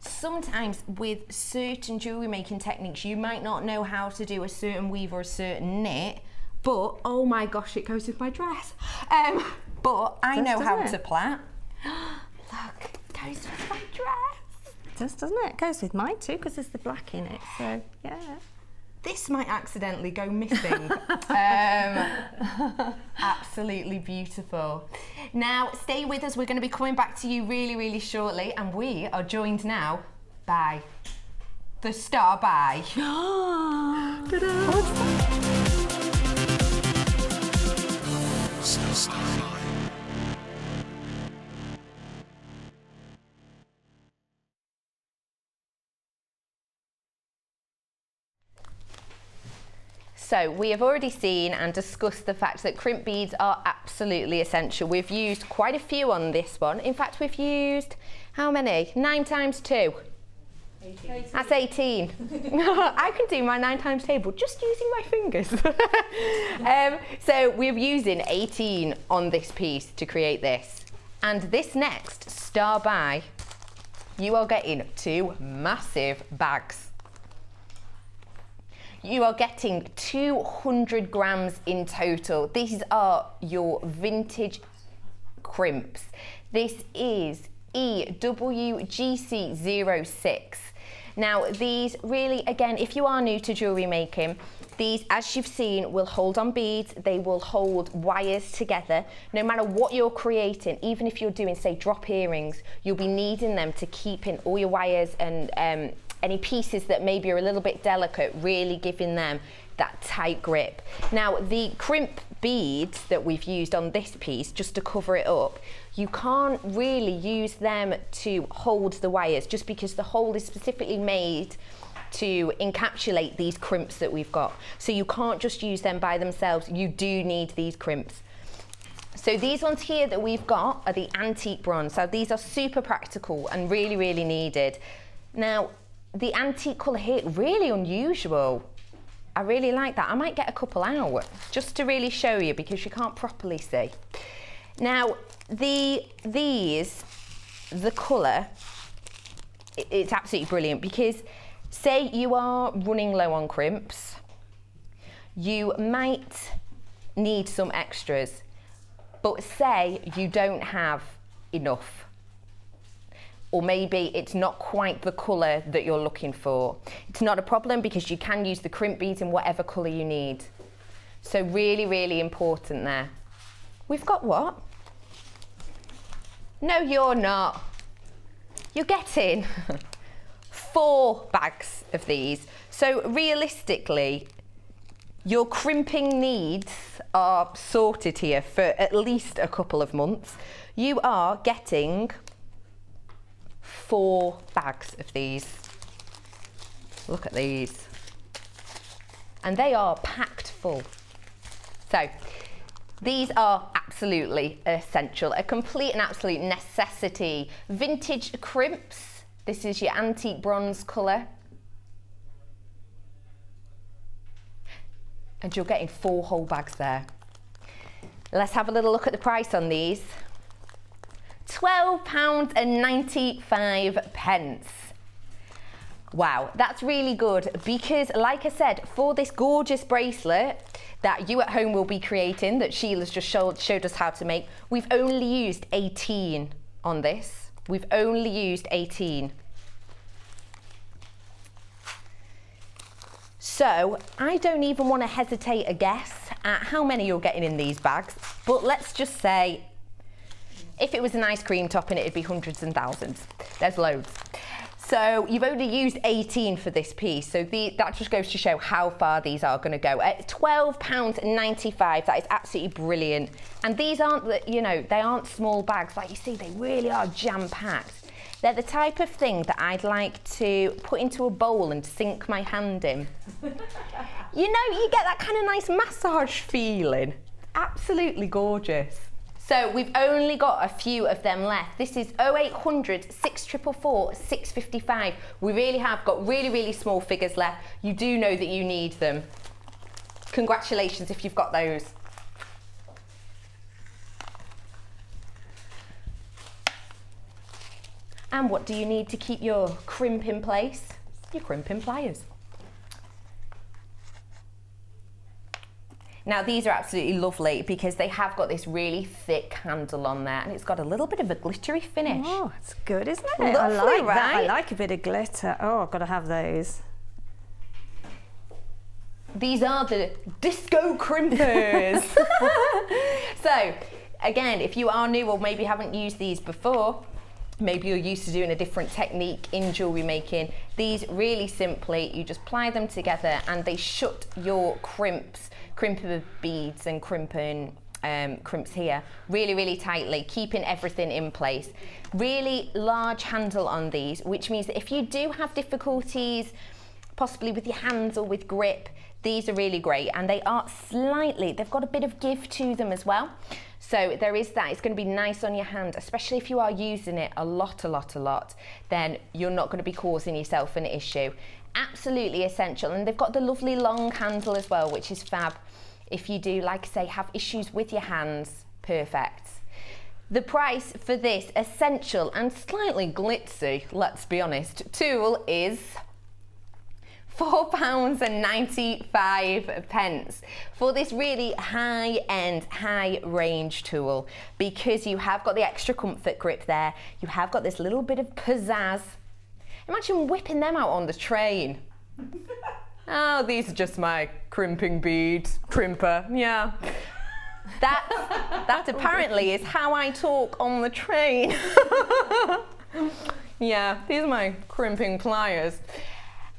sometimes with certain jewellery making techniques, you might not know how to do a certain weave or a certain knit, but oh my gosh, it goes with my dress. But I know how to plait. Look, it goes with my dress. Doesn't it? It goes with mine too because there's the black in it, so yeah. This might accidentally go missing. Absolutely beautiful. Now stay with us, we're going to be coming back to you really, really shortly, and we are joined now by the star by... So we have already seen and discussed the fact that crimp beads are absolutely essential. We've used quite a few on this one. In fact, we've used, how many? 9 times 2. 18. That's 18. I can do my 9 times table just using my fingers. So we're using 18 on this piece to create this. And this next, star by, you are getting 2 massive bags. You are getting 200 grams in total. These are your vintage crimps. This is EWGC06. Now these really, again, if you are new to jewellery making, these, as you've seen, will hold on beads, they will hold wires together. No matter what you're creating, even if you're doing, say, drop earrings, you'll be needing them to keep in all your wires and any pieces that maybe are a little bit delicate, really giving them that tight grip. Now, the crimp beads that we've used on this piece, just to cover it up, you can't really use them to hold the wires just because the hole is specifically made to encapsulate these crimps that we've got. So you can't just use them by themselves, you do need these crimps. So these ones here that we've got are the antique bronze. So these are super practical and really, really needed. Now, the antique colour here, really unusual. I really like that. I might get a couple out just to really show you because you can't properly see. Now, the colour, it's absolutely brilliant because say you are running low on crimps, you might need some extras, but say you don't have enough. Or maybe it's not quite the colour that you're looking for. It's not a problem because you can use the crimp beads in whatever colour you need. So really, really important there. We've got what? No, you're not. You're getting 4 bags of these. So realistically, your crimping needs are sorted here for at least a couple of months. You are getting 4 bags of these. Look at these. And they are packed full. So these are absolutely essential, a complete and absolute necessity. Vintage crimps. This is your antique bronze colour. And you're getting 4 whole bags there. Let's have a little look at the price on these. £12.95. Wow, that's really good because, like I said, for this gorgeous bracelet that you at home will be creating, that Sheila's just showed us how to make, we've only used 18 on this. We've only used 18. So I don't even want to hesitate a guess at how many you're getting in these bags, but let's just say if it was an ice cream topping, it'd be hundreds and thousands. There's loads. So you've only used 18 for this piece, so that just goes to show how far these are going to go. At £12.95, that is absolutely brilliant. And these aren't, you know, they aren't small bags. Like you see, they really are jam-packed. They're the type of thing that I'd like to put into a bowl and sink my hand in. You know, you get that kind of nice massage feeling. Absolutely gorgeous. So we've only got a few of them left. This is 0800 644 655. We really have got really, really small figures left. You do know that you need them. Congratulations if you've got those. And what do you need to keep your crimp in place? Your crimping pliers. Now these are absolutely lovely because they have got this really thick handle on there and it's got a little bit of a glittery finish. Oh, it's good, isn't it? Lovely, I like right? that. I like a bit of glitter. Oh, I've got to have those. These are the disco crimpers. So again, if you are new or maybe haven't used these before, maybe you're used to doing a different technique in jewellery making, these really simply, you just ply them together and they shut your crimping beads and crimping crimps here really, really tightly, keeping everything in place. Really large handle on these, which means that if you do have difficulties possibly with your hands or with grip, these are really great, and they are they've got a bit of give to them as well. So there is that. It's going to be nice on your hand, especially if you are using it a lot, then you're not going to be causing yourself an issue. Absolutely essential. And they've got the lovely long handle as well, which is fab. If you do, like I say, have issues with your hands, perfect. The price for this essential and slightly glitzy, let's be honest, tool is £4.95 for this really high-end, high-range tool, because you have got the extra comfort grip there, you have got this little bit of pizzazz. Imagine whipping them out on the train. Oh, these are just my crimping beads, crimper, yeah. That apparently is how I talk on the train. Yeah, these are my crimping pliers.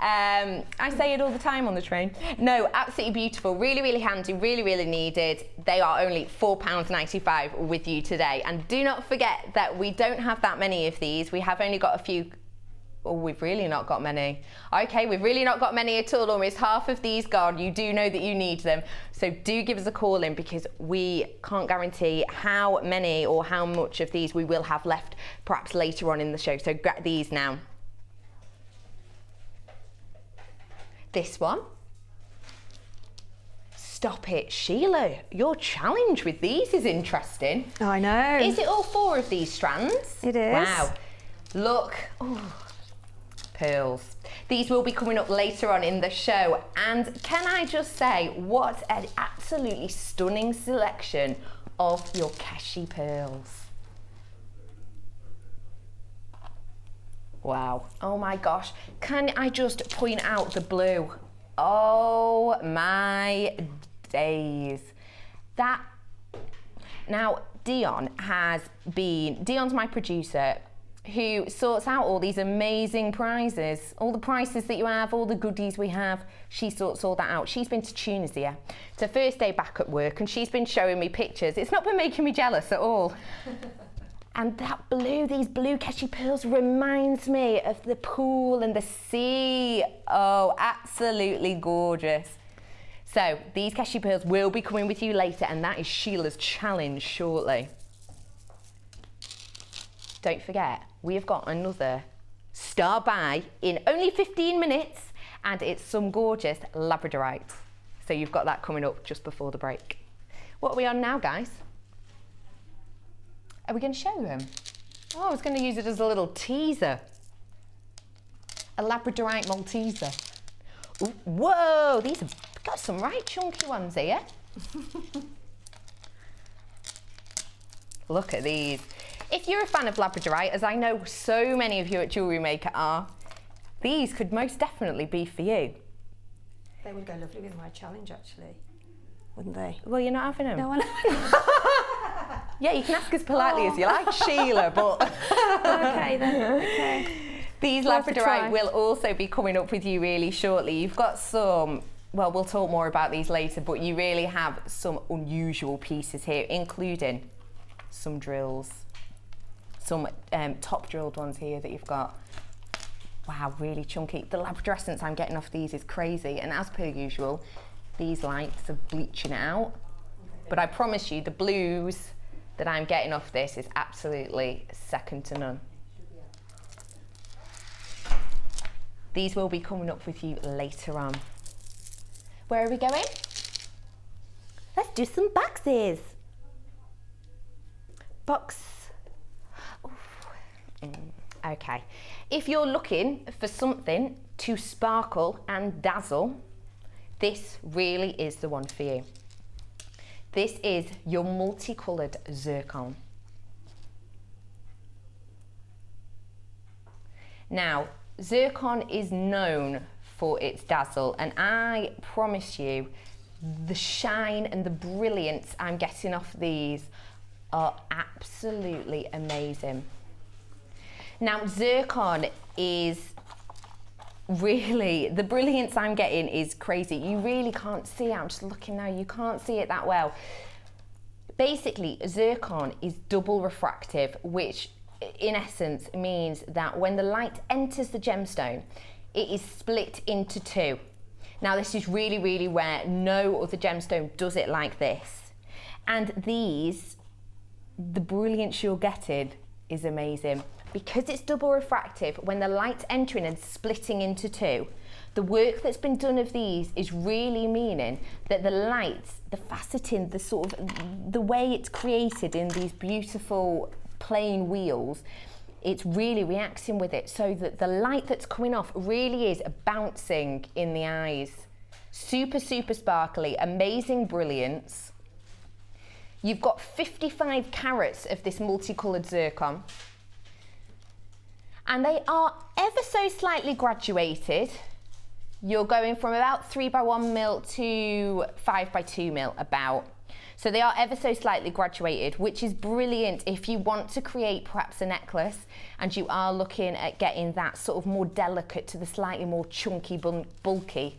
I say it all the time on the train. No, absolutely beautiful, really, really handy, really, really needed. They are only £4.95 with you today. And do not forget that we don't have that many of these. We have only got a few. Oh, we've really not got many. Okay, we've really not got many at all. Almost half of these gone. You do know that you need them. So do give us a call in, because we can't guarantee how many or how much of these we will have left perhaps later on in the show. So grab these now. This one. Stop it, Sheila. Your challenge with these is interesting. I know. Is it all 4 of these strands? It is. Wow. Look. Ooh. Pearls. These will be coming up later on in the show. And can I just say, what an absolutely stunning selection of your Keshi pearls. Wow. Oh my gosh. Can I just point out the blue? Oh my days. That. Now, Dion's my producer, who sorts out all these amazing prizes. All the prices that you have, all the goodies we have, she sorts all that out. She's been to Tunisia. It's her first day back at work, and she's been showing me pictures. It's not been making me jealous at all. And that blue, these blue Keshi pearls reminds me of the pool and the sea. Oh, absolutely gorgeous. So these Keshi pearls will be coming with you later, and that is Sheila's challenge shortly. Don't forget, we have got another star buy in only 15 minutes, and it's some gorgeous labradorite. So you've got that coming up just before the break. What are we on now, guys? Are we going to show them? Oh, I was going to use it as a little teaser. a Labradorite Malteser. Ooh, whoa, these have got some right chunky ones here. Look at these. If you're a fan of Labradorite, as I know so many of you at JewelleryMaker are, these could most definitely be for you. They would go lovely with my challenge, actually, wouldn't they? Well, you're not having them. No, I Yeah, you can ask as politely as you like, Sheila, but... Okay then, okay. These Labradorite will also be coming up with you really shortly. You've got some, well, we'll talk more about these later, but you really have some unusual pieces here, including some drills, some top drilled ones here that you've got. Wow, really chunky. The Labradorescence I'm getting off these is crazy, and as per usual, these lights are bleaching it out. But I promise you, the blues that I'm getting off this is absolutely second to none. These will be coming up with you later on. Where are we going? Let's do some boxes. Box. Okay. If you're looking for something to sparkle and dazzle, this really is the one for you. This is your multicoloured zircon. Now, zircon is known for its dazzle, and I promise you, the shine and the brilliance I'm getting off these are absolutely amazing. Now, zircon is really, the brilliance I'm getting is crazy. You really can't see it. I'm just looking now, you can't see it that well. Basically, zircon is double refractive, which in essence means that when the light enters the gemstone, it is split into two. Now, this is really, really rare. No other gemstone does it like this. And these, the brilliance you're getting is amazing. Because it's double refractive, when the light's entering and splitting into two, the work that's been done of these is really meaning that the lights, the faceting, the sort of, the way it's created in these beautiful plain wheels, it's really reacting with it so that the light that's coming off really is bouncing in the eyes. Super, super sparkly, amazing brilliance. You've got 55 carats of this multicoloured zircon. And they are ever so slightly graduated. You're going from about 3x1 mil to 5x2 mil about. So they are ever so slightly graduated, which is brilliant if you want to create perhaps a necklace and you are looking at getting that sort of more delicate to the slightly more chunky, bulky.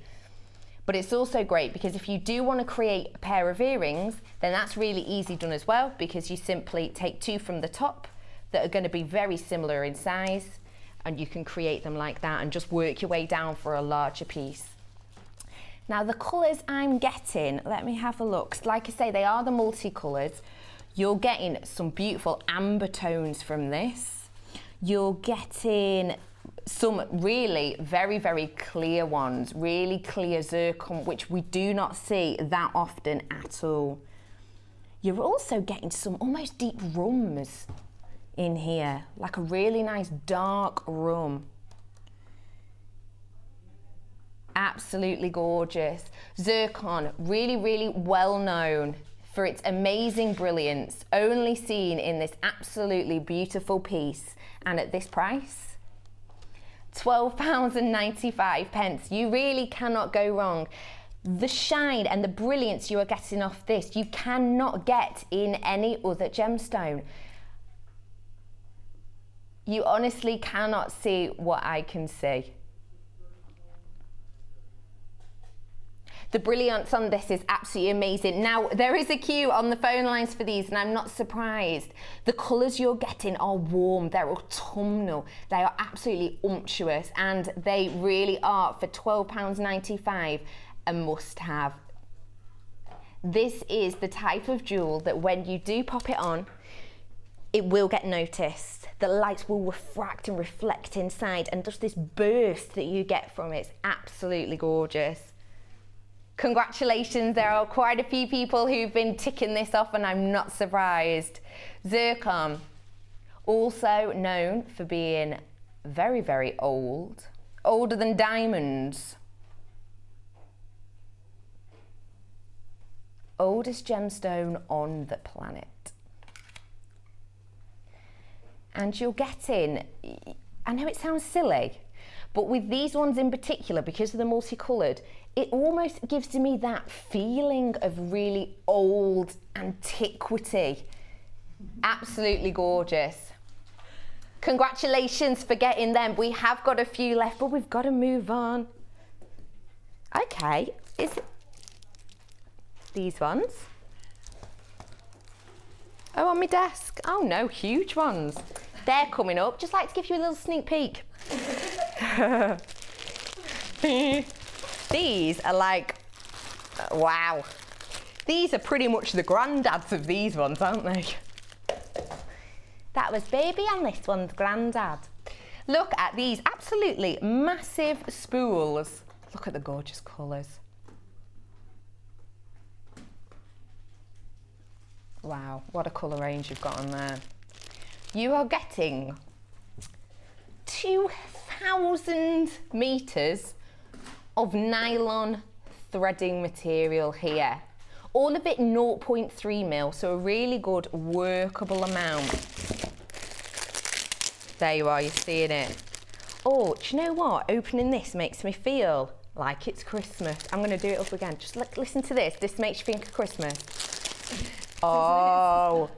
But it's also great because if you do want to create a pair of earrings, then that's really easy done as well, because you simply take two from the top that are going to be very similar in size, and you can create them like that and just work your way down for a larger piece. Now, the colours I'm getting, let me have a look. Like I say, they are the multicolours. You're getting some beautiful amber tones from this. You're getting some really very, very clear ones, really clear zircon, which we do not see that often at all. You're also getting some almost deep rums in here, like a really nice dark rum. Absolutely gorgeous. Zircon, really, really well known for its amazing brilliance, only seen in this absolutely beautiful piece, and at this price, £12.95. You really cannot go wrong. The shine and the brilliance you are getting off this, you cannot get in any other gemstone. You honestly cannot see what I can see. The brilliance on this is absolutely amazing. Now, there is a queue on the phone lines for these, and I'm not surprised. The colours you're getting are warm, they're autumnal, they are absolutely umptuous, and they really are, for £12.95, a must-have. This is the type of jewel that when you do pop it on, it will get noticed. The lights will refract and reflect inside, and just this burst that you get from it is absolutely gorgeous. Congratulations, there are quite a few people who've been ticking this off, and I'm not surprised. Zircon, also known for being very, very old. older than diamonds. Oldest gemstone on the planet. And you're getting, I know it sounds silly, but with these ones in particular, because of the multicoloured, it almost gives me that feeling of really old antiquity. Absolutely gorgeous. Congratulations for getting them. We have got a few left, but we've got to move on. Okay, is it these ones? Oh, on my desk. Oh no, huge ones. They're coming up. Just like to give you a little sneak peek. These are like, wow. These are pretty much the granddads of these ones, aren't they? That was baby and this one's granddad. Look at these absolutely massive spools. Look at the gorgeous colours. Wow, what a colour range you've got on there. You are getting 2,000 metres of nylon threading material here. All of it 0.3 mil, so a really good workable amount. There you are, you're seeing it. Oh, do you know what? Opening this makes me feel like it's Christmas. I'm going to do it up again. Just listen to this. This makes you think of Christmas. Oh.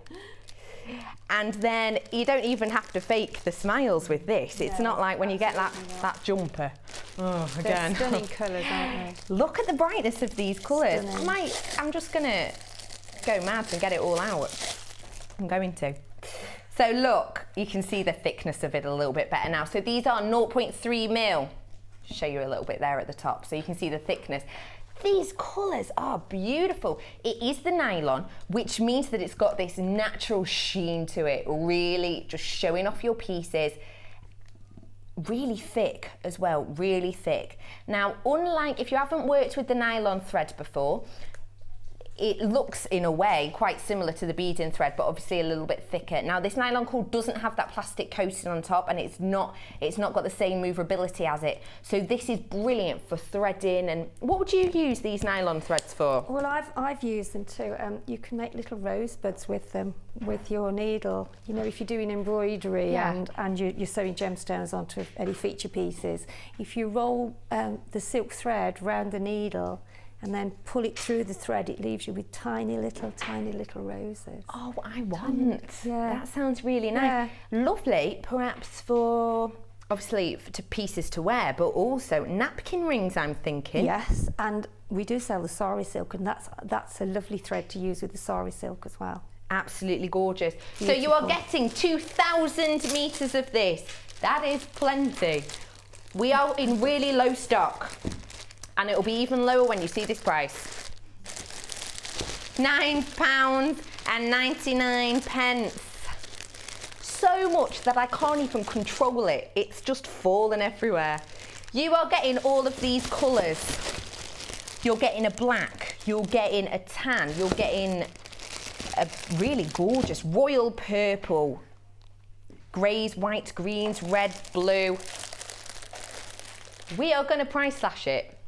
And then you don't even have to fake the smiles with this. It's not like when you get that jumper. Oh, again. They're stunning colours, aren't they? Look at the brightness of these colours. I'm just going to go mad and get it all out. I'm going to. So look, you can see the thickness of it a little bit better now. So these are 0.3 mil. Just show you a little bit there at the top so you can see the thickness. These colours are beautiful. It is the nylon, which means that it's got this natural sheen to it, really just showing off your pieces. Really thick as well, really thick. Now, unlike if you haven't worked with the nylon thread before, it looks in a way quite similar to the beading thread, but obviously a little bit thicker. Now this nylon cord doesn't have that plastic coating on top, and it's not got the same movability as it. So this is brilliant for threading. And what would you use these nylon threads for? Well, I've used them too. You can make little rosebuds with them with your needle. You know, if you're doing embroidery and you're sewing gemstones onto any feature pieces, if you roll the silk thread round the needle and then pull it through the thread, it leaves you with tiny little roses. Oh, I want. That sounds really nice. Yeah. Lovely, perhaps for, obviously, to pieces to wear, but also napkin rings, I'm thinking. Yes, and we do sell the sari silk, and that's a lovely thread to use with the sari silk as well. Absolutely gorgeous. Beautiful. So you are getting 2,000 metres of this. That is plenty. We are in really low stock. And it'll be even lower when you see this price. £9.99. So much that I can't even control it. It's just falling everywhere. You are getting all of these colours. You're getting a black, you're getting a tan, you're getting a really gorgeous royal purple, greys, white, greens, red, blue. We are going to price slash it,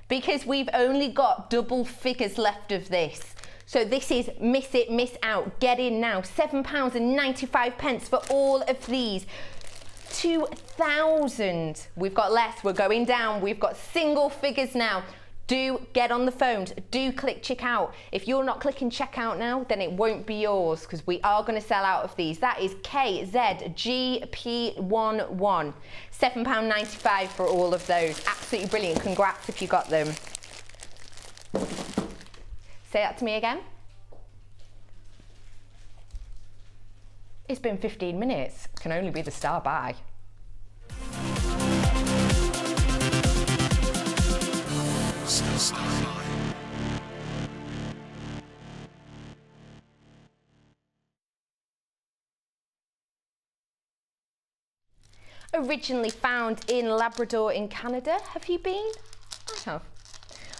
because we've only got double figures left of this. So this is miss it, miss out. Get in now. £7.95 for all of these. 2,000. We've got less. We're going down. We've got single figures now. Do get on the phones. Do click checkout. If you're not clicking checkout now, then it won't be yours, because we are going to sell out of these. That is KZGP11. £7.95 for all of those. Absolutely brilliant. Congrats if you got them. Say that to me again. It's been 15 minutes. Can only be the star by. Originally found in Labrador in Canada. Have you been? I have.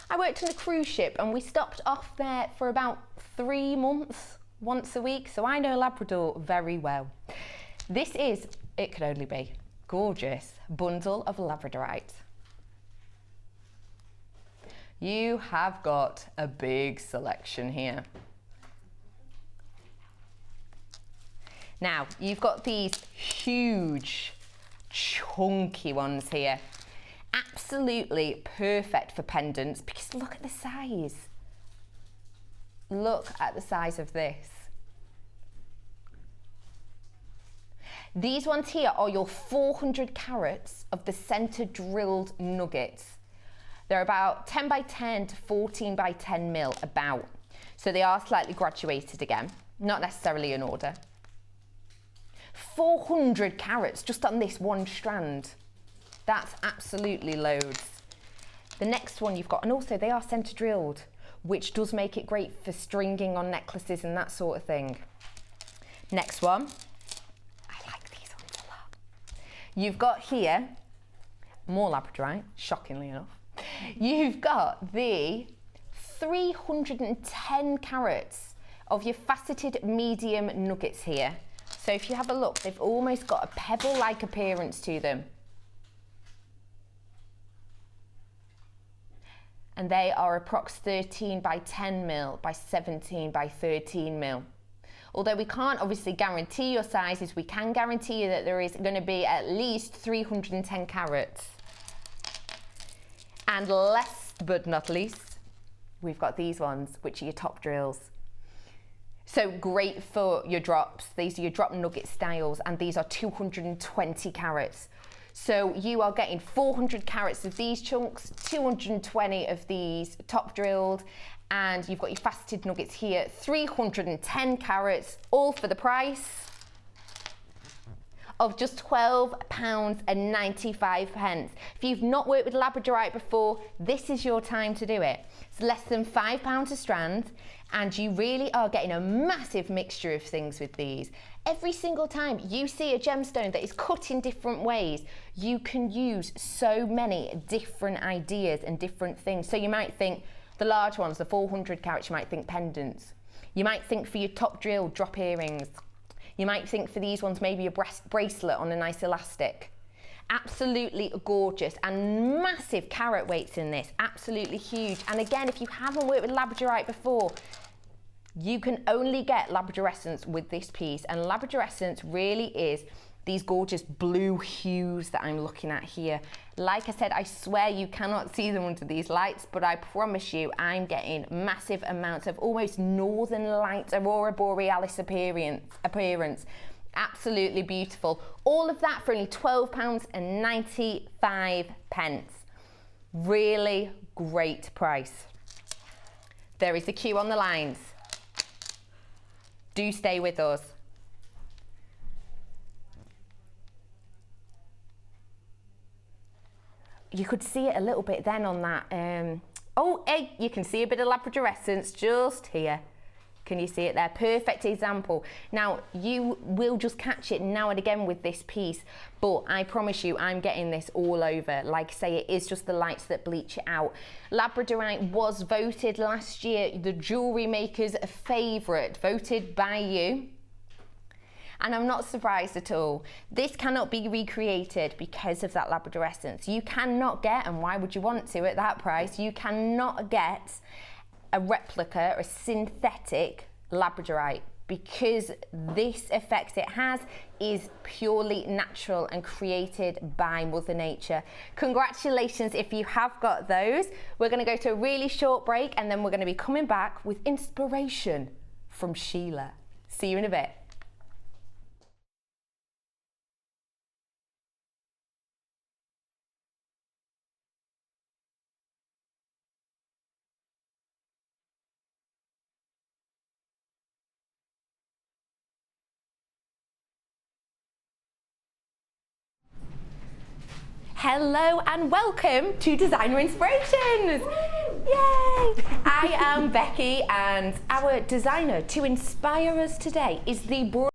I worked on a cruise ship and we stopped off there for about 3 months, once a week, so I know Labrador very well. This is, it could only be, gorgeous bundle of labradorite. You have got a big selection here. Now, you've got these huge, chunky ones here. Absolutely perfect for pendants because look at the size. Look at the size of this. These ones here are your 400 carats of the center drilled nuggets. They're about 10 by 10 to 14 by 10 mil about. So they are slightly graduated again, not necessarily in order. 400 carats just on this one strand. That's absolutely loads. The next one you've got, and also they are center drilled, which does make it great for stringing on necklaces and that sort of thing. Next one, I like these ones a lot. You've got here, more labradorite, shockingly enough. You've got the 310 carats of your faceted medium nuggets here. So if you have a look, they've almost got a pebble-like appearance to them. And they are approx 13 by 10 mil by 17 by 13 mil. Although we can't obviously guarantee your sizes, we can guarantee you that there is going to be at least 310 carats. And last but not least, we've got these ones, which are your top drills. So great for your drops. These are your drop nugget styles, and these are 220 carats. So you are getting 400 carats of these chunks, 220 of these top drilled, and you've got your faceted nuggets here, 310 carats, all for the price of just £12.95. If you've not worked with labradorite before, this is your time to do it. It's less than £5 a strand, and you really are getting a massive mixture of things with these. Every single time you see a gemstone that is cut in different ways, you can use so many different ideas and different things. So you might think the large ones, the 400 carats, you might think pendants. You might think for your top drill, drop earrings. You might think for these ones, maybe a bracelet on a nice elastic. Absolutely gorgeous, and massive carat weights in this, absolutely huge. And again, if you haven't worked with labradorite before, you can only get labradorescence with this piece, and labradorescence really is these gorgeous blue hues that I'm looking at here. Like I said, I swear you cannot see them under these lights, but I promise you I'm getting massive amounts of almost northern lights, aurora borealis appearance. Absolutely beautiful. All of that for only £12.95. Really great price. There is a queue on the lines. Do stay with us. You could see it a little bit then on that. Oh, hey, you can see a bit of labradorescence just here. Can you see it there? Perfect example. Now, you will just catch it now and again with this piece, but I promise you, I'm getting this all over. Like I say, it is just the lights that bleach it out. Labradorite was voted last year the Jewellery Maker's favourite, voted by you. And I'm not surprised at all. This cannot be recreated because of that labradorescence. You cannot get, and why would you want to at that price, you cannot get a replica or a synthetic labradorite, because this effect it has is purely natural and created by Mother Nature. Congratulations if you have got those. We're going to go to a really short break, and then we're going to be coming back with inspiration from Sheila. See you in a bit. Hello and welcome to Designer Inspirations! Yay! I am Becky, and our designer to inspire us today is the